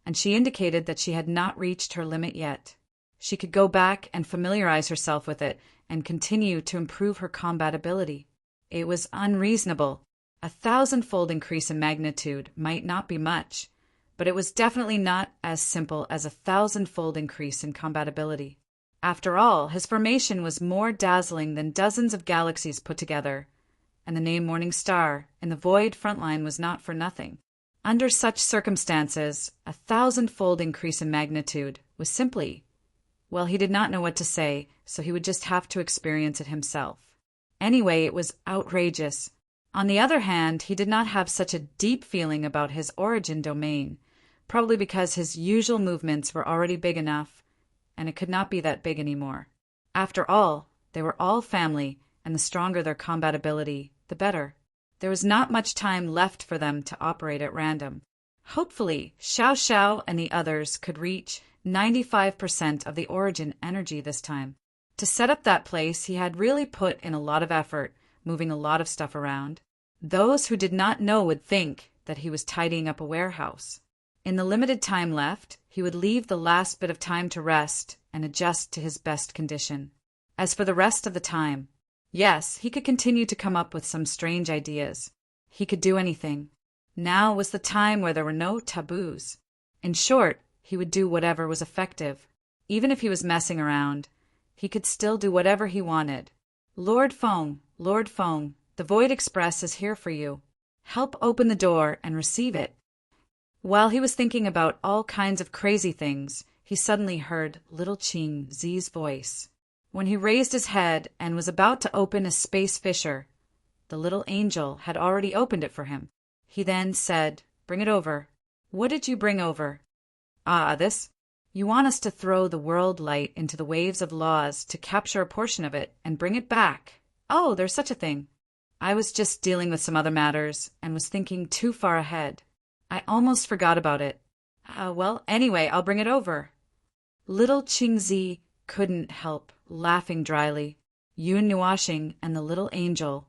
Speaker 1: and she indicated that she had not reached her limit yet. She could go back and familiarize herself with it and continue to improve her combat ability. It was unreasonable. 1,000-fold increase in magnitude might not be much, but it was definitely not as simple as 1,000-fold increase in combat ability. After all, his formation was more dazzling than dozens of galaxies put together, and the name Morning Star in the Void frontline was not for nothing. Under such circumstances, 1,000-fold increase in magnitude was simply, well, he did not know what to say, so he would just have to experience it himself. Anyway, it was outrageous. On the other hand, he did not have such a deep feeling about his origin domain, probably because his usual movements were already big enough, and it could not be that big anymore. After all, they were all family, and the stronger their combat ability, the better. There was not much time left for them to operate at random. Hopefully, Xiao Xiao and the others could reach 95% of the origin energy this time. To set up that place, he had really put in a lot of effort, moving a lot of stuff around. Those who did not know would think that he was tidying up a warehouse. In the limited time left, he would leave the last bit of time to rest and adjust to his best condition. As for the rest of the time, yes, he could continue to come up with some strange ideas. He could do anything. Now was the time where there were no taboos. In short, he would do whatever was effective. Even if he was messing around, he could still do whatever he wanted. Lord Feng, the Void Express is here for you. Help open the door and receive it. While he was thinking about all kinds of crazy things, he suddenly heard little Qing Zi's voice. When he raised his head and was about to open a space fissure, the little angel had already opened it for him. He then said, "Bring it over." "What did you bring over?" "Ah, this. You want us to throw the world light into the waves of laws to capture a portion of it and bring it back. Oh, there's such a thing. I was just dealing with some other matters and was thinking too far ahead. I almost forgot about it. Well, anyway, I'll bring it over." Little Qingzi couldn't help laughing dryly. Yun Nuashing and the little angel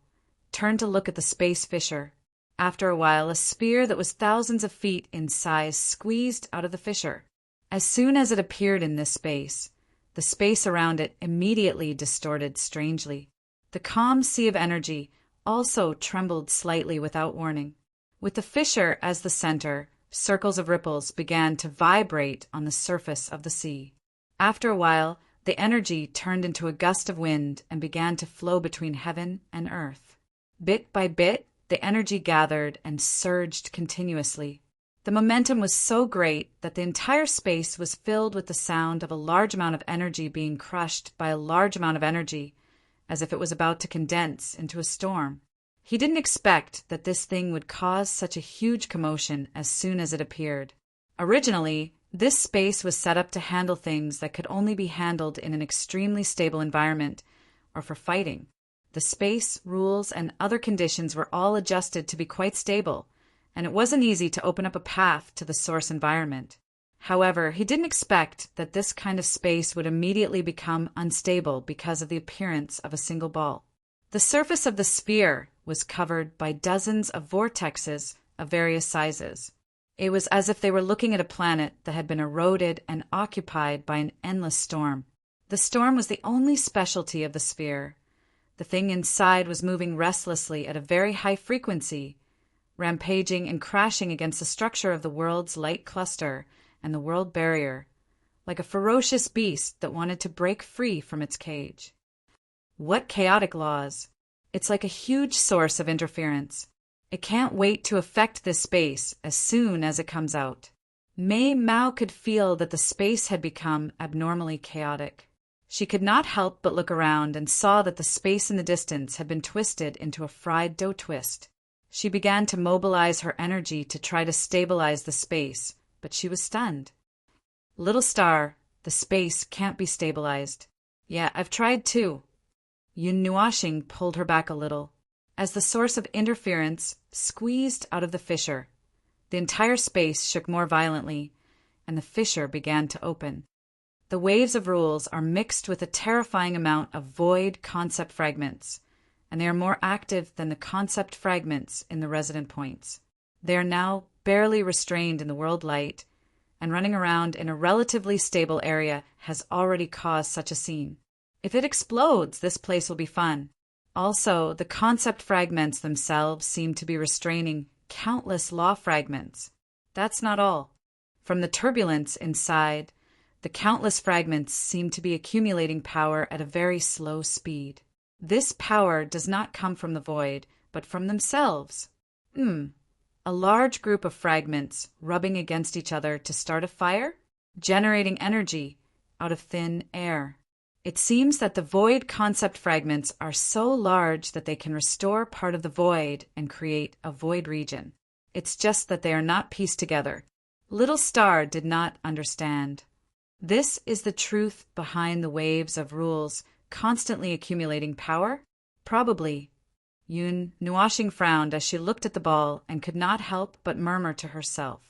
Speaker 1: turned to look at the space fissure. After a while, a spear that was thousands of feet in size squeezed out of the fissure. As soon as it appeared in this space, the space around it immediately distorted strangely. The calm sea of energy also trembled slightly without warning. With the fissure as the center, circles of ripples began to vibrate on the surface of the sea. After a while, the energy turned into a gust of wind and began to flow between heaven and earth. Bit by bit, the energy gathered and surged continuously. The momentum was so great that the entire space was filled with the sound of a large amount of energy being crushed by a large amount of energy, as if it was about to condense into a storm. He didn't expect that this thing would cause such a huge commotion as soon as it appeared. Originally, this space was set up to handle things that could only be handled in an extremely stable environment or for fighting. The space, rules, and other conditions were all adjusted to be quite stable, and it wasn't easy to open up a path to the source environment. However, he didn't expect that this kind of space would immediately become unstable because of the appearance of a single ball. The surface of the sphere was covered by dozens of vortexes of various sizes. It was as if they were looking at a planet that had been eroded and occupied by an endless storm. The storm was the only specialty of the sphere. The thing inside was moving restlessly at a very high frequency, rampaging and crashing against the structure of the world's light cluster and the world barrier, like a ferocious beast that wanted to break free from its cage. What chaotic laws! It's like a huge source of interference. It can't wait to affect this space as soon as it comes out. Mei Mao could feel that the space had become abnormally chaotic. She could not help but look around and saw that the space in the distance had been twisted into a fried dough twist. She began to mobilize her energy to try to stabilize the space, but she was stunned. Little star, the space can't be stabilized. Yeah, I've tried too. Yun Nuashing pulled her back a little. As the source of interference squeezed out of the fissure, the entire space shook more violently, and the fissure began to open. The waves of rules are mixed with a terrifying amount of void concept fragments, and they are more active than the concept fragments in the resident points. They are now barely restrained in the world light, and running around in a relatively stable area has already caused such a scene. If it explodes, this place will be fun. Also, the concept fragments themselves seem to be restraining countless law fragments. That's not all. From the turbulence inside, the countless fragments seem to be accumulating power at a very slow speed. This power does not come from the void, but from themselves. A large group of fragments rubbing against each other to start a fire, generating energy out of thin air. It seems that the void concept fragments are so large that they can restore part of the void and create a void region. It's just that they are not pieced together. Little Star did not understand. This is the truth behind the waves of rules constantly accumulating power? Probably. Yun Nuashing frowned as she looked at the ball and could not help but murmur to herself.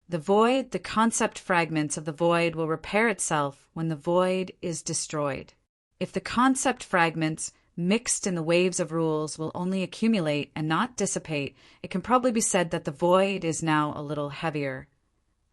Speaker 1: The void, the concept fragments of the void will repair itself when the void is destroyed. If the concept fragments mixed in the waves of rules will only accumulate and not dissipate, it can probably be said that the void is now a little heavier.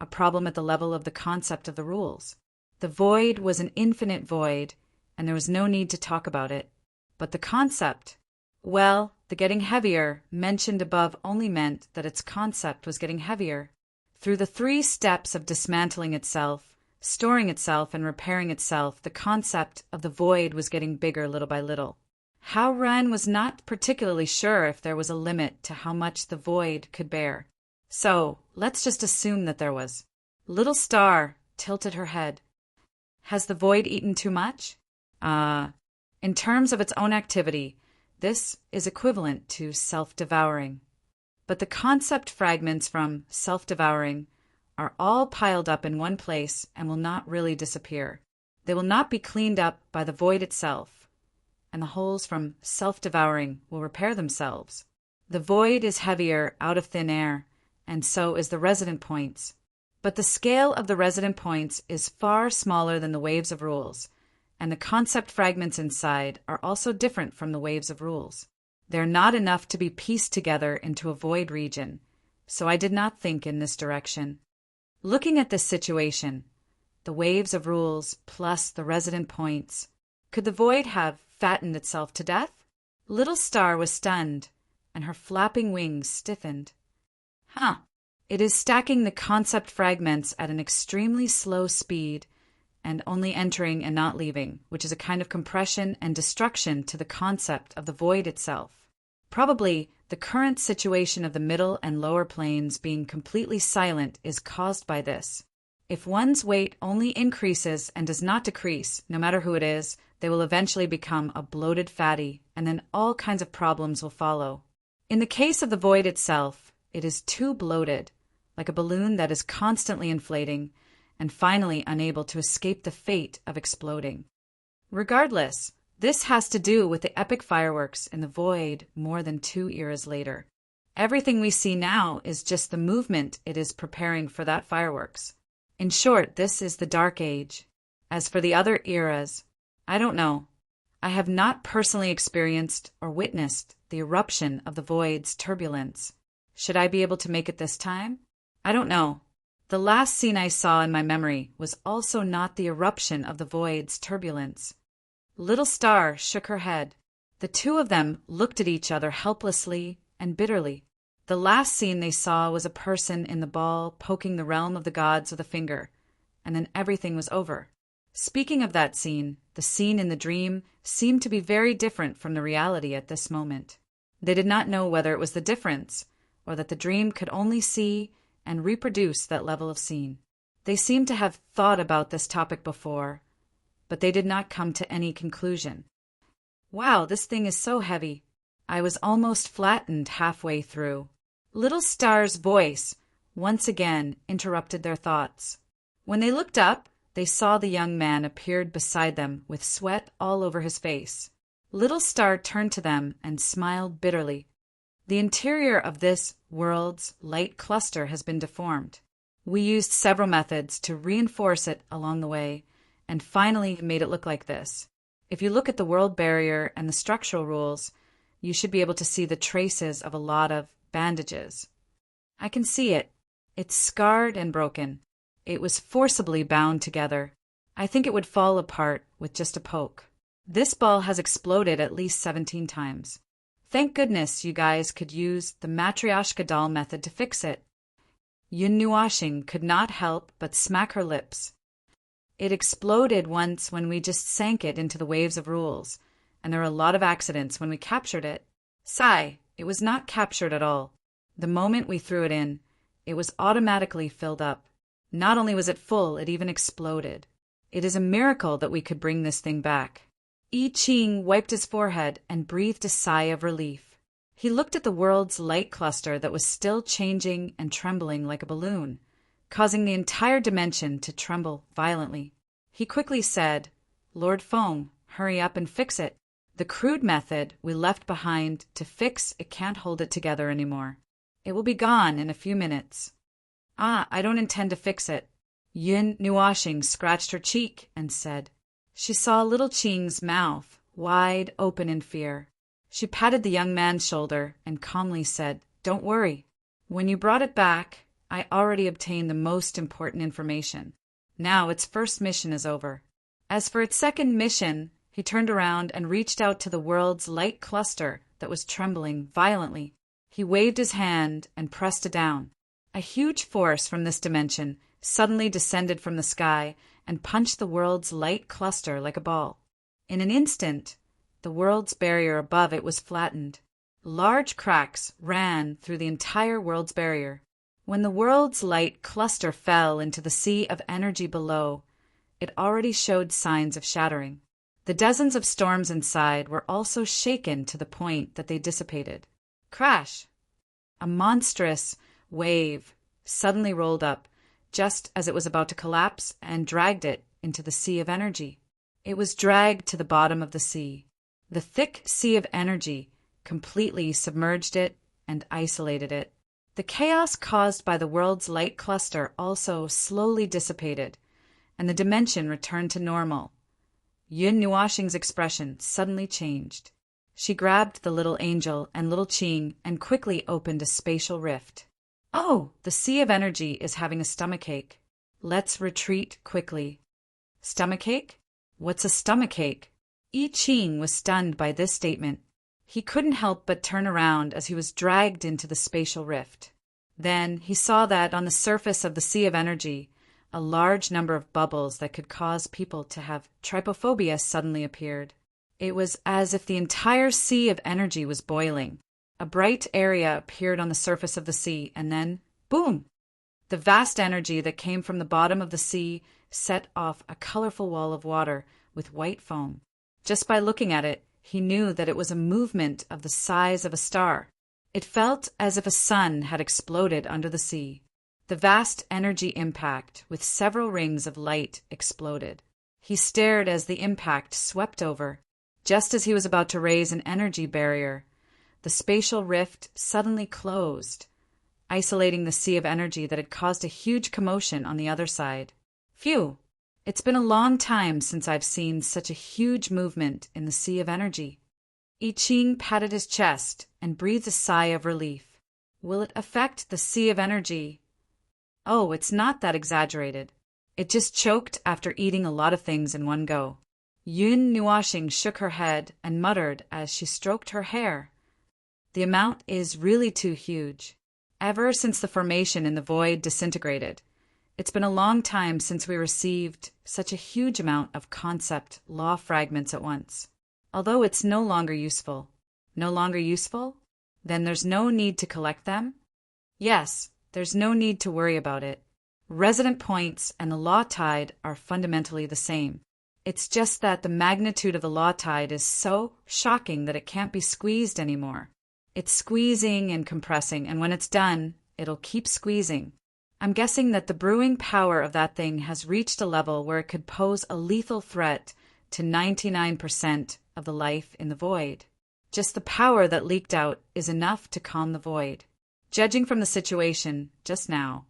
Speaker 1: A problem at the level of the concept of the rules. The void was an infinite void, and there was no need to talk about it. But the concept, well, the getting heavier mentioned above only meant that its concept was getting heavier. Through the 3 steps of dismantling itself, storing itself, and repairing itself, the concept of the void was getting bigger little by little. Hao Ren was not particularly sure if there was a limit to how much the void could bear. So, let's just assume that there was. Little Star tilted her head. Has the void eaten too much? In terms of its own activity, this is equivalent to self-devouring. But the concept fragments from self-devouring are all piled up in one place and will not really disappear. They will not be cleaned up by the void itself, and the holes from self-devouring will repair themselves. The void is heavier out of thin air, and so is the resident points. But the scale of the resident points is far smaller than the waves of rules, and the concept fragments inside are also different from the waves of rules. They're not enough to be pieced together into a void region, so I did not think in this direction. Looking at this situation, the waves of rules plus the resident points, could the void have fattened itself to death? Little Star was stunned, and her flapping wings stiffened. It is stacking the concept fragments at an extremely slow speed, and only entering and not leaving, which is a kind of compression and destruction to the concept of the void itself. Probably the current situation of the middle and lower planes being completely silent is caused by this. If one's weight only increases and does not decrease, no matter who it is, they will eventually become a bloated fatty, and then all kinds of problems will follow. In the case of the void itself, it is too bloated, like a balloon that is constantly inflating, and finally unable to escape the fate of exploding. Regardless, this has to do with the epic fireworks in the void more than 2 eras later. Everything we see now is just the movement it is preparing for that fireworks. In short, this is the Dark Age. As for the other eras, I don't know. I have not personally experienced or witnessed the eruption of the void's turbulence. Should I be able to make it this time? I don't know. The last scene I saw in my memory was also not the eruption of the void's turbulence. Little Star shook her head. The 2 of them looked at each other helplessly and bitterly. The last scene they saw was a person in the ball poking the realm of the gods with a finger, and then everything was over. Speaking of that scene, the scene in the dream seemed to be very different from the reality at this moment. They did not know whether it was the difference, or that the dream could only see and reproduce that level of scene. They seemed to have thought about this topic before, but they did not come to any conclusion. Wow, this thing is so heavy. I was almost flattened halfway through. Little Star's voice once again interrupted their thoughts. When they looked up, they saw the young man appeared beside them with sweat all over his face. Little Star turned to them and smiled bitterly. The interior of this world's light cluster has been deformed. We used several methods to reinforce it along the way, and finally made it look like this. If you look at the world barrier and the structural rules, you should be able to see the traces of a lot of bandages. I can see it. It's scarred and broken. It was forcibly bound together. I think it would fall apart with just a poke. This ball has exploded at least 17 times. Thank goodness you guys could use the Matryoshka doll method to fix it. Yun Nuashing could not help but smack her lips. It exploded once when we just sank it into the waves of rules, and there were a lot of accidents when we captured it. Sigh, it was not captured at all. The moment we threw it in, it was automatically filled up. Not only was it full, it even exploded. It is a miracle that we could bring this thing back. I Ching wiped his forehead and breathed a sigh of relief. He looked at the world's light cluster that was still changing and trembling like a balloon, causing the entire dimension to tremble violently. He quickly said, "Lord Feng, hurry up and fix it. The crude method we left behind to fix it can't hold it together anymore. It will be gone in a few minutes." "Ah, I don't intend to fix it." Yun Nuashing scratched her cheek and said. She saw little Qing's mouth wide open in fear. She patted the young man's shoulder and calmly said, "Don't worry. When you brought it back, I already obtained the most important information. Now its first mission is over. As for its second mission," he turned around and reached out to the world's light cluster that was trembling violently. He waved his hand and pressed it down. A huge force from this dimension suddenly descended from the sky and punched the world's light cluster like a ball. In an instant, the world's barrier above it was flattened. Large cracks ran through the entire world's barrier. When the world's light cluster fell into the sea of energy below, it already showed signs of shattering. The dozens of storms inside were also shaken to the point that they dissipated. Crash! A monstrous wave suddenly rolled up, just as it was about to collapse, and dragged it into the sea of energy. It was dragged to the bottom of the sea. The thick sea of energy completely submerged it and isolated it. The chaos caused by the world's light cluster also slowly dissipated, and the dimension returned to normal. Yun Nuashing's expression suddenly changed. She grabbed the little angel and little Qing and quickly opened a spatial rift. "Oh, the sea of energy is having a stomachache. Let's retreat quickly." "Stomachache? What's a stomachache?" I Ching was stunned by this statement. He couldn't help but turn around as he was dragged into the spatial rift. Then he saw that on the surface of the sea of energy, a large number of bubbles that could cause people to have trypophobia suddenly appeared. It was as if the entire sea of energy was boiling. A bright area appeared on the surface of the sea, and then, boom! The vast energy that came from the bottom of the sea set off a colorful wall of water with white foam. Just by looking at it, he knew that it was a movement of the size of a star. It felt as if a sun had exploded under the sea. The vast energy impact with several rings of light exploded. He stared as the impact swept over. Just as he was about to raise an energy barrier, the spatial rift suddenly closed, isolating the sea of energy that had caused a huge commotion on the other side. Phew! It's been a long time since I've seen such a huge movement in the sea of energy. I Ching patted his chest and breathed a sigh of relief. Will it affect the sea of energy? Oh, it's not that exaggerated. It just choked after eating a lot of things in one go. Yun Nuashing shook her head and muttered as she stroked her hair. The amount is really too huge. Ever since the formation in the void disintegrated, it's been a long time since we received such a huge amount of concept law fragments at once. Although it's no longer useful. No longer useful? Then there's no need to collect them? Yes, there's no need to worry about it. Resident points and the law tide are fundamentally the same. It's just that the magnitude of the law tide is so shocking that it can't be squeezed anymore. It's squeezing and compressing, and when it's done, it'll keep squeezing. I'm guessing that the brewing power of that thing has reached a level where it could pose a lethal threat to 99% of the life in the void. Just the power that leaked out is enough to calm the void. Judging from the situation just now,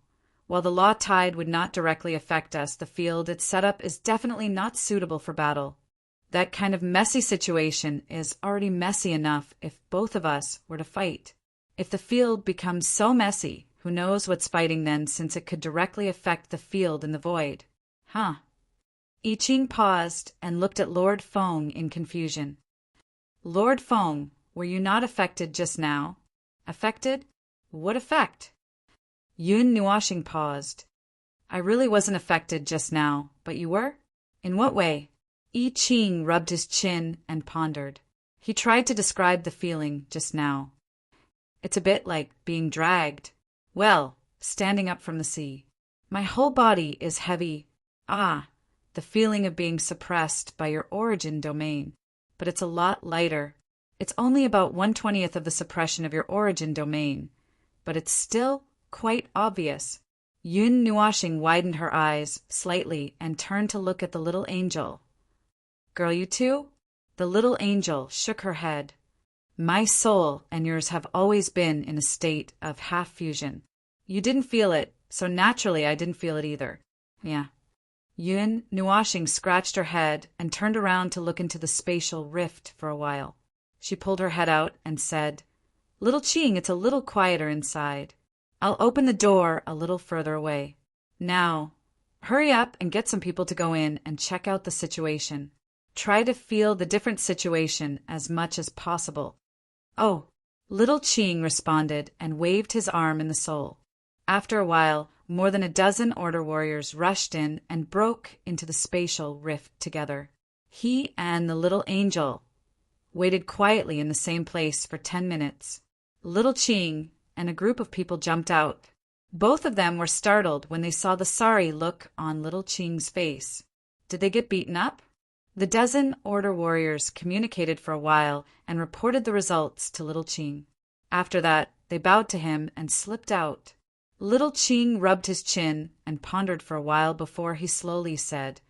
Speaker 1: while the law tide would not directly affect us, the field it's set up is definitely not suitable for battle. That kind of messy situation is already messy enough if both of us were to fight. If the field becomes so messy, who knows what's fighting then, since it could directly affect the field in the void? Huh. I Ching paused and looked at Lord Feng in confusion. Lord Feng, were you not affected just now? Affected? What effect? Yun Nuashing paused. I really wasn't affected just now, but you were? In what way? I Ching rubbed his chin and pondered. He tried to describe the feeling just now. It's a bit like being dragged. Well, standing up from the sea. My whole body is heavy. Ah, the feeling of being suppressed by your origin domain. But it's a lot lighter. It's only about 1/20th of the suppression of your origin domain. But it's still quite obvious. Yun Nuashing widened her eyes slightly and turned to look at the little angel. Girl, you too? The little angel shook her head. My soul and yours have always been in a state of half-fusion. You didn't feel it, so naturally I didn't feel it either. Yeah. Yun Nuashing scratched her head and turned around to look into the spatial rift for a while. She pulled her head out and said, Little Ching, it's a little quieter inside. I'll open the door a little further away. Now, hurry up and get some people to go in and check out the situation. Try to feel the different situation as much as possible. Oh, Little Ching responded and waved his arm in the soul. After a while, more than a dozen order warriors rushed in and broke into the spatial rift together. He and the little angel waited quietly in the same place for 10 minutes. Little Ching and a group of people jumped out. Both of them were startled when they saw the sorry look on Little Ching's face. Did they get beaten up? The dozen order warriors communicated for a while and reported the results to Little Ching. After that, they bowed to him and slipped out. Little Ching rubbed his chin and pondered for a while before he slowly said,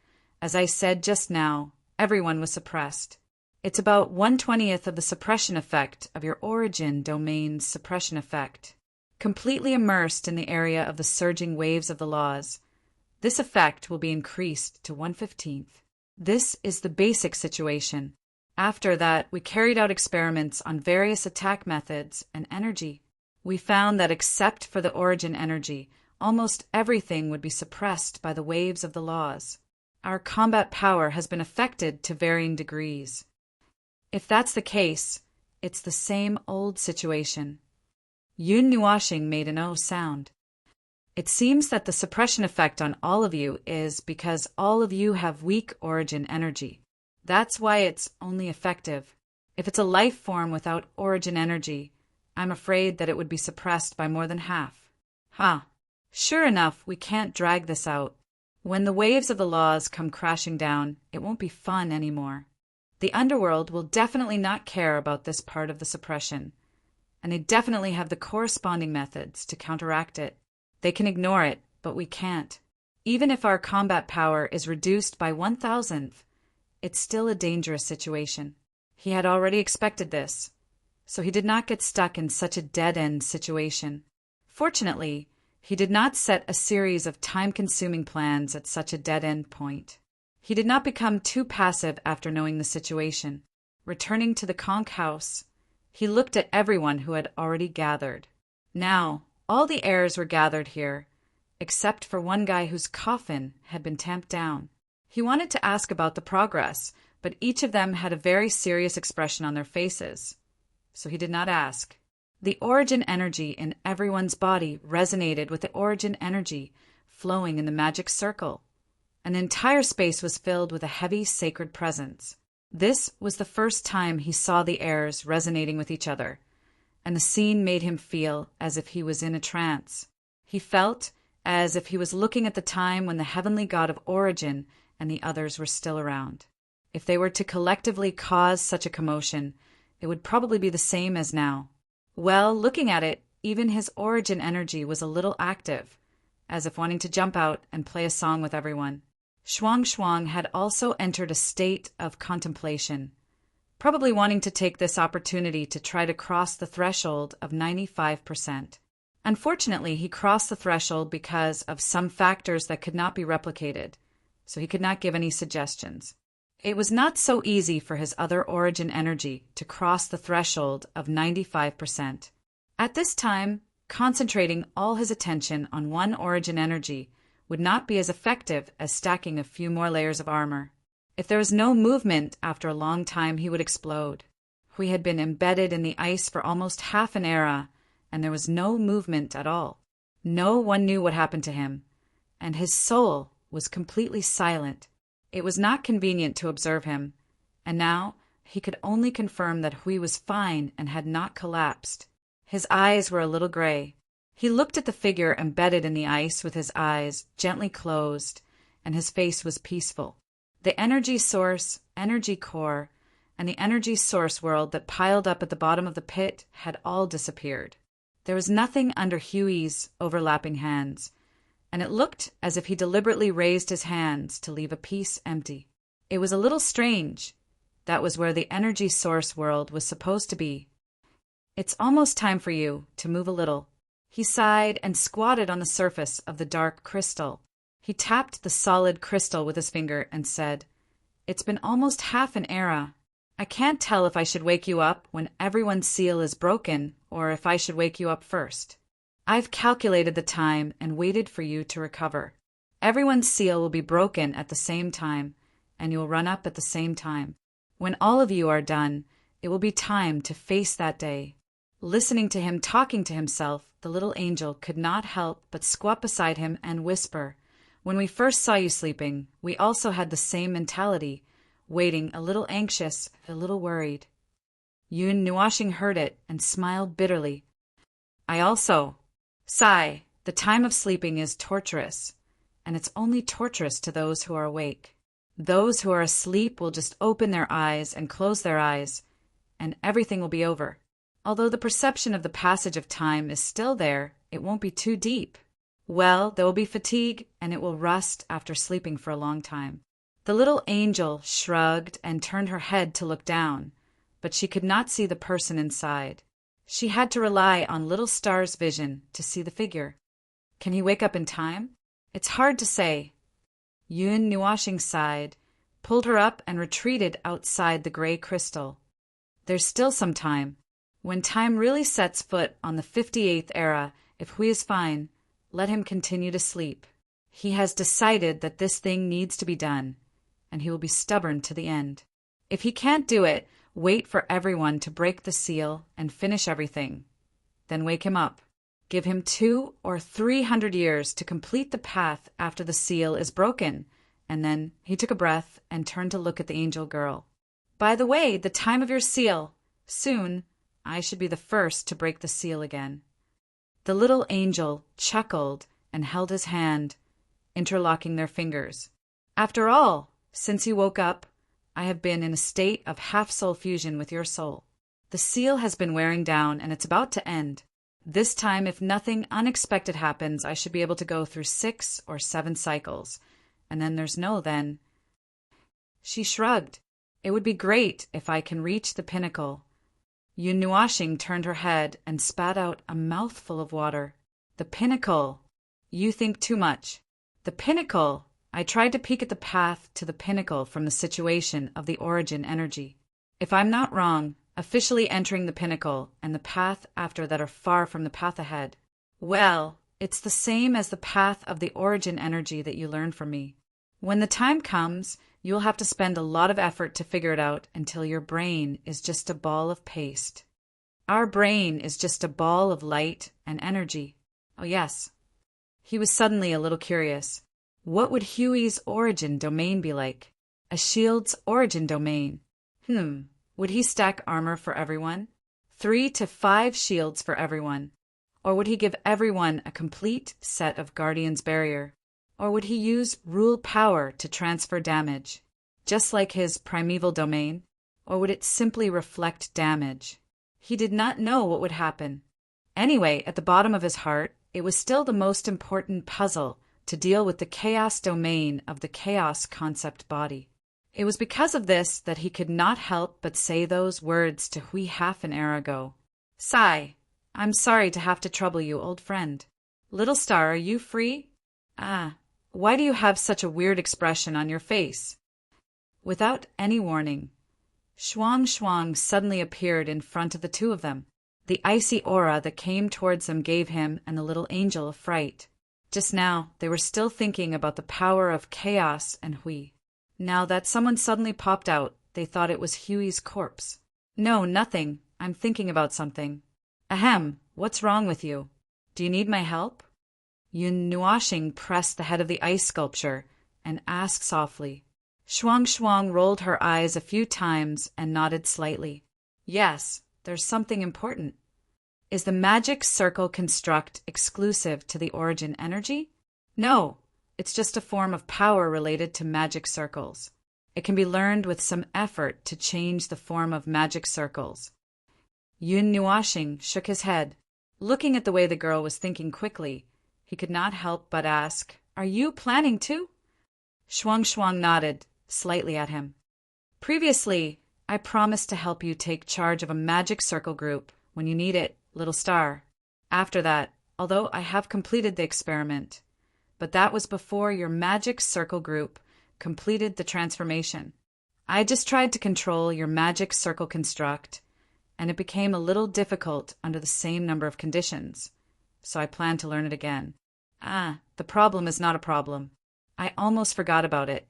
Speaker 1: As I said just now, everyone was suppressed. It's about 1/20th of the suppression effect of your origin domain's suppression effect. Completely immersed in the area of the surging waves of the laws, this effect will be increased to 1/15th. This is the basic situation. After that, we carried out experiments on various attack methods and energy. We found that except for the origin energy, almost everything would be suppressed by the waves of the laws. Our combat power has been affected to varying degrees. If that's the case, it's the same old situation. Yun Nuashing made an O sound. It seems that the suppression effect on all of you is because all of you have weak origin energy. That's why it's only effective. If it's a life form without origin energy, I'm afraid that it would be suppressed by more than half. Sure enough, we can't drag this out. When the waves of the laws come crashing down, it won't be fun anymore. The underworld will definitely not care about this part of the suppression, and they definitely have the corresponding methods to counteract it. They can ignore it, but we can't. Even if our combat power is reduced by 1,000th, it's still a dangerous situation. He had already expected this, so he did not get stuck in such a dead-end situation. Fortunately, he did not set a series of time-consuming plans at such a dead-end point. He did not become too passive after knowing the situation. Returning to the conch house, he looked at everyone who had already gathered. Now, all the heirs were gathered here, except for one guy whose coffin had been tamped down. He wanted to ask about the progress, but each of them had a very serious expression on their faces, so he did not ask. The origin energy in everyone's body resonated with the origin energy flowing in the magic circle. An entire space was filled with a heavy sacred presence. This was the first time he saw the airs resonating with each other, and the scene made him feel as if he was in a trance. He felt as if he was looking at the time when the heavenly god of origin and the others were still around. If they were to collectively cause such a commotion, it would probably be the same as now. Well, looking at it, even his origin energy was a little active, as if wanting to jump out and play a song with everyone. Shuang had also entered a state of contemplation, probably wanting to take this opportunity to try to cross the threshold of 95%. Unfortunately, he crossed the threshold because of some factors that could not be replicated, so he could not give any suggestions. It was not so easy for his other origin energy to cross the threshold of 95%. At this time, concentrating all his attention on one origin energy would not be as effective as stacking a few more layers of armor. If there was no movement after a long time, he would explode. He had been embedded in the ice for almost half an era, and there was no movement at all. No one knew what happened to him, and his soul was completely silent. It was not convenient to observe him, and now he could only confirm that Hui was fine and had not collapsed. His eyes were a little gray. He looked at the figure embedded in the ice with his eyes gently closed, and his face was peaceful. The energy source, energy core, and the energy source world that piled up at the bottom of the pit had all disappeared. There was nothing under Huey's overlapping hands, and it looked as if he deliberately raised his hands to leave a piece empty. It was a little strange. That was where the energy source world was supposed to be. "It's almost time for you to move a little." He sighed and squatted on the surface of the dark crystal. He tapped the solid crystal with his finger and said, "It's been almost half an era. I can't tell if I should wake you up when everyone's seal is broken or if I should wake you up first. I've calculated the time and waited for you to recover. Everyone's seal will be broken at the same time, and you will run up at the same time. When all of you are done, it will be time to face that day." Listening to him talking to himself, the little angel could not help but squat beside him and whisper, "When we first saw you sleeping, we also had the same mentality, waiting, a little anxious, a little worried." Yun Nuashing heard it and smiled bitterly. "I also. Sigh, the time of sleeping is torturous, and it's only torturous to those who are awake. Those who are asleep will just open their eyes and close their eyes, and everything will be over. Although the perception of the passage of time is still there, it won't be too deep. Well, there will be fatigue, and it will rust after sleeping for a long time." The little angel shrugged and turned her head to look down, but she could not see the person inside. She had to rely on Little Star's vision to see the figure. Can he wake up in time? It's hard to say. Yun Nuashing sighed, pulled her up and retreated outside the gray crystal. There's still some time. When time really sets foot on the 58th era, if Hui is fine, let him continue to sleep. He has decided that this thing needs to be done, and he will be stubborn to the end. If he can't do it, wait for everyone to break the seal and finish everything. Then wake him up. Give him 200 or 300 years to complete the path after the seal is broken. And then he took a breath and turned to look at the angel girl. "By the way, the time of your seal. Soon, I should be the first to break the seal again." The little angel chuckled and held his hand, interlocking their fingers. "After all, since you woke up, I have been in a state of half-soul fusion with your soul. The seal has been wearing down, and it's about to end. This time, if nothing unexpected happens, I should be able to go through 6 or 7 cycles. And then there's no then." She shrugged. "It would be great if I can reach the pinnacle." Yun Nuashing turned her head and spat out a mouthful of water. "The pinnacle. You think too much. The pinnacle. I tried to peek at the path to the pinnacle from the situation of the origin energy. If I'm not wrong, officially entering the pinnacle and the path after that are far from the path ahead. Well, it's the same as the path of the origin energy that you learned from me. When the time comes, you'll have to spend a lot of effort to figure it out until your brain is just a ball of paste." Our brain is just a ball of light and energy. Oh, yes. He was suddenly a little curious. What would Huey's origin domain be like? A shield's origin domain. Would he stack armor for everyone? 3 to 5 shields for everyone. Or would he give everyone a complete set of Guardian's Barrier? Or would he use rule power to transfer damage, just like his primeval domain? Or would it simply reflect damage? He did not know what would happen. Anyway, at the bottom of his heart, it was still the most important puzzle to deal with the chaos domain of the chaos concept body. It was because of this that he could not help but say those words to Hui half an hour ago. Sigh. I'm sorry to have to trouble you, old friend. Little star, are you free? Why do you have such a weird expression on your face? Without any warning, Shuang suddenly appeared in front of the two of them. The icy aura that came towards them gave him and the little angel a fright. Just now, they were still thinking about the power of chaos and Hui. Now that someone suddenly popped out, they thought it was Huey's corpse. No, nothing. I'm thinking about something. Ahem, what's wrong with you? Do you need my help? Yun Nuashing pressed the head of the ice sculpture and asked softly. Shuang rolled her eyes a few times and nodded slightly. Yes, there's something important. Is the magic circle construct exclusive to the origin energy? No, it's just a form of power related to magic circles. It can be learned with some effort to change the form of magic circles. Yun Nuashing shook his head. Looking at the way the girl was thinking quickly, he could not help but ask, Are you planning to? Shuang nodded slightly at him. Previously, I promised to help you take charge of a magic circle group when you need it, little star. After that, although I have completed the experiment, but that was before your magic circle group completed the transformation. I just tried to control your magic circle construct, and it became a little difficult under the same number of conditions, so I plan to learn it again. The problem is not a problem. I almost forgot about it,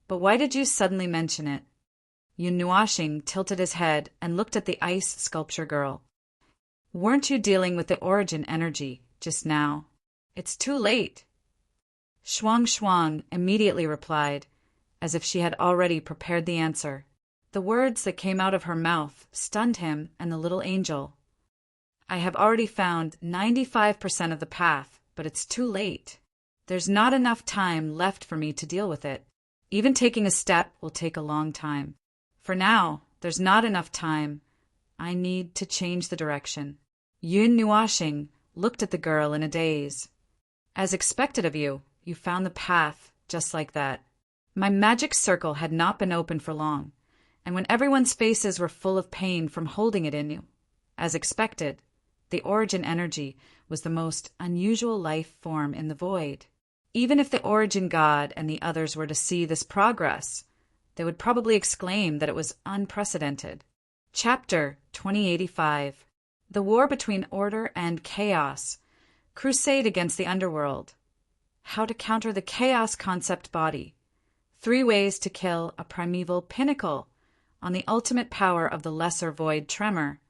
Speaker 1: but why did you suddenly mention it? Yun Nuashing tilted his head and looked at the ice sculpture girl. Weren't you dealing with the origin energy just now? It's too late. Shuang immediately replied, as if she had already prepared the answer. The words that came out of her mouth stunned him and the little angel. I have already found 95% of the path, but it's too late. There's not enough time left for me to deal with it. Even taking a step will take a long time. For now, there's not enough time. I need to change the direction. Yun Nuashing looked at the girl in a daze. As expected of you, you found the path just like that. My magic circle had not been open for long, and when everyone's faces were full of pain from holding it in you, as expected, the origin energy was the most unusual life form in the void. Even if the origin god and the others were to see this progress, they would probably exclaim that it was unprecedented. Chapter 2085. The War Between Order and Chaos. Crusade against the Underworld. How to counter the chaos concept body. 3 ways to kill a primeval pinnacle on the ultimate power of the lesser void tremor.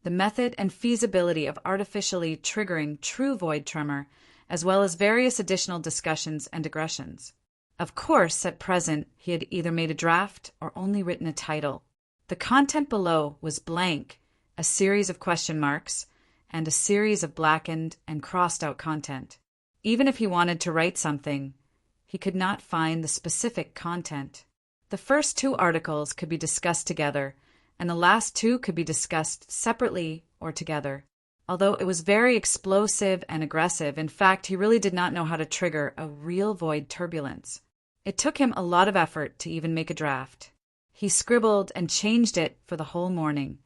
Speaker 1: The method and feasibility of artificially triggering true void tremor, as well as various additional discussions and digressions. Of course, at present, he had either made a draft or only written a title. The content below was blank, a series of question marks, and a series of blackened and crossed-out content. Even if he wanted to write something, he could not find the specific content. The first 2 articles could be discussed together, and the last 2 could be discussed separately or together. Although it was very explosive and aggressive, in fact, he really did not know how to trigger a real void turbulence. It took him a lot of effort to even make a draft. He scribbled and changed it for the whole morning,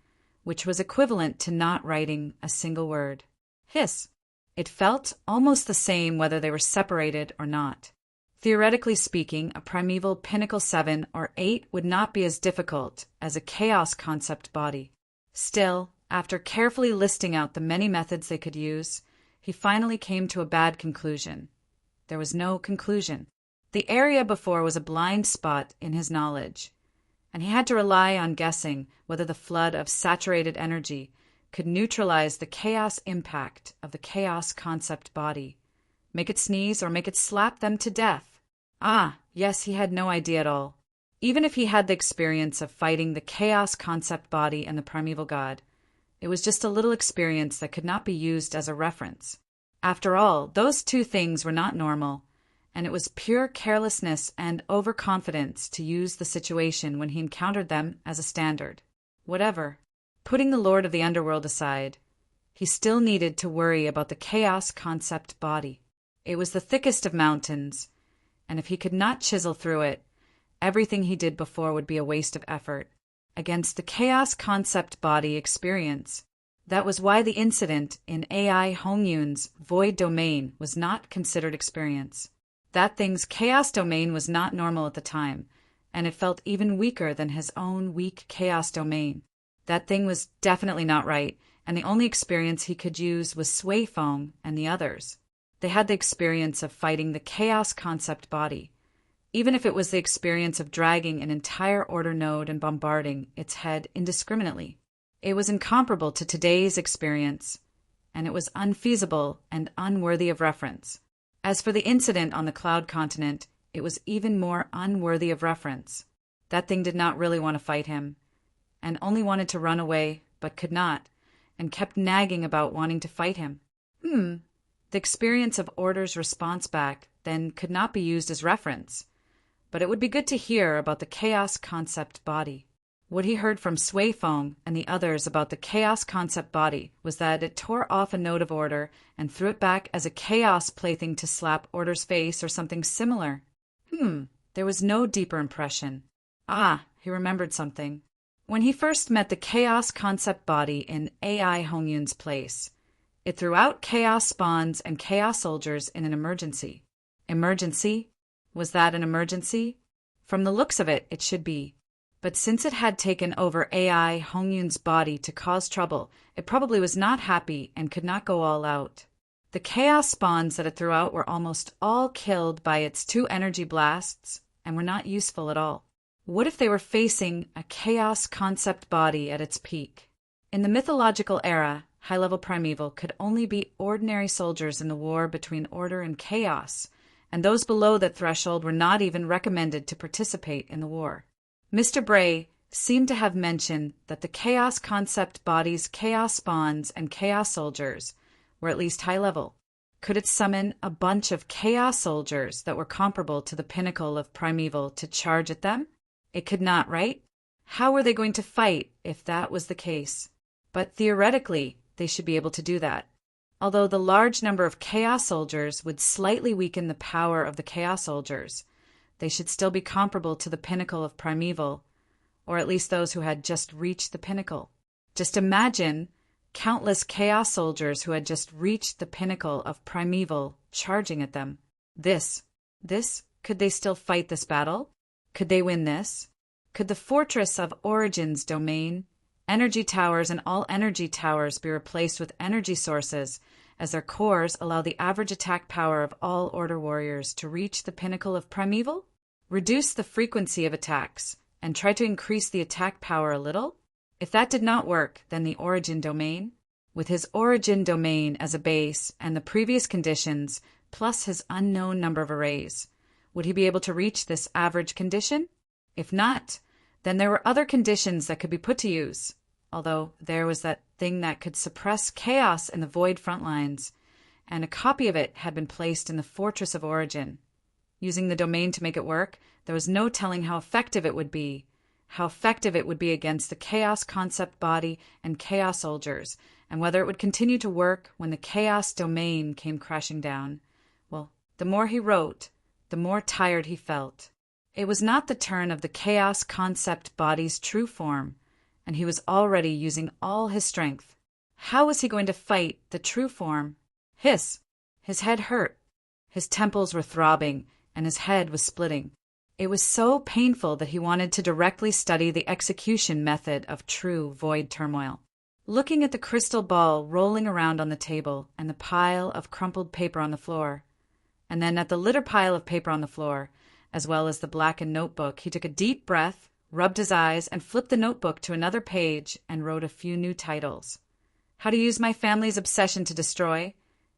Speaker 1: which was equivalent to not writing a single word. Hiss! It felt almost the same whether they were separated or not. Theoretically speaking, a primeval pinnacle 7 or 8 would not be as difficult as a chaos concept body. Still, after carefully listing out the many methods they could use, he finally came to a bad conclusion. There was no conclusion. The area before was a blind spot in his knowledge, and he had to rely on guessing whether the flood of saturated energy could neutralize the chaos impact of the chaos concept body, make it sneeze or make it slap them to death. Ah, yes, he had no idea at all. Even if he had the experience of fighting the chaos concept body and the primeval god, it was just a little experience that could not be used as a reference. After all, those two things were not normal, and it was pure carelessness and overconfidence to use the situation when he encountered them as a standard. Whatever. Putting the Lord of the Underworld aside, he still needed to worry about the chaos concept body. It was the thickest of mountains, and if he could not chisel through it, everything he did before would be a waste of effort. Against the chaos concept body experience, that was why the incident in AI Hongyun's void domain was not considered experience. That thing's chaos domain was not normal at the time, and it felt even weaker than his own weak chaos domain. That thing was definitely not right, and the only experience he could use was Sui Feng and the others. They had the experience of fighting the chaos concept body, even if it was the experience of dragging an entire order node and bombarding its head indiscriminately. It was incomparable to today's experience, and it was unfeasible and unworthy of reference. As for the incident on the Cloud Continent, it was even more unworthy of reference. That thing did not really want to fight him, and only wanted to run away, but could not, and kept nagging about wanting to fight him. The experience of Order's response back then could not be used as reference, but it would be good to hear about the chaos concept body. What he heard from Sui Feng and the others about the chaos concept body was that it tore off a node of Order and threw it back as a chaos plaything to slap Order's face or something similar. There was no deeper impression. He remembered something. When he first met the chaos concept body in AI Hongyun's place, it threw out chaos spawns and chaos soldiers in an emergency. Emergency? Was that an emergency? From the looks of it, it should be. But since it had taken over AI Hongyun's body to cause trouble, it probably was not happy and could not go all out. The chaos spawns that it threw out were almost all killed by its 2 energy blasts and were not useful at all. What if they were facing a chaos concept body at its peak? In the mythological era, high-level primeval could only be ordinary soldiers in the war between order and chaos, and those below that threshold were not even recommended to participate in the war. Mr. Bray seemed to have mentioned that the chaos concept body's chaos spawns and chaos soldiers were at least high-level. Could it summon a bunch of chaos soldiers that were comparable to the pinnacle of primeval to charge at them? It could not, right? How were they going to fight if that was the case? But theoretically, they should be able to do that. Although the large number of chaos soldiers would slightly weaken the power of the chaos soldiers, they should still be comparable to the pinnacle of primeval, or at least those who had just reached the pinnacle. Just imagine countless chaos soldiers who had just reached the pinnacle of primeval charging at them. Could they still fight this battle? Could they win this? Could the fortress of Origin's domain, energy towers and all energy towers be replaced with energy sources as their cores allow the average attack power of all Order warriors to reach the pinnacle of primeval? Reduce the frequency of attacks and try to increase the attack power a little? If that did not work, then the Origin domain, with his Origin domain as a base and the previous conditions plus his unknown number of arrays, would he be able to reach this average condition? If not, then there were other conditions that could be put to use, although there was that thing that could suppress chaos in the void front lines, and a copy of it had been placed in the Fortress of Origin. Using the domain to make it work, there was no telling how effective it would be against the chaos concept body and chaos soldiers, and whether it would continue to work when the chaos domain came crashing down. Well, the more he wrote, the more tired he felt. It was not the turn of the chaos concept body's true form, and he was already using all his strength. How was he going to fight the true form? His head hurt. His temples were throbbing, and his head was splitting. It was so painful that he wanted to directly study the execution method of true void turmoil. Looking at the crystal ball rolling around on the table and the pile of crumpled paper on the floor, and then at the litter pile of paper on the floor, as well as the blackened notebook, he took a deep breath, rubbed his eyes, and flipped the notebook to another page and wrote a few new titles. how to use my family's obsession to destroy,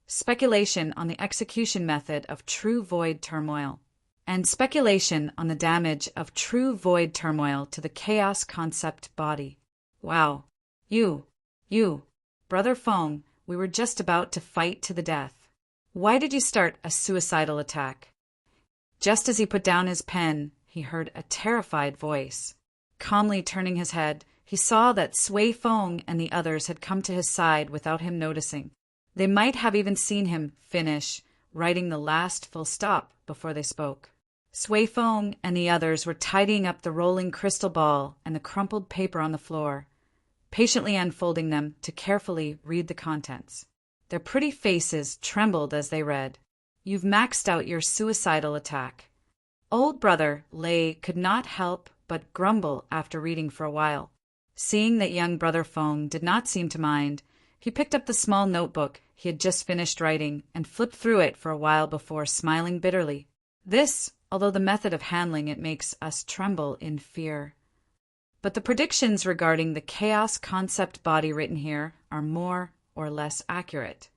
Speaker 1: speculation on the execution method of true void turmoil, and speculation on the damage of true void turmoil to the chaos concept body. Wow. You, Brother Fong, we were just about to fight to the death. Why did you start a suicidal attack? Just as he put down his pen, he heard a terrified voice. Calmly turning his head, he saw that Sui Fong and the others had come to his side without him noticing. They might have even seen him finish writing the last full stop before they spoke. Sui Fong and the others were tidying up the rolling crystal ball and the crumpled paper on the floor, patiently unfolding them to carefully read the contents. Their pretty faces trembled as they read, "You've maxed out your suicidal attack." Old Brother Lei could not help but grumble after reading for a while. Seeing that young Brother Fong did not seem to mind, he picked up the small notebook he had just finished writing and flipped through it for a while before smiling bitterly. This, although the method of handling it makes us tremble in fear. But the predictions regarding the chaos concept body written here are more or less accurate.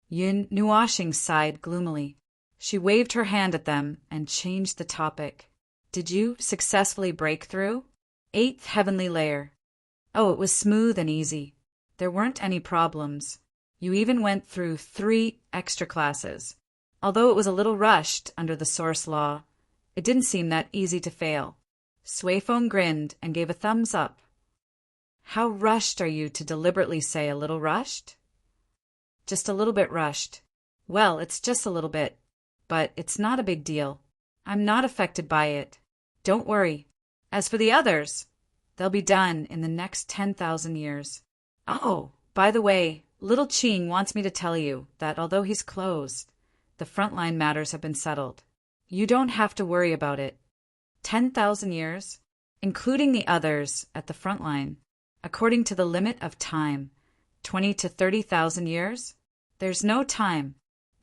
Speaker 1: Yun Nuashing sighed gloomily. She waved her hand at them and changed the topic. Did you successfully break through? 8th heavenly layer. Oh, it was smooth and easy. There weren't any problems. You even went through 3 extra classes. Although it was a little rushed under the source law, it didn't seem that easy to fail. Sui Fong grinned and gave a thumbs up. How rushed are you to deliberately say a little rushed? Just a little bit rushed. Well, it's just a little bit, but it's not a big deal. I'm not affected by it. Don't worry. As for the others, they'll be done in the next 10,000 years. Oh, by the way, little Qing wants me to tell you that although he's closed, the frontline matters have been settled. You don't have to worry about it. 10,000 years, including the others at the front line, according to the limit of time, 20 to 30,000 years? There's no time.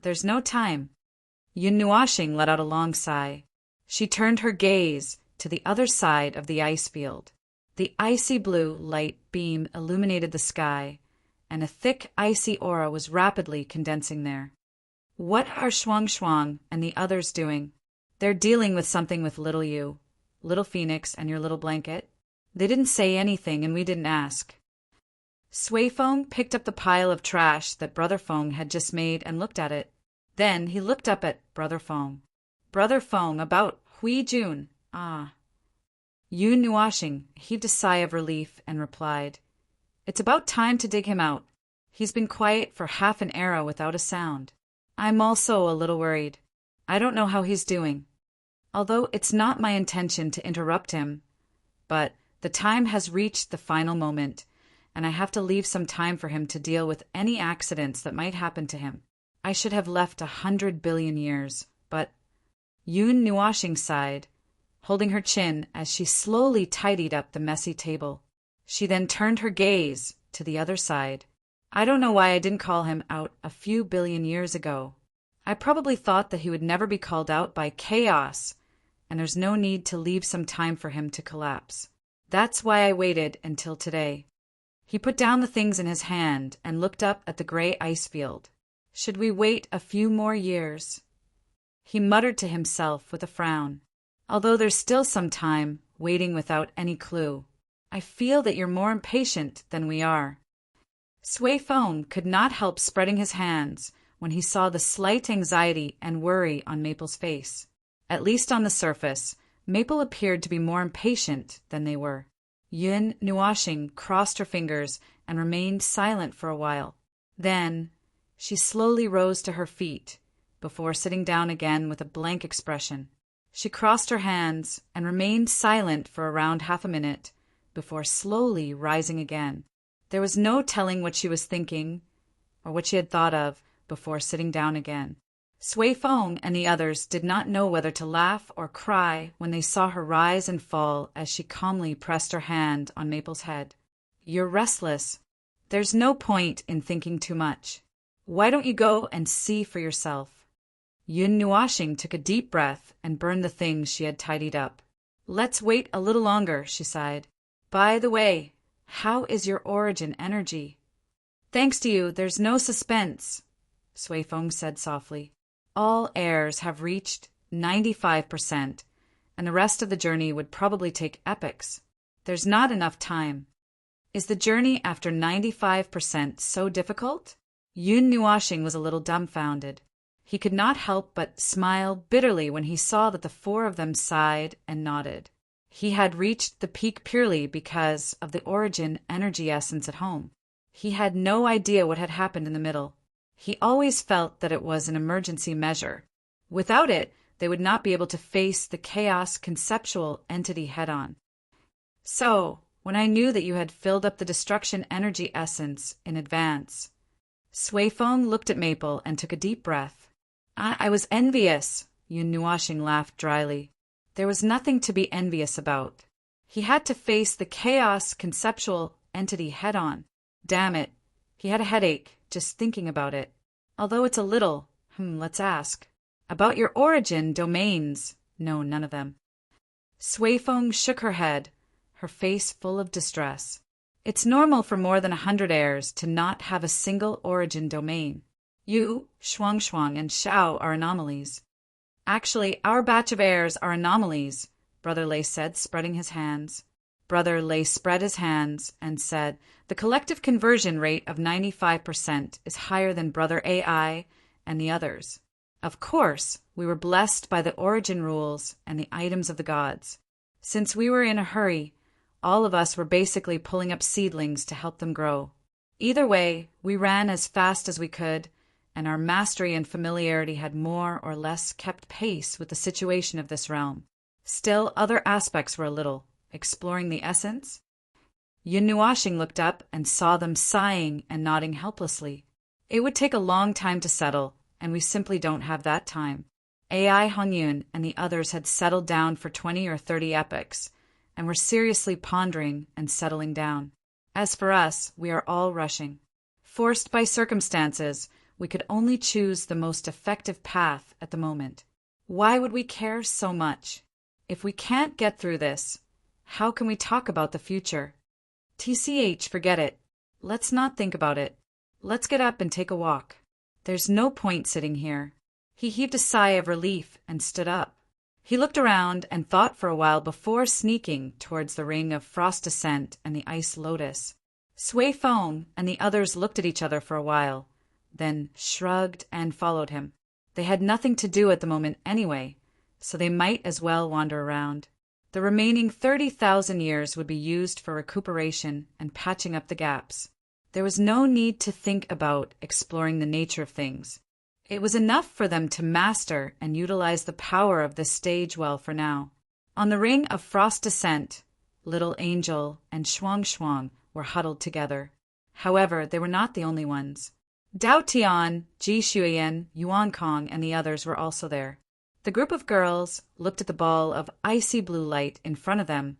Speaker 1: There's no time. Yun Nuashing let out a long sigh. She turned her gaze to the other side of the ice field. The icy blue light beam illuminated the sky, and a thick icy aura was rapidly condensing there. What are Shuang Shuang and the others doing? They're dealing with something with little you, little Phoenix and your little blanket. They didn't say anything and we didn't ask. Sui Fong picked up the pile of trash that Brother Fong had just made and looked at it. Then he looked up at Brother Fong. Brother Fong, about Hui Jun. Ah. Yun Nuashing heaved a sigh of relief and replied, It's about time to dig him out. He's been quiet for half an era without a sound. I'm also a little worried. I don't know how he's doing. Although it's not my intention to interrupt him, but the time has reached the final moment, and I have to leave some time for him to deal with any accidents that might happen to him. I should have left 100 billion years, but Yun Nuashing sighed, holding her chin as she slowly tidied up the messy table. She then turned her gaze to the other side. I don't know why I didn't call him out a few billion years ago. I probably thought that he would never be called out by chaos, and there's no need to leave some time for him to collapse. That's why I waited until today. He put down the things in his hand and looked up at the gray ice field. Should we wait a few more years? He muttered to himself with a frown. Although there's still some time, waiting without any clue. I feel that you're more impatient than we are. Sui Fong could not help spreading his hands when he saw the slight anxiety and worry on Maple's face. At least on the surface, Maple appeared to be more impatient than they were. Yun Nuashing crossed her fingers and remained silent for a while. Then she slowly rose to her feet before sitting down again with a blank expression. She crossed her hands and remained silent for around half a minute before slowly rising again. There was no telling what she was thinking or what she had thought of before sitting down again. Sui Fong and the others did not know whether to laugh or cry when they saw her rise and fall as she calmly pressed her hand on Maple's head. You're restless. There's no point in thinking too much. Why don't you go and see for yourself? Yun Nuashing took a deep breath and burned the things she had tidied up. Let's wait a little longer, she sighed. By the way, how is your origin energy? Thanks to you, there's no suspense, Sui Feng said softly. All heirs have reached 95%, and the rest of the journey would probably take epochs. There's not enough time. Is the journey after 95% so difficult? Yun Nuoxing was a little dumbfounded. He could not help but smile bitterly when he saw that the four of them sighed and nodded. He had reached the peak purely because of the origin energy essence at home. He had no idea what had happened in the middle. He always felt that it was an emergency measure. Without it, they would not be able to face the chaos conceptual entity head-on. So, when I knew that you had filled up the destruction energy essence in advance, Sui Feng looked at Maple and took a deep breath. I was envious, Yun Nuoxing laughed dryly. There was nothing to be envious about. He had to face the chaos conceptual entity head-on. Damn it, he had a headache just thinking about it. Although it's a little, let's ask. About your origin domains. No, none of them. Sui Feng shook her head, her face full of distress. It's normal for more than 100 heirs to not have a single origin domain. You, Shuang, and Xiao are anomalies. Actually, our batch of heirs are anomalies, Brother Lei said, spreading his hands. Brother Lei spread his hands and said, the collective conversion rate of 95% is higher than Brother AI and the others. Of course, we were blessed by the origin rules and the items of the gods. Since we were in a hurry, all of us were basically pulling up seedlings to help them grow. Either way, we ran as fast as we could, and our mastery and familiarity had more or less kept pace with the situation of this realm. Still, other aspects were a little. Exploring the essence? Yun Nuoxing looked up and saw them sighing and nodding helplessly. It would take a long time to settle, and we simply don't have that time. AI Hongyun and the others had settled down for 20 or 30 epochs, and were seriously pondering and settling down. As for us, we are all rushing. Forced by circumstances, we could only choose the most effective path at the moment. Why would we care so much? If we can't get through this, how can we talk about the future? TCH, forget it. Let's not think about it. Let's get up and take a walk. There's no point sitting here. He heaved a sigh of relief and stood up. He looked around and thought for a while before sneaking towards the ring of frost descent and the ice lotus. Sui Feng and the others looked at each other for a while, then shrugged and followed him. They had nothing to do at the moment anyway, so they might as well wander around. The remaining 30,000 years would be used for recuperation and patching up the gaps. There was no need to think about exploring the nature of things. It was enough for them to master and utilize the power of this stage well for now. On the ring of frost descent, Little Angel and Shuang were huddled together. However, they were not the only ones. Dao Tian, Ji Shuyan, Yuan Kong, and the others were also there. The group of girls looked at the ball of icy blue light in front of them,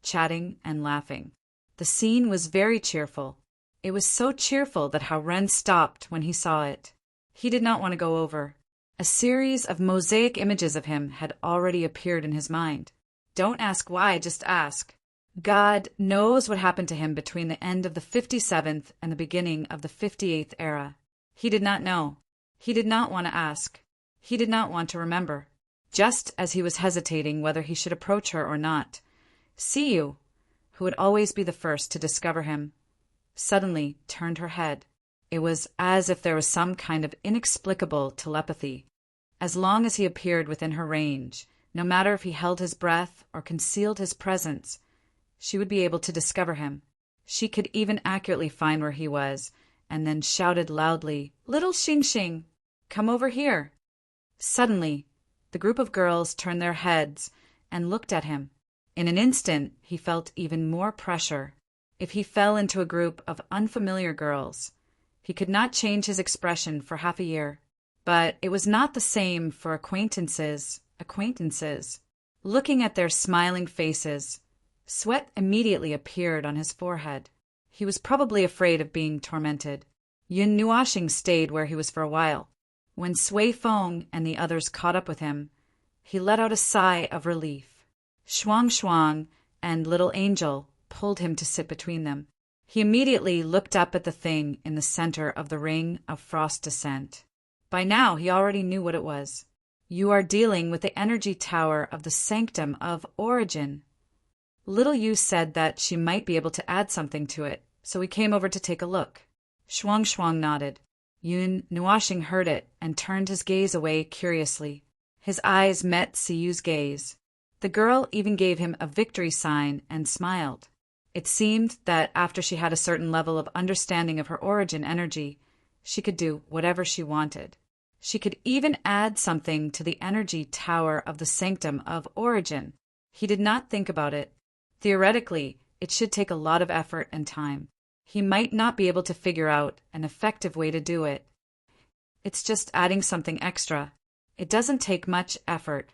Speaker 1: chatting and laughing. The scene was very cheerful. It was so cheerful that Hao Ren stopped when he saw it. He did not want to go over. A series of mosaic images of him had already appeared in his mind. Don't ask why, just ask. God knows what happened to him between the end of the 57th and the beginning of the 58th era. He did not know. He did not want to ask. He did not want to remember. Just as he was hesitating whether he should approach her or not, Siyu, who would always be the first to discover him, suddenly turned her head. It was as if there was some kind of inexplicable telepathy. As long as he appeared within her range, no matter if he held his breath or concealed his presence, she would be able to discover him. She could even accurately find where he was, and then shouted loudly, "Little Xing, come over here." Suddenly, the group of girls turned their heads and looked at him. In an instant, he felt even more pressure. If he fell into a group of unfamiliar girls, he could not change his expression for half a year. But it was not the same for acquaintances. Looking at their smiling faces, sweat immediately appeared on his forehead. He was probably afraid of being tormented. Yun Nuoxing stayed where he was for a while. When Sui Feng and the others caught up with him, he let out a sigh of relief. Shuang and Little Angel pulled him to sit between them. He immediately looked up at the thing in the center of the ring of frost descent. By now, he already knew what it was. You are dealing with the energy tower of the sanctum of origin. Little Yu said that she might be able to add something to it, so he came over to take a look. Shuang Shuang nodded. Yun Nuashing heard it and turned his gaze away curiously. His eyes met Siyu's gaze. The girl even gave him a victory sign and smiled. It seemed that after she had a certain level of understanding of her origin energy, she could do whatever she wanted. She could even add something to the energy tower of the sanctum of origin. He did not think about it. Theoretically, it should take a lot of effort and time. He might not be able to figure out an effective way to do it. It's just adding something extra. It doesn't take much effort.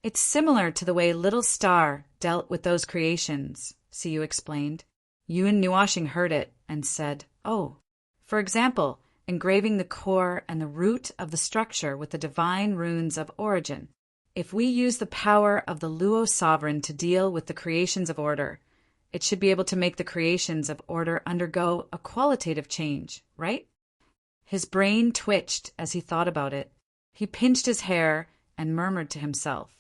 Speaker 1: It's similar to the way Little Star dealt with those creations, Siyu explained. Yun Nuashing heard it and said, "Oh." For example, engraving the core and the root of the structure with the divine runes of origin. If we use the power of the Luo sovereign to deal with the creations of order, it should be able to make the creations of order undergo a qualitative change, right? His brain twitched as he thought about it. He pinched his hair and murmured to himself.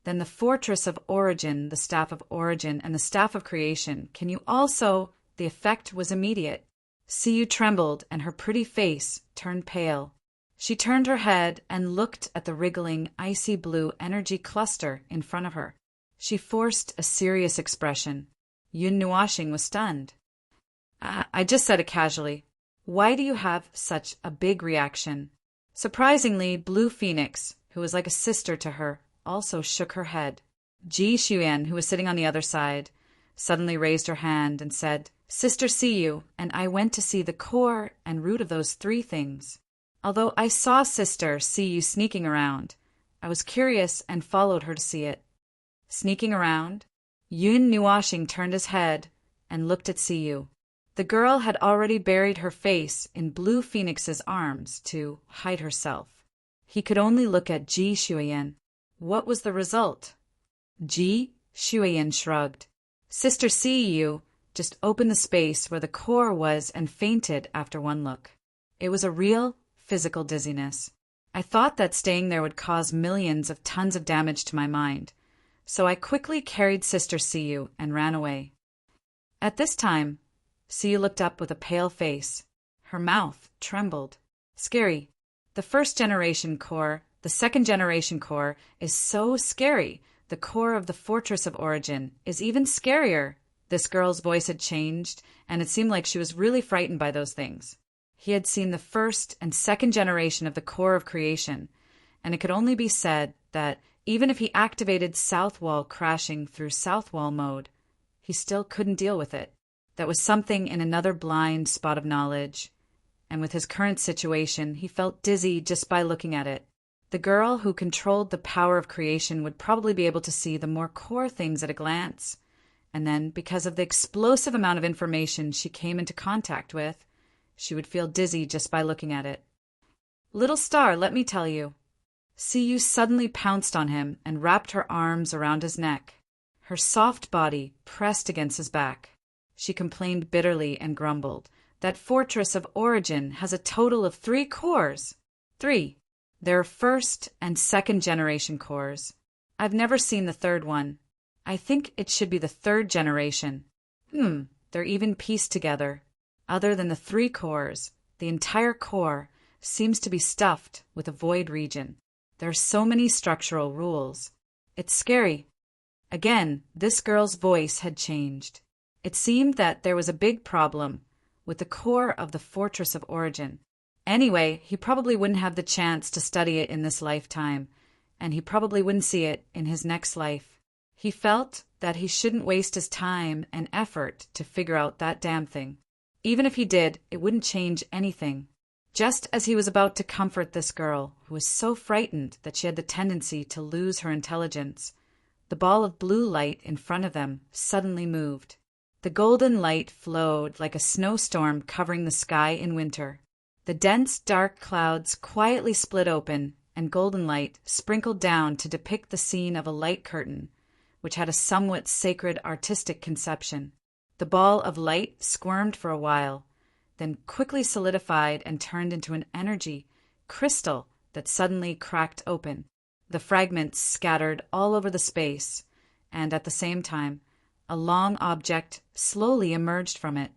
Speaker 1: Then the fortress of origin, the staff of origin, and the staff of creation, can you also— The effect was immediate. Siyu trembled and her pretty face turned pale. She turned her head and looked at the wriggling, icy blue energy cluster in front of her. She forced a serious expression. Yun Nuashing was stunned. I just said it casually. Why do you have such a big reaction? Surprisingly, Blue Phoenix, who was like a sister to her, also shook her head. Ji Xuan, who was sitting on the other side, suddenly raised her hand and said, "Sister Siyu and I went to see the core and root of those three things. Although I saw Sister Siyu sneaking around, I was curious and followed her to see it." Sneaking around? Yun Nuashing turned his head and looked at Siyu. The girl had already buried her face in Blue Phoenix's arms to hide herself. He could only look at Ji Xuan. What was the result? Ji Xuan shrugged. Sister Siyu just opened the space where the core was and fainted after one look. It was a real physical dizziness. I thought that staying there would cause millions of tons of damage to my mind, so I quickly carried Sister Siyu and ran away. At this time, Siyu looked up with a pale face. Her mouth trembled. Scary. The first-generation core, the second-generation core, is so scary. The core of the fortress of origin is even scarier. This girl's voice had changed, and it seemed like she was really frightened by those things. He had seen the first and second generation of the core of creation, and it could only be said that even if he activated South Wall crashing through South Wall mode, he still couldn't deal with it. That was something in another blind spot of knowledge, and with his current situation, he felt dizzy just by looking at it. The girl who controlled the power of creation would probably be able to see the more core things at a glance, and then, because of the explosive amount of information she came into contact with, she would feel dizzy just by looking at it. Little Star, let me tell you. Siyu suddenly pounced on him and wrapped her arms around his neck. Her soft body pressed against his back. She complained bitterly and grumbled. That fortress of origin has a total of 3 cores. 3. There are first and second generation cores. I've never seen the third one. I think it should be the third generation. They're even pieced together. Other than the 3 cores, the entire core seems to be stuffed with a void region. There are so many structural rules. It's scary. Again, this girl's voice had changed. It seemed that there was a big problem with the core of the fortress of origin. Anyway, he probably wouldn't have the chance to study it in this lifetime, and he probably wouldn't see it in his next life. He felt that he shouldn't waste his time and effort to figure out that damn thing. Even if he did, it wouldn't change anything. Just as he was about to comfort this girl, who was so frightened that she had the tendency to lose her intelligence, the ball of blue light in front of them suddenly moved. The golden light flowed like a snowstorm covering the sky in winter. The dense, dark clouds quietly split open, and golden light sprinkled down to depict the scene of a light curtain, which had a somewhat sacred artistic conception. The ball of light squirmed for a while, then quickly solidified and turned into an energy crystal that suddenly cracked open. The fragments scattered all over the space, and at the same time, a long object slowly emerged from it.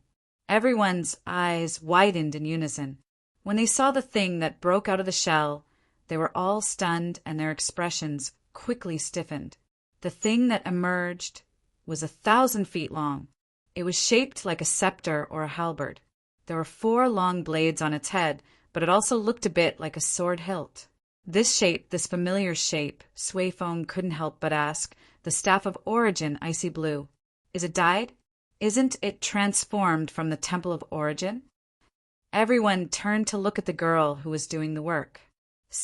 Speaker 1: Everyone's eyes widened in unison. When they saw the thing that broke out of the shell, they were all stunned and their expressions quickly stiffened. The thing that emerged was 1,000 feet long. It was shaped like a scepter or a halberd. There were 4 long blades on its head, but it also looked a bit like a sword hilt. This familiar shape, Sui Feng couldn't help but ask, the staff of origin, Icy Blue. Is it dyed? Isn't it transformed from the Temple of Origin? Everyone turned to look at the girl who was doing the work.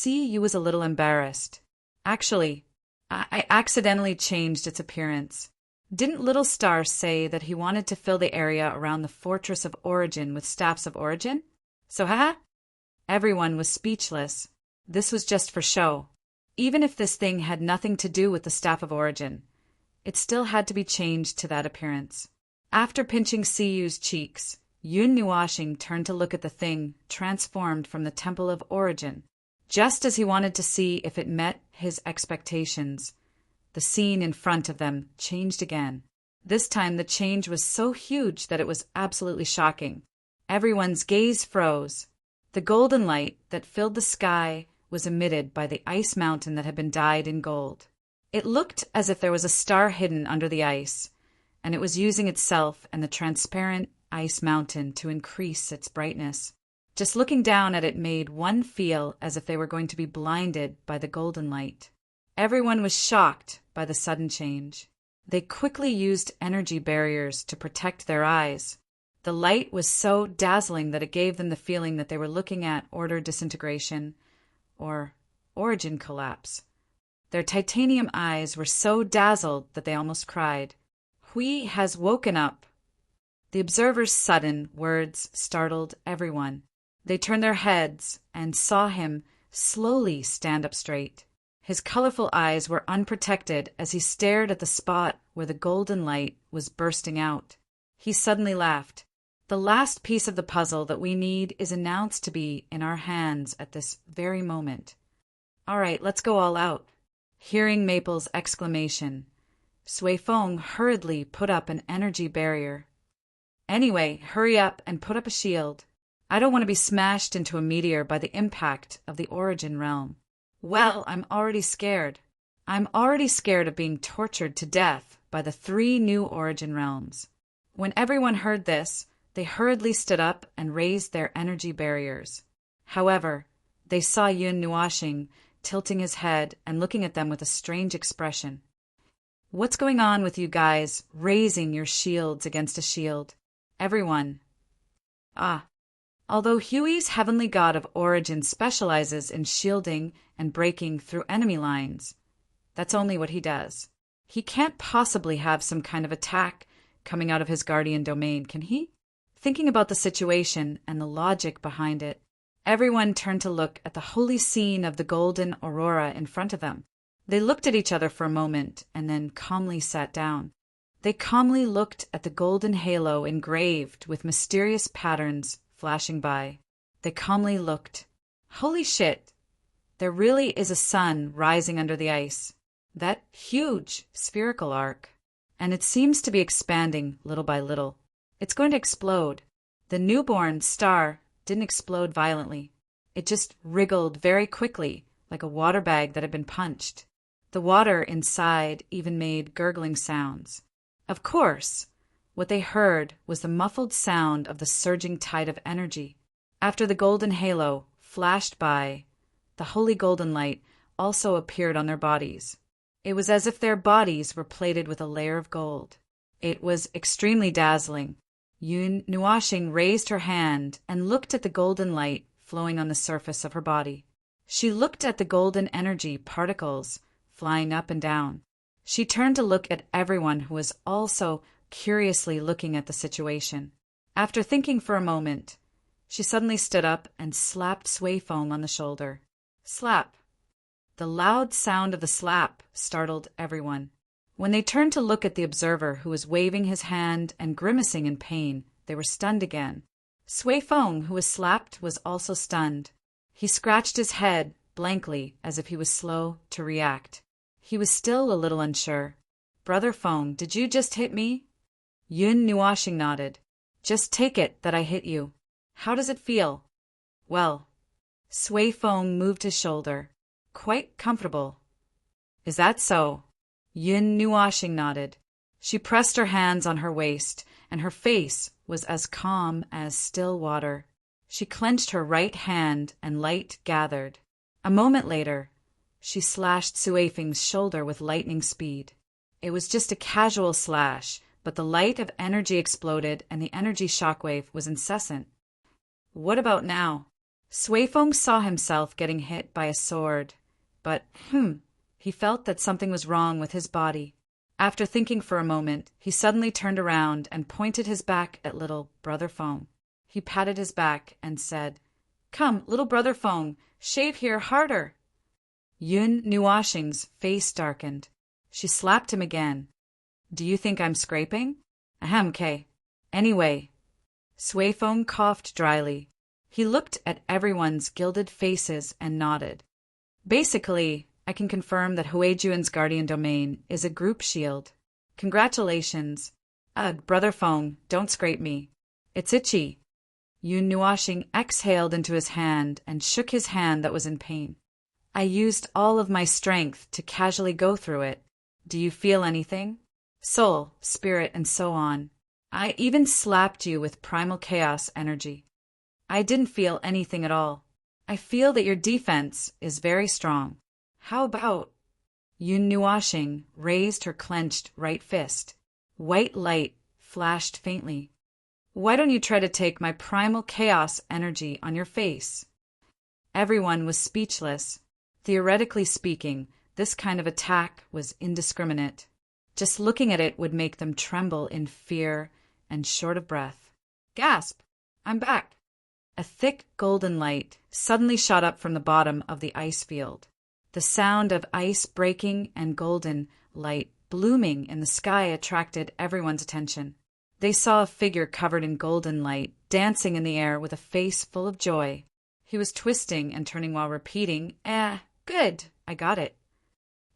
Speaker 1: Yu was a little embarrassed. Actually, I accidentally changed its appearance. Didn't Little Star say that he wanted to fill the area around the Fortress of Origin with staffs of origin? So haha? Everyone was speechless. This was just for show. Even if this thing had nothing to do with the staff of origin, it still had to be changed to that appearance. After pinching Siyu's cheeks, Yun Nuashing turned to look at the thing transformed from the Temple of Origin. Just as he wanted to see if it met his expectations, the scene in front of them changed again. This time the change was so huge that it was absolutely shocking. Everyone's gaze froze. The golden light that filled the sky was emitted by the ice mountain that had been dyed in gold. It looked as if there was a star hidden under the ice, and it was using itself and the transparent ice mountain to increase its brightness. Just looking down at it made one feel as if they were going to be blinded by the golden light. Everyone was shocked by the sudden change. They quickly used energy barriers to protect their eyes. The light was so dazzling that it gave them the feeling that they were looking at order disintegration or origin collapse. Their titanium eyes were so dazzled that they almost cried. Hui has woken up. The observer's sudden words startled everyone. They turned their heads and saw him slowly stand up straight. His colorful eyes were unprotected as he stared at the spot where the golden light was bursting out. He suddenly laughed. The last piece of the puzzle that we need is announced to be in our hands at this very moment. All right, let's go all out. Hearing Maple's exclamation, Sui Feng hurriedly put up an energy barrier. Anyway, hurry up and put up a shield. I don't want to be smashed into a meteor by the impact of the origin realm. Well, I'm already scared. I'm already scared of being tortured to death by the 3 new origin realms. When everyone heard this, they hurriedly stood up and raised their energy barriers. However, they saw Yun Nuashing tilting his head and looking at them with a strange expression. What's going on with you guys raising your shields against a shield? Everyone. Although Huey's heavenly god of origin specializes in shielding and breaking through enemy lines, that's only what he does. He can't possibly have some kind of attack coming out of his guardian domain, can he? Thinking about the situation and the logic behind it, everyone turned to look at the holy scene of the golden aurora in front of them. They looked at each other for a moment and then calmly sat down. They calmly looked at the golden halo engraved with mysterious patterns flashing by. They calmly looked. Holy shit! There really is a sun rising under the ice. That huge spherical arc. And it seems to be expanding little by little. It's going to explode. The newborn star didn't explode violently. It just wriggled very quickly, like a water bag that had been punched. The water inside even made gurgling sounds. Of course, what they heard was the muffled sound of the surging tide of energy. After the golden halo flashed by, the holy golden light also appeared on their bodies. It was as if their bodies were plated with a layer of gold. It was extremely dazzling. Yun Nuashing raised her hand and looked at the golden light flowing on the surface of her body. She looked at the golden energy particles flying up and down. She turned to look at everyone who was also curiously looking at the situation. After thinking for a moment, she suddenly stood up and slapped Sui Feng on the shoulder. Slap. The loud sound of the slap startled everyone. When they turned to look at the observer who was waving his hand and grimacing in pain, they were stunned again. Sui Feng, who was slapped, was also stunned. He scratched his head blankly as if he was slow to react. He was still a little unsure. Brother Feng, did you just hit me? Yun Nuashing nodded. Just take it that I hit you. How does it feel? Well. Sui Feng moved his shoulder. Quite comfortable. Is that so? Yun Nuashing nodded. She pressed her hands on her waist, and her face was as calm as still water. She clenched her right hand, and light gathered. A moment later, she slashed Sui Feng's shoulder with lightning speed. It was just a casual slash, but the light of energy exploded, and the energy shockwave was incessant. What about now? Sui Feng saw himself getting hit by a sword, but, he felt that something was wrong with his body. After thinking for a moment, he suddenly turned around and pointed his back at little Brother Feng. He patted his back and said, Come, little Brother Feng, shave here harder. Yun Nuashing's face darkened. She slapped him again. Do you think I'm scraping? Ahem, Kay. Anyway. Sui Feng coughed dryly. He looked at everyone's gilded faces and nodded. Basically, I can confirm that Huijuan's guardian domain is a group shield. Congratulations. Ugh, Brother Feng, don't scrape me. It's itchy. Yun Nuashing exhaled into his hand and shook his hand that was in pain. I used all of my strength to casually go through it. Do you feel anything? Soul, spirit, and so on. I even slapped you with primal chaos energy. I didn't feel anything at all. I feel that your defense is very strong. How about? Yun Nuashing raised her clenched right fist. White light flashed faintly. Why don't you try to take my primal chaos energy on your face? Everyone was speechless. Theoretically speaking, this kind of attack was indiscriminate. Just looking at it would make them tremble in fear and short of breath. Gasp! I'm back! A thick golden light suddenly shot up from the bottom of the ice field. The sound of ice breaking and golden light blooming in the sky attracted everyone's attention. They saw a figure covered in golden light, dancing in the air with a face full of joy. He was twisting and turning while repeating, good, I got it.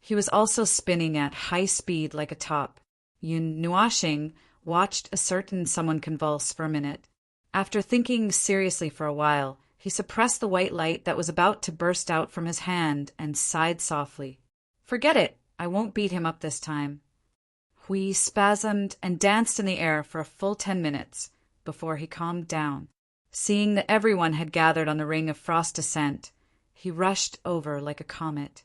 Speaker 1: He was also spinning at high speed like a top. Yun Nuashing watched a certain someone convulse for a minute. After thinking seriously for a while, he suppressed the white light that was about to burst out from his hand and sighed softly. Forget it, I won't beat him up this time. Hui spasmed and danced in the air for a full 10 minutes before he calmed down. Seeing that everyone had gathered on the ring of frost descent, he rushed over like a comet.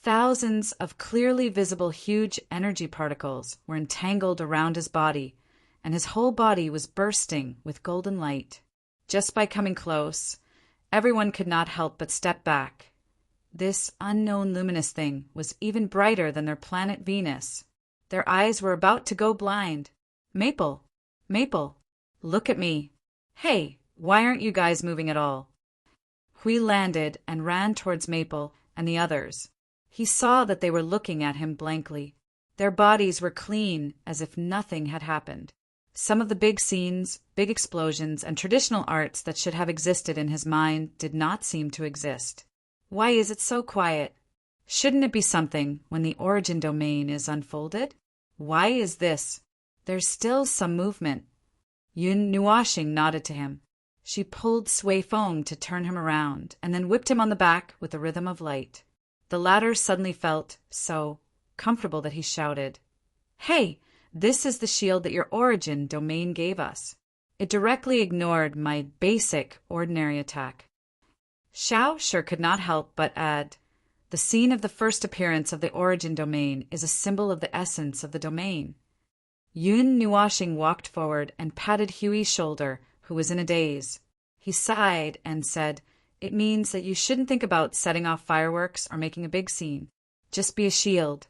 Speaker 1: Thousands of clearly visible huge energy particles were entangled around his body, and his whole body was bursting with golden light. Just by coming close, everyone could not help but step back. This unknown luminous thing was even brighter than their planet Venus. Their eyes were about to go blind. Maple, look at me. Hey, why aren't you guys moving at all? Hui landed and ran towards Maple and the others. He saw that they were looking at him blankly. Their bodies were clean as if nothing had happened. Some of the big scenes, big explosions, and traditional arts that should have existed in his mind did not seem to exist. Why is it so quiet? Shouldn't it be something when the origin domain is unfolded? Why is this? There's still some movement. Yun Nuashing nodded to him. She pulled Sui Feng to turn him around, and then whipped him on the back with the rhythm of light. The latter suddenly felt so comfortable that he shouted, Hey, this is the shield that your origin domain gave us. It directly ignored my basic, ordinary attack. Xiao sure could not help but add, The scene of the first appearance of the origin domain is a symbol of the essence of the domain. Yun Nuashing walked forward and patted Huey's shoulder, who was in a daze. He sighed and said, It means that you shouldn't think about setting off fireworks or making a big scene. Just be a shield.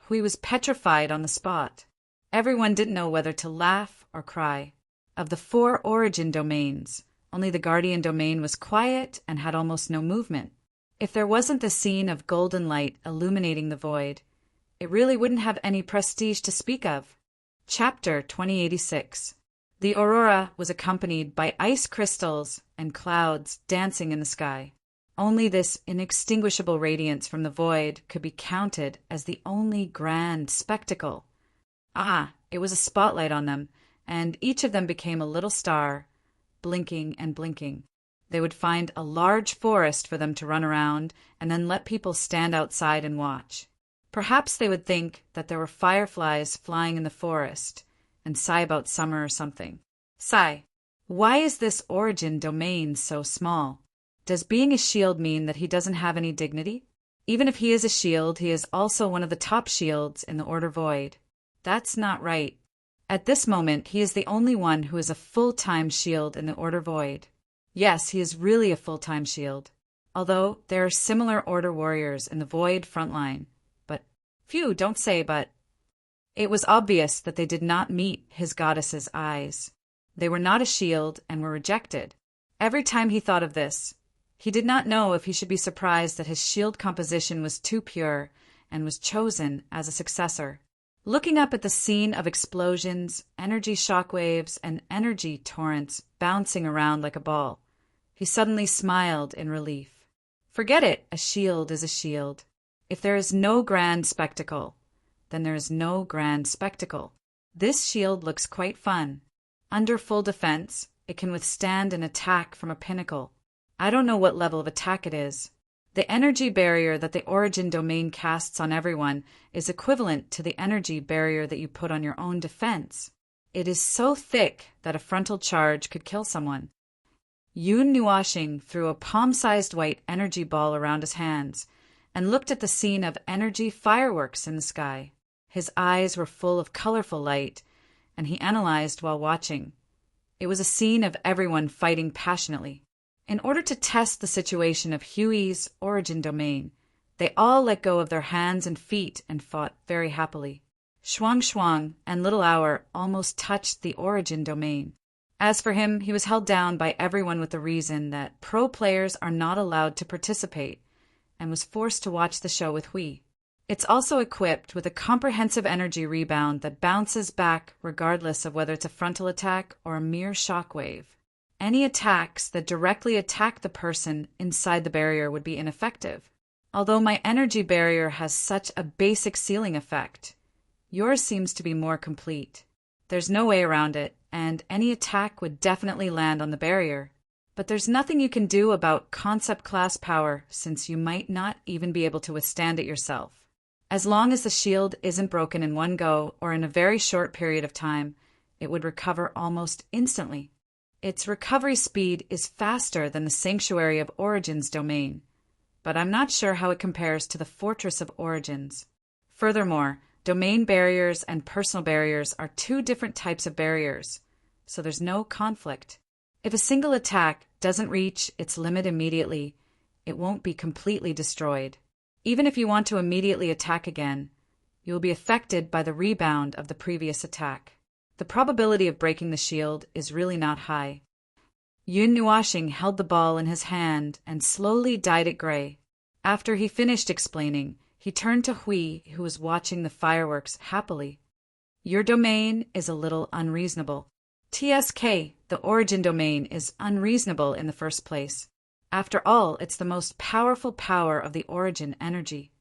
Speaker 1: Hui was petrified on the spot. Everyone didn't know whether to laugh or cry. Of the 4 origin domains, only the guardian domain was quiet and had almost no movement. If there wasn't the scene of golden light illuminating the void, it really wouldn't have any prestige to speak of. Chapter 2086. The aurora was accompanied by ice crystals and clouds dancing in the sky. Only this inextinguishable radiance from the void could be counted as the only grand spectacle. It was a spotlight on them, and each of them became a little star, blinking and blinking. They would find a large forest for them to run around and then let people stand outside and watch. Perhaps they would think that there were fireflies flying in the forest and sigh about summer or something. Sigh. Why is this origin domain so small? Does being a shield mean that he doesn't have any dignity? Even if he is a shield, he is also one of the top shields in the Order Void. That's not right. At this moment, he is the only one who is a full-time shield in the Order Void. Yes, he is really a full-time shield. Although there are similar Order warriors in the Void frontline. But, phew, don't say but. It was obvious that they did not meet his goddess's eyes. They were not a shield and were rejected. Every time he thought of this, he did not know if he should be surprised that his shield composition was too pure and was chosen as a successor. Looking up at the scene of explosions, energy shockwaves, and energy torrents bouncing around like a ball, he suddenly smiled in relief. Forget it, a shield is a shield. If there is no grand spectacle, then there is no grand spectacle. This shield looks quite fun. Under full defense, it can withstand an attack from a pinnacle. I don't know what level of attack it is. The energy barrier that the origin domain casts on everyone is equivalent to the energy barrier that you put on your own defense. It is so thick that a frontal charge could kill someone. Yun Nuashing threw a palm-sized white energy ball around his hands and looked at the scene of energy fireworks in the sky. His eyes were full of colorful light, and he analyzed while watching. It was a scene of everyone fighting passionately. In order to test the situation of Huey's origin domain, they all let go of their hands and feet and fought very happily. Shuang Shuang and Little Hour almost touched the origin domain. As for him, he was held down by everyone with the reason that pro players are not allowed to participate, and was forced to watch the show with Hui. It's also equipped with a comprehensive energy rebound that bounces back regardless of whether it's a frontal attack or a mere shockwave. Any attacks that directly attack the person inside the barrier would be ineffective. Although my energy barrier has such a basic sealing effect, yours seems to be more complete. There's no way around it, and any attack would definitely land on the barrier. But there's nothing you can do about concept class power, since you might not even be able to withstand it yourself. As long as the shield isn't broken in one go or in a very short period of time, it would recover almost instantly. Its recovery speed is faster than the Sanctuary of Origins domain, but I'm not sure how it compares to the Fortress of Origins. Furthermore, domain barriers and personal barriers are two different types of barriers, so there's no conflict. If a single attack doesn't reach its limit immediately, it won't be completely destroyed. Even if you want to immediately attack again, you will be affected by the rebound of the previous attack. The probability of breaking the shield is really not high. Yun Nuashing held the ball in his hand and slowly dyed it gray. After he finished explaining, he turned to Hui, who was watching the fireworks happily. Your domain is a little unreasonable. TSK, the origin domain, is unreasonable in the first place. After all, it's the most powerful power of the origin energy.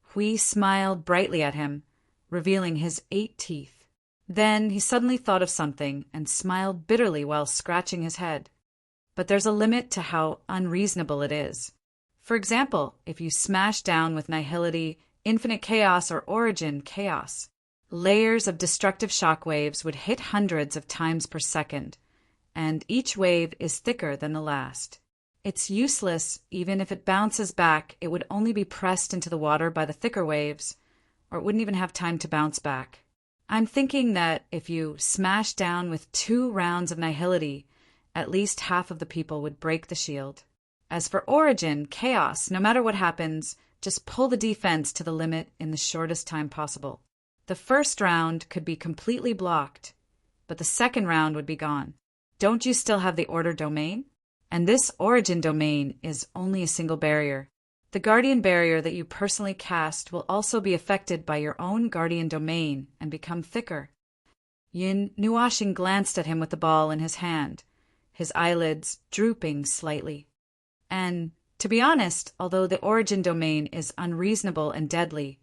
Speaker 1: Hui smiled brightly at him, revealing his 8 teeth. Then he suddenly thought of something and smiled bitterly while scratching his head. But there's a limit to how unreasonable it is. For example, if you smash down with nihility, infinite chaos, or origin chaos, layers of destructive shockwaves would hit hundreds of times per second, and each wave is thicker than the last. It's useless. Even if it bounces back, it would only be pressed into the water by the thicker waves, or it wouldn't even have time to bounce back. I'm thinking that if you smash down with 2 rounds of nihility, at least half of the people would break the shield. As for origin, chaos, no matter what happens, just pull the defense to the limit in the shortest time possible. The first round could be completely blocked, but the second round would be gone. Don't you still have the order domain? And this origin domain is only a single barrier. The guardian barrier that you personally cast will also be affected by your own guardian domain and become thicker. Yin Nuashing glanced at him with the ball in his hand, his eyelids drooping slightly. And, to be honest, although the origin domain is unreasonable and deadly,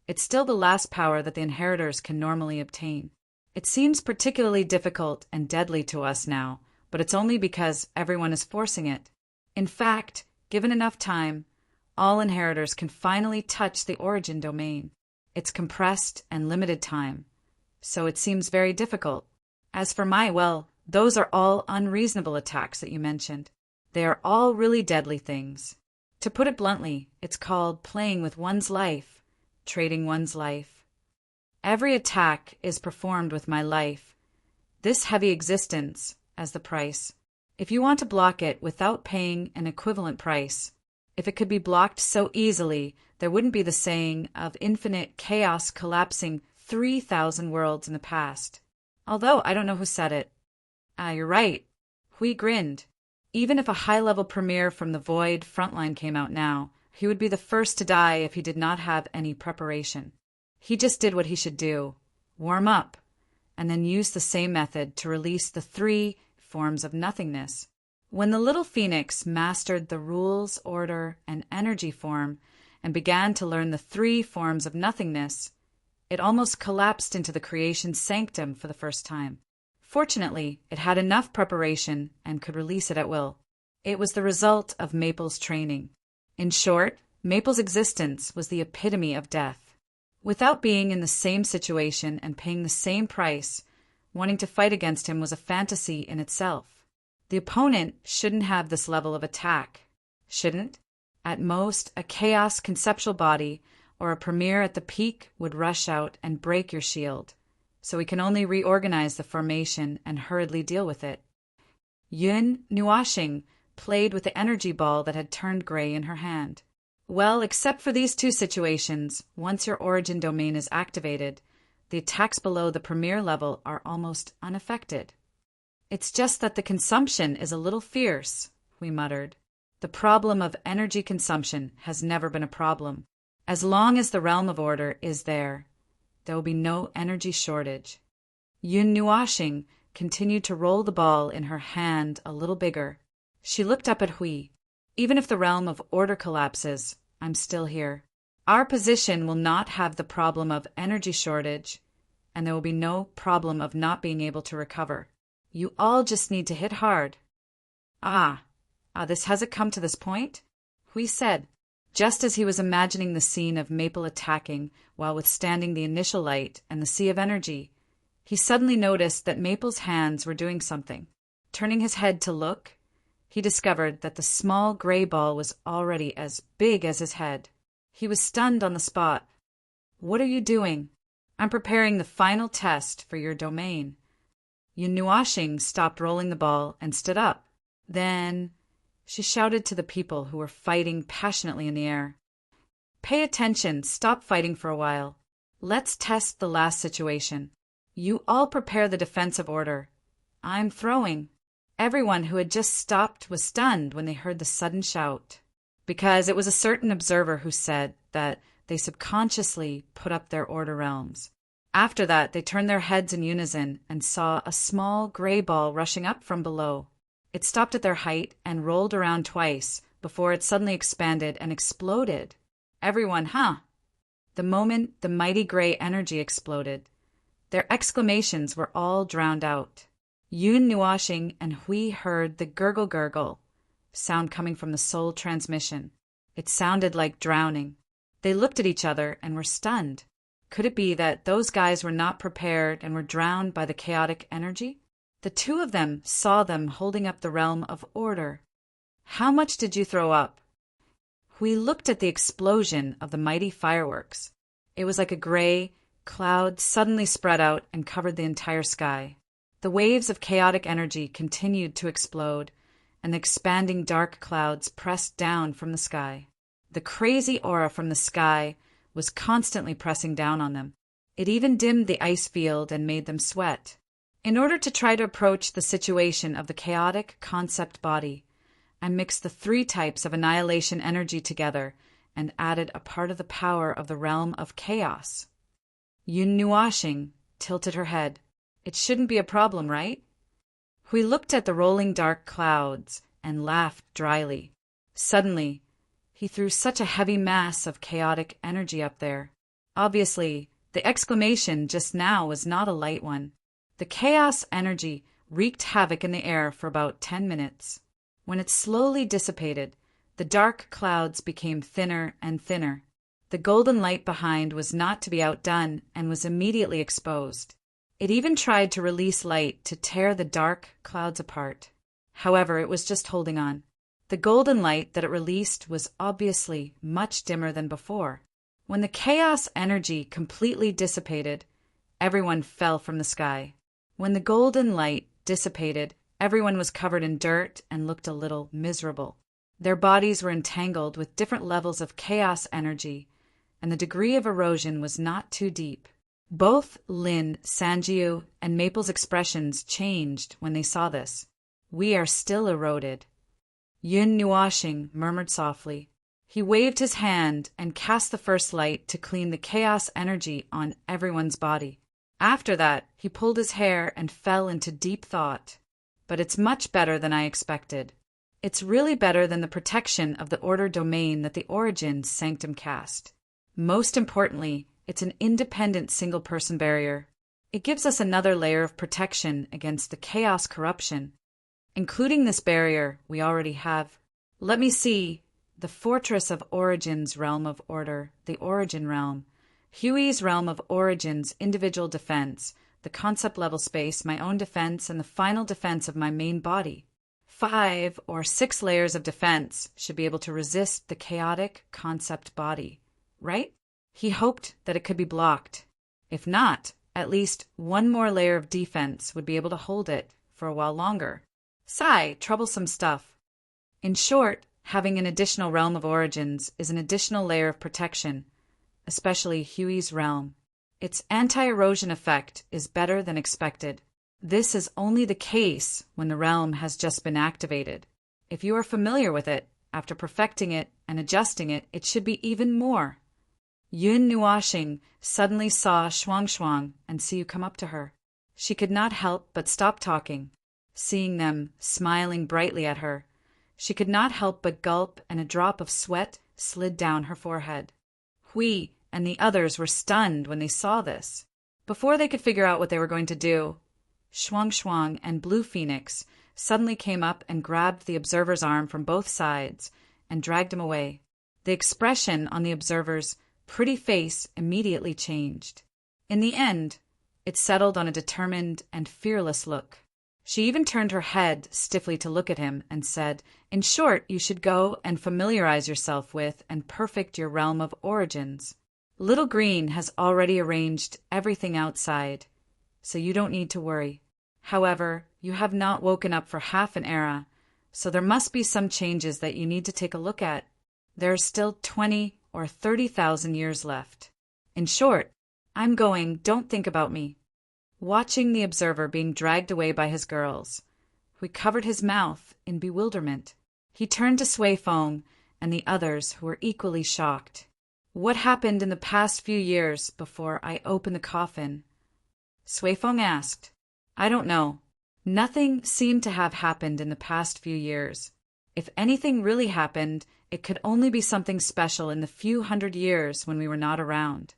Speaker 1: it's still the last power that the inheritors can normally obtain. It seems particularly difficult and deadly to us now, but it's only because everyone is forcing it. In fact, given enough time, all inheritors can finally touch the origin domain. It's compressed and limited time, so it seems very difficult. As for those are all unreasonable attacks that you mentioned. They are all really deadly things. To put it bluntly, it's called playing with one's life, trading one's life. Every attack is performed with my life, this heavy existence, as the price. If you want to block it without paying an equivalent price, if it could be blocked so easily, there wouldn't be the saying of infinite chaos collapsing 3,000 worlds in the past. Although I don't know who said it. You're right. Hui grinned. Even if a high-level premier from the Void frontline came out now, he would be the first to die if he did not have any preparation. He just did what he should do, warm up, and then use the same method to release the 3 forms of nothingness. When the little phoenix mastered the rules, order, and energy form and began to learn the 3 forms of nothingness, it almost collapsed into the creation sanctum for the first time. Fortunately, it had enough preparation and could release it at will. It was the result of Maple's training. In short, Maple's existence was the epitome of death. Without being in the same situation and paying the same price, wanting to fight against him was a fantasy in itself. The opponent shouldn't have this level of attack, shouldn't? At most, a chaos conceptual body or a premier at the peak would rush out and break your shield, so we can only reorganize the formation and hurriedly deal with it. Yun Nuashing played with the energy ball that had turned gray in her hand. Well, except for these 2 situations, once your origin domain is activated, the attacks below the premier level are almost unaffected. It's just that the consumption is a little fierce, we muttered. The problem of energy consumption has never been a problem. As long as the realm of order is there will be no energy shortage. Yun Nuashing continued to roll the ball in her hand a little bigger. She looked up at Hui. Even if the realm of order collapses, I'm still here. Our position will not have the problem of energy shortage, and there will be no problem of not being able to recover. You all just need to hit hard. This hasn't come to this point? Hui said, just as he was imagining the scene of Maple attacking while withstanding the initial light and the sea of energy. He suddenly noticed that Maple's hands were doing something. Turning his head to look, he discovered that the small gray ball was already as big as his head. He was stunned on the spot. What are you doing? I'm preparing the final test for your domain. Yun Nuashing stopped rolling the ball and stood up. Then she shouted to the people who were fighting passionately in the air. Pay attention, stop fighting for a while. Let's test the last situation. You all prepare the defensive order. I'm throwing. Everyone who had just stopped was stunned when they heard the sudden shout, because it was a certain observer who said that they subconsciously put up their order realms. After that, they turned their heads in unison and saw a small gray ball rushing up from below. It stopped at their height and rolled around twice before it suddenly expanded and exploded. Everyone, The moment the mighty gray energy exploded, their exclamations were all drowned out. Yun Nuashing and Hui heard the gurgle sound coming from the soul transmission. It sounded like drowning. They looked at each other and were stunned. Could it be that those guys were not prepared and were drowned by the chaotic energy? The 2 of them saw them holding up the realm of order. How much did you throw up? We looked at the explosion of the mighty fireworks. It was like a gray cloud suddenly spread out and covered the entire sky. The waves of chaotic energy continued to explode, and the expanding dark clouds pressed down from the sky. The crazy aura from the sky was constantly pressing down on them. It even dimmed the ice field and made them sweat. In order to try to approach the situation of the chaotic concept body, I mixed the three types of annihilation energy together and added a part of the power of the realm of chaos. Yun Nuashing tilted her head. It shouldn't be a problem, right? Hui looked at the rolling dark clouds and laughed dryly. Suddenly, he threw such a heavy mass of chaotic energy up there. Obviously, the exclamation just now was not a light one. The chaos energy wreaked havoc in the air for about 10 minutes. When it slowly dissipated, the dark clouds became thinner and thinner. The golden light behind was not to be outdone and was immediately exposed. It even tried to release light to tear the dark clouds apart. However, it was just holding on. The golden light that it released was obviously much dimmer than before. When the chaos energy completely dissipated, everyone fell from the sky. When the golden light dissipated, everyone was covered in dirt and looked a little miserable. Their bodies were entangled with different levels of chaos energy, and the degree of erosion was not too deep. Both Lin, Sanjiu, and Maple's expressions changed when they saw this. We are still eroded. Yun Nuashing murmured softly. He waved his hand and cast the first light to clean the chaos energy on everyone's body. After that, he pulled his hair and fell into deep thought. But it's much better than I expected. It's really better than the protection of the order domain that the Origins Sanctum cast. Most importantly, it's an independent single-person barrier. It gives us another layer of protection against the chaos corruption. Including this barrier, we already have. Let me see. The Fortress of Origins Realm of Order, the Origin Realm. Huey's Realm of Origins Individual Defense, the concept level space, my own defense, and the final defense of my main body. 5 or 6 layers of defense should be able to resist the chaotic concept body, right? He hoped that it could be blocked. If not, at least one more layer of defense would be able to hold it for a while longer. Sigh, troublesome stuff. In short, having an additional realm of origins is an additional layer of protection, especially Huey's realm. Its anti-erosion effect is better than expected. This is only the case when the realm has just been activated. If you are familiar with it, after perfecting it and adjusting it, it should be even more. Yun Nuashing suddenly saw Shuang and Siyu come up to her. She could not help but stop talking. Seeing them smiling brightly at her, she could not help but gulp, and a drop of sweat slid down her forehead. Hui and the others were stunned when they saw this. Before they could figure out what they were going to do, Shuang and Blue Phoenix suddenly came up and grabbed the observer's arm from both sides and dragged him away. The expression on the observer's pretty face immediately changed. In the end, it settled on a determined and fearless look. She even turned her head stiffly to look at him and said, "In short, you should go and familiarize yourself with and perfect your realm of origins. Little Green has already arranged everything outside, so you don't need to worry. However, you have not woken up for half an era, so there must be some changes that you need to take a look at. There are still 20 or 30,000 years left. In short, I'm going, don't think about me." Watching the observer being dragged away by his girls, Hui covered his mouth in bewilderment. He turned to Sui Feng and the others, who were equally shocked. "What happened in the past few years before I opened the coffin?" Sui Feng asked. "I don't know. Nothing seemed to have happened in the past few years. If anything really happened, it could only be something special in the few hundred years when we were not around."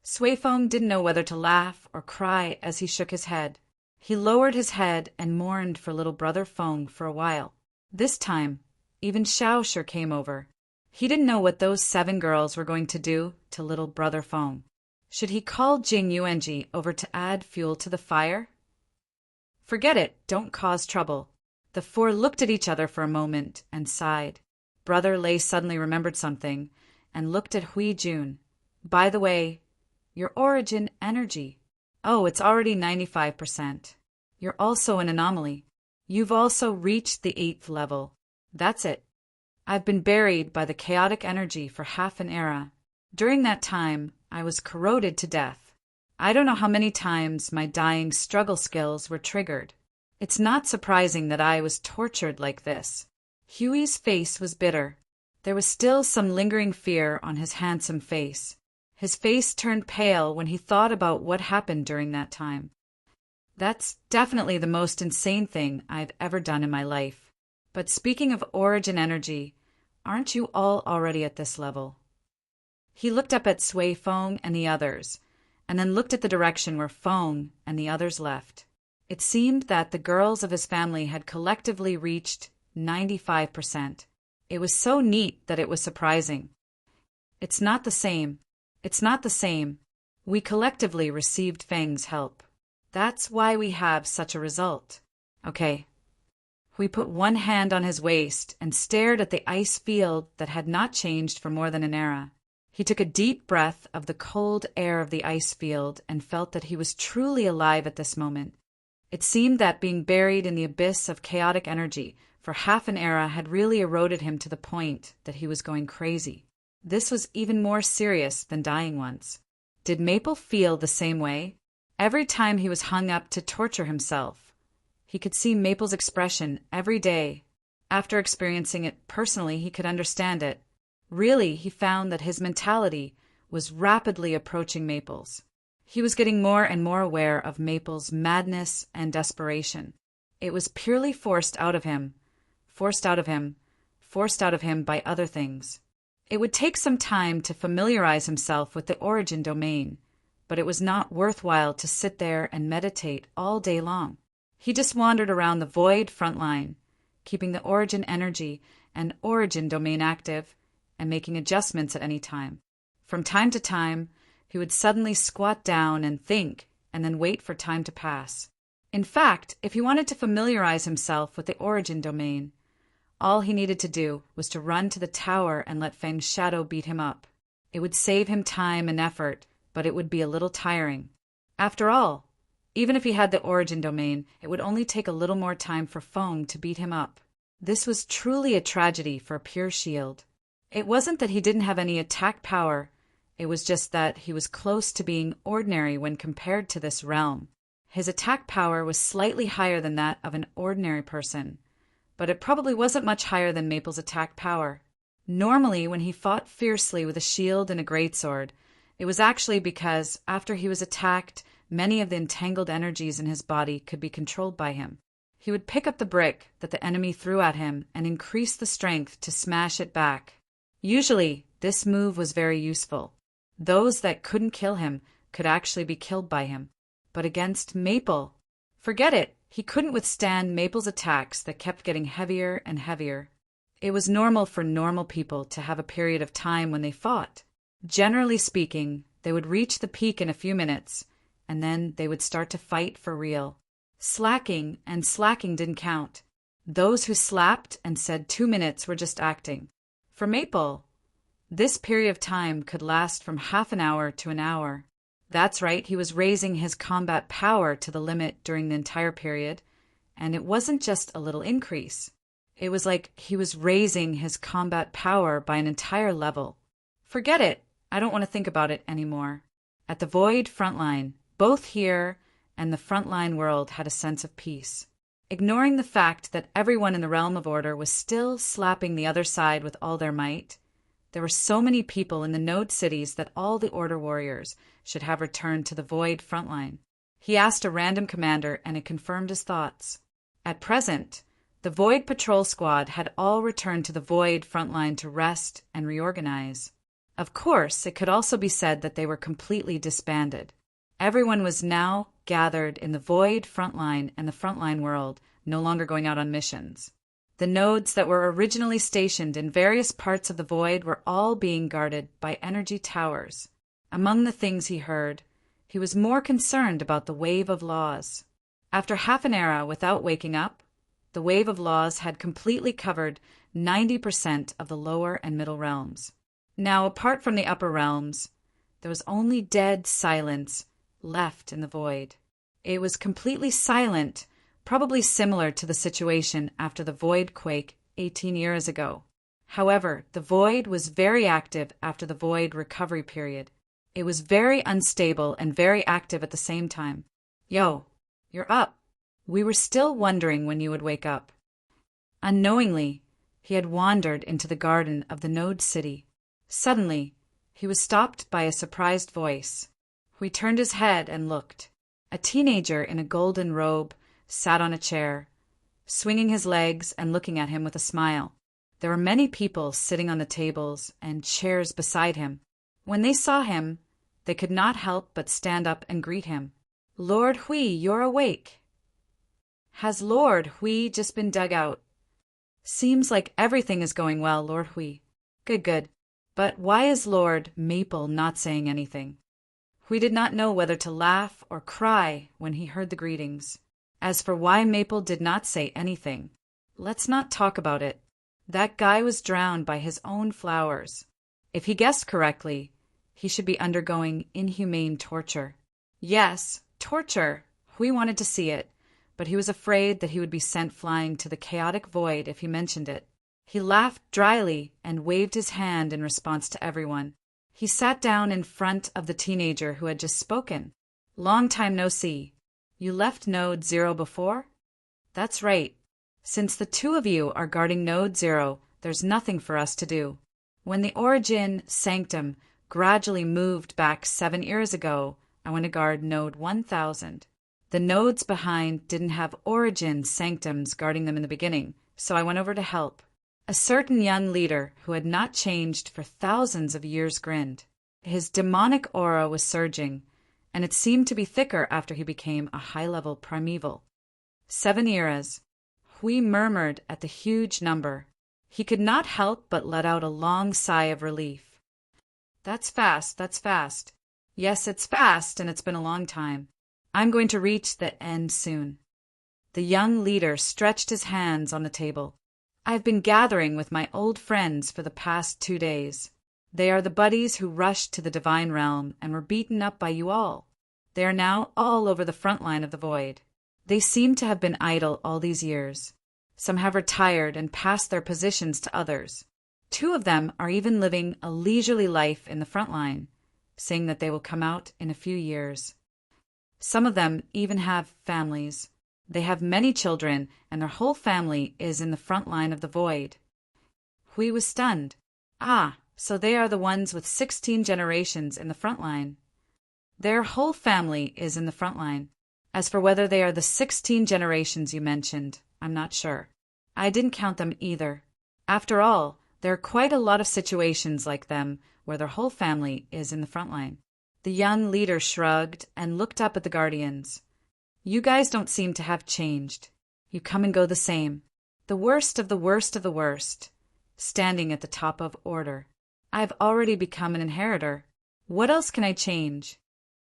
Speaker 1: Sui Feng didn't know whether to laugh or cry as he shook his head. He lowered his head and mourned for little brother Feng for a while. This time, even Xiaoshi came over. He didn't know what those 7 girls were going to do to little brother Feng. Should he call Jing Yuanji over to add fuel to the fire? Forget it, don't cause trouble. The 4 looked at each other for a moment and sighed. Brother Lei suddenly remembered something and looked at Hui Jun. "By the way, your origin energy. Oh, it's already 95%. You're also an anomaly. You've also reached the 8th level. That's it. I've been buried by the chaotic energy for half an era. During that time, I was corroded to death. I don't know how many times my dying struggle skills were triggered. It's not surprising that I was tortured like this. Huey's face was bitter. There was still some lingering fear on his handsome face. His face turned pale when he thought about what happened during that time. That's definitely the most insane thing I've ever done in my life. But speaking of origin energy, aren't you all already at this level? He looked up at Sui Feng and the others, and then looked at the direction where Feng and the others left. It seemed that the girls of his family had collectively reached 95%. It was so neat that it was surprising. It's not the same. It's not the same. We collectively received Feng's help. That's why we have such a result. Okay. We put one hand on his waist and stared at the ice field that had not changed for more than an era. He took a deep breath of the cold air of the ice field and felt that he was truly alive at this moment. It seemed that being buried in the abyss of chaotic energy for half an era had really eroded him to the point that he was going crazy. This was even more serious than dying once. Did Maple feel the same way? Every time he was hung up to torture himself, he could see Maple's expression every day. After experiencing it personally, he could understand it. Really, he found that his mentality was rapidly approaching Maple's. He was getting more and more aware of Maple's madness and desperation. It was purely forced out of him by other things. It would take some time to familiarize himself with the origin domain, but it was not worthwhile to sit there and meditate all day long. He just wandered around the void front line, keeping the origin energy and origin domain active and making adjustments at any time. From time to time, he would suddenly squat down and think, and then wait for time to pass. In fact, if he wanted to familiarize himself with the origin domain, all he needed to do was to run to the tower and let Feng's shadow beat him up. It would save him time and effort, but it would be a little tiring. After all, even if he had the origin domain, it would only take a little more time for Feng to beat him up. This was truly a tragedy for a pure shield. It wasn't that he didn't have any attack power, it was just that he was close to being ordinary when compared to this realm. His attack power was slightly higher than that of an ordinary person, but it probably wasn't much higher than Maple's attack power. Normally, when he fought fiercely with a shield and a greatsword, it was actually because, after he was attacked, many of the entangled energies in his body could be controlled by him. He would pick up the brick that the enemy threw at him and increase the strength to smash it back. Usually, this move was very useful. Those that couldn't kill him could actually be killed by him. But against Maple, forget it. He couldn't withstand Maple's attacks that kept getting heavier and heavier. It was normal for normal people to have a period of time when they fought. Generally speaking, they would reach the peak in a few minutes, and then they would start to fight for real. Slacking didn't count. Those who slapped and said 2 minutes were just acting. For Maple, this period of time could last from half an hour to an hour. That's right, he was raising his combat power to the limit during the entire period, and it wasn't just a little increase. It was like he was raising his combat power by an entire level. Forget it. I don't want to think about it anymore. At the Void frontline, both here and the frontline world had a sense of peace. Ignoring the fact that everyone in the Realm of Order was still slapping the other side with all their might, there were so many people in the node cities that all the Order warriors should have returned to the Void frontline. He asked a random commander, and it confirmed his thoughts. At present, the Void Patrol Squad had all returned to the Void frontline to rest and reorganize. Of course, it could also be said that they were completely disbanded. Everyone was now gathered in the Void frontline and the frontline world, no longer going out on missions. The nodes that were originally stationed in various parts of the Void were all being guarded by energy towers. Among the things he heard, he was more concerned about the wave of laws. After half an era without waking up, the wave of laws had completely covered 90% of the lower and middle realms. Now, apart from the upper realms, there was only dead silence left in the Void. It was completely silent, probably similar to the situation after the Void quake 18 years ago. However, the Void was very active after the Void recovery period. It was very unstable and very active at the same time. Yo, you're up. We were still wondering when you would wake up. Unknowingly, He had wandered into the garden of the Node City. Suddenly, he was stopped by a surprised voice. He turned his head and looked. A teenager in a golden robe sat on a chair, swinging his legs and looking at him with a smile. There were many people sitting on the tables and chairs beside him. When they saw him, they could not help but stand up and greet him. "Lord Hui, you're awake." "Has Lord Hui just been dug out?" "Seems like everything is going well, Lord Hui." "Good, good. But why is Lord Maple not saying anything?" Hui did not know whether to laugh or cry when he heard the greetings. As for why Maple did not say anything, let's not talk about it. That guy was drowned by his own flowers. If he guessed correctly, he should be undergoing inhumane torture. Yes, torture. Hui wanted to see it, but he was afraid that he would be sent flying to the chaotic void if he mentioned it. He laughed dryly and waved his hand in response to everyone. He sat down in front of the teenager who had just spoken. "Long time no see. You left Node 0 before?" "That's right. Since the two of you are guarding Node 0, there's nothing for us to do. When the Origin Sanctum gradually moved back 7 years ago, I went to guard Node 1000. The nodes behind didn't have Origin Sanctums guarding them in the beginning, so I went over to help." A certain young leader who had not changed for thousands of years grinned. His demonic aura was surging, and it seemed to be thicker after he became a high-level primeval. 7 eras. Hui murmured at the huge number. He could not help but let out a long sigh of relief. "That's fast, that's fast. Yes, it's fast, and it's been a long time. I'm going to reach the end soon." The young leader stretched his hands on the table. "I've been gathering with my old friends for the past 2 days. They are the buddies who rushed to the divine realm and were beaten up by you all. They are now all over the front line of the void. They seem to have been idle all these years. Some have retired and passed their positions to others. 2 of them are even living a leisurely life in the front line, saying that they will come out in a few years. Some of them even have families. They have many children, and their whole family is in the front line of the void." Hui was stunned. "Ah, so they are the ones with 16 generations in the front line." "Their whole family is in the front line. As for whether they are the 16 generations you mentioned, I'm not sure. I didn't count them either. After all, there are quite a lot of situations like them where their whole family is in the front line." The young leader shrugged and looked up at the guardians. "You guys don't seem to have changed. You come and go the same. The worst of the worst of the worst, standing at the top of order. I've already become an inheritor. What else can I change?"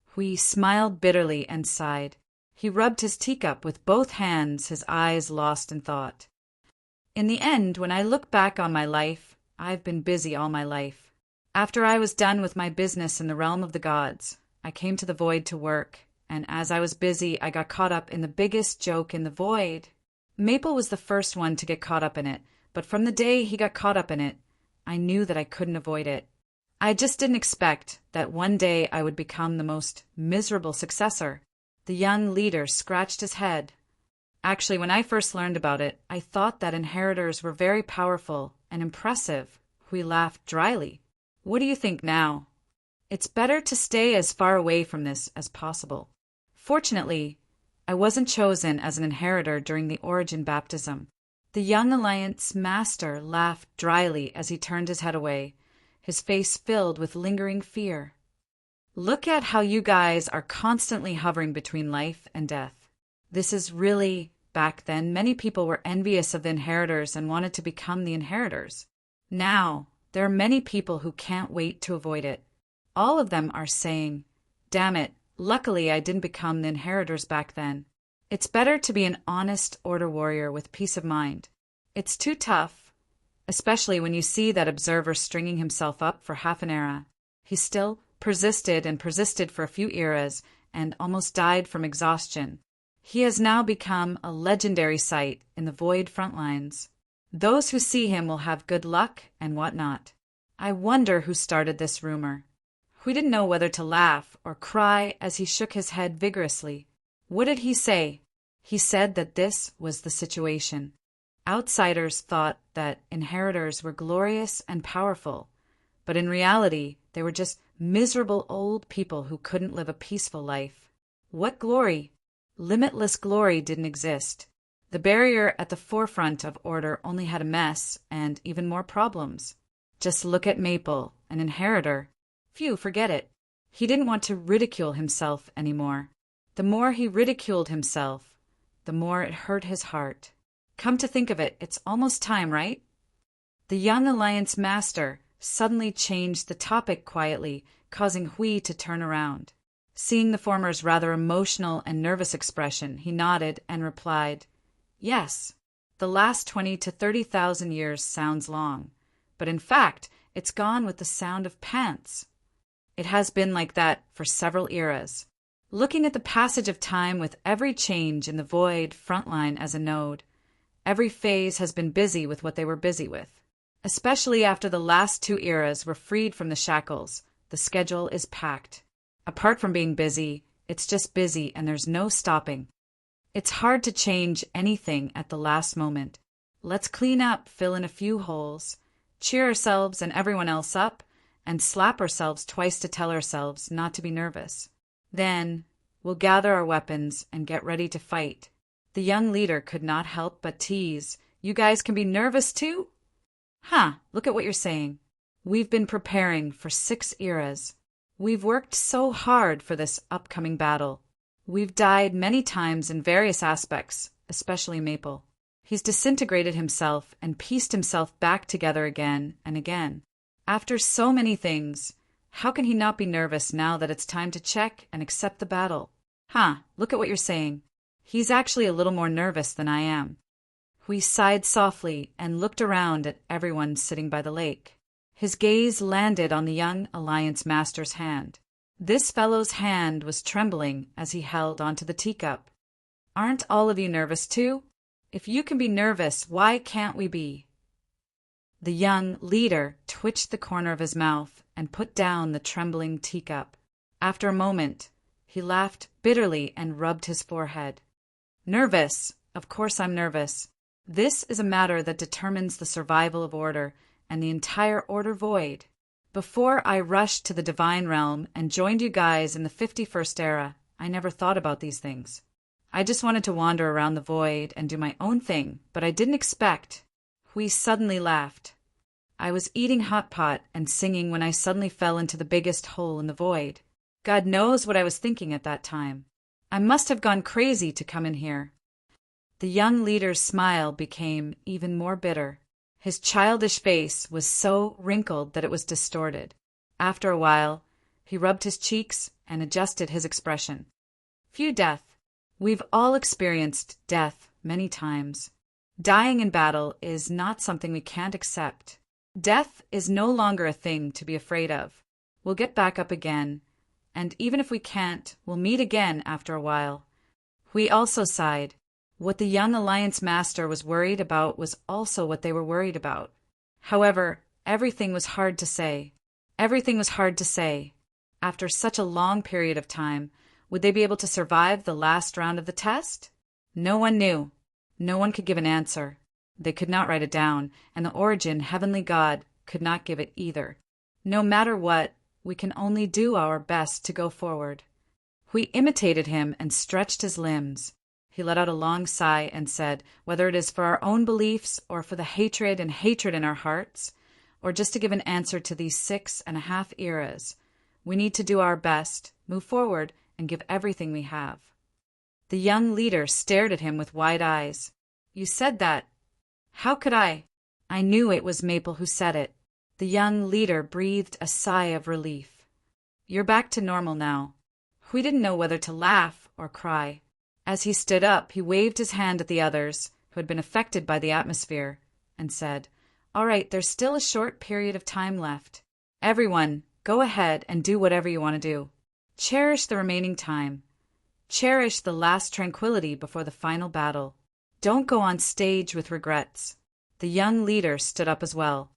Speaker 1: Hui smiled bitterly and sighed. He rubbed his teacup with both hands, his eyes lost in thought. "In the end, when I look back on my life, I've been busy all my life. After I was done with my business in the realm of the gods, I came to the void to work. And as I was busy, I got caught up in the biggest joke in the void. Maple was the first one to get caught up in it, but from the day he got caught up in it, I knew that I couldn't avoid it. I just didn't expect that one day I would become the most miserable successor." The young leader scratched his head. "Actually, when I first learned about it, I thought that inheritors were very powerful and impressive." Hui laughed dryly. "What do you think now?" "It's better to stay as far away from this as possible. Fortunately, I wasn't chosen as an inheritor during the Origin baptism." The Young Alliance master laughed dryly as he turned his head away, his face filled with lingering fear. "Look at how you guys are constantly hovering between life and death. This is really, back then, many people were envious of the inheritors and wanted to become the inheritors. Now, there are many people who can't wait to avoid it. All of them are saying, 'Damn it, luckily I didn't become the inheritors back then.' It's better to be an honest order warrior with peace of mind. It's too tough, especially when you see that observer stringing himself up for half an era. He still persisted and persisted for a few eras and almost died from exhaustion. He has now become a legendary sight in the void front lines. Those who see him will have good luck and whatnot. I wonder who started this rumor." Hui didn't know whether to laugh or cry as he shook his head vigorously. "What did he say?" "He said that this was the situation." Outsiders thought that inheritors were glorious and powerful, but in reality, they were just miserable old people who couldn't live a peaceful life. What glory? Limitless glory didn't exist. The barrier at the forefront of order only had a mess and even more problems. Just look at Maple, an inheritor. Phew, forget it. He didn't want to ridicule himself anymore. The more he ridiculed himself, the more it hurt his heart. Come to think of it, it's almost time, right? The young Alliance Master suddenly changed the topic quietly, causing Hui to turn around. Seeing the former's rather emotional and nervous expression, he nodded and replied, "Yes, the last 20 to 30,000 years sounds long, but in fact, it's gone with the sound of pants. It has been like that for several eras. Looking at the passage of time with every change in the void frontline as a node, every phase has been busy with what they were busy with. Especially after the last two eras were freed from the shackles, the schedule is packed. Apart from being busy, it's just busy and there's no stopping. It's hard to change anything at the last moment. Let's clean up, fill in a few holes, cheer ourselves and everyone else up, and slap ourselves twice to tell ourselves not to be nervous. Then we'll gather our weapons and get ready to fight." The young leader could not help but tease, "You guys can be nervous too?" "Huh, look at what you're saying. We've been preparing for 6 eras. We've worked so hard for this upcoming battle. We've died many times in various aspects, especially Maple. He's disintegrated himself and pieced himself back together again and again. After so many things, how can he not be nervous now that it's time to check and accept the battle? Huh, look at what you're saying. He's actually a little more nervous than I am." Hui sighed softly and looked around at everyone sitting by the lake. His gaze landed on the young Alliance Master's hand. This fellow's hand was trembling as he held onto the teacup. "Aren't all of you nervous too? If you can be nervous, why can't we be?" The young leader twitched the corner of his mouth and put down the trembling teacup. After a moment, he laughed bitterly and rubbed his forehead. "Nervous? Of course I'm nervous. This is a matter that determines the survival of order and the entire order void. Before I rushed to the divine realm and joined you guys in the 51st era, I never thought about these things. I just wanted to wander around the void and do my own thing, but I didn't expect—" Hui suddenly laughed. "I was eating hot pot and singing when I suddenly fell into the biggest hole in the void. God knows what I was thinking at that time. I must have gone crazy to come in here." The young leader's smile became even more bitter. His childish face was so wrinkled that it was distorted. After a while, he rubbed his cheeks and adjusted his expression. "Phew, death. We've all experienced death many times. Dying in battle is not something we can't accept. Death is no longer a thing to be afraid of. We'll get back up again, and even if we can't, we'll meet again after a while." Hui also sighed. What the young Alliance Master was worried about was also what they were worried about. However, everything was hard to say. Everything was hard to say. After such a long period of time, would they be able to survive the last round of the test? No one knew. No one could give an answer. They could not write it down, and the Origin, Heavenly God, could not give it either. No matter what, we can only do our best to go forward. Hui imitated him and stretched his limbs. He let out a long sigh and said, "Whether it is for our own beliefs or for the hatred in our hearts, or just to give an answer to these 6.5 eras, we need to do our best, move forward, and give everything we have." The young leader stared at him with wide eyes. "You said that. How could I?" "I knew it was Maple who said it." The young leader breathed a sigh of relief. "You're back to normal now." Hui didn't know whether to laugh or cry. As he stood up, he waved his hand at the others, who had been affected by the atmosphere, and said, "All right, there's still a short period of time left. Everyone, go ahead and do whatever you want to do. Cherish the remaining time. Cherish the last tranquility before the final battle. Don't go on stage with regrets." The young leader stood up as well.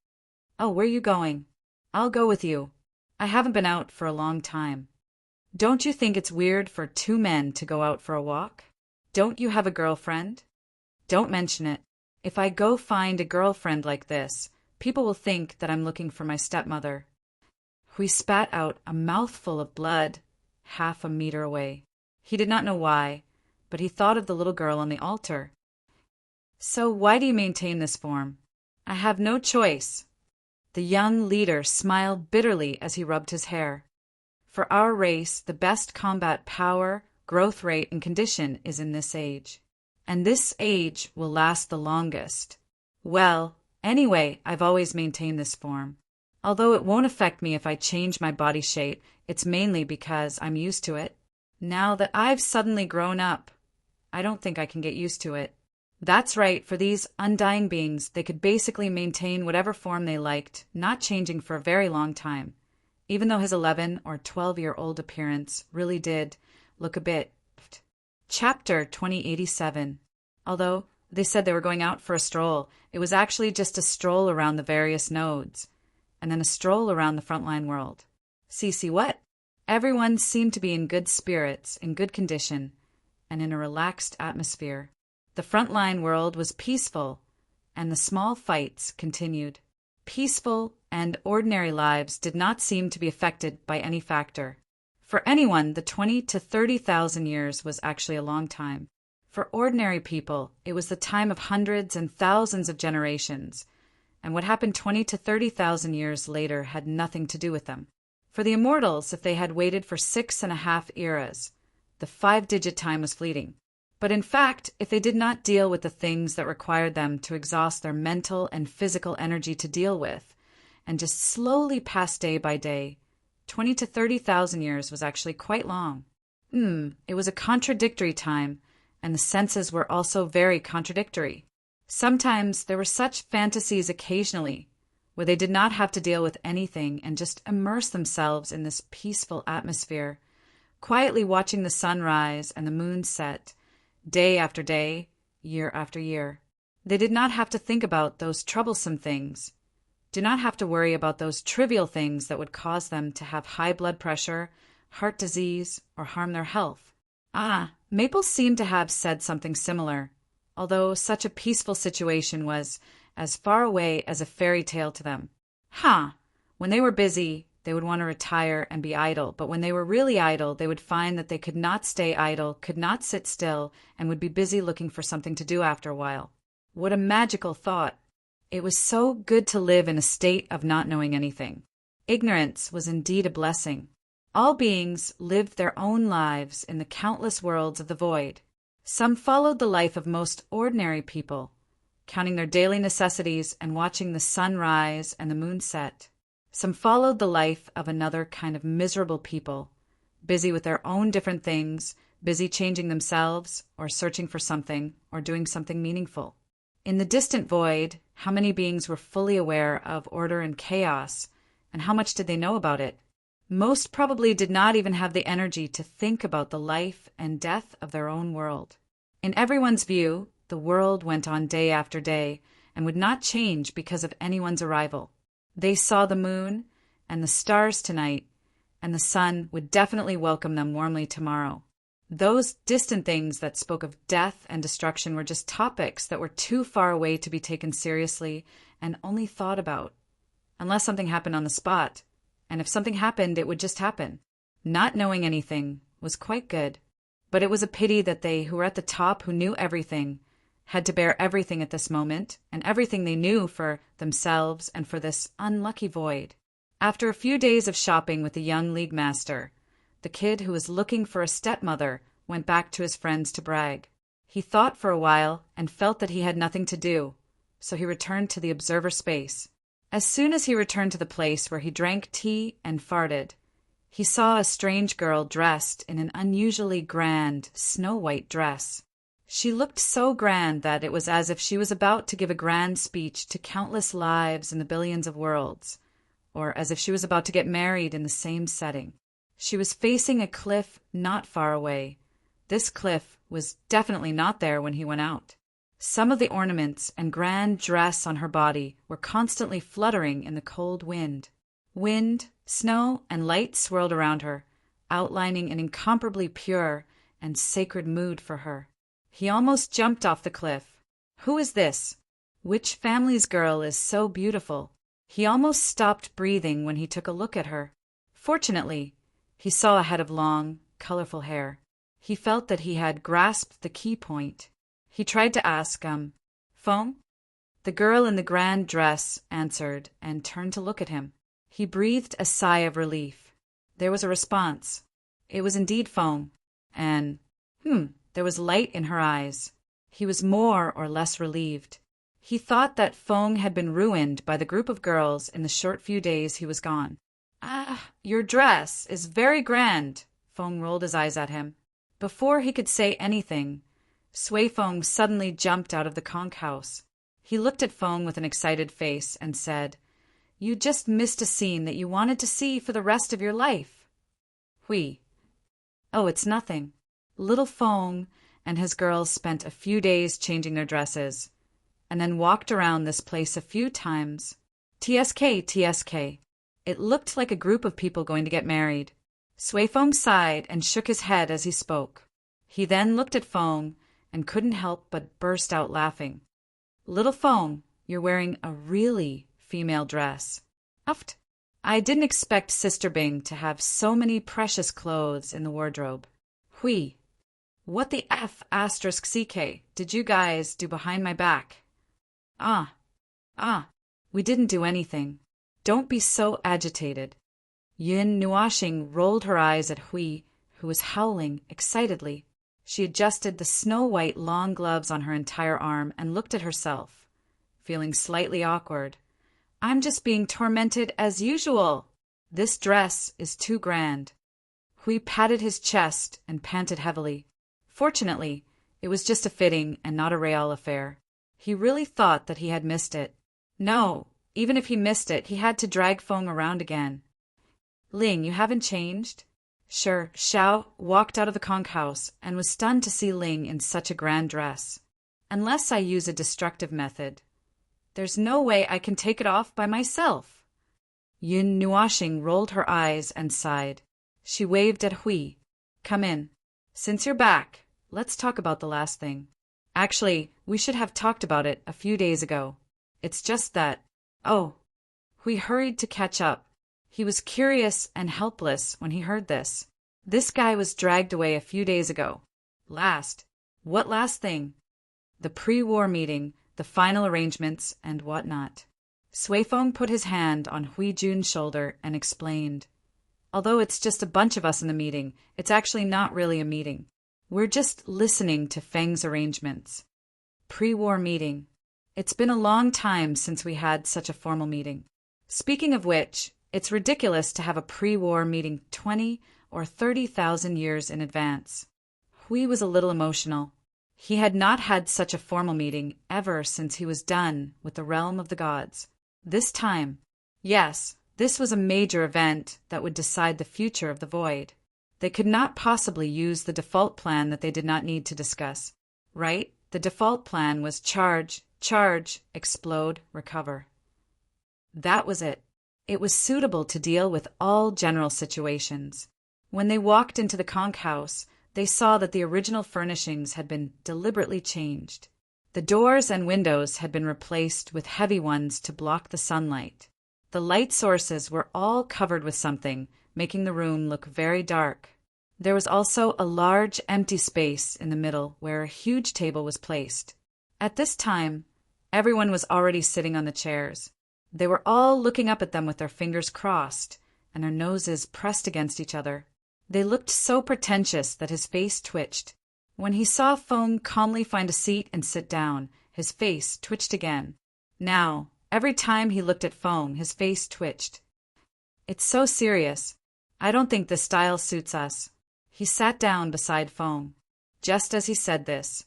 Speaker 1: "Oh, where are you going?" "I'll go with you. I haven't been out for a long time." "Don't you think it's weird for 2 men to go out for a walk? Don't you have a girlfriend?" "Don't mention it. If I go find a girlfriend like this, people will think that I'm looking for my stepmother." He spat out a mouthful of blood 1/2 meter away. He did not know why, but he thought of the little girl on the altar. "So why do you maintain this form?" "I have no choice." The young leader smiled bitterly as he rubbed his hair. "For our race, the best combat power, growth rate, and condition is in this age. And this age will last the longest. Well, anyway, I've always maintained this form. Although it won't affect me if I change my body shape, it's mainly because I'm used to it. Now that I've suddenly grown up, I don't think I can get used to it." That's right, for these undying beings, they could basically maintain whatever form they liked, not changing for a very long time, even though his 11 or 12-year-old appearance really did look a bit. Chapter 2087. Although they said they were going out for a stroll, it was actually just a stroll around the various nodes, and then a stroll around the frontline world. See what? Everyone seemed to be in good spirits, in good condition, and in a relaxed atmosphere. The frontline world was peaceful, and the small fights continued. Peaceful and ordinary lives did not seem to be affected by any factor. For anyone, the 20 to 30,000 years was actually a long time. For ordinary people, it was the time of hundreds and thousands of generations, and what happened 20 to 30,000 years later had nothing to do with them. For the immortals, if they had waited for 6.5 eras, the 5-digit time was fleeting. But in fact, if they did not deal with the things that required them to exhaust their mental and physical energy to deal with, and just slowly pass day by day, 20 to 30,000 years was actually quite long. It was a contradictory time, and the senses were also very contradictory. Sometimes there were such fantasies occasionally, where they did not have to deal with anything and just immerse themselves in this peaceful atmosphere, quietly watching the sun rise and the moon set, day after day, year after year. They did not have to think about those troublesome things, do not have to worry about those trivial things that would cause them to have high blood pressure, heart disease, or harm their health. Maple seemed to have said something similar, although such a peaceful situation was as far away as a fairy tale to them. When they were busy, they would want to retire and be idle, but when they were really idle, they would find that they could not stay idle, could not sit still, and would be busy looking for something to do after a while. What a magical thought! It was so good to live in a state of not knowing anything. Ignorance was indeed a blessing. All beings lived their own lives in the countless worlds of the void. Some followed the life of most ordinary people, counting their daily necessities and watching the sun rise and the moon set. Some followed the life of another kind of miserable people, busy with their own different things, busy changing themselves, or searching for something, or doing something meaningful. In the distant void, how many beings were fully aware of order and chaos, and how much did they know about it? Most probably did not even have the energy to think about the life and death of their own world. In everyone's view, the world went on day after day, and would not change because of anyone's arrival. They saw the moon and the stars tonight, and the sun would definitely welcome them warmly tomorrow. Those distant things that spoke of death and destruction were just topics that were too far away to be taken seriously and only thought about, unless something happened on the spot. And if something happened, it would just happen. Not knowing anything was quite good, but it was a pity that they who were at the top, who knew everything, had to bear everything at this moment, and everything they knew for themselves and for this unlucky void. After a few days of shopping with the young league master, the kid who was looking for a stepmother went back to his friends to brag. He thought for a while and felt that he had nothing to do, so he returned to the observer space. As soon as he returned to the place where he drank tea and farted, he saw a strange girl dressed in an unusually grand, snow-white dress. She looked so grand that it was as if she was about to give a grand speech to countless lives in the billions of worlds, or as if she was about to get married in the same setting. She was facing a cliff not far away. This cliff was definitely not there when he went out. Some of the ornaments and grand dress on her body were constantly fluttering in the cold wind. Wind, snow, and light swirled around her, outlining an incomparably pure and sacred mood for her. He almost jumped off the cliff. "Who is this?" Which family's girl is so beautiful? He almost stopped breathing when he took a look at her. Fortunately, he saw a head of long, colorful hair. He felt that he had grasped the key point. He tried to ask, Fong? The girl in the grand dress answered and turned to look at him. He breathed a sigh of relief. There was a response. It was indeed Fong, and, there was light in her eyes. He was more or less relieved. He thought that Fong had been ruined by the group of girls in the short few days he was gone. "Ah, your dress is very grand." Fong rolled his eyes at him. Before he could say anything, Sui Fong suddenly jumped out of the conch house. He looked at Fong with an excited face and said, "You just missed a scene that you wanted to see for the rest of your life." Hui. "Oh, it's nothing." Little Fong and his girls spent a few days changing their dresses, and then walked around this place a few times. TSK, TSK. It looked like a group of people going to get married. Sui Fong sighed and shook his head as he spoke. He then looked at Fong and couldn't help but burst out laughing. "Little Fong, you're wearing a really female dress." Uft. I didn't expect Sister Bing to have so many precious clothes in the wardrobe. Hui. What the F asterisk CK did you guys do behind my back? We didn't do anything. Don't be so agitated. Yin Nuashing rolled her eyes at Hui, who was howling excitedly. She adjusted the snow-white long gloves on her entire arm and looked at herself, feeling slightly awkward. "I'm just being tormented as usual. This dress is too grand." Hui patted his chest and panted heavily. Fortunately, it was just a fitting and not a real affair. He really thought that he had missed it. No, even if he missed it, he had to drag Fong around again. "Ling, you haven't changed?" Sure. Xiao walked out of the conch house and was stunned to see Ling in such a grand dress. "Unless I use a destructive method, there's no way I can take it off by myself." Yun Nuashing rolled her eyes and sighed. She waved at Hui. "Come in. Since you're back, let's talk about the last thing. Actually, we should have talked about it a few days ago. It's just that..." "Oh." Hui hurried to catch up. He was curious and helpless when he heard this. This guy was dragged away a few days ago. Last. What last thing? The pre-war meeting, the final arrangements, and whatnot. Sui Fong put his hand on Hui Jun's shoulder and explained. "Although it's just a bunch of us in the meeting, it's actually not really a meeting. We're just listening to Feng's arrangements." Pre-war meeting. It's been a long time since we had such a formal meeting. Speaking of which, it's ridiculous to have a pre-war meeting 20 or 30,000 years in advance. Hui was a little emotional. He had not had such a formal meeting ever since he was done with the realm of the gods. This time, yes, this was a major event that would decide the future of the void. They could not possibly use the default plan that they did not need to discuss. Right? The default plan was charge, explode, recover. That was it. It was suitable to deal with all general situations. When they walked into the conch house, they saw that the original furnishings had been deliberately changed. The doors and windows had been replaced with heavy ones to block the sunlight. The light sources were all covered with something, making the room look very dark. There was also a large empty space in the middle where a huge table was placed. At this time, everyone was already sitting on the chairs. They were all looking up at them with their fingers crossed and their noses pressed against each other. They looked so pretentious that his face twitched. When he saw Fong calmly find a seat and sit down, his face twitched again. Now, every time he looked at Fong, his face twitched. "It's so serious. I don't think this style suits us." He sat down beside Fong. Just as he said this,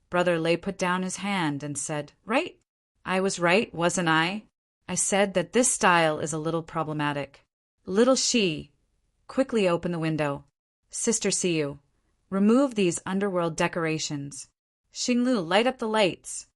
Speaker 1: Brother Lei put down his hand and said, "Right? I was right, wasn't I? I said that this style is a little problematic." Little Shi, quickly open the window. Sister Siyu, remove these underworld decorations. Xinglu, light up the lights.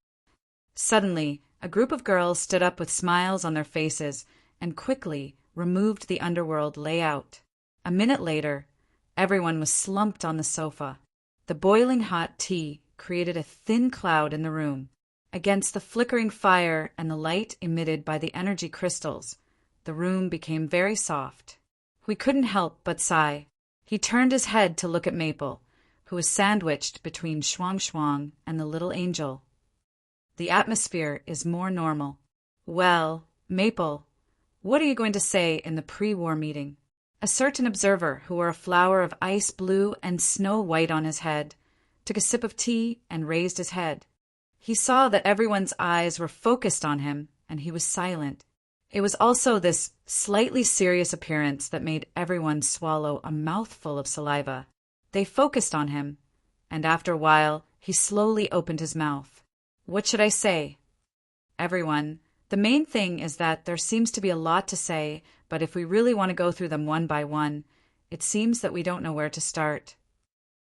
Speaker 1: Suddenly, a group of girls stood up with smiles on their faces and quickly removed the underworld layout. A minute later, everyone was slumped on the sofa. The boiling hot tea created a thin cloud in the room. Against the flickering fire and the light emitted by the energy crystals, the room became very soft. We couldn't help but sigh. He turned his head to look at Maple, who was sandwiched between Shuang Shuang and the little angel. The atmosphere is more normal. Well, Maple, what are you going to say in the pre-war meeting? A certain observer who wore a flower of ice blue and snow white on his head took a sip of tea and raised his head. He saw that everyone's eyes were focused on him, and he was silent. It was also this slightly serious appearance that made everyone swallow a mouthful of saliva. They focused on him, and after a while he slowly opened his mouth. What should I say? Everyone, the main thing is that there seems to be a lot to say, but if we really want to go through them one by one, it seems that we don't know where to start.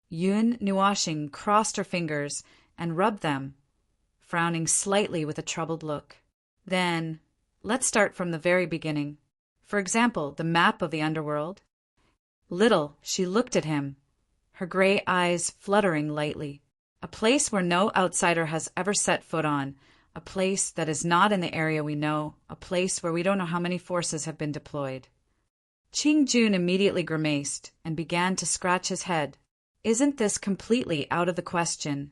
Speaker 1: Yun Nuashing crossed her fingers and rubbed them, frowning slightly with a troubled look. Then, let's start from the very beginning. For example, the map of the underworld. Little, she looked at him, her gray eyes fluttering lightly. A place where no outsider has ever set foot on, a place that is not in the area we know, a place where we don't know how many forces have been deployed. Qing Jun immediately grimaced and began to scratch his head. Isn't this completely out of the question?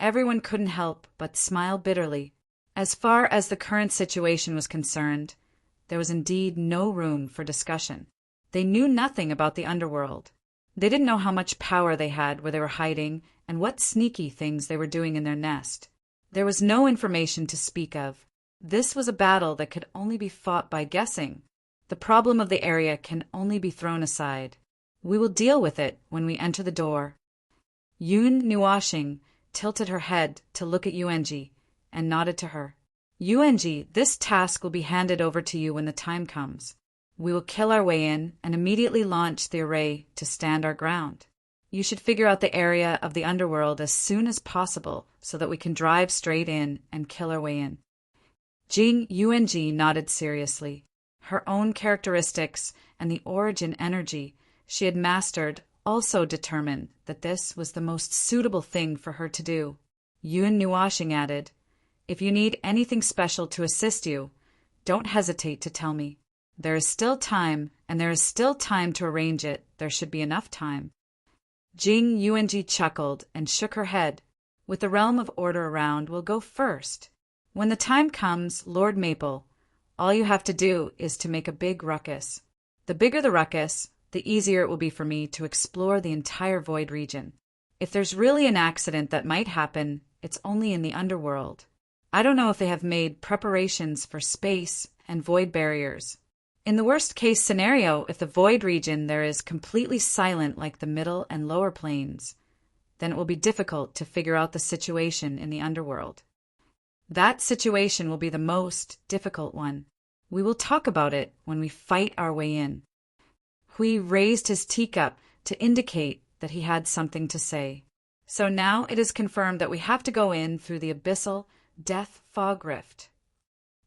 Speaker 1: Everyone couldn't help but smile bitterly. As far as the current situation was concerned, there was indeed no room for discussion. They knew nothing about the underworld. They didn't know how much power they had, where they were hiding, and what sneaky things they were doing in their nest. There was no information to speak of. This was a battle that could only be fought by guessing. The problem of the area can only be thrown aside. We will deal with it when we enter the door. Yun Nuashing tilted her head to look at Yuanji and nodded to her. Yuanji, this task will be handed over to you when the time comes. We will kill our way in and immediately launch the array to stand our ground. You should figure out the area of the underworld as soon as possible so that we can drive straight in and kill our way in. Jing Yuanji nodded seriously. Her own characteristics and the origin energy she had mastered also determined that this was the most suitable thing for her to do. Yun Nuashing added, if you need anything special to assist you, don't hesitate to tell me. There is still time, and there is still time to arrange it. There should be enough time. Jing Yuanji chuckled and shook her head. With the realm of order around, we'll go first. When the time comes, Lord Maple, all you have to do is to make a big ruckus. The bigger the ruckus, the easier it will be for me to explore the entire void region. If there's really an accident that might happen, it's only in the underworld. I don't know if they have made preparations for space and void barriers. In the worst-case scenario, if the void region there is completely silent like the middle and lower planes, then it will be difficult to figure out the situation in the underworld. That situation will be the most difficult one. We will talk about it when we fight our way in. Hui raised his teacup to indicate that he had something to say. So now it is confirmed that we have to go in through the abyssal death fog rift.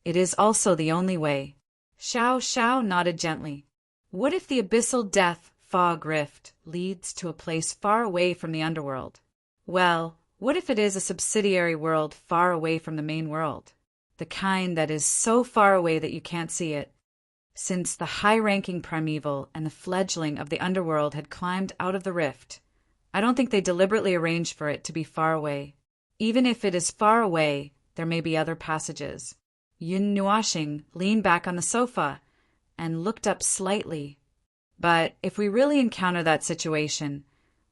Speaker 1: It is also the only way. Xiao Xiao nodded gently. What if the abyssal death fog rift leads to a place far away from the underworld? Well, what if it is a subsidiary world far away from the main world? The kind that is so far away that you can't see it. Since the high-ranking primeval and the fledgling of the underworld had climbed out of the rift, I don't think they deliberately arranged for it to be far away. Even if it is far away, there may be other passages. Yun Nuashing leaned back on the sofa and looked up slightly. But if we really encounter that situation,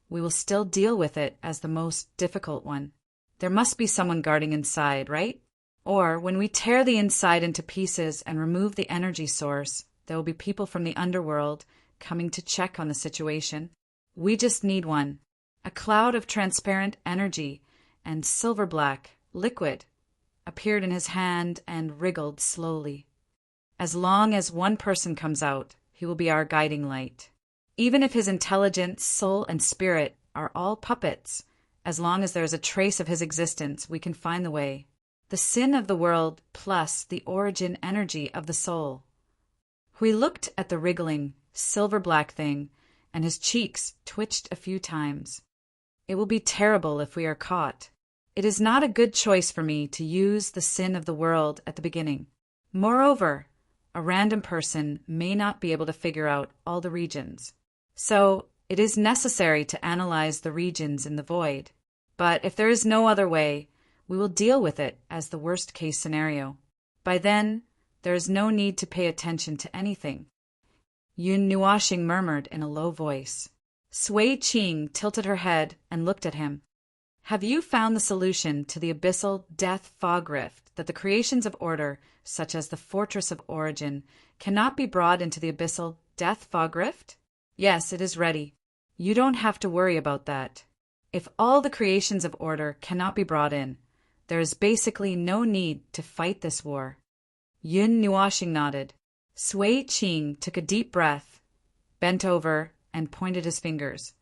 Speaker 1: we will still deal with it as the most difficult one. There must be someone guarding inside, right? Or when we tear the inside into pieces and remove the energy source, there will be people from the underworld coming to check on the situation. We just need one. A cloud of transparent energy and silver-black liquid appeared in his hand and wriggled slowly. As long as one person comes out, he will be our guiding light. Even if his intelligence, soul, and spirit are all puppets, as long as there is a trace of his existence, we can find the way. The sin of the world plus the origin energy of the soul. We looked at the wriggling, silver-black thing, and his cheeks twitched a few times. It will be terrible if we are caught. It is not a good choice for me to use the sin of the world at the beginning. Moreover, a random person may not be able to figure out all the regions. So, it is necessary to analyze the regions in the void. But if there is no other way, we will deal with it as the worst-case scenario. By then, there is no need to pay attention to anything. Yun Nuashing murmured in a low voice. Sui Qing tilted her head and looked at him. Have you found the solution to the abyssal death fog rift that the creations of order, such as the Fortress of Origin, cannot be brought into the abyssal death fog rift? Yes, it is ready. You don't have to worry about that. If all the creations of order cannot be brought in, there is basically no need to fight this war. Yun Nuashing nodded. Sui Qing took a deep breath, bent over, and pointed his fingers.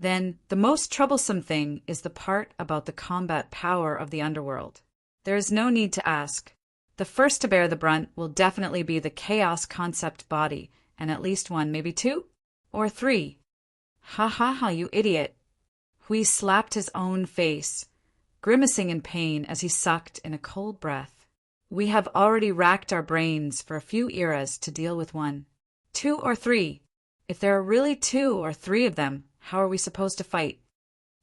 Speaker 1: Then, the most troublesome thing is the part about the combat power of the underworld. There is no need to ask. The first to bear the brunt will definitely be the chaos concept body, and at least one, maybe two? Or three. Ha ha ha, you idiot. Hui slapped his own face, grimacing in pain as he sucked in a cold breath. We have already racked our brains for a few eras to deal with one. 2 or 3. If there are really 2 or 3 of them, how are we supposed to fight?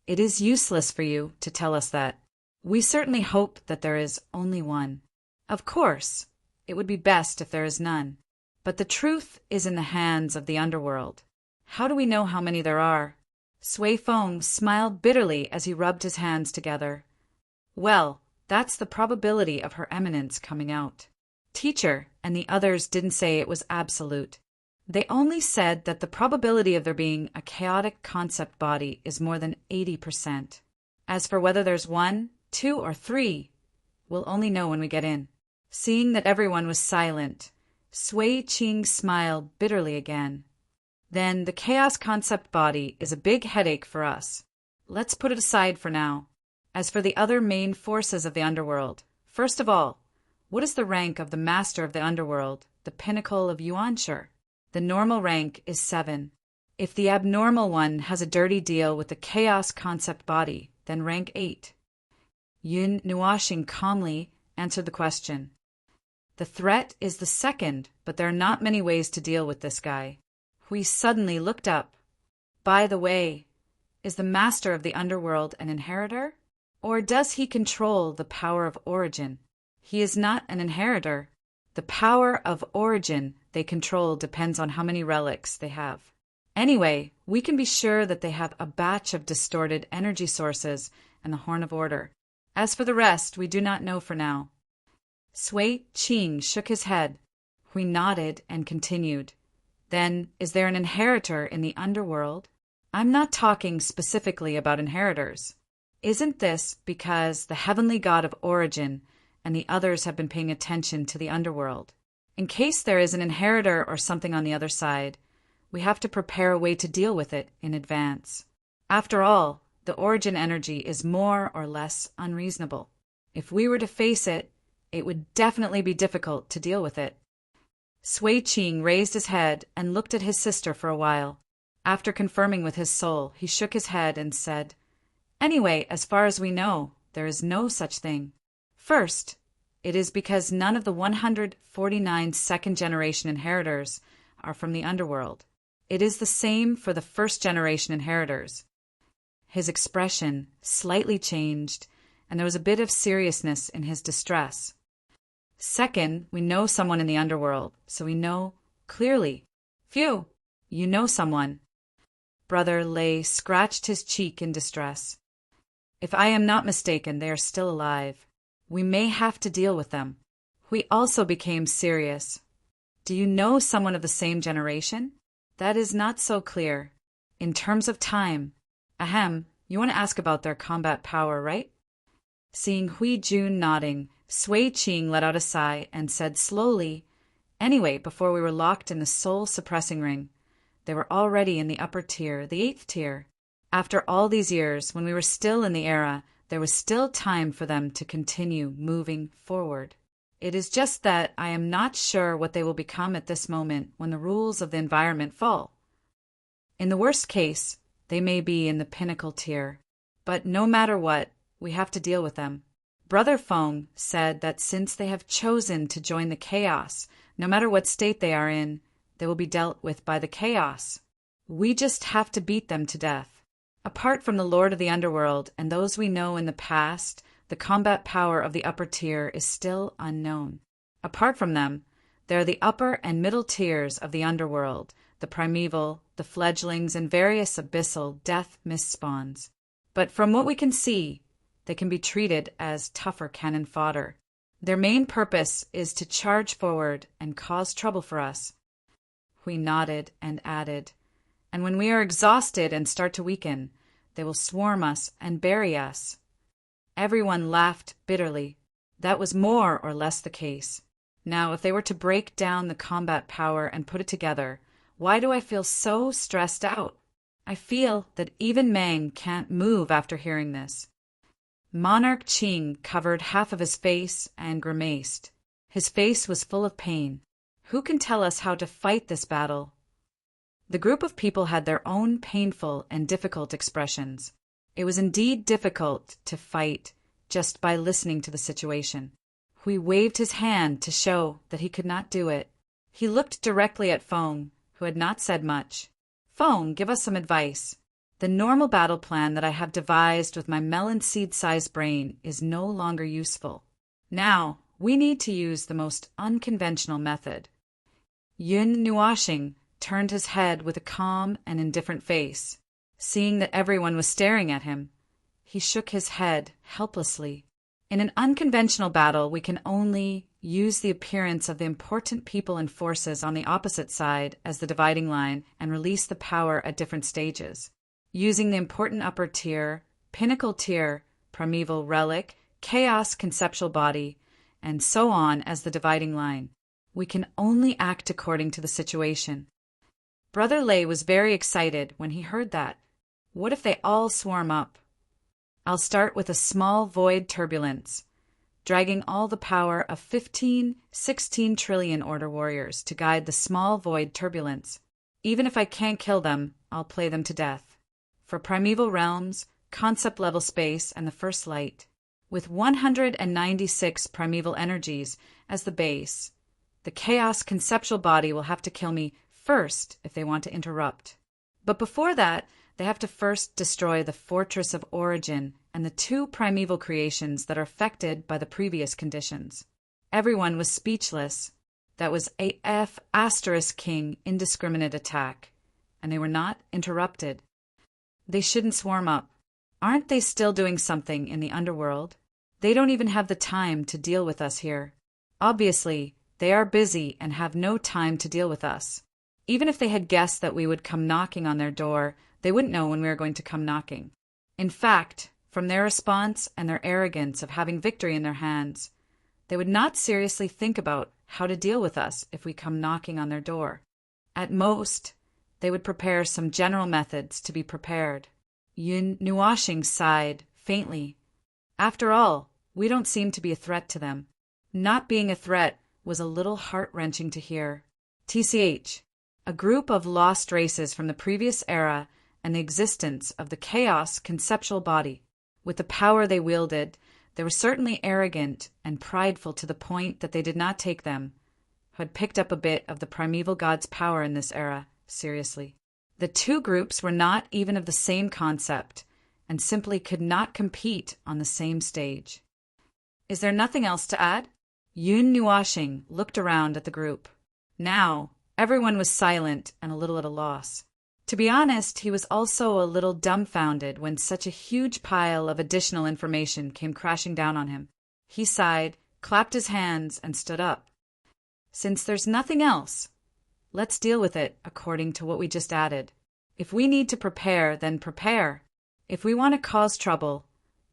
Speaker 1: It is useless for you to tell us that. We certainly hope that there is only one. Of course, it would be best if there is none. But the truth is in the hands of the underworld. How do we know how many there are? Sui Feng smiled bitterly as he rubbed his hands together. Well, that's the probability of Her Eminence coming out. Teacher and the others didn't say it was absolute. They only said that the probability of there being a chaotic concept body is more than 80%. As for whether there's 1, 2, or 3, we'll only know when we get in. Seeing that everyone was silent, Sui Qing smiled bitterly again. Then the chaos concept body is a big headache for us. Let's put it aside for now. As for the other main forces of the underworld, first of all, what is the rank of the master of the underworld, the pinnacle of Yuanshi? The normal rank is 7. If the abnormal one has a dirty deal with the chaos concept body, then rank 8. Yun Nuashing calmly answered the question. The threat is the second, but there are not many ways to deal with this guy. Hui suddenly looked up. By the way, is the master of the underworld an inheritor? Or does he control the power of origin? He is not an inheritor. The power of origin they control depends on how many relics they have. Anyway, we can be sure that they have a batch of distorted energy sources and the Horn of Order. As for the rest, we do not know for now. Sui Qing shook his head. Hui nodded and continued. Then, is there an inheritor in the underworld? I'm not talking specifically about inheritors. Isn't this because the heavenly god of origin and the others have been paying attention to the underworld? In case there is an inheritor or something on the other side, we have to prepare a way to deal with it in advance. After all, the origin energy is more or less unreasonable. If we were to face it, it would definitely be difficult to deal with it. Sui Qing raised his head and looked at his sister for a while. After confirming with his soul, he shook his head and said, Anyway, as far as we know, there is no such thing. First, it is because none of the 149 second-generation inheritors are from the underworld. It is the same for the first-generation inheritors. His expression slightly changed, and there was a bit of seriousness in his distress. Second, we know someone in the underworld, so we know clearly. Phew, you know someone. Brother Lei scratched his cheek in distress. If I am not mistaken, they are still alive. We may have to deal with them. Hui also became serious. Do you know someone of the same generation? That is not so clear. In terms of time. Ahem, you want to ask about their combat power, right? Seeing Hui Jun nodding, Sui Qing let out a sigh and said slowly, Anyway, before we were locked in the soul-suppressing ring, they were already in the upper tier, the 8th tier. After all these years, when we were still in the era, there was still time for them to continue moving forward. It is just that I am not sure what they will become at this moment when the rules of the environment fall. In the worst case, they may be in the pinnacle tier. But no matter what, we have to deal with them. Brother Feng said that since they have chosen to join the chaos, no matter what state they are in, they will be dealt with by the chaos. We just have to beat them to death. Apart from the Lord of the Underworld and those we know in the past, the combat power of the upper tier is still unknown. Apart from them, there are the upper and middle tiers of the underworld, the primeval, the fledglings, and various abyssal death mist spawns. But from what we can see, they can be treated as tougher cannon fodder. Their main purpose is to charge forward and cause trouble for us. We nodded and added, and when we are exhausted and start to weaken, they will swarm us and bury us. Everyone laughed bitterly. That was more or less the case. Now, if they were to break down the combat power and put it together, why do I feel so stressed out? I feel that even Mang can't move after hearing this. Monarch Qing covered half of his face and grimaced. His face was full of pain. Who can tell us how to fight this battle? The group of people had their own painful and difficult expressions. It was indeed difficult to fight just by listening to the situation. Hui waved his hand to show that he could not do it. He looked directly at Feng, who had not said much. Feng, give us some advice. The normal battle plan that I have devised with my melon seed-sized brain is no longer useful. Now, we need to use the most unconventional method. Yun Nuashing turned his head with a calm and indifferent face. Seeing that everyone was staring at him, he shook his head helplessly. In an unconventional battle, we can only use the appearance of the important people and forces on the opposite side as the dividing line and release the power at different stages. Using the important upper tier, pinnacle tier, primeval relic, chaos conceptual body, and so on as the dividing line. We can only act according to the situation. Brother Lei was very excited when he heard that. What if they all swarm up? I'll start with a small void turbulence, dragging all the power of 16 trillion order warriors to guide the small void turbulence. Even if I can't kill them, I'll play them to death. For primeval realms, concept level space, and the first light, with 196 primeval energies as the base, the chaos conceptual body will have to kill me first if they want to interrupt. But before that, they have to first destroy the Fortress of Origin and the 2 primeval creations that are affected by the previous conditions. Everyone was speechless. That was a F*King indiscriminate attack, and they were not interrupted. They shouldn't swarm up. Aren't they still doing something in the underworld? They don't even have the time to deal with us here. Obviously, they are busy and have no time to deal with us. Even if they had guessed that we would come knocking on their door, they wouldn't know when we were going to come knocking. In fact, from their response and their arrogance of having victory in their hands, they would not seriously think about how to deal with us if we come knocking on their door. At most, they would prepare some general methods to be prepared. Yun Nuashing sighed faintly. After all, we don't seem to be a threat to them. Not being a threat was a little heart-wrenching to hear. TCH, a group of lost races from the previous era and the existence of the chaos conceptual body. With the power they wielded, they were certainly arrogant and prideful to the point that they did not take them, who had picked up a bit of the primeval god's power in this era, seriously. The 2 groups were not even of the same concept, and simply could not compete on the same stage. Is there nothing else to add? Yun Nuashing looked around at the group. Now, everyone was silent and a little at a loss. To be honest, he was also a little dumbfounded when such a huge pile of additional information came crashing down on him. He sighed, clapped his hands, and stood up. Since there's nothing else, let's deal with it according to what we just added. If we need to prepare, then prepare. If we want to cause trouble,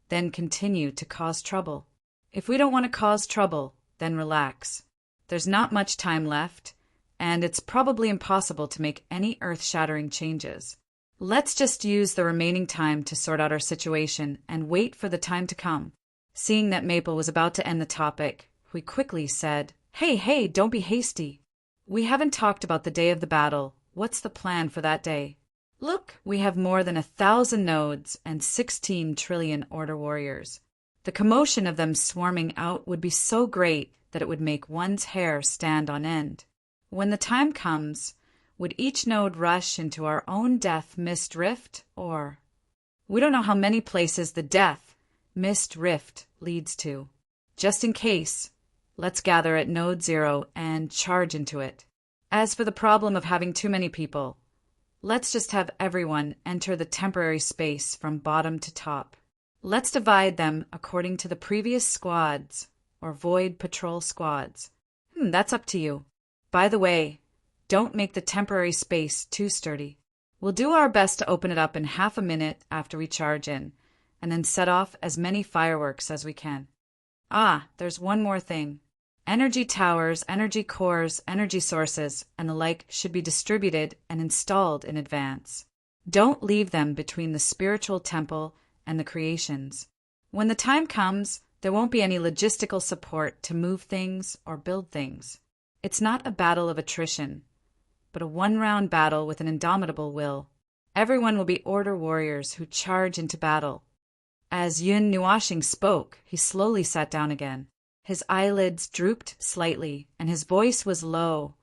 Speaker 1: then continue to cause trouble. If we don't want to cause trouble, then relax. There's not much time left, and it's probably impossible to make any earth-shattering changes. Let's just use the remaining time to sort out our situation and wait for the time to come. Seeing that Maple was about to end the topic, we quickly said, Hey, don't be hasty. We haven't talked about the day of the battle. What's the plan for that day? Look, we have more than 1,000 nodes and 16 trillion order warriors. The commotion of them swarming out would be so great that it would make one's hair stand on end. When the time comes, would each node rush into our own death mist rift, or... We don't know how many places the death mist rift leads to. Just in case, let's gather at node 0 and charge into it. As for the problem of having too many people, let's just have everyone enter the temporary space from bottom to top. Let's divide them according to the previous squads, or void patrol squads. That's up to you. By the way, don't make the temporary space too sturdy. We'll do our best to open it up in half a minute after we charge in, and then set off as many fireworks as we can. There's one more thing. Energy towers, energy cores, energy sources, and the like should be distributed and installed in advance. Don't leave them between the spiritual temple and the creations. When the time comes, there won't be any logistical support to move things or build things. It's not a battle of attrition, but a one-round battle with an indomitable will. Everyone will be order warriors who charge into battle. As Yun Nuashing spoke, he slowly sat down again. His eyelids drooped slightly, and his voice was low.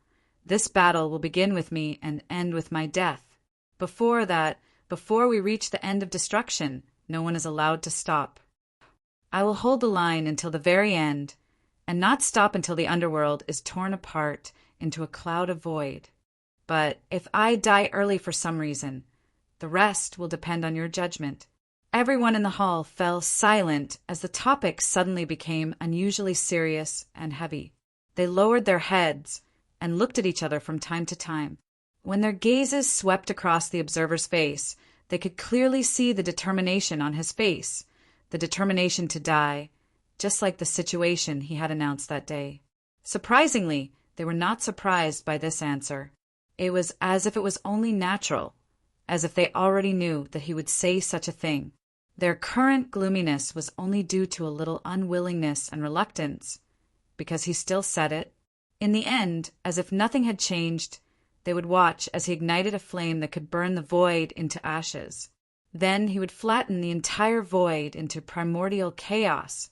Speaker 1: This battle will begin with me and end with my death. Before we reach the end of destruction, no one is allowed to stop. I will hold the line until the very end, and not stop until the underworld is torn apart into a cloud of void. But if I die early for some reason, the rest will depend on your judgment. Everyone in the hall fell silent as the topic suddenly became unusually serious and heavy. They lowered their heads and looked at each other from time to time. When their gazes swept across the observer's face, they could clearly see the determination on his face, the determination to die, just like the situation he had announced that day. Surprisingly, they were not surprised by this answer. It was as if it was only natural, as if they already knew that he would say such a thing. Their current gloominess was only due to a little unwillingness and reluctance, because he still said it. In the end, as if nothing had changed, they would watch as he ignited a flame that could burn the void into ashes. Then he would flatten the entire void into primordial chaos,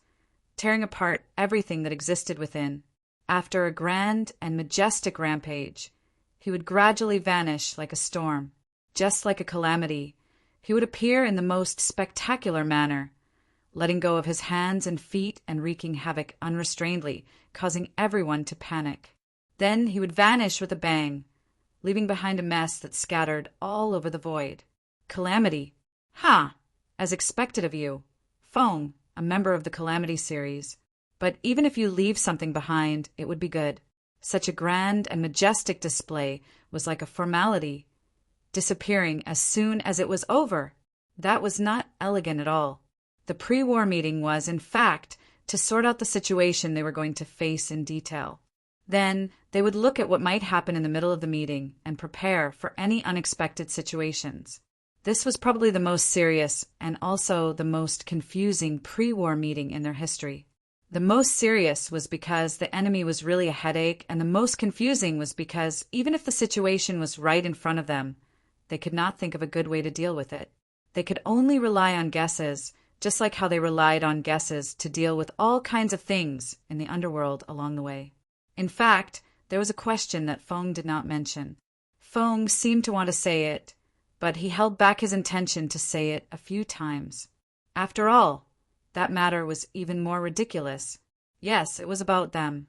Speaker 1: tearing apart everything that existed within. After a grand and majestic rampage, he would gradually vanish like a storm. Just like a calamity, he would appear in the most spectacular manner, letting go of his hands and feet and wreaking havoc unrestrainedly, causing everyone to panic. Then he would vanish with a bang, leaving behind a mess that scattered all over the void. Calamity. As expected of you. Feng, a member of the Calamity series. But even if you leave something behind, it would be good. Such a grand and majestic display was like a formality, disappearing as soon as it was over. That was not elegant at all. The pre-war meeting was, in fact, to sort out the situation they were going to face in detail. Then they would look at what might happen in the middle of the meeting and prepare for any unexpected situations. This was probably the most serious and also the most confusing pre-war meeting in their history. The most serious was because the enemy was really a headache, and the most confusing was because even if the situation was right in front of them, they could not think of a good way to deal with it. They could only rely on guesses, just like how they relied on guesses to deal with all kinds of things in the underworld along the way. In fact, there was a question that Feng did not mention. Feng seemed to want to say it, but he held back his intention to say it a few times. After all, that matter was even more ridiculous. Yes, it was about them.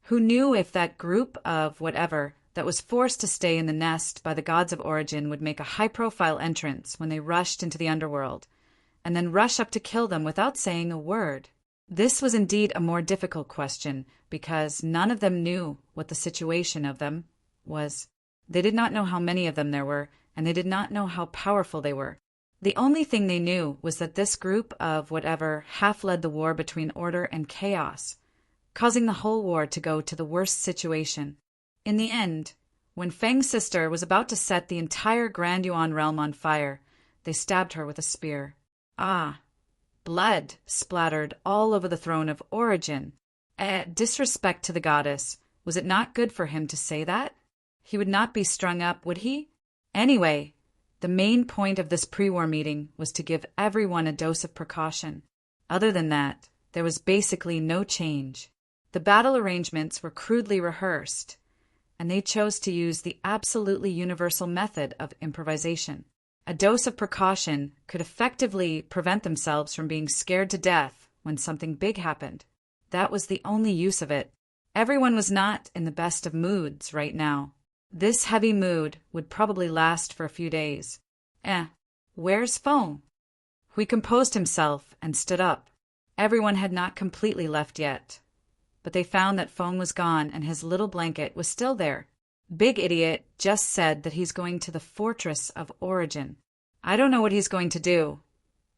Speaker 1: Who knew if that group of whatever that was forced to stay in the nest by the gods of origin would make a high-profile entrance when they rushed into the underworld, and then rush up to kill them without saying a word? This was indeed a more difficult question, because none of them knew what the situation of them was. They did not know how many of them there were, and they did not know how powerful they were. The only thing they knew was that this group of whatever half-led the war between order and chaos, causing the whole war to go to the worst situation. In the end, when Feng's sister was about to set the entire Grand Yuan realm on fire, they stabbed her with a spear. Blood splattered all over the throne of origin. Disrespect to the goddess. Was it not good for him to say that? He would not be strung up, would he? Anyway, The main point of this pre-war meeting was to give everyone a dose of precaution. Other than that, there was basically no change. The battle arrangements were crudely rehearsed, and they chose to use the absolutely universal method of improvisation. A dose of precaution could effectively prevent themselves from being scared to death when something big happened. That was the only use of it. Everyone was not in the best of moods right now. This heavy mood would probably last for a few days. Where's Feng? He composed himself and stood up. Everyone had not completely left yet, but they found that Feng was gone and his little blanket was still there. Big Idiot just said that he's going to the Fortress of Origin. I don't know what he's going to do.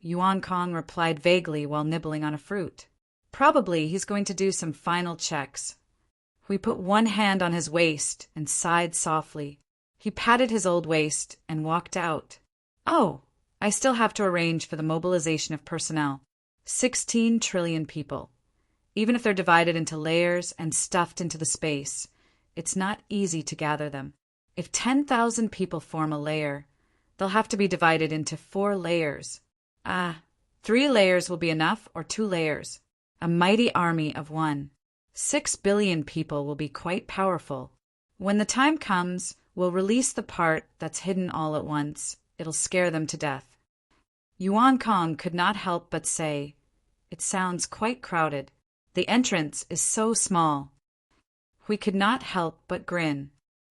Speaker 1: Yuan Kong replied vaguely while nibbling on a fruit. Probably he's going to do some final checks. We put one hand on his waist and sighed softly. He patted his old waist and walked out. Oh, I still have to arrange for the mobilization of personnel. 16 trillion people. Even if they're divided into layers and stuffed into the space, it's not easy to gather them. If 10,000 people form a layer, they'll have to be divided into 4 layers. 3 layers will be enough, or 2 layers. A mighty army of 1. 6 billion people will be quite powerful. When the time comes, we'll release the part that's hidden all at once. It'll scare them to death. Yuan Kong could not help but say, "It sounds quite crowded. The entrance is so small." We could not help but grin.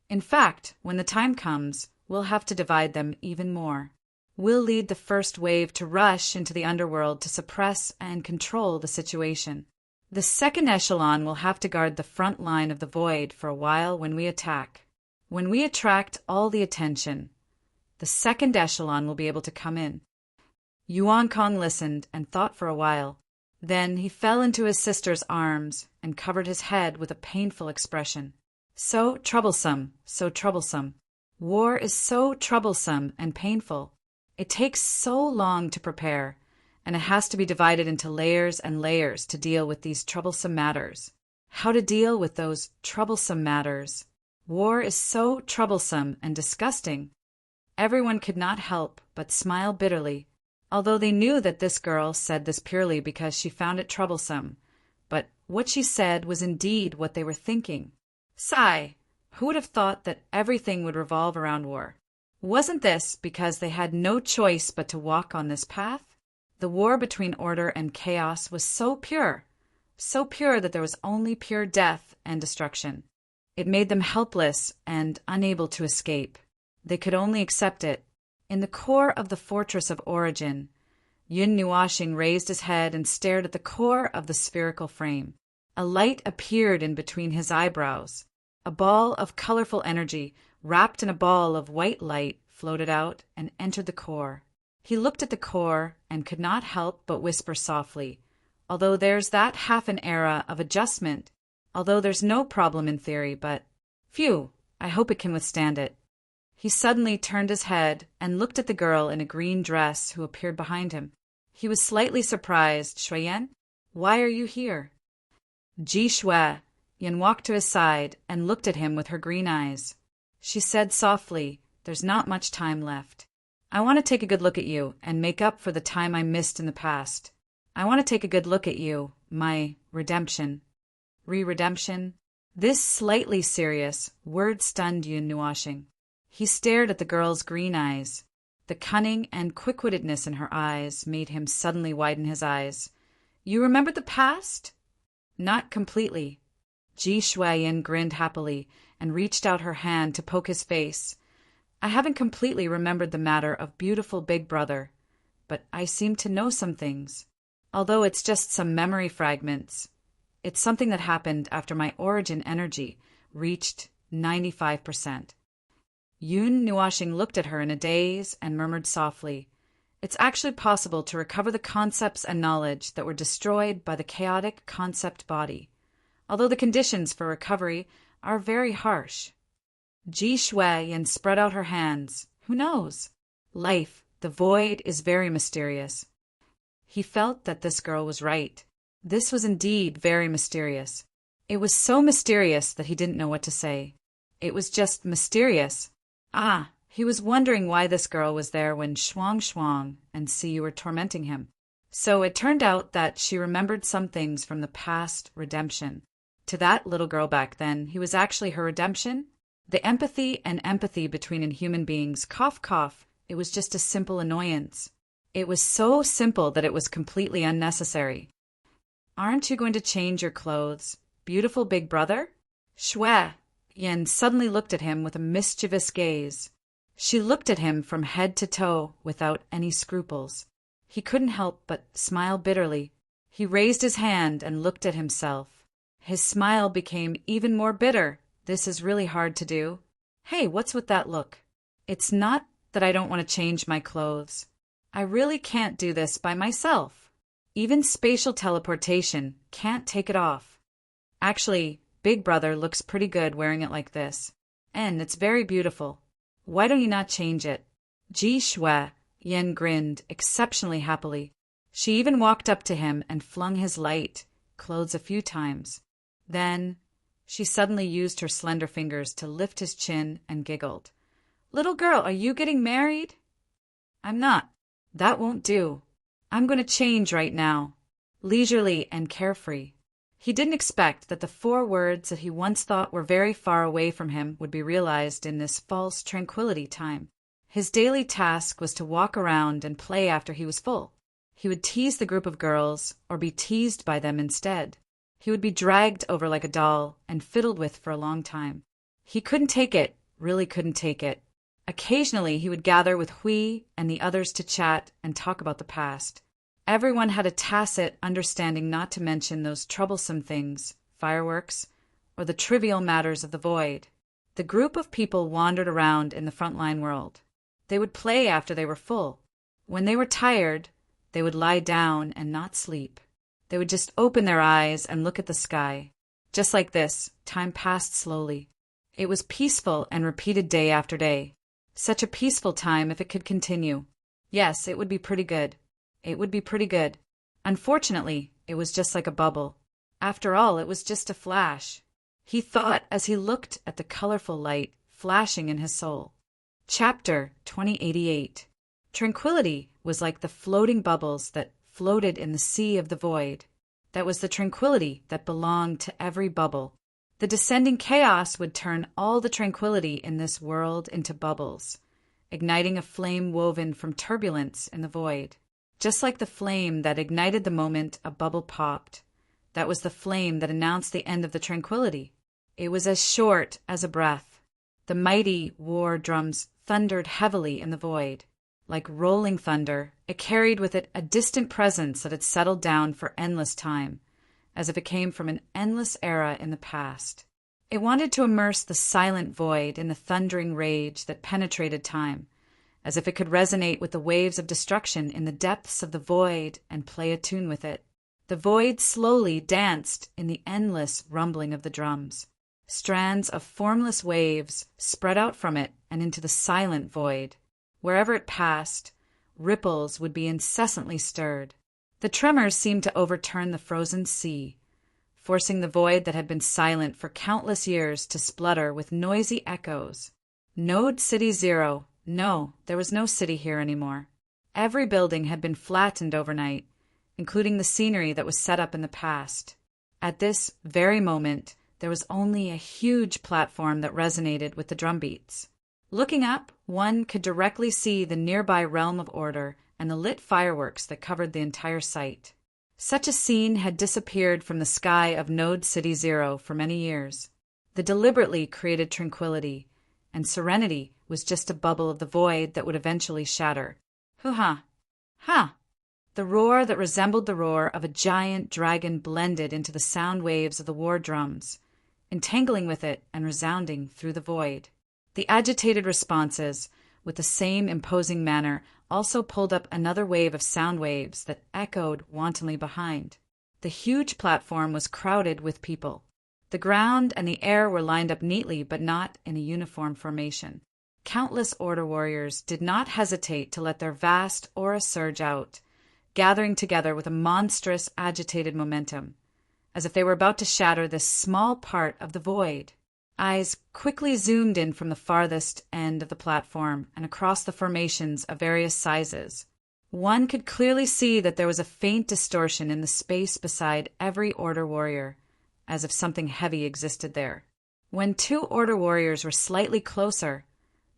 Speaker 1: In fact, when the time comes, we'll have to divide them even more. We'll lead the first wave to rush into the underworld to suppress and control the situation. The second echelon will have to guard the front line of the void for a while when we attack. When we attract all the attention, the second echelon will be able to come in. Yuan Kong listened and thought for a while. Then he fell into his sister's arms and covered his head with a painful expression. So troublesome, so troublesome. War is so troublesome and painful. It takes so long to prepare, and it has to be divided into layers and layers to deal with these troublesome matters. How to deal with those troublesome matters? War is so troublesome and disgusting. Everyone could not help but smile bitterly, although they knew that this girl said this purely because she found it troublesome. But what she said was indeed what they were thinking. Sigh, who would have thought that everything would revolve around war? Wasn't this because they had no choice but to walk on this path? The war between order and chaos was so pure that there was only pure death and destruction. It made them helpless and unable to escape. They could only accept it. In the core of the Fortress of Origin, Yun Nuashing raised his head and stared at the core of the spherical frame. A light appeared in between his eyebrows. A ball of colorful energy, wrapped in a ball of white light, floated out and entered the core. He looked at the core and could not help but whisper softly, "Although there's that half an era of adjustment, although there's no problem in theory, but phew, I hope it can withstand it." He suddenly turned his head and looked at the girl in a green dress who appeared behind him. He was slightly surprised. "Shuiyan, why are you here?" Ji Shui Yin walked to his side and looked at him with her green eyes. She said softly, "There's not much time left. I want to take a good look at you and make up for the time I missed in the past. I want to take a good look at you, my redemption." Redemption? This slightly serious word stunned Yun Nuashing. He stared at the girl's green eyes. The cunning and quick-wittedness in her eyes made him suddenly widen his eyes. "You remember the past?" "Not completely." Ji Shuiyin grinned happily and reached out her hand to poke his face. "I haven't completely remembered the matter of beautiful Big Brother, but I seem to know some things. Although it's just some memory fragments. It's something that happened after my origin energy reached 95%. Yun Nuashing looked at her in a daze and murmured softly, "It's actually possible to recover the concepts and knowledge that were destroyed by the chaotic concept body, although the conditions for recovery are very harsh." Ji Shuiyin spread out her hands. "Who knows? Life, the void, is very mysterious." He felt that this girl was right. This was indeed very mysterious. It was so mysterious that he didn't know what to say. It was just mysterious. He was wondering why this girl was there when Schwang Schwang and Siyu were tormenting him. So it turned out that she remembered some things from the past redemption. To that little girl back then, he was actually her redemption. The empathy between human beings, cough cough, it was just a simple annoyance. It was so simple that it was completely unnecessary. Aren't you going to change your clothes, beautiful big brother? Shwe! Yen suddenly looked at him with a mischievous gaze. She looked at him from head to toe without any scruples. He couldn't help but smile bitterly. He raised his hand and looked at himself. His smile became even more bitter. This is really hard to do. Hey, what's with that look? It's not that I don't want to change my clothes. I really can't do this by myself. Even spatial teleportation can't take it off. Actually, Big Brother looks pretty good wearing it like this. And it's very beautiful. Why don't you not change it? Ji Shue, Yen grinned exceptionally happily. She even walked up to him and flung his light clothes a few times. Then she suddenly used her slender fingers to lift his chin and giggled. Little girl, are you getting married? I'm not. That won't do. I'm going to change right now. Leisurely and carefree. He didn't expect that the 4 words that he once thought were very far away from him would be realized in this false tranquility time. His daily task was to walk around and play after he was full. He would tease the group of girls, or be teased by them instead. He would be dragged over like a doll and fiddled with for a long time. He couldn't take it, really couldn't take it. Occasionally he would gather with Hui and the others to chat and talk about the past. Everyone had a tacit understanding not to mention those troublesome things, fireworks, or the trivial matters of the void. The group of people wandered around in the frontline world. They would play after they were full. When they were tired, they would lie down and not sleep. They would just open their eyes and look at the sky. Just like this, time passed slowly. It was peaceful and repeated day after day. Such a peaceful time if it could continue. Yes, it would be pretty good. It would be pretty good. Unfortunately, it was just like a bubble. After all, it was just a flash. He thought as he looked at the colorful light flashing in his soul. Chapter 2088. Tranquility was like the floating bubbles that floated in the sea of the void. That was the tranquility that belonged to every bubble. The descending chaos would turn all the tranquility in this world into bubbles, igniting a flame woven from turbulence in the void. Just like the flame that ignited the moment a bubble popped. That was the flame that announced the end of the tranquility. It was as short as a breath. The mighty war drums thundered heavily in the void. Like rolling thunder, it carried with it a distant presence that had settled down for endless time, as if it came from an endless era in the past. It wanted to immerse the silent void in the thundering rage that penetrated time, as if it could resonate with the waves of destruction in the depths of the void and play a tune with it. The void slowly danced in the endless rumbling of the drums. Strands of formless waves spread out from it and into the silent void. Wherever it passed, ripples would be incessantly stirred. The tremors seemed to overturn the frozen sea, forcing the void that had been silent for countless years to splutter with noisy echoes. Node City Zero. No, there was no city here anymore. Every building had been flattened overnight, including the scenery that was set up in the past. At this very moment, there was only a huge platform that resonated with the drumbeats. Looking up, one could directly see the nearby realm of order and the lit fireworks that covered the entire site. Such a scene had disappeared from the sky of Node City Zero for many years. The deliberately created tranquility and serenity was just a bubble of the void that would eventually shatter. Hoo-ha! Ha! The roar that resembled the roar of a giant dragon blended into the sound waves of the war drums, entangling with it and resounding through the void. The agitated responses, with the same imposing manner, also pulled up another wave of sound waves that echoed wantonly behind. The huge platform was crowded with people. The ground and the air were lined up neatly but not in a uniform formation. Countless order warriors did not hesitate to let their vast aura surge out, gathering together with a monstrous, agitated momentum, as if they were about to shatter this small part of the void. Eyes quickly zoomed in from the farthest end of the platform and across the formations of various sizes. One could clearly see that there was a faint distortion in the space beside every Order warrior, as if something heavy existed there. When two Order warriors were slightly closer,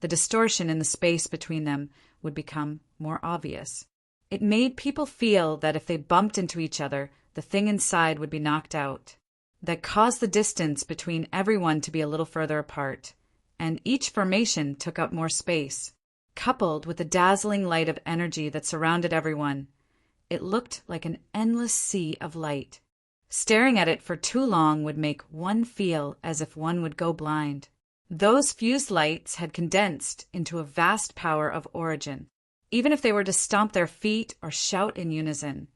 Speaker 1: the distortion in the space between them would become more obvious. It made people feel that if they bumped into each other, the thing inside would be knocked out. That caused the distance between everyone to be a little further apart, and each formation took up more space. Coupled with the dazzling light of energy that surrounded everyone, it looked like an endless sea of light. Staring at it for too long would make one feel as if one would go blind. Those fused lights had condensed into a vast power of origin. Even if they were to stomp their feet or shout in unison,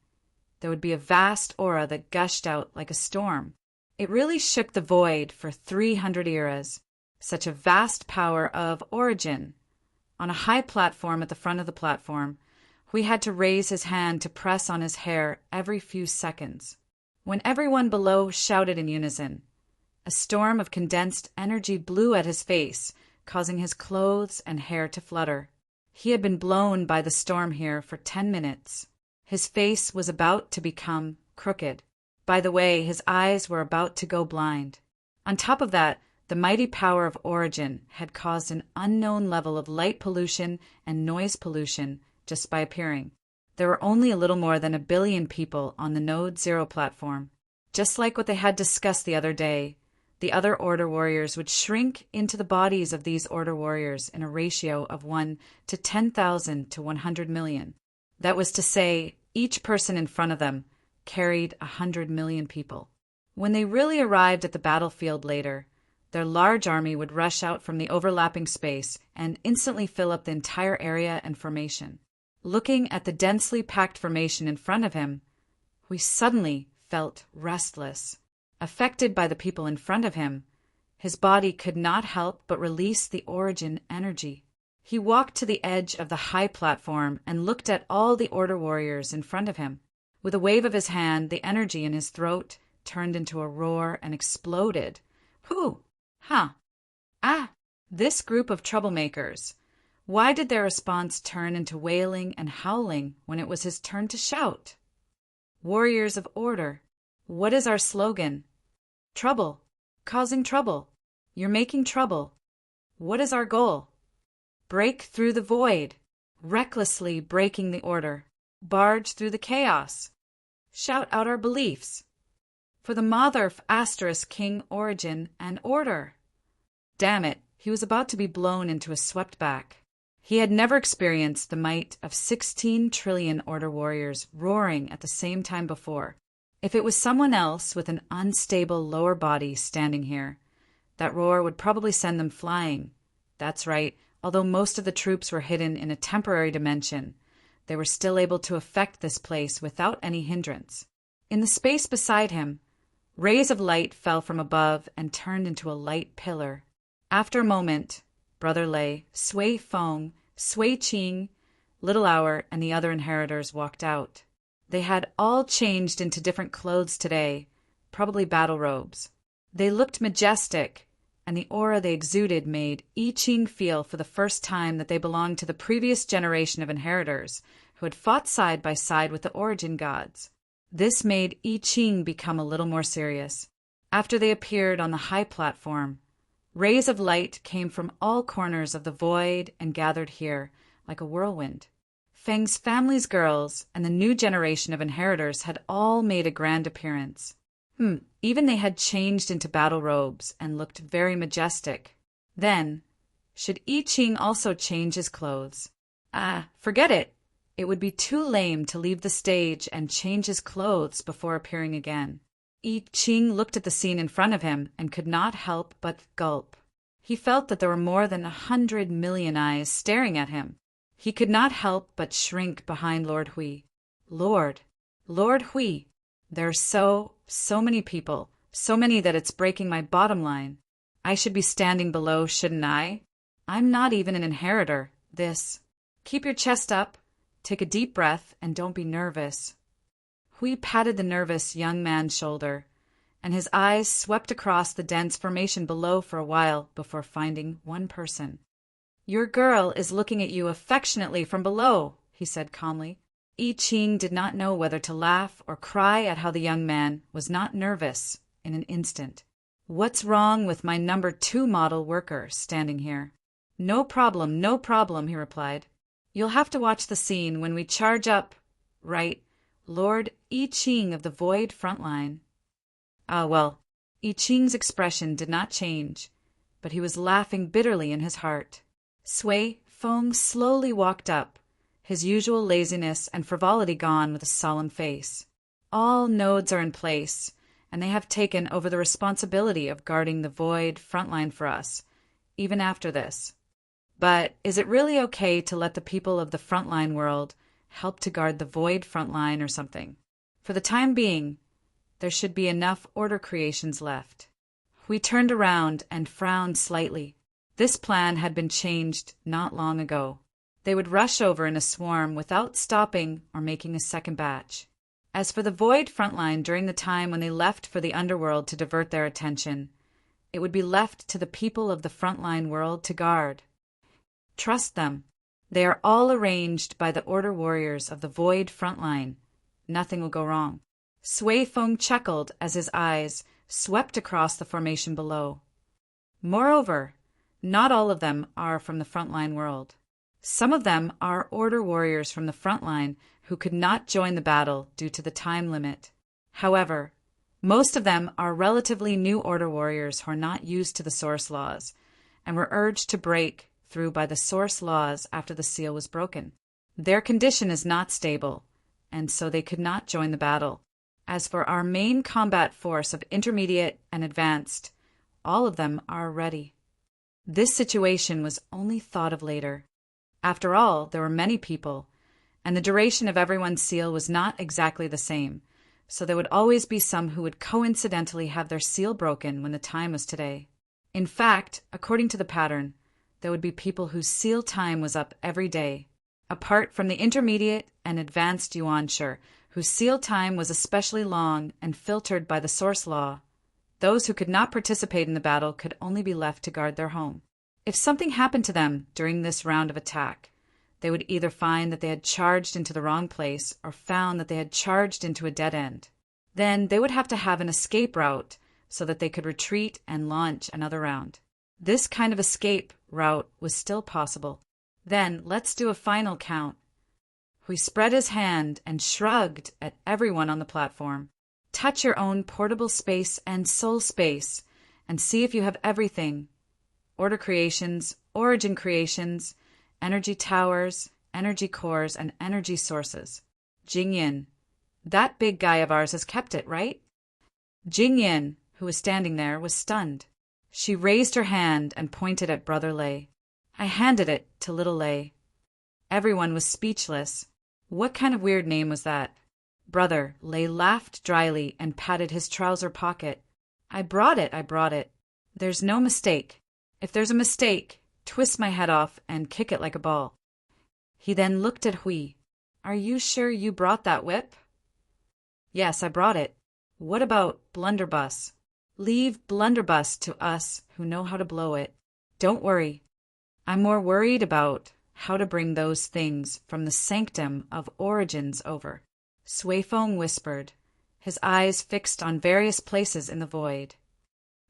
Speaker 1: there would be a vast aura that gushed out like a storm. It really shook the void for 300 eras. Such a vast power of origin. On a high platform at the front of the platform, Hui had to raise his hand to press on his hair every few seconds. When everyone below shouted in unison, a storm of condensed energy blew at his face, causing his clothes and hair to flutter. He had been blown by the storm here for 10 minutes. His face was about to become crooked. By the way, his eyes were about to go blind. On top of that, the mighty power of origin had caused an unknown level of light pollution and noise pollution just by appearing. There were only a little more than 1 billion people on the Node Zero platform. Just like what they had discussed the other day, the other Order warriors would shrink into the bodies of these Order warriors in a ratio of 1 to 10,000 to 100 million. That was to say, each person in front of them carried 100 million people. When they really arrived at the battlefield later, their large army would rush out from the overlapping space and instantly fill up the entire area and formation. Looking at the densely packed formation in front of him, we suddenly felt restless. Affected by the people in front of him, his body could not help but release the origin energy. He walked to the edge of the high platform and looked at all the Order warriors in front of him. With a wave of his hand, the energy in his throat turned into a roar and exploded. Whew! Huh! Ah! This group of troublemakers. Why did their response turn into wailing and howling when it was his turn to shout? Warriors of Order. What is our slogan? Trouble. Causing trouble. You're making trouble. What is our goal? Break through the void. Recklessly breaking the order. Barge through the chaos. Shout out our beliefs. For the mother of * King Origin and Order. Damn it, he was about to be blown into a swept back. He had never experienced the might of 16 trillion Order warriors roaring at the same time before. If it was someone else with an unstable lower body standing here, that roar would probably send them flying. That's right, although most of the troops were hidden in a temporary dimension, they were still able to affect this place without any hindrance. In the space beside him, rays of light fell from above and turned into a light pillar. After a moment, Brother Lei, Sui Feng, Sui Qing, Little Hour, and the other inheritors walked out. They had all changed into different clothes today, probably battle robes. They looked majestic, and the aura they exuded made I Ching feel for the first time that they belonged to the previous generation of inheritors who had fought side by side with the origin gods. This made I Ching become a little more serious. After they appeared on the high platform, rays of light came from all corners of the void and gathered here like a whirlwind. Feng's family's girls and the new generation of inheritors had all made a grand appearance. Even they had changed into battle robes and looked very majestic. Then, should I Ching also change his clothes? Forget it. It would be too lame to leave the stage and change his clothes before appearing again. I Ching looked at the scene in front of him and could not help but gulp. He felt that there were more than 100 million eyes staring at him. He could not help but shrink behind Lord Hui. Lord Hui, there are so many people, so many that it's breaking my bottom line. I should be standing below, shouldn't I? I'm not even an inheritor. Keep your chest up, take a deep breath, and don't be nervous. Hui patted the nervous young man's shoulder, and his eyes swept across the dense formation below for a while before finding one person. "Your girl is looking at you affectionately from below," he said calmly. I Ching did not know whether to laugh or cry at how the young man was not nervous in an instant. "What's wrong with my number 2 model worker standing here?" No problem, he replied. "You'll have to watch the scene when we charge up, right, Lord I Ching of the Void Frontline." Ah, well, I Ching's expression did not change, but he was laughing bitterly in his heart. Sui Feng slowly walked up, his usual laziness and frivolity gone, with a solemn face. "All nodes are in place, and they have taken over the responsibility of guarding the Void Frontline for us, even after this. But is it really okay to let the people of the Frontline world help to guard the Void Frontline or something? For the time being, there should be enough order creations left." We turned around and frowned slightly. This plan had been changed not long ago. They would rush over in a swarm without stopping or making a second batch. As for the Void Frontline during the time when they left for the underworld to divert their attention, it would be left to the people of the Frontline world to guard. Trust them. They are all arranged by the Order Warriors of the Void Frontline. Nothing will go wrong. Sui Feng chuckled as his eyes swept across the formation below. Moreover, not all of them are from the Frontline world. Some of them are Order Warriors from the Frontline who could not join the battle due to the time limit. However, most of them are relatively new Order Warriors who are not used to the Source Laws, and were urged to break through by the Source Laws after the seal was broken. Their condition is not stable, and so they could not join the battle. As for our main combat force of intermediate and advanced, all of them are ready. This situation was only thought of later. After all, there were many people, and the duration of everyone's seal was not exactly the same, so there would always be some who would coincidentally have their seal broken when the time was today. In fact, according to the pattern, there would be people whose seal time was up every day, apart from the intermediate and advanced Yuansher, whose seal time was especially long and filtered by the Source Law. Those who could not participate in the battle could only be left to guard their home. If something happened to them during this round of attack, they would either find that they had charged into the wrong place or found that they had charged into a dead end. Then they would have to have an escape route so that they could retreat and launch another round. This kind of escape route was still possible. Then let's do a final count. He spread his hand and shrugged at everyone on the platform. Touch your own portable space and soul space and see if you have everything. Order creations, origin creations, energy towers, energy cores, and energy sources. Jingyin, that big guy of ours has kept it, right? Jingyin, who was standing there, was stunned. She raised her hand and pointed at Brother Lei. I handed it to little Lei. Everyone was speechless. What kind of weird name was that? Brother Lei laughed dryly and patted his trouser pocket. I brought it. There's no mistake. If there's a mistake, twist my head off and kick it like a ball. He then looked at Hui. Are you sure you brought that whip? Yes, I brought it. What about blunderbuss? Leave blunderbuss to us who know how to blow it. Don't worry. I'm more worried about how to bring those things from the sanctum of origins over. Sui Feng whispered, his eyes fixed on various places in the void.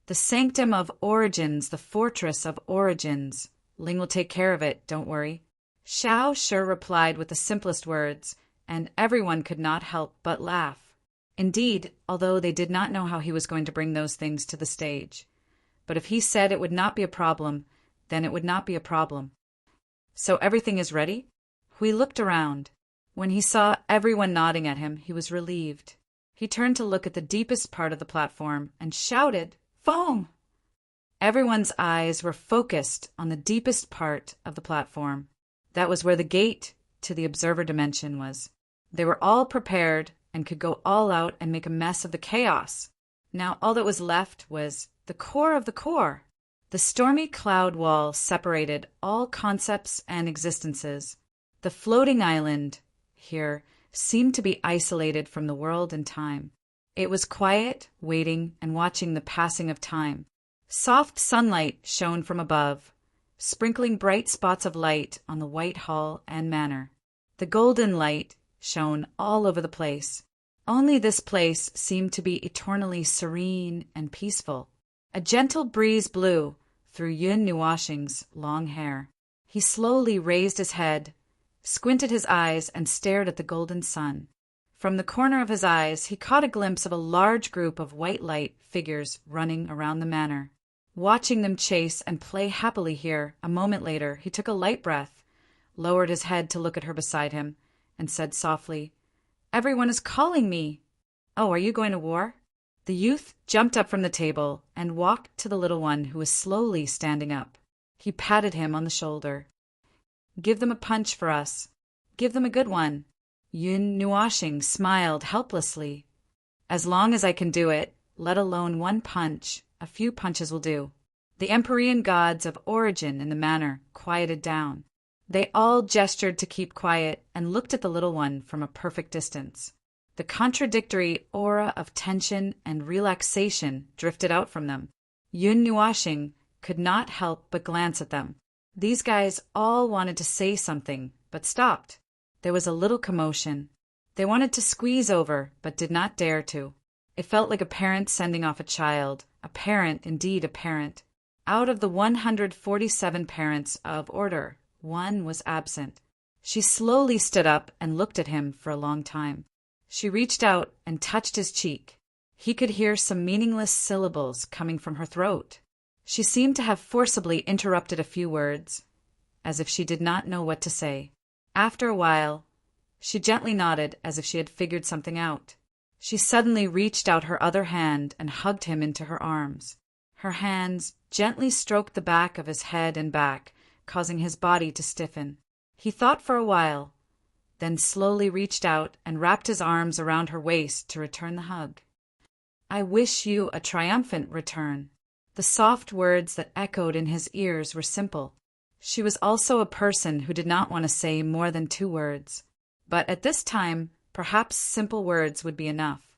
Speaker 1: The sanctum of origins, the fortress of origins. Ling will take care of it, don't worry. Xiao Shi replied with the simplest words, and everyone could not help but laugh. Indeed, although they did not know how he was going to bring those things to the stage. But if he said it would not be a problem, then it would not be a problem. So everything is ready? Hui looked around. When he saw everyone nodding at him, he was relieved. He turned to look at the deepest part of the platform and shouted, Foam! Everyone's eyes were focused on the deepest part of the platform. That was where the gate to the observer dimension was. They were all prepared and could go all out and make a mess of the chaos. Now all that was left was the core of the core. The stormy cloud wall separated all concepts and existences. The floating island here seemed to be isolated from the world and time. It was quiet, waiting, and watching the passing of time. Soft sunlight shone from above, sprinkling bright spots of light on the white hall and manor. The golden light shone all over the place. Only this place seemed to be eternally serene and peaceful. A gentle breeze blew through Yun Nuashing's long hair. He slowly raised his head, squinted his eyes, and stared at the golden sun. From the corner of his eyes, he caught a glimpse of a large group of white light figures running around the manor. Watching them chase and play happily here, a moment later, he took a light breath, lowered his head to look at her beside him, and said softly, "Everyone is calling me." "Oh, are you going to war?" The youth jumped up from the table and walked to the little one who was slowly standing up. He patted him on the shoulder. "Give them a punch for us. Give them a good one." Yun Nuashing smiled helplessly. "As long as I can do it, let alone one punch, a few punches will do." The Empyrean gods of origin in the manor quieted down. They all gestured to keep quiet and looked at the little one from a perfect distance. The contradictory aura of tension and relaxation drifted out from them. Yun Nuashing could not help but glance at them. These guys all wanted to say something, but stopped. There was a little commotion. They wanted to squeeze over, but did not dare to. It felt like a parent sending off a child, a parent, indeed a parent. Out of the 147 parents of order, one was absent. She slowly stood up and looked at him for a long time. She reached out and touched his cheek. He could hear some meaningless syllables coming from her throat. She seemed to have forcibly interrupted a few words, as if she did not know what to say. After a while, she gently nodded as if she had figured something out. She suddenly reached out her other hand and hugged him into her arms. Her hands gently stroked the back of his head and back, causing his body to stiffen. He thought for a while, then slowly reached out and wrapped his arms around her waist to return the hug. "I wish you a triumphant return." The soft words that echoed in his ears were simple. She was also a person who did not want to say more than 2 words. But at this time, perhaps simple words would be enough.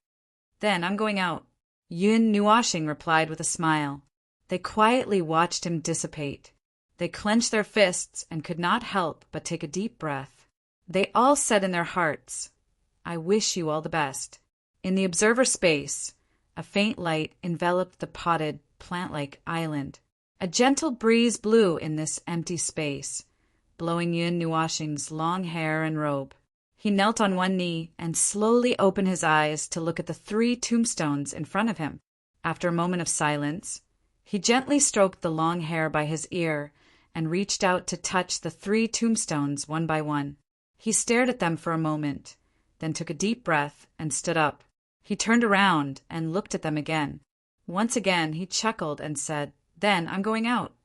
Speaker 1: "Then I'm going out," Yun Nuashing replied with a smile. They quietly watched him dissipate. They clenched their fists and could not help but take a deep breath. They all said in their hearts, "I wish you all the best." In the observer space, a faint light enveloped the potted, plant-like island. A gentle breeze blew in this empty space, blowing Yun Nuashing's long hair and robe. He knelt on one knee and slowly opened his eyes to look at the 3 tombstones in front of him. After a moment of silence, he gently stroked the long hair by his ear and reached out to touch the 3 tombstones one by one. He stared at them for a moment, then took a deep breath and stood up. He turned around and looked at them again. Once again he chuckled and said, "Then I'm going out."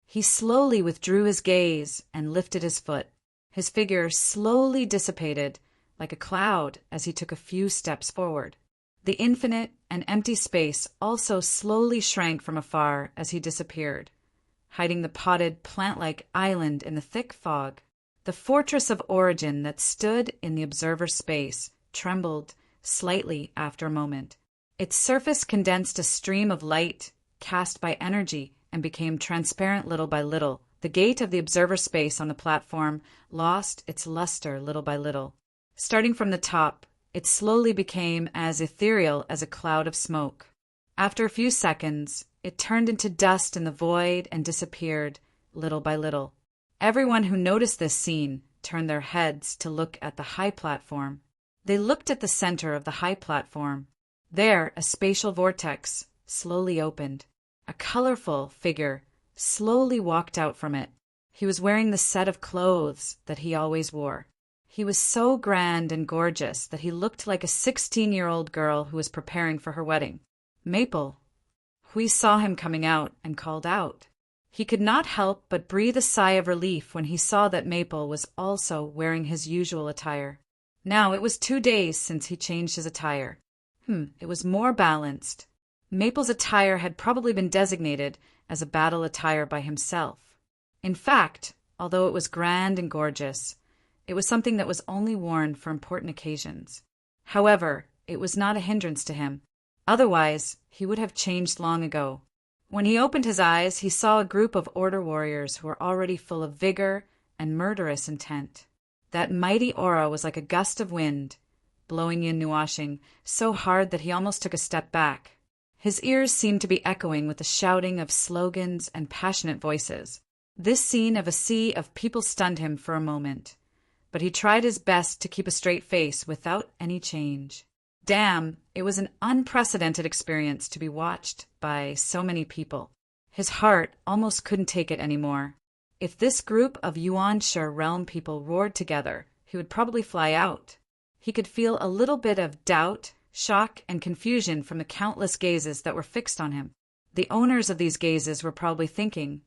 Speaker 1: He slowly withdrew his gaze and lifted his foot. His figure slowly dissipated like a cloud as he took a few steps forward. The infinite and empty space also slowly shrank from afar as he disappeared, hiding the potted, plant-like island in the thick fog. The fortress of origin that stood in the observer space trembled slightly after a moment. Its surface condensed a stream of light cast by energy and became transparent little by little. The gate of the observer space on the platform lost its luster little by little. Starting from the top, it slowly became as ethereal as a cloud of smoke. After a few seconds, it turned into dust in the void and disappeared little by little. Everyone who noticed this scene turned their heads to look at the high platform. They looked at the center of the high platform. There, a spatial vortex slowly opened. A colorful figure slowly walked out from it. He was wearing the set of clothes that he always wore. He was so grand and gorgeous that he looked like a 16-year-old girl who was preparing for her wedding. "Maple." Hui saw him coming out and called out. He could not help but breathe a sigh of relief when he saw that Maple was also wearing his usual attire. Now it was 2 days since he changed his attire. It was more balanced. Maple's attire had probably been designated as a battle attire by himself. In fact, although it was grand and gorgeous, it was something that was only worn for important occasions. However, it was not a hindrance to him. Otherwise, he would have changed long ago. When he opened his eyes, he saw a group of order warriors who were already full of vigor and murderous intent. That mighty aura was like a gust of wind, blowing Yin Nuashing so hard that he almost took a step back. His ears seemed to be echoing with the shouting of slogans and passionate voices. This scene of a sea of people stunned him for a moment, but he tried his best to keep a straight face without any change. Damn, it was an unprecedented experience to be watched by so many people. His heart almost couldn't take it anymore. If this group of Yuan-Shi realm people roared together, he would probably fly out. He could feel a little bit of doubt, shock, and confusion from the countless gazes that were fixed on him. The owners of these gazes were probably thinking,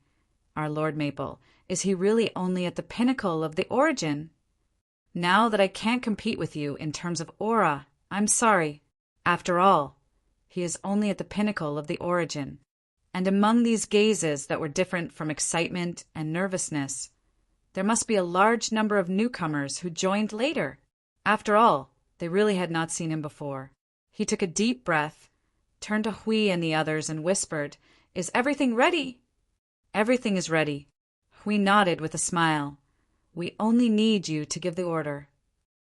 Speaker 1: "Our Lord Maple, is he really only at the pinnacle of the origin? Now that I can't compete with you in terms of aura, I'm sorry. After all, he is only at the pinnacle of the origin." And among these gazes that were different from excitement and nervousness, there must be a large number of newcomers who joined later. After all, they really had not seen him before. He took a deep breath, turned to Hui and the others and whispered, "Is everything ready?" "Everything is ready." Hui nodded with a smile. "We only need you to give the order."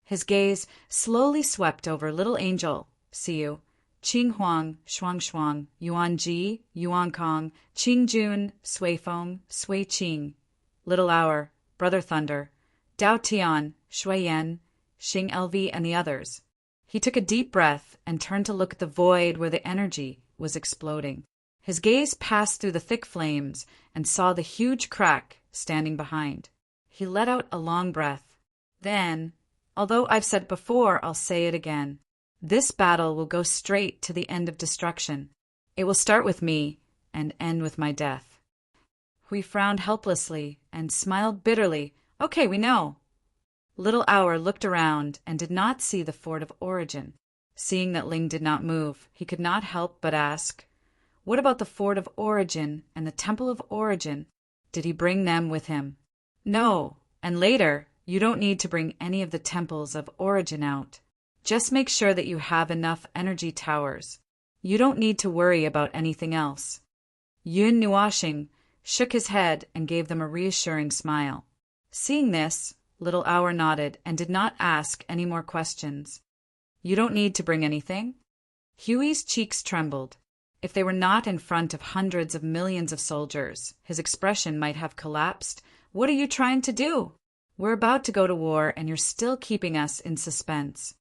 Speaker 1: His gaze slowly swept over Little Angel, Siu, Qing Huang, Shuang Shuang, Yuan Ji, Yuan Kong, Qing Jun, Sui Feng, Sui Qing, Little Hour, Brother Thunder, Dao Tian, Shui Yan, Xing LV, and the others. He took a deep breath and turned to look at the void where the energy was exploding. His gaze passed through the thick flames and saw the huge crack standing behind. He let out a long breath. Then, although I've said it before, I'll say it again. This battle will go straight to the end of destruction. It will start with me and end with my death. Hui frowned helplessly and smiled bitterly. "Okay, we know." Little Hour looked around and did not see the Fort of Origin. Seeing that Ling did not move, he could not help but ask, "What about the Fort of Origin and the Temple of Origin? Did he bring them with him?" "No, and later, you don't need to bring any of the temples of Origin out. Just make sure that you have enough energy towers. You don't need to worry about anything else." Yun Nuashing shook his head and gave them a reassuring smile. Seeing this, Little Hour nodded and did not ask any more questions. "You don't need to bring anything?" Huey's cheeks trembled. If they were not in front of hundreds of millions of soldiers, his expression might have collapsed. "What are you trying to do? We're about to go to war and you're still keeping us in suspense."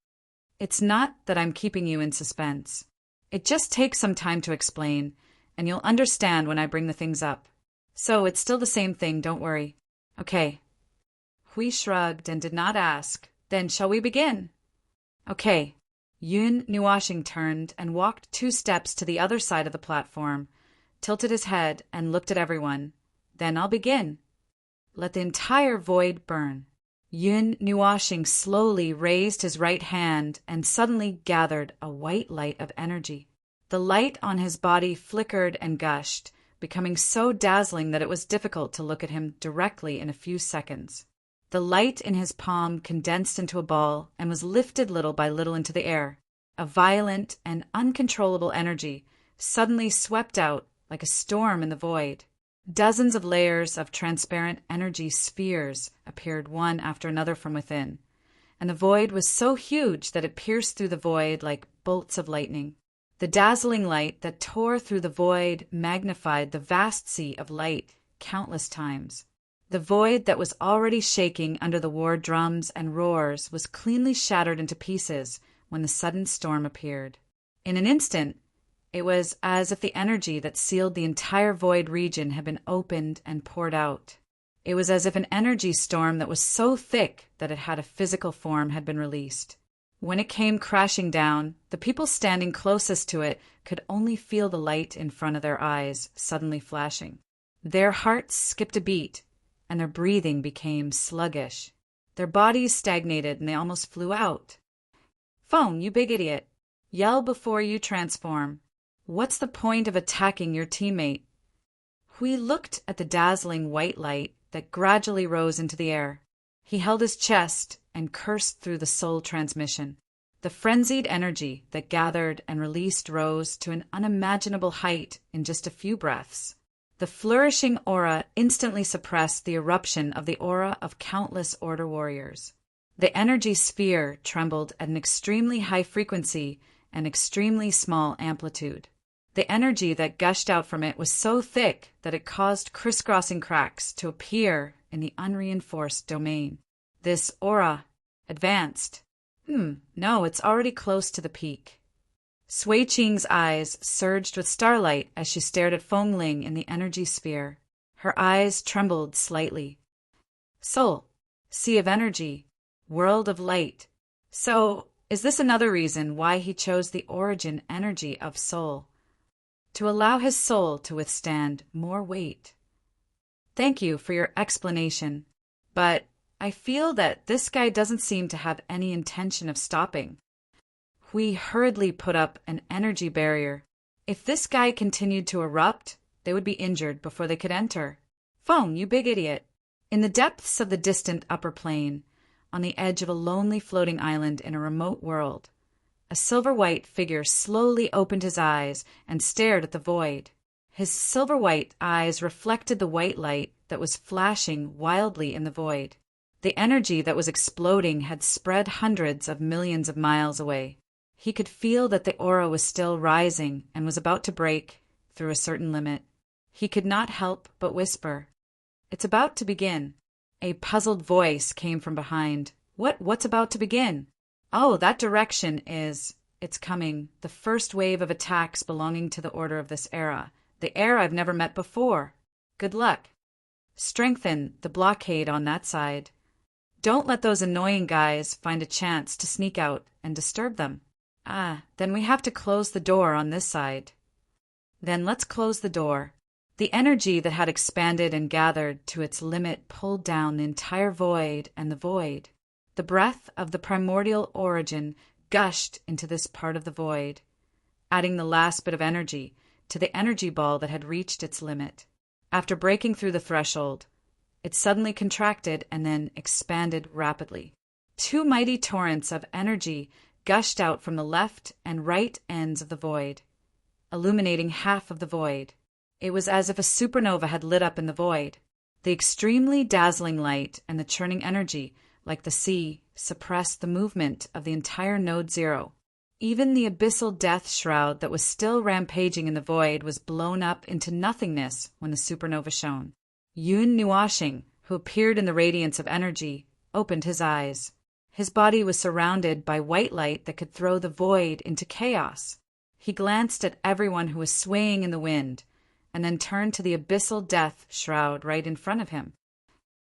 Speaker 1: "It's not that I'm keeping you in suspense. It just takes some time to explain, and you'll understand when I bring the things up. So it's still the same thing, don't worry." "Okay." Hui shrugged and did not ask. "Then shall we begin?" "Okay." Yun Nuashing turned and walked 2 steps to the other side of the platform, tilted his head and looked at everyone. "Then I'll begin. Let the entire void burn." Yun Nuashing slowly raised his right hand and suddenly gathered a white light of energy. The light on his body flickered and gushed, becoming so dazzling that it was difficult to look at him directly in a few seconds. The light in his palm condensed into a ball and was lifted little by little into the air. A violent and uncontrollable energy suddenly swept out like a storm in the void. Dozens of layers of transparent energy spheres appeared one after another from within, and the void was so huge that it pierced through the void like bolts of lightning. The dazzling light that tore through the void magnified the vast sea of light countless times. The void that was already shaking under the war drums and roars was cleanly shattered into pieces when the sudden storm appeared. In an instant, it was as if the energy that sealed the entire void region had been opened and poured out. It was as if an energy storm that was so thick that it had a physical form had been released. When it came crashing down, the people standing closest to it could only feel the light in front of their eyes suddenly flashing. Their hearts skipped a beat, and their breathing became sluggish. Their bodies stagnated and they almost flew out. "Phone, you big idiot. Yell before you transform. What's the point of attacking your teammate?" Hui looked at the dazzling white light that gradually rose into the air. He held his chest and cursed through the soul transmission. The frenzied energy that gathered and released rose to an unimaginable height in just a few breaths. The flourishing aura instantly suppressed the eruption of the aura of countless Order warriors. The energy sphere trembled at an extremely high frequency and extremely small amplitude. The energy that gushed out from it was so thick that it caused crisscrossing cracks to appear in the unreinforced domain. This aura advanced. No, it's already close to the peak. Sui Qing's eyes surged with starlight as she stared at Feng Ling in the energy sphere. Her eyes trembled slightly. Soul, sea of energy, world of light. So, is this another reason why he chose the origin energy of soul? To allow his soul to withstand more weight. Thank you for your explanation, but I feel that this guy doesn't seem to have any intention of stopping. We hurriedly put up an energy barrier. If this guy continued to erupt, they would be injured before they could enter. Feng, you big idiot. In the depths of the distant upper plane, on the edge of a lonely floating island in a remote world, a silver-white figure slowly opened his eyes and stared at the void. His silver-white eyes reflected the white light that was flashing wildly in the void. The energy that was exploding had spread hundreds of millions of miles away. He could feel that the aura was still rising and was about to break through a certain limit. He could not help but whisper, "It's about to begin." A puzzled voice came from behind. What's about to begin? Oh, that direction it's coming. The first wave of attacks belonging to the Order of this era. The era I've never met before. Good luck. Strengthen the blockade on that side. Don't let those annoying guys find a chance to sneak out and disturb them. Then we have to close the door on this side. Then let's close the door. The energy that had expanded and gathered to its limit pulled down the entire void, and the void. The breath of the primordial origin gushed into this part of the void, adding the last bit of energy to the energy ball that had reached its limit. After breaking through the threshold, it suddenly contracted and then expanded rapidly. Two mighty torrents of energy gushed out from the left and right ends of the void, illuminating half of the void. It was as if a supernova had lit up in the void. The extremely dazzling light and the churning energy, like the sea, suppressed the movement of the entire Node Zero. Even the abyssal death shroud that was still rampaging in the void was blown up into nothingness when the supernova shone. Yun Nuashing, who appeared in the radiance of energy, opened his eyes. His body was surrounded by white light that could throw the void into chaos. He glanced at everyone who was swaying in the wind, and then turned to the abyssal death shroud right in front of him.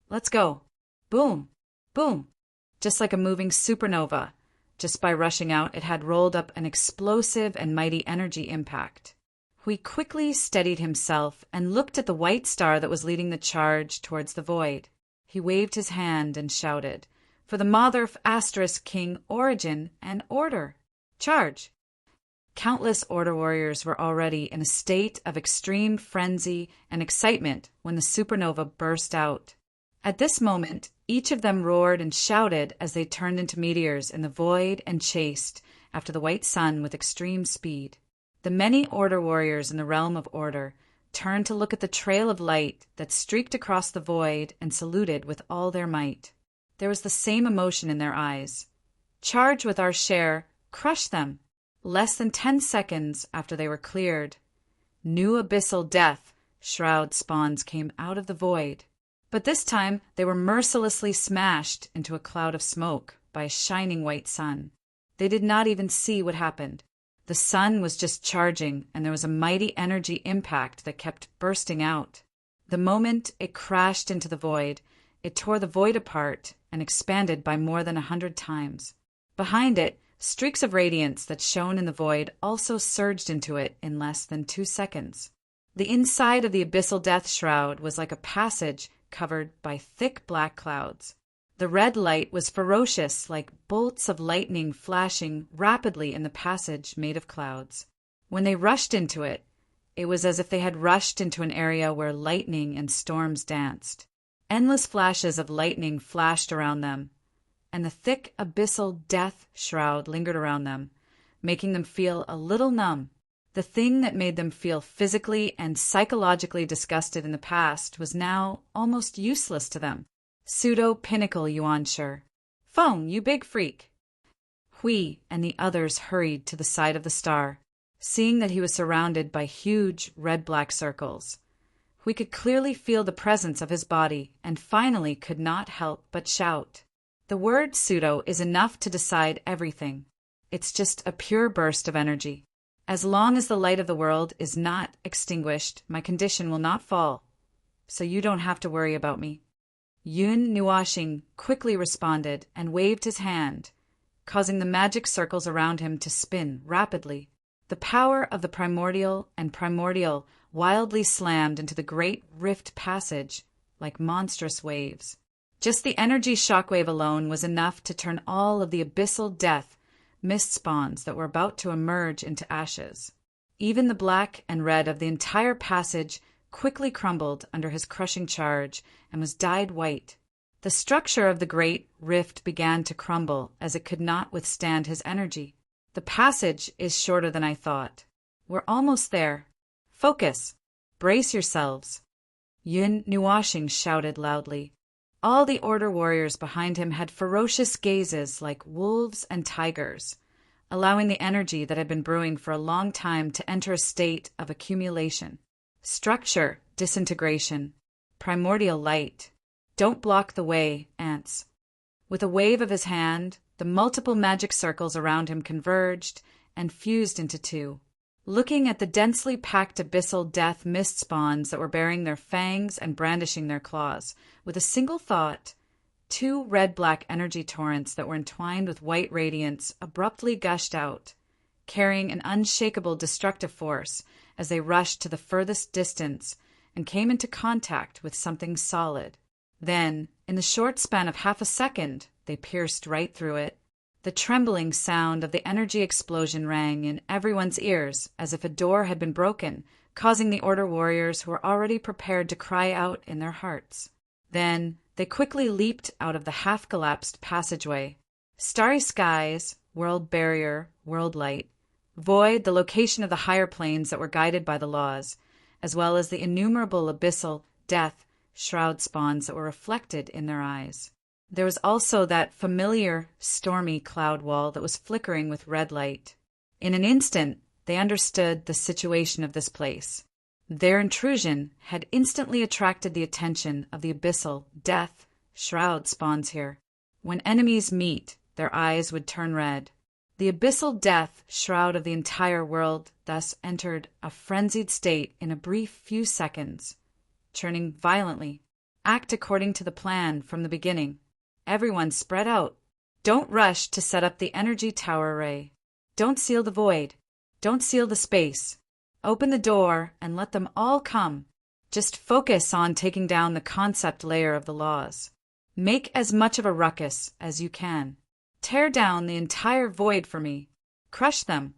Speaker 1: Let's go. Boom, boom. Just like a moving supernova. Just by rushing out, it had rolled up an explosive and mighty energy impact. Hui quickly steadied himself and looked at the white star that was leading the charge towards the void. He waved his hand and shouted, "For the Mother of Asterisk King, Origin and Order! Charge!" Countless Order warriors were already in a state of extreme frenzy and excitement when the supernova burst out. At this moment, each of them roared and shouted as they turned into meteors in the void and chased after the white sun with extreme speed. The many Order warriors in the realm of Order turned to look at the trail of light that streaked across the void and saluted with all their might. There was the same emotion in their eyes. Charge with our share, crush them. Less than 10 seconds after they were cleared, new abyssal death shroud spawns came out of the void. But this time they were mercilessly smashed into a cloud of smoke by a shining white sun. They did not even see what happened. The sun was just charging, and there was a mighty energy impact that kept bursting out. The moment it crashed into the void, it tore the void apart and expanded by more than 100 times. Behind it, streaks of radiance that shone in the void also surged into it in less than 2 seconds. The inside of the abyssal death shroud was like a passage covered by thick black clouds. The red light was ferocious, like bolts of lightning flashing rapidly in the passage made of clouds. When they rushed into it, it was as if they had rushed into an area where lightning and storms danced. Endless flashes of lightning flashed around them. and the thick abyssal death shroud lingered around them, making them feel a little numb. The thing that made them feel physically and psychologically disgusted in the past was now almost useless to them. Pseudo-pinnacle Yuanshi. Phone, you big freak. Hui and the others hurried to the side of the star, seeing that he was surrounded by huge red-black circles. We could clearly feel the presence of his body and finally could not help but shout. The word pseudo is enough to decide everything. It's just a pure burst of energy. As long as the light of the world is not extinguished, my condition will not fall, so you don't have to worry about me. Yun Nuashing quickly responded and waved his hand, causing the magic circles around him to spin rapidly. The power of the primordial wildly slammed into the great rift passage like monstrous waves. Just the energy shockwave alone was enough to turn all of the abyssal death mist spawns that were about to emerge into ashes. Even the black and red of the entire passage quickly crumbled under his crushing charge and was dyed white. The structure of the great rift began to crumble as it could not withstand his energy. The passage is shorter than I thought. We're almost there. Focus! Brace yourselves! Yun Nuashing shouted loudly. All the Order warriors behind him had ferocious gazes like wolves and tigers, allowing the energy that had been brewing for a long time to enter a state of accumulation. Structure, disintegration, primordial light. Don't block the way, ants. With a wave of his hand, the multiple magic circles around him converged and fused into two. Looking at the densely packed abyssal death mist spawns that were baring their fangs and brandishing their claws, with a single thought, two red-black energy torrents that were entwined with white radiance abruptly gushed out, carrying an unshakable destructive force as they rushed to the furthest distance and came into contact with something solid. Then, in the short span of half a second, they pierced right through it. The trembling sound of the energy explosion rang in everyone's ears as if a door had been broken, causing the Order warriors who were already prepared to cry out in their hearts. Then they quickly leaped out of the half-collapsed passageway. Starry skies, world barrier, world light, void, the location of the higher planes that were guided by the laws, as well as the innumerable abyssal death shroud spawns that were reflected in their eyes. There was also that familiar, stormy cloud wall that was flickering with red light. In an instant, they understood the situation of this place. Their intrusion had instantly attracted the attention of the abyssal death shroud spawns here. When enemies meet, their eyes would turn red. The abyssal death shroud of the entire world thus entered a frenzied state in a brief few seconds, churning violently. Act according to the plan from the beginning. Everyone spread out. Don't rush to set up the energy tower array. Don't seal the void. Don't seal the space. Open the door and let them all come. Just focus on taking down the concept layer of the laws. Make as much of a ruckus as you can. Tear down the entire void for me. Crush them.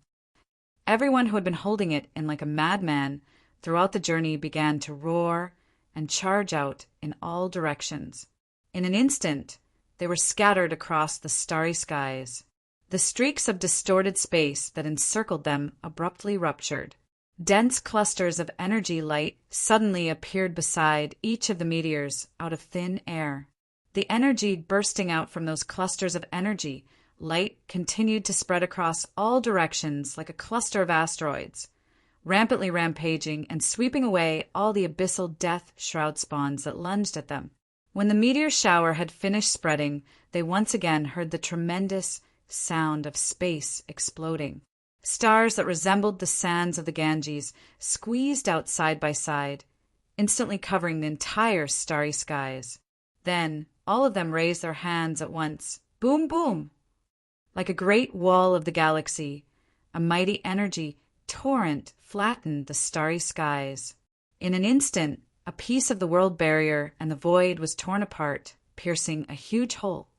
Speaker 1: Everyone who had been holding it in like a madman throughout the journey began to roar and charge out in all directions. In an instant, they were scattered across the starry skies. The streaks of distorted space that encircled them abruptly ruptured. Dense clusters of energy light suddenly appeared beside each of the meteors out of thin air. The energy bursting out from those clusters of energy light continued to spread across all directions like a cluster of asteroids, rampantly rampaging and sweeping away all the abyssal death shroud spawns that lunged at them. When the meteor shower had finished spreading, they once again heard the tremendous sound of space exploding. Stars that resembled the sands of the Ganges squeezed out side by side, instantly covering the entire starry skies. Then, all of them raised their hands at once. Boom, boom! Like a great wall of the galaxy, a mighty energy torrent flattened the starry skies. In an instant, a piece of the world barrier and the void was torn apart, piercing a huge hole.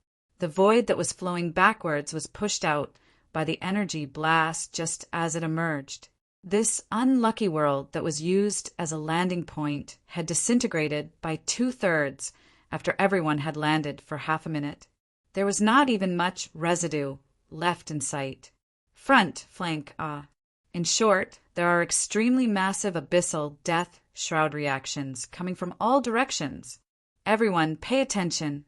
Speaker 1: The void that was flowing backwards was pushed out by the energy blast just as it emerged. This unlucky world that was used as a landing point had disintegrated by 2/3 after everyone had landed for half a minute. There was not even much residue left in sight. Front, flank, In short, there are extremely massive abyssal death shroud reactions coming from all directions. Everyone, pay attention.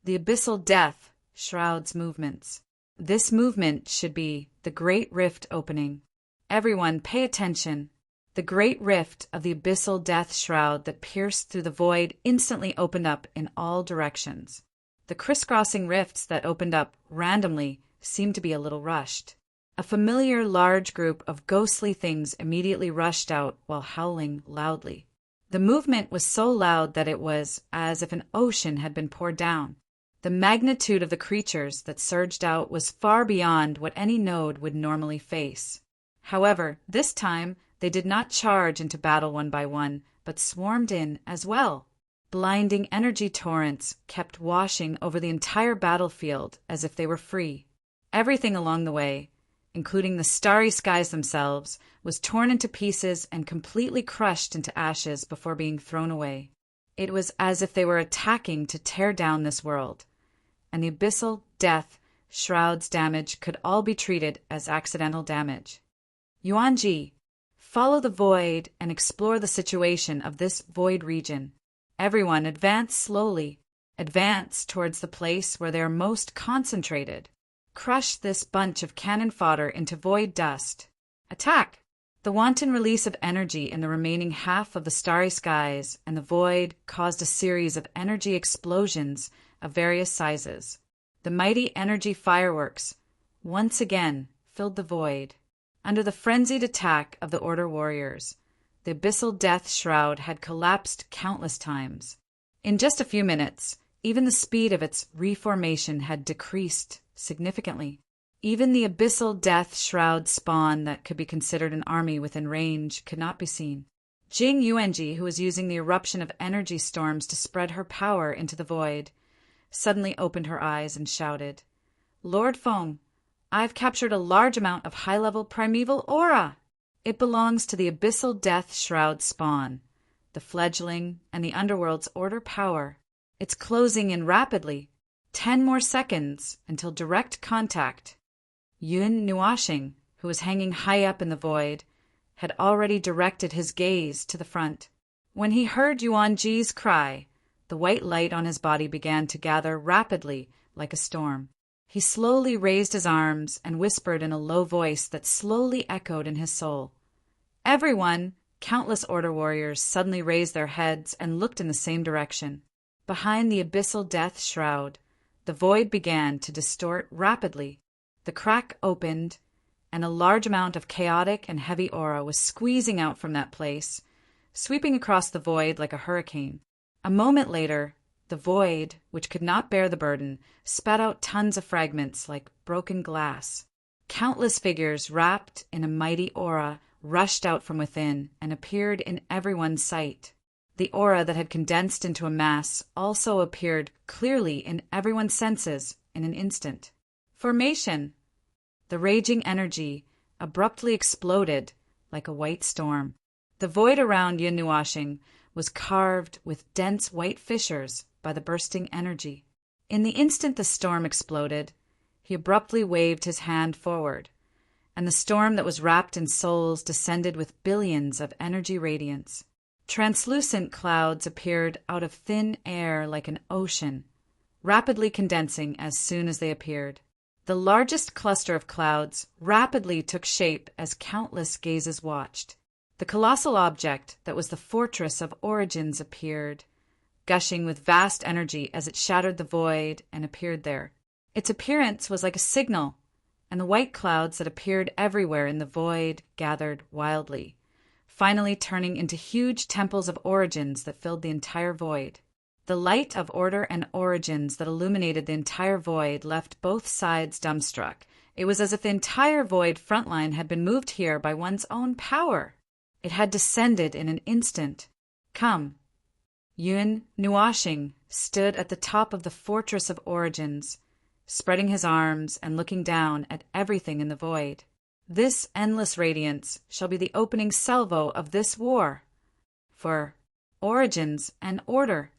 Speaker 1: The abyssal death shroud's movements. This movement should be the Great Rift opening. Everyone, pay attention. The great rift of the abyssal death shroud that pierced through the void instantly opened up in all directions. The crisscrossing rifts that opened up randomly seemed to be a little rushed. A familiar large group of ghostly things immediately rushed out while howling loudly. The movement was so loud that it was as if an ocean had been poured down. The magnitude of the creatures that surged out was far beyond what any node would normally face. However, this time, they did not charge into battle one by one, but swarmed in as well. Blinding energy torrents kept washing over the entire battlefield as if they were free. Everything along the way, including the starry skies themselves, was torn into pieces and completely crushed into ashes before being thrown away. It was as if they were attacking to tear down this world, and the abyssal death shroud's damage could all be treated as accidental damage. Yuanji, follow the void and explore the situation of this void region. Everyone, advance slowly. Advance towards the place where they are most concentrated. Crush this bunch of cannon fodder into void dust. Attack! The wanton release of energy in the remaining half of the starry skies and the void caused a series of energy explosions of various sizes. The mighty energy fireworks, once again, filled the void. Under the frenzied attack of the Order warriors, the abyssal death shroud had collapsed countless times. In just a few minutes, even the speed of its reformation had decreased significantly. Even the abyssal death shroud spawn that could be considered an army within range could not be seen. Jing Yuanji, who was using the eruption of energy storms to spread her power into the void, suddenly opened her eyes and shouted, "Lord Feng, I've captured a large amount of high-level primeval aura. It belongs to the abyssal death shroud spawn, the fledgling and the underworld's order power. It's closing in rapidly. 10 more seconds until direct contact." Yun Nuashing, who was hanging high up in the void, had already directed his gaze to the front. When he heard Yuanji's cry, the white light on his body began to gather rapidly like a storm. He slowly raised his arms and whispered in a low voice that slowly echoed in his soul. Everyone, countless Order warriors, suddenly raised their heads and looked in the same direction. Behind the abyssal death shroud, the void began to distort rapidly. The crack opened, and a large amount of chaotic and heavy aura was squeezing out from that place, sweeping across the void like a hurricane. A moment later, the void, which could not bear the burden, spat out tons of fragments like broken glass. Countless figures wrapped in a mighty aura rushed out from within and appeared in everyone's sight. The aura that had condensed into a mass also appeared clearly in everyone's senses in an instant. Formation! The raging energy abruptly exploded like a white storm. The void around Yun Nuashing was carved with dense white fissures by the bursting energy. In the instant the storm exploded, he abruptly waved his hand forward, and the storm that was wrapped in souls descended with billions of energy radiance. Translucent clouds appeared out of thin air like an ocean, rapidly condensing as soon as they appeared. The largest cluster of clouds rapidly took shape as countless gazes watched. The colossal object that was the fortress of origins appeared, gushing with vast energy as it shattered the void and appeared there. Its appearance was like a signal, and the white clouds that appeared everywhere in the void gathered wildly, finally turning into huge temples of origins that filled the entire void. The light of order and origins that illuminated the entire void left both sides dumbstruck. It was as if the entire void frontline had been moved here by one's own power. It had descended in an instant. Come. Yun Nuashing stood at the top of the fortress of origins, spreading his arms and looking down at everything in the void. This endless radiance shall be the opening salvo of this war for origins and order.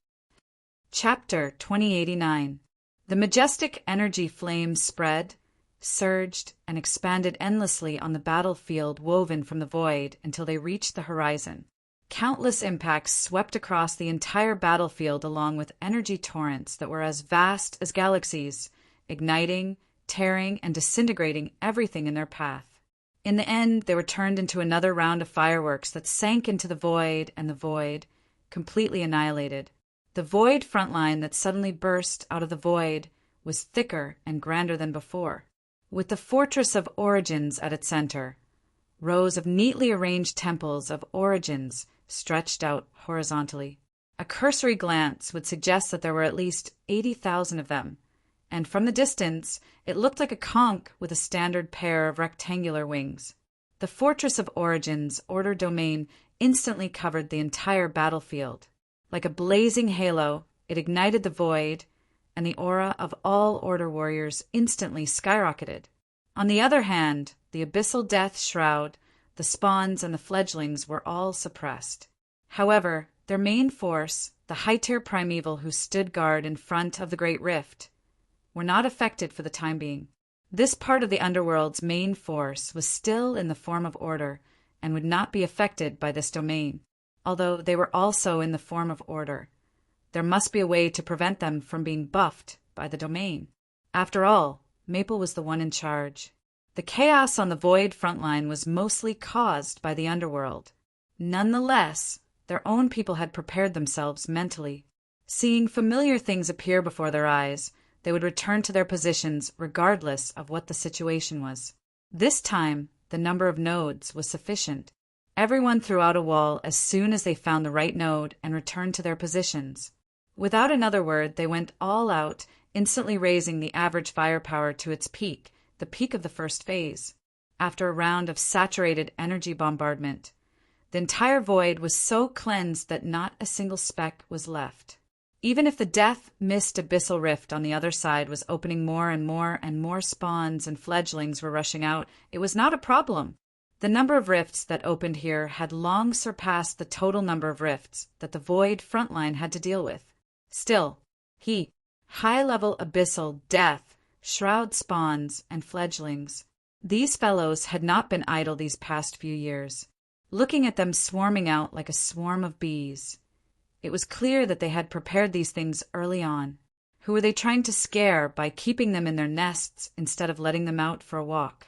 Speaker 1: Chapter 2089. The majestic energy flames spread, surged, and expanded endlessly on the battlefield woven from the void until they reached the horizon. Countless impacts swept across the entire battlefield along with energy torrents that were as vast as galaxies, igniting, tearing, and disintegrating everything in their path. In the end, they were turned into another round of fireworks that sank into the void, and the void, completely annihilated. The void front line that suddenly burst out of the void was thicker and grander than before. With the fortress of origins at its center, rows of neatly arranged temples of origins stretched out horizontally. A cursory glance would suggest that there were at least 80,000 of them, and from the distance, it looked like a conch with a standard pair of rectangular wings. The Fortress of Origins Order domain instantly covered the entire battlefield. Like a blazing halo, it ignited the void, and the aura of all Order warriors instantly skyrocketed. On the other hand, the Abyssal Death Shroud, the spawns, and the fledglings were all suppressed. However, their main force, the high-tier primeval who stood guard in front of the Great Rift, were not affected for the time being. This part of the underworld's main force was still in the form of Order and would not be affected by this domain, although they were also in the form of Order. There must be a way to prevent them from being buffed by the domain. After all, Maple was the one in charge. The chaos on the Void frontline was mostly caused by the underworld. Nonetheless, their own people had prepared themselves mentally. Seeing familiar things appear before their eyes, they would return to their positions regardless of what the situation was. This time, the number of nodes was sufficient. Everyone threw out a wall as soon as they found the right node and returned to their positions. Without another word, they went all out, instantly raising the average firepower to its peak, the peak of the first phase. After a round of saturated energy bombardment, the entire void was so cleansed that not a single speck was left. Even if the death-mist abyssal rift on the other side was opening more and more spawns and fledglings were rushing out, it was not a problem. The number of rifts that opened here had long surpassed the total number of rifts that the void frontline had to deal with. Still, high-level abyssal death, shroud spawns, and fledglings. These fellows had not been idle these past few years. Looking at them swarming out like a swarm of bees, it was clear that they had prepared these things early on. Who were they trying to scare by keeping them in their nests instead of letting them out for a walk?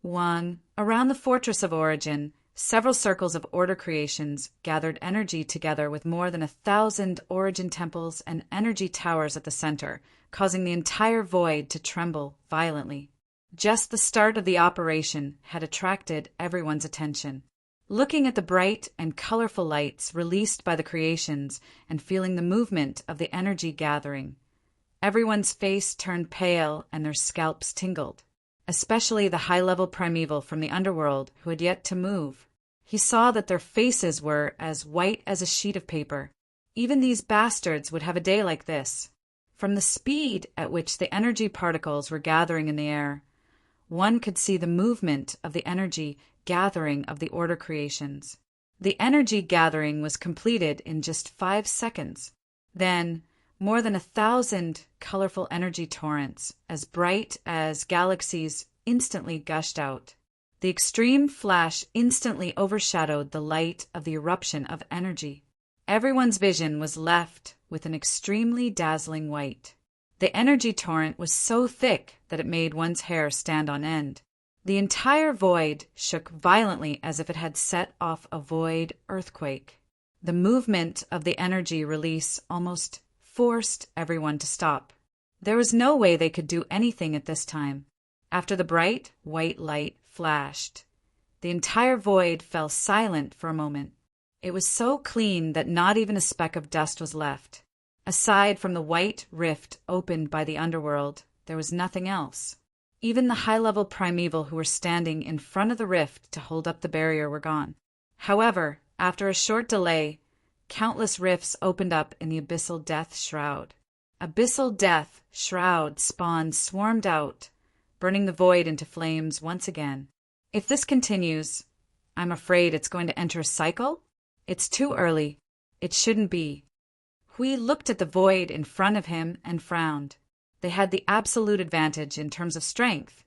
Speaker 1: Around the Fortress of Origin, several circles of Order creations gathered energy together with more than 1,000 Origin temples and energy towers at the center, causing the entire void to tremble violently. Just the start of the operation had attracted everyone's attention. Looking at the bright and colorful lights released by the creations and feeling the movement of the energy gathering, everyone's face turned pale and their scalps tingled, especially the high-level primeval from the underworld who had yet to move. He saw that their faces were as white as a sheet of paper. Even these bastards would have a day like this. From the speed at which the energy particles were gathering in the air, one could see the movement of the energy gathering of the Order creations. The energy gathering was completed in just 5 seconds. Then, more than 1,000 colorful energy torrents, as bright as galaxies, instantly gushed out. The extreme flash instantly overshadowed the light of the eruption of energy. Everyone's vision was left with an extremely dazzling white. The energy torrent was so thick that it made one's hair stand on end. The entire void shook violently as if it had set off a void earthquake. The movement of the energy release almost forced everyone to stop. There was no way they could do anything at this time. After the bright white light flashed, the entire void fell silent for a moment. It was so clean that not even a speck of dust was left. Aside from the white rift opened by the underworld, there was nothing else. Even the high-level primeval who were standing in front of the rift to hold up the barrier were gone. However, after a short delay, countless rifts opened up in the Abyssal Death Shroud. Abyssal Death Shroud spawns swarmed out, burning the void into flames once again. If this continues, I'm afraid it's going to enter a cycle. It's too early. It shouldn't be. Hui looked at the void in front of him and frowned. They had the absolute advantage in terms of strength,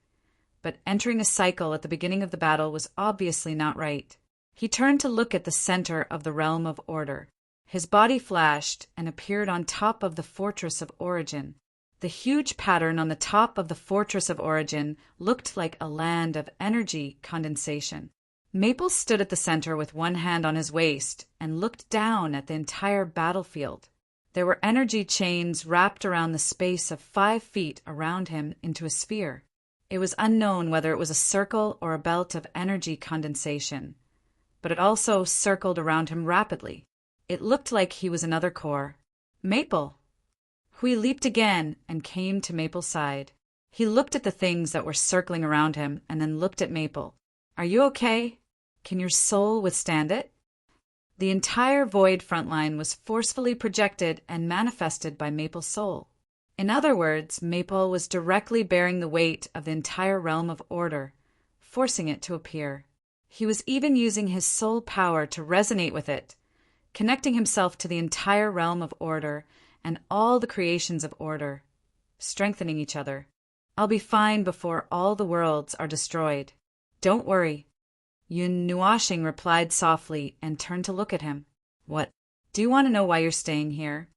Speaker 1: but entering a cycle at the beginning of the battle was obviously not right. He turned to look at the center of the realm of order. His body flashed and appeared on top of the Fortress of Origin. The huge pattern on the top of the Fortress of Origin looked like a land of energy condensation. Maple stood at the center with one hand on his waist and looked down at the entire battlefield. There were energy chains wrapped around the space of 5 feet around him into a sphere. It was unknown whether it was a circle or a belt of energy condensation, but it also circled around him rapidly. It looked like he was another core. Maple! Hui leaped again and came to Maple's side. He looked at the things that were circling around him and then looked at Maple. Are you okay? Can your soul withstand it? The entire void frontline was forcefully projected and manifested by Maple's soul. In other words, Maple was directly bearing the weight of the entire realm of order, forcing it to appear. He was even using his soul power to resonate with it, connecting himself to the entire realm of order and all the creations of order, strengthening each other. I'll be fine before all the worlds are destroyed. Don't worry. Yun Nuashing replied softly and turned to look at him. What? Do you want to know why you're staying here?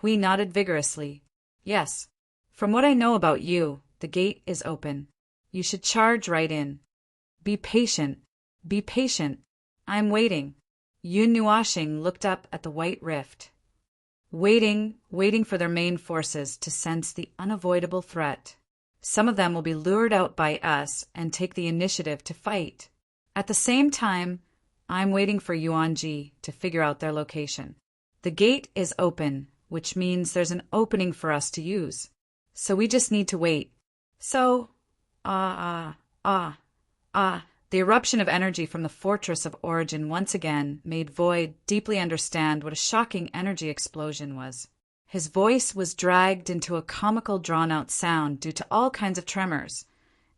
Speaker 1: Hui nodded vigorously. Yes. From what I know about you, the gate is open. You should charge right in. Be patient. Be patient. I'm waiting. Yun Nuashing looked up at the white rift. Waiting for their main forces to sense the unavoidable threat. Some of them will be lured out by us and take the initiative to fight. At the same time, I'm waiting for Yuanji to figure out their location. The gate is open, which means there's an opening for us to use. So we just need to wait. So, the eruption of energy from the Fortress of Origin once again made Void deeply understand what a shocking energy explosion was. His voice was dragged into a comical drawn-out sound due to all kinds of tremors,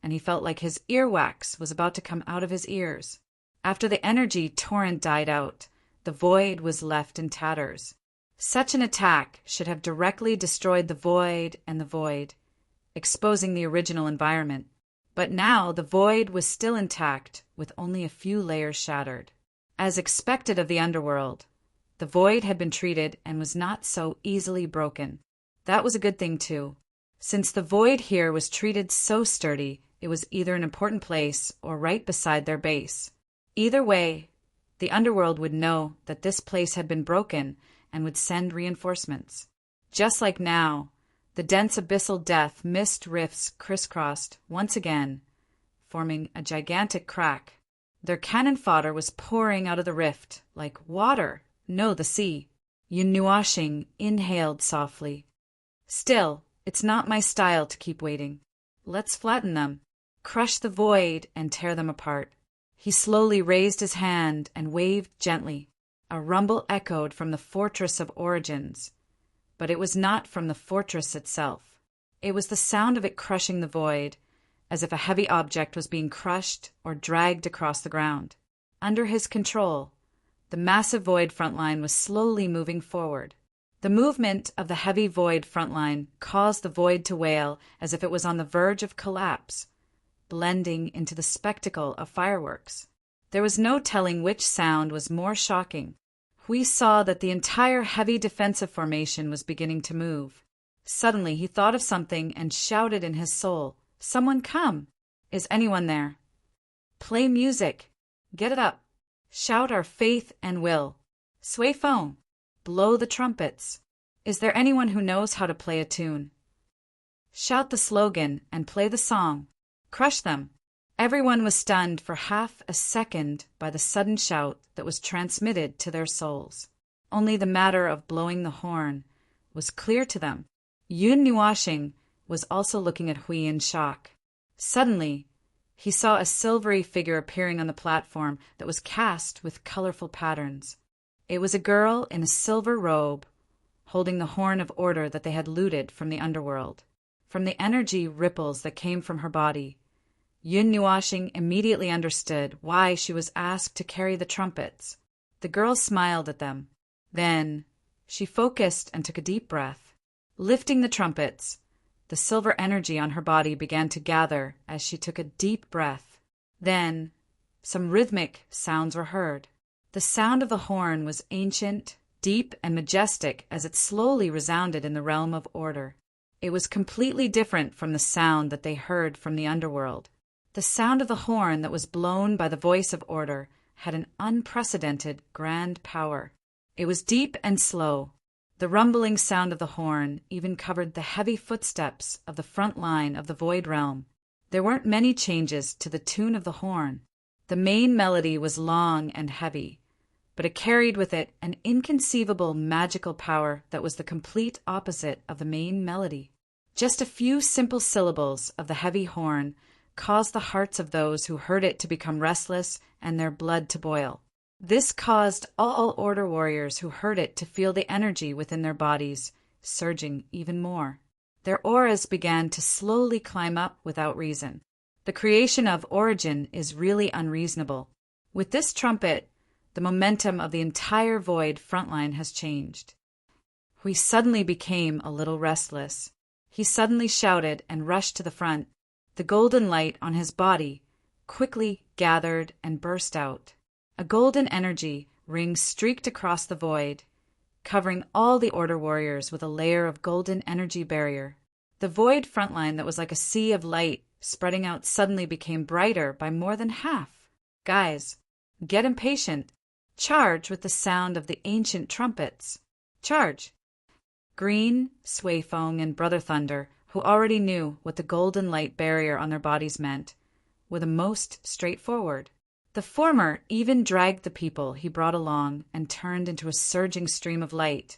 Speaker 1: and he felt like his earwax was about to come out of his ears. After the energy torrent died out, the Void was left in tatters. Such an attack should have directly destroyed the Void and the Void, exposing the original environment. But now the Void was still intact, with only a few layers shattered. As expected of the underworld, the Void had been treated and was not so easily broken. That was a good thing, too. Since the Void here was treated so sturdy, it was either an important place or right beside their base. Either way, the underworld would know that this place had been broken and would send reinforcements. Just like now, the dense abyssal death mist rifts crisscrossed once again, forming a gigantic crack. Their cannon fodder was pouring out of the rift like water. No, the sea. Yun Nuashing inhaled softly. Still, it's not my style to keep waiting. Let's flatten them, crush the Void, and tear them apart. He slowly raised his hand and waved gently. A rumble echoed from the Fortress of Origins, but it was not from the fortress itself. It was the sound of it crushing the Void, as if a heavy object was being crushed or dragged across the ground. Under his control, the massive Void frontline was slowly moving forward. The movement of the heavy Void frontline caused the Void to wail as if it was on the verge of collapse, blending into the spectacle of fireworks. There was no telling which sound was more shocking. We saw that the entire heavy defensive formation was beginning to move. Suddenly he thought of something and shouted in his soul, "Someone come! Is anyone there? Play music! Get it up! Shout our faith and will! Sway phone! Blow the trumpets! Is there anyone who knows how to play a tune? Shout the slogan and play the song! Crush them!" Everyone was stunned for half a second by the sudden shout that was transmitted to their souls. Only the matter of blowing the horn was clear to them. Yun Nuashing was also looking at Hui in shock. Suddenly, he saw a silvery figure appearing on the platform that was cast with colorful patterns. It was a girl in a silver robe, holding the horn of order that they had looted from the underworld. From the energy ripples that came from her body, Yun Nuashing immediately understood why she was asked to carry the trumpets. The girl smiled at them. Then she focused and took a deep breath. Lifting the trumpets, The silver energy on her body began to gather as she took a deep breath. Then, some rhythmic sounds were heard. The sound of the horn was ancient, deep, and majestic as it slowly resounded in the realm of order. It was completely different from the sound that they heard from the underworld. The sound of the horn that was blown by the voice of order had an unprecedented grand power. It was deep and slow. The rumbling sound of the horn even covered the heavy footsteps of the front line of the void realm. There weren't many changes to the tune of the horn. The main melody was long and heavy, but it carried with it an inconceivable magical power that was the complete opposite of the main melody. Just a few simple syllables of the heavy horn caused the hearts of those who heard it to become restless and their blood to boil. This caused all Order warriors who heard it to feel the energy within their bodies surging even more. Their auras began to slowly climb up without reason. The creation of origin is really unreasonable. With this trumpet, the momentum of the entire void frontline has changed. We suddenly became a little restless. He suddenly shouted and rushed to the front. The golden light on his body quickly gathered and burst out. A golden energy ring streaked across the void, covering all the Order warriors with a layer of golden energy barrier. The void frontline that was like a sea of light spreading out suddenly became brighter by more than half. Guys, get impatient. Charge with the sound of the ancient trumpets. Charge! Green, Suifeng, and Brother Thunder, who already knew what the golden light barrier on their bodies meant, were the most straightforward. The former even dragged the people he brought along and turned into a surging stream of light,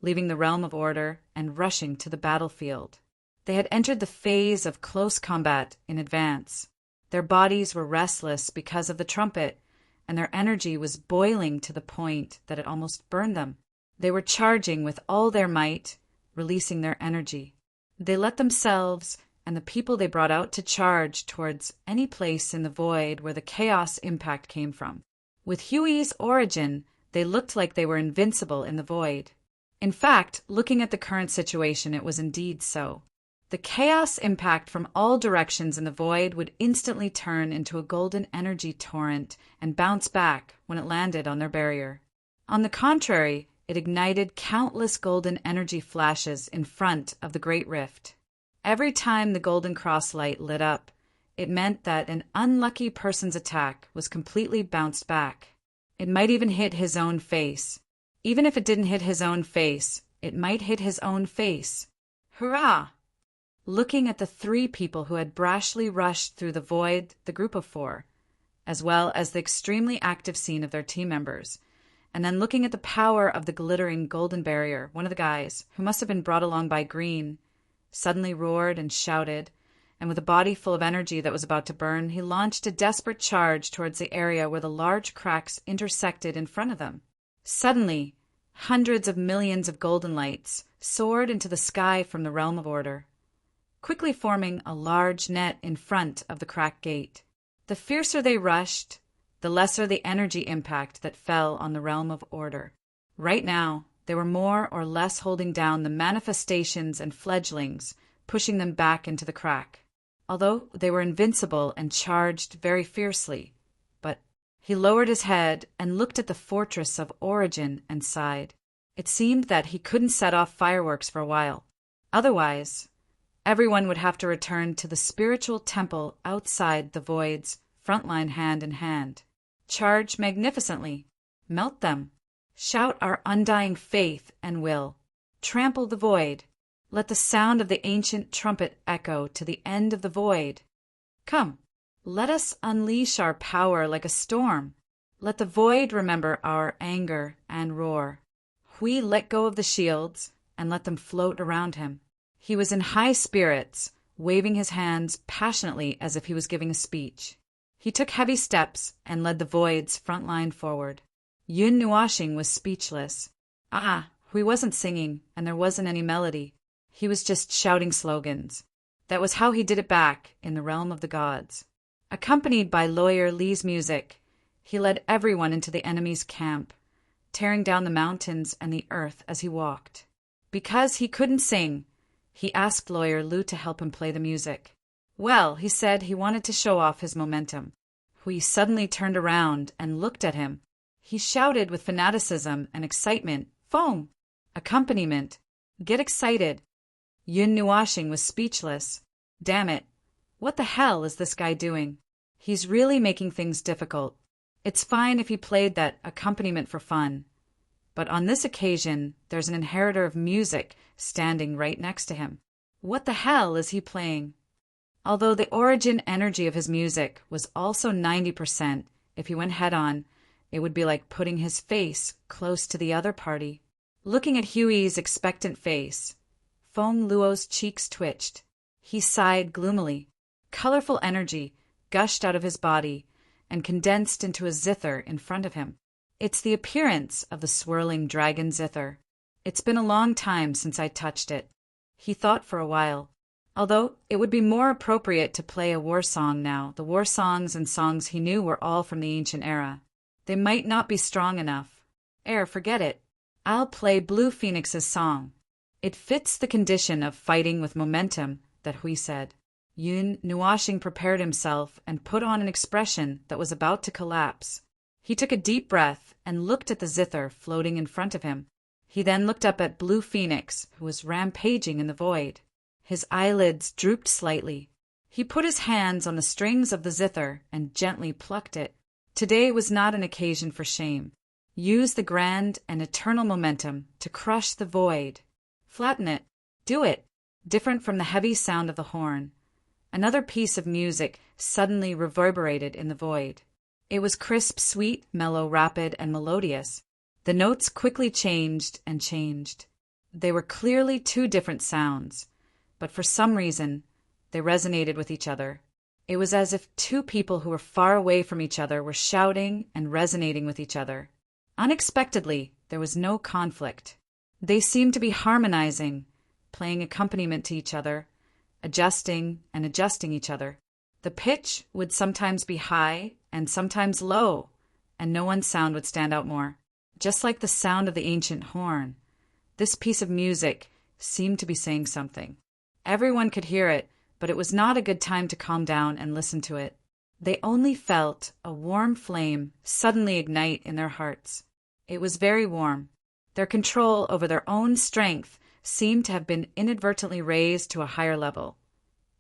Speaker 1: leaving the realm of order and rushing to the battlefield. They had entered the phase of close combat in advance. Their bodies were restless because of the trumpet, and their energy was boiling to the point that it almost burned them. They were charging with all their might, releasing their energy. They let themselves and the people they brought out to charge towards any place in the void where the chaos impact came from. With Huey's origin, they looked like they were invincible in the void. In fact, looking at the current situation, it was indeed so. The chaos impact from all directions in the void would instantly turn into a golden energy torrent and bounce back when it landed on their barrier. On the contrary, it ignited countless golden energy flashes in front of the Great Rift. Every time the golden cross light lit up, it meant that an unlucky person's attack was completely bounced back. It might even hit his own face. Even if it didn't hit his own face, it might hit his own face. Hurrah! Looking at the three people who had brashly rushed through the void, the group of four, as well as the extremely active scene of their team members, and then looking at the power of the glittering golden barrier, one of the guys, who must have been brought along by Green, suddenly roared and shouted, and with a body full of energy that was about to burn, he launched a desperate charge towards the area where the large cracks intersected in front of them. Suddenly, hundreds of millions of golden lights soared into the sky from the realm of order, quickly forming a large net in front of the crack gate. The fiercer they rushed, the lesser the energy impact that fell on the realm of order. Right now, they were more or less holding down the manifestations and fledglings, pushing them back into the crack. Although they were invincible and charged very fiercely, but he lowered his head and looked at the fortress of origin and sighed. It seemed that he couldn't set off fireworks for a while. Otherwise, everyone would have to return to the spiritual temple outside the void's frontline hand in hand. Charge magnificently. Melt them. Shout our undying faith and will. Trample the void. Let the sound of the ancient trumpet echo to the end of the void. Come, let us unleash our power like a storm. Let the void remember our anger and roar. We let go of the shields and let them float around him. He was in high spirits, waving his hands passionately as if he was giving a speech. He took heavy steps and led the void's front line forward. Yun Nuashing was speechless. He wasn't singing, and there wasn't any melody. He was just shouting slogans. That was how he did it back in the realm of the gods. Accompanied by Lawyer Lee's music, he led everyone into the enemy's camp, tearing down the mountains and the earth as he walked. Because he couldn't sing, He asked Lawyer Lu to help him play the music. Well, he said he wanted to show off his momentum. Hui suddenly turned around and looked at him. He shouted with fanaticism and excitement, "Fong! Accompaniment! Get excited!" Yun Nuashing was speechless. Damn it! What the hell is this guy doing? He's really making things difficult. It's fine if he played that accompaniment for fun. But on this occasion, there's an inheritor of music standing right next to him. What the hell is he playing? Although the origin energy of his music was also 90%, if he went head-on, it would be like putting his face close to the other party. Looking at Huey's expectant face, Feng Luo's cheeks twitched. He sighed gloomily. Colorful energy gushed out of his body and condensed into a zither in front of him. It's the appearance of the swirling dragon zither. It's been a long time since I touched it. He thought for a while. Although it would be more appropriate to play a war song now, the war songs and songs he knew were all from the ancient era. They might not be strong enough. Forget it. I'll play Blue Phoenix's song. It fits the condition of fighting with momentum, that Hui said. Yun Nuashing prepared himself and put on an expression that was about to collapse. He took a deep breath and looked at the zither floating in front of him. He then looked up at Blue Phoenix, who was rampaging in the void. His eyelids drooped slightly. He put his hands on the strings of the zither and gently plucked it. Today was not an occasion for shame. Use the grand and eternal momentum to crush the void. Flatten it. Do it. Different from the heavy sound of the horn. Another piece of music suddenly reverberated in the void. It was crisp, sweet, mellow, rapid, and melodious. The notes quickly changed and changed. They were clearly two different sounds, but for some reason, they resonated with each other. It was as if two people who were far away from each other were shouting and resonating with each other. Unexpectedly, there was no conflict. They seemed to be harmonizing, playing accompaniment to each other, adjusting and adjusting each other. The pitch would sometimes be high and sometimes low, and no one sound would stand out more. Just like the sound of the ancient horn, this piece of music seemed to be saying something. Everyone could hear it, but it was not a good time to calm down and listen to it. They only felt a warm flame suddenly ignite in their hearts. It was very warm. Their control over their own strength seemed to have been inadvertently raised to a higher level,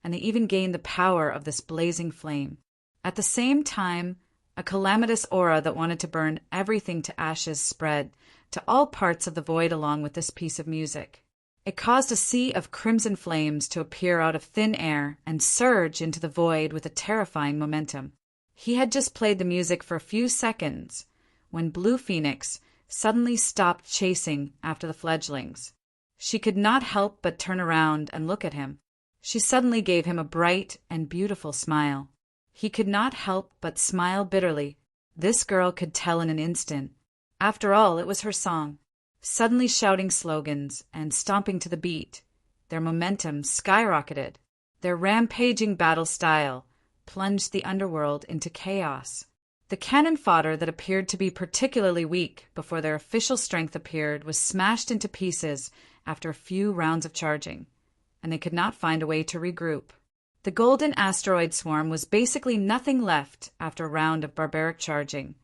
Speaker 1: and they even gained the power of this blazing flame. At the same time, a calamitous aura that wanted to burn everything to ashes spread to all parts of the void along with this piece of music. It caused a sea of crimson flames to appear out of thin air and surge into the void with a terrifying momentum. He had just played the music for a few seconds when Blue Phoenix suddenly stopped chasing after the fledglings. She could not help but turn around and look at him. She suddenly gave him a bright and beautiful smile. He could not help but smile bitterly. This girl could tell in an instant. After all, it was her song. Suddenly shouting slogans and stomping to the beat, their momentum skyrocketed. Their rampaging battle style plunged the underworld into chaos. The cannon fodder that appeared to be particularly weak before their official strength appeared was smashed into pieces after a few rounds of charging, and they could not find a way to regroup. The golden asteroid swarm was basically nothing left after a round of barbaric charging,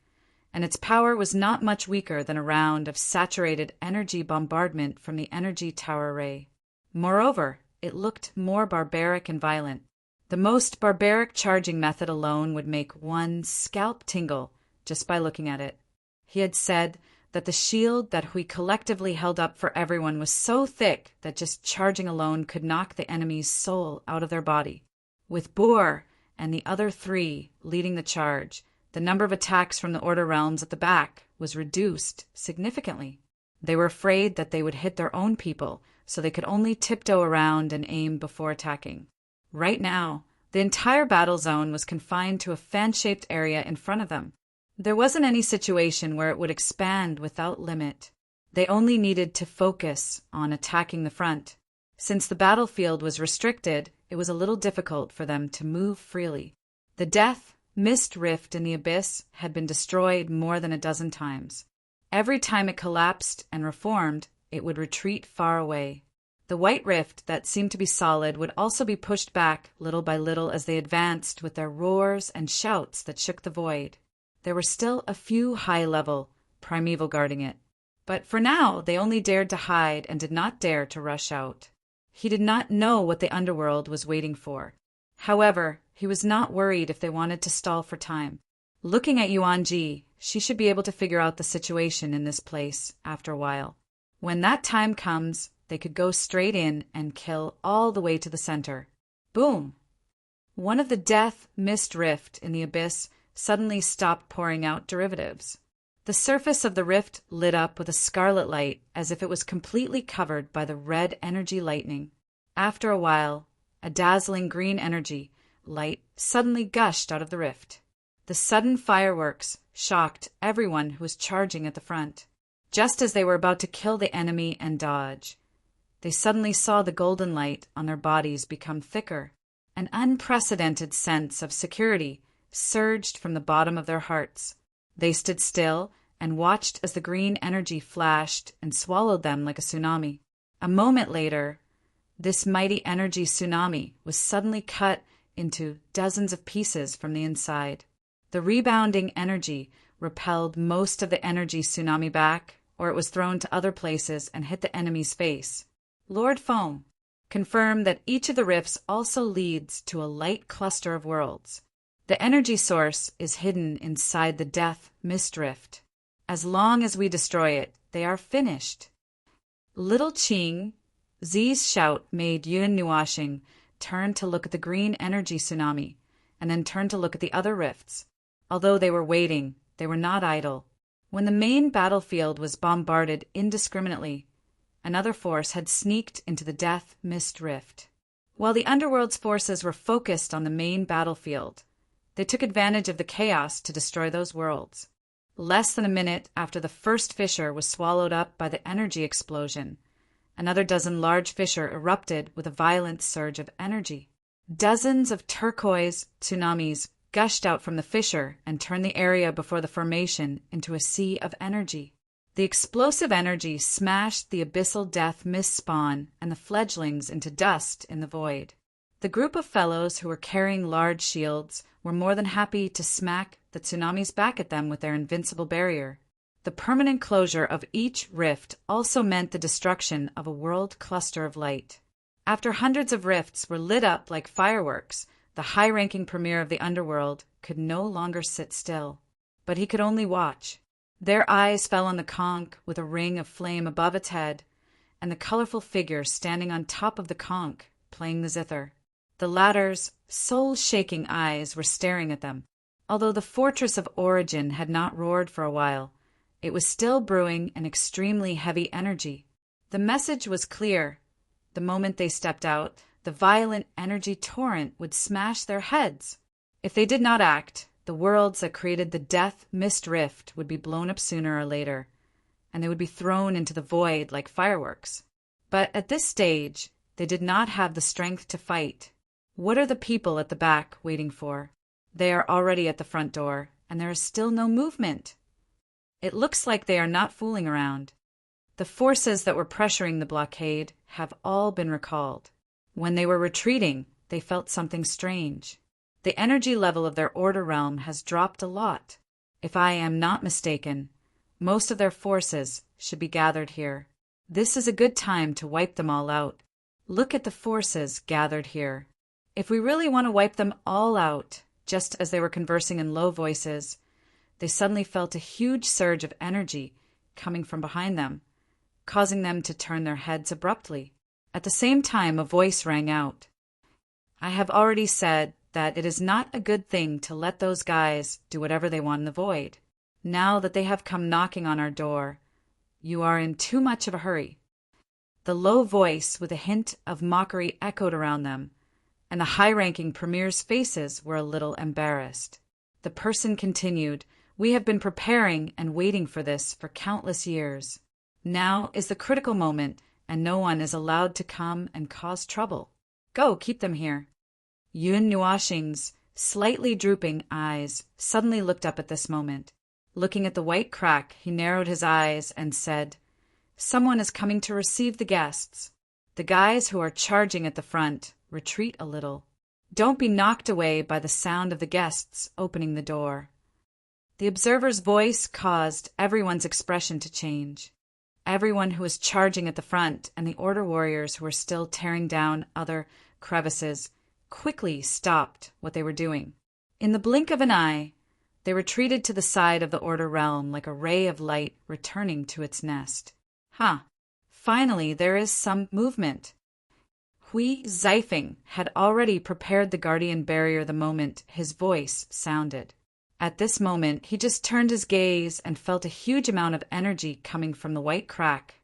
Speaker 1: and its power was not much weaker than a round of saturated energy bombardment from the energy tower array. Moreover, it looked more barbaric and violent. The most barbaric charging method alone would make one's scalp tingle just by looking at it. He had said that the shield that we collectively held up for everyone was so thick that just charging alone could knock the enemy's soul out of their body. With Boer and the other three leading the charge, the number of attacks from the Order realms at the back was reduced significantly. They were afraid that they would hit their own people, so they could only tiptoe around and aim before attacking. Right now, the entire battle zone was confined to a fan-shaped area in front of them. There wasn't any situation where it would expand without limit. They only needed to focus on attacking the front. Since the battlefield was restricted, it was a little difficult for them to move freely. The death mist rift in the abyss had been destroyed more than a dozen times. Every time it collapsed and reformed, it would retreat far away. The white rift that seemed to be solid would also be pushed back little by little as they advanced with their roars and shouts that shook the void. There were still a few high-level primeval guarding it, but for now they only dared to hide and did not dare to rush out. He did not know what the underworld was waiting for. However, he was not worried if they wanted to stall for time. Looking at Yuan Ji, she should be able to figure out the situation in this place after a while. When that time comes, they could go straight in and kill all the way to the center. Boom! One of the death mist rift in the abyss suddenly stopped pouring out derivatives. The surface of the rift lit up with a scarlet light as if it was completely covered by the red energy lightning. After a while, a dazzling green energy light suddenly gushed out of the rift. The sudden fireworks shocked everyone who was charging at the front. Just as they were about to kill the enemy and dodge, they suddenly saw the golden light on their bodies become thicker. An unprecedented sense of security surged from the bottom of their hearts. They stood still and watched as the green energy flashed and swallowed them like a tsunami. A moment later, this mighty energy tsunami was suddenly cut into dozens of pieces from the inside. The rebounding energy repelled most of the energy tsunami back, or it was thrown to other places and hit the enemy's face. Lord Foam confirmed that each of the rifts also leads to a light cluster of worlds. The energy source is hidden inside the death mist rift. As long as we destroy it, they are finished. Little Qing, Zi's shout made Yun Nuashing turn to look at the green energy tsunami, and then turn to look at the other rifts. Although they were waiting, they were not idle. When the main battlefield was bombarded indiscriminately, another force had sneaked into the death mist rift. While the underworld's forces were focused on the main battlefield, they took advantage of the chaos to destroy those worlds. Less than a minute after the first fissure was swallowed up by the energy explosion, another dozen large fissures erupted with a violent surge of energy. Dozens of turquoise tsunamis gushed out from the fissure and turned the area before the formation into a sea of energy. The explosive energy smashed the abyssal death mist spawn and the fledglings into dust in the void. The group of fellows who were carrying large shields were more than happy to smack the tsunamis back at them with their invincible barrier. The permanent closure of each rift also meant the destruction of a world cluster of light. After hundreds of rifts were lit up like fireworks, the high-ranking premier of the underworld could no longer sit still. But he could only watch. Their eyes fell on the conch with a ring of flame above its head, and the colorful figure standing on top of the conch, playing the zither. The latter's soul-shaking eyes were staring at them. Although the fortress of origin had not roared for a while, it was still brewing an extremely heavy energy. The message was clear. The moment they stepped out, the violent energy torrent would smash their heads. If they did not act, the worlds that created the death mist rift would be blown up sooner or later, and they would be thrown into the void like fireworks. But at this stage, they did not have the strength to fight. What are the people at the back waiting for? They are already at the front door, and there is still no movement. It looks like they are not fooling around. The forces that were pressuring the blockade have all been recalled. When they were retreating, they felt something strange. The energy level of their order realm has dropped a lot. If I am not mistaken, most of their forces should be gathered here. This is a good time to wipe them all out. Look at the forces gathered here. If we really want to wipe them all out, just as they were conversing in low voices, they suddenly felt a huge surge of energy coming from behind them, causing them to turn their heads abruptly. At the same time, a voice rang out. I have already said that it is not a good thing to let those guys do whatever they want in the void. Now that they have come knocking on our door, you are in too much of a hurry. The low voice with a hint of mockery echoed around them, and the high-ranking premier's faces were a little embarrassed. The person continued, We have been preparing and waiting for this for countless years. Now is the critical moment, and no one is allowed to come and cause trouble. Go, keep them here. Yun Nuashing's slightly drooping eyes suddenly looked up at this moment. Looking at the white crack, he narrowed his eyes and said, Someone is coming to receive the guests. The guys who are charging at the front retreat a little. Don't be knocked away by the sound of the guests opening the door. The observer's voice caused everyone's expression to change. Everyone who was charging at the front and the order warriors who were still tearing down other crevices quickly stopped what they were doing. In the blink of an eye, they retreated to the side of the order realm like a ray of light returning to its nest. Finally, there is some movement. Hui Zeifeng had already prepared the guardian barrier the moment his voice sounded. At this moment, he just turned his gaze and felt a huge amount of energy coming from the white crack.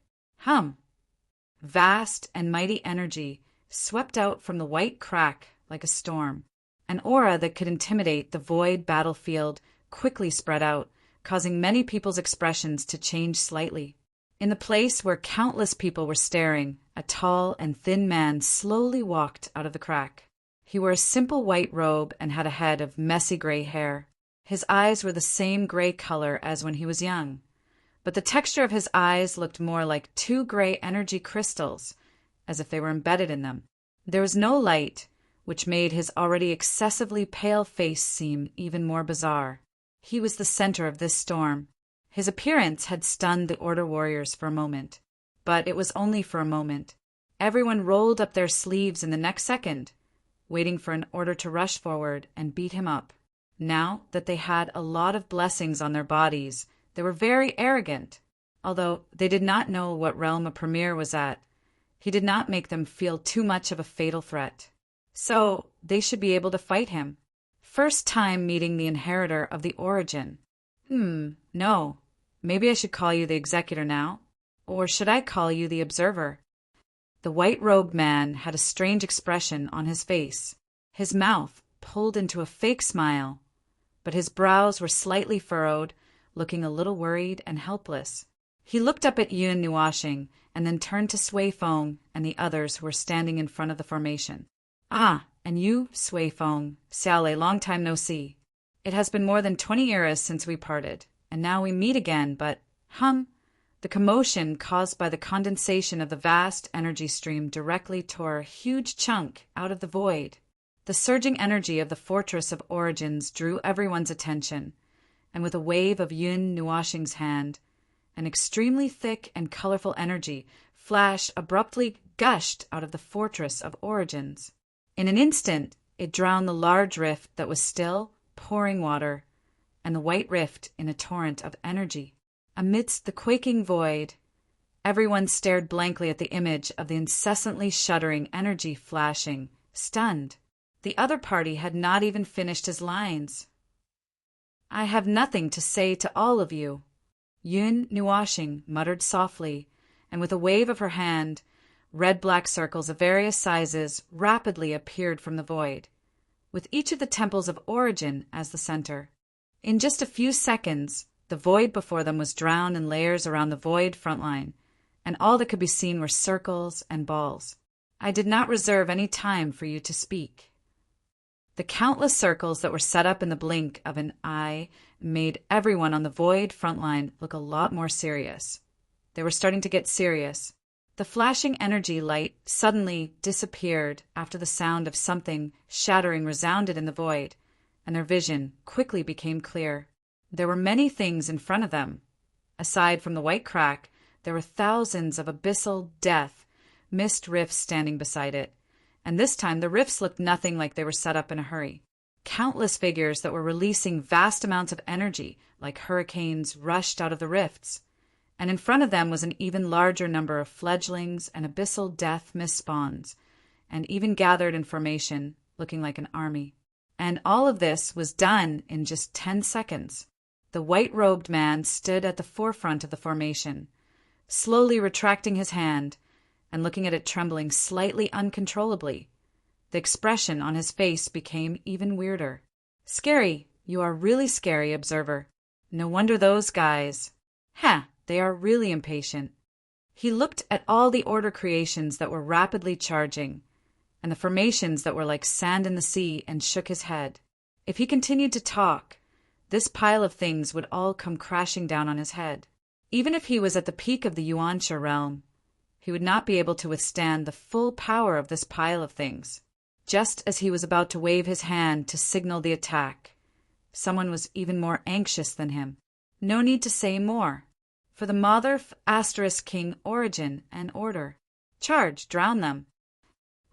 Speaker 1: Vast and mighty energy swept out from the white crack like a storm. An aura that could intimidate the void battlefield quickly spread out, causing many people's expressions to change slightly. In the place where countless people were staring, a tall and thin man slowly walked out of the crack. He wore a simple white robe and had a head of messy gray hair. His eyes were the same gray color as when he was young, but the texture of his eyes looked more like two gray energy crystals, as if they were embedded in them. There was no light, which made his already excessively pale face seem even more bizarre. He was the center of this storm. His appearance had stunned the Order warriors for a moment, but it was only for a moment. Everyone rolled up their sleeves in the next second, waiting for an order to rush forward and beat him up. Now that they had a lot of blessings on their bodies, they were very arrogant. Although they did not know what realm a premier was at, he did not make them feel too much of a fatal threat. So they should be able to fight him. First time meeting the inheritor of the origin. No. Maybe I should call you the executor now? Or should I call you the observer? The white-robed man had a strange expression on his face. His mouth pulled into a fake smile, but his brows were slightly furrowed, looking a little worried and helpless. He looked up at Yun Nuashing and then turned to Sui Feng and the others who were standing in front of the formation. And you, Sui Feng, Xiaolei, long time no see. It has been more than 20 eras since we parted, and now we meet again, but, the commotion caused by the condensation of the vast energy stream directly tore a huge chunk out of the void. The surging energy of the Fortress of Origins drew everyone's attention, and with a wave of Yun Nuashing's hand, an extremely thick and colorful energy flash abruptly gushed out of the Fortress of Origins. In an instant, it drowned the large rift that was still pouring water, and the white rift in a torrent of energy. Amidst the quaking void, everyone stared blankly at the image of the incessantly shuddering energy flashing, stunned. The other party had not even finished his lines. I have nothing to say to all of you, Yun Nuashing muttered softly, and with a wave of her hand, red-black circles of various sizes rapidly appeared from the void, with each of the temples of origin as the center. In just a few seconds, the void before them was drowned in layers around the void frontline, and all that could be seen were circles and balls. I did not reserve any time for you to speak. The countless circles that were set up in the blink of an eye made everyone on the void frontline look a lot more serious. They were starting to get serious. The flashing energy light suddenly disappeared after the sound of something shattering resounded in the void, and their vision quickly became clear. There were many things in front of them. Aside from the white crack, there were thousands of abyssal death, mist rifts standing beside it, and this time the rifts looked nothing like they were set up in a hurry. Countless figures that were releasing vast amounts of energy, like hurricanes, rushed out of the rifts, and in front of them was an even larger number of fledglings and abyssal death mist spawns, and even gathered in formation, looking like an army. And all of this was done in just 10 seconds. The white-robed man stood at the forefront of the formation, slowly retracting his hand and looking at it trembling slightly uncontrollably. The expression on his face became even weirder. Scary. You are really scary, observer. No wonder those guys. They are really impatient. He looked at all the order creations that were rapidly charging, and the formations that were like sand in the sea, and shook his head. If he continued to talk, this pile of things would all come crashing down on his head. Even if he was at the peak of the Yuansha realm, he would not be able to withstand the full power of this pile of things. Just as he was about to wave his hand to signal the attack, someone was even more anxious than him. No need to say more. For the mother * king origin and order. Charge, drown them.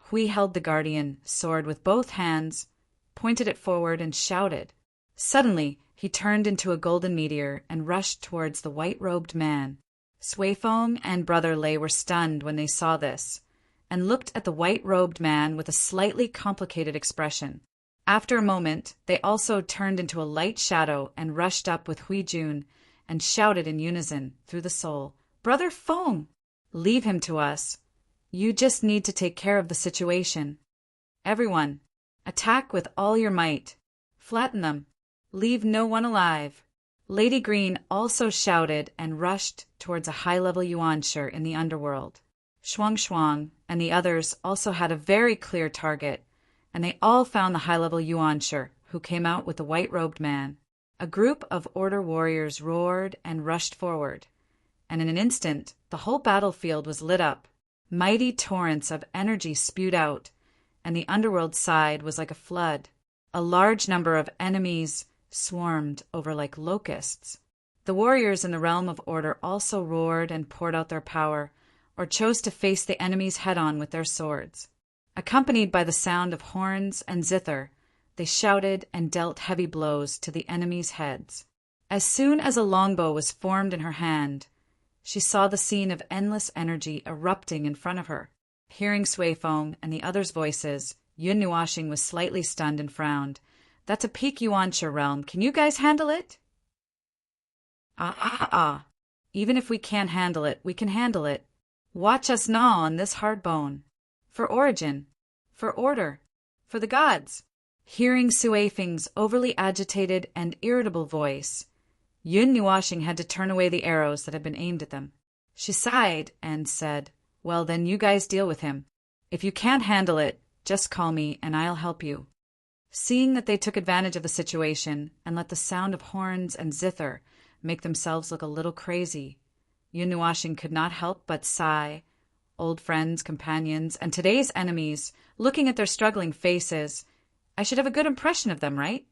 Speaker 1: Hui held the guardian sword with both hands, pointed it forward, and shouted. Suddenly, he turned into a golden meteor and rushed towards the white-robed man. Suifeng and Brother Lei were stunned when they saw this, and looked at the white-robed man with a slightly complicated expression. After a moment, they also turned into a light shadow and rushed up with Hui Jun and shouted in unison through the soul, "Brother Feng! Leave him to us. You just need to take care of the situation. Everyone, attack with all your might. Flatten them. Leave no one alive." Lady Green also shouted and rushed towards a high-level yuansher in the underworld. Shuang Shuang and the others also had a very clear target, and they all found the high-level yuansher who came out with the white-robed man. A group of order warriors roared and rushed forward, and in an instant the whole battlefield was lit up. Mighty torrents of energy spewed out, and the underworld side was like a flood. A large number of enemies swarmed over like locusts. The warriors in the realm of order also roared and poured out their power, or chose to face the enemies head-on with their swords. Accompanied by the sound of horns and zither, they shouted and dealt heavy blows to the enemies' heads. As soon as a longbow was formed in her hand, she saw the scene of endless energy erupting in front of her. Hearing Suifeng and the others' voices, Yun Nuashing was slightly stunned and frowned. "That's a peak yuansher realm. Can you guys handle it?" Ah. Even if we can't handle it, we can handle it. Watch us gnaw on this hard bone. For origin. For order. For the gods." Hearing Suifeng's overly agitated and irritable voice, Yun Nuashing had to turn away the arrows that had been aimed at them. She sighed and said, "Well, then you guys deal with him. If you can't handle it, just call me and I'll help you." Seeing that they took advantage of the situation and let the sound of horns and zither make themselves look a little crazy, Yun Nuashing could not help but sigh. Old friends, companions, and today's enemies, looking at their struggling faces, I should have a good impression of them, right?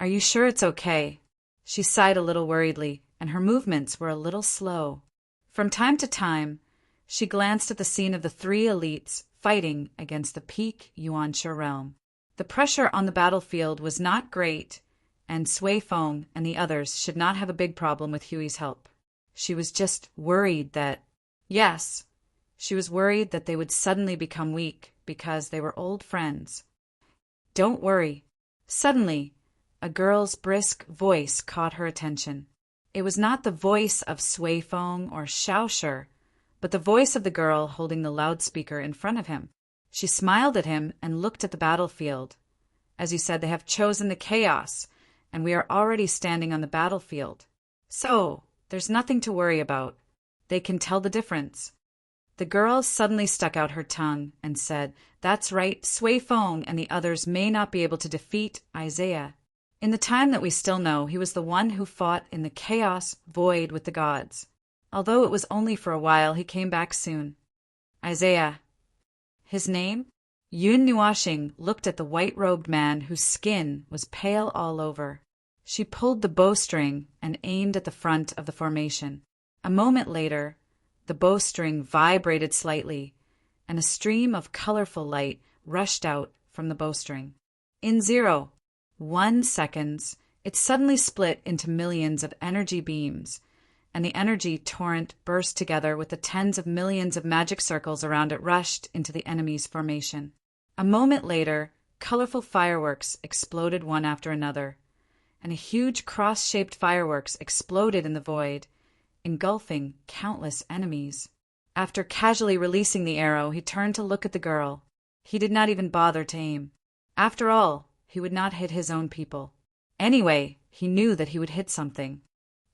Speaker 1: "Are you sure it's okay?" She sighed a little worriedly, and her movements were a little slow. From time to time, she glanced at the scene of the three elites fighting against the peak yuansher realm. The pressure on the battlefield was not great, and Suifeng and the others should not have a big problem with Huey's help. She was just worried that, yes, she was worried that they would suddenly become weak because they were old friends. "Don't worry." Suddenly, a girl's brisk voice caught her attention. It was not the voice of Suifeng or Shaoshi, but the voice of the girl holding the loudspeaker in front of him. She smiled at him and looked at the battlefield. "As you said, they have chosen the chaos, and we are already standing on the battlefield. So, there's nothing to worry about. They can tell the difference." The girl suddenly stuck out her tongue and said, "That's right, Suifeng and the others may not be able to defeat Isaiah. In the time that we still know, he was the one who fought in the chaos void with the gods. Although it was only for a while, he came back soon. Isaiah. His name?" Yun Nuashing looked at the white-robed man whose skin was pale all over. She pulled the bowstring and aimed at the front of the formation. A moment later, the bowstring vibrated slightly, and a stream of colorful light rushed out from the bowstring. In 0.1 seconds, it suddenly split into millions of energy beams, and the energy torrent burst together with the tens of millions of magic circles around it rushed into the enemy's formation. A moment later, colorful fireworks exploded one after another, and a huge cross-shaped fireworks exploded in the void, engulfing countless enemies. After casually releasing the arrow, he turned to look at the girl. He did not even bother to aim. After all, he would not hit his own people. Anyway, he knew that he would hit something.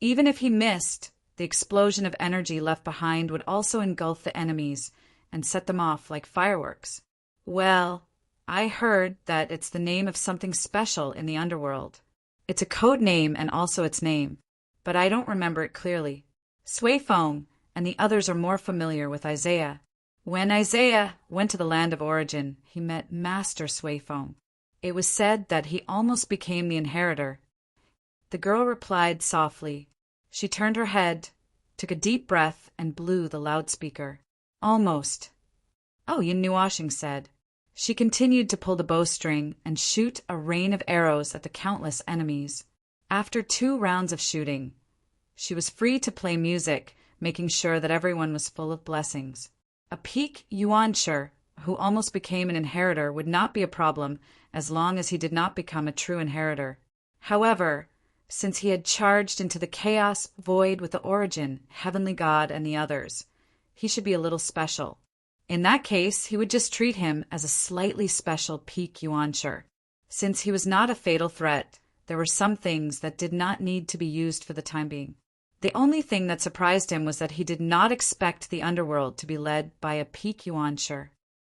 Speaker 1: Even if he missed, the explosion of energy left behind would also engulf the enemies and set them off like fireworks. Well, I heard that it's the name of something special in the underworld. It's a code name and also its name, but I don't remember it clearly. Suifeng and the others are more familiar with Isaiah. When Isaiah went to the land of origin, he met Master Swayfoam. It was said that he almost became the inheritor. The girl replied softly. She turned her head, took a deep breath, and blew the loudspeaker. Almost. Oh, Yin said. She continued to pull the bowstring and shoot a rain of arrows at the countless enemies. After 2 rounds of shooting, she was free to play music, making sure that everyone was full of blessings. A peak Yuansher, who almost became an inheritor, would not be a problem as long as he did not become a true inheritor. However, since he had charged into the chaos void with the origin, heavenly God, and the others, he should be a little special. In that case, he would just treat him as a slightly special peak Yuansher. Since he was not a fatal threat, there were some things that did not need to be used for the time being. The only thing that surprised him was that he did not expect the underworld to be led by a peak Yuansher.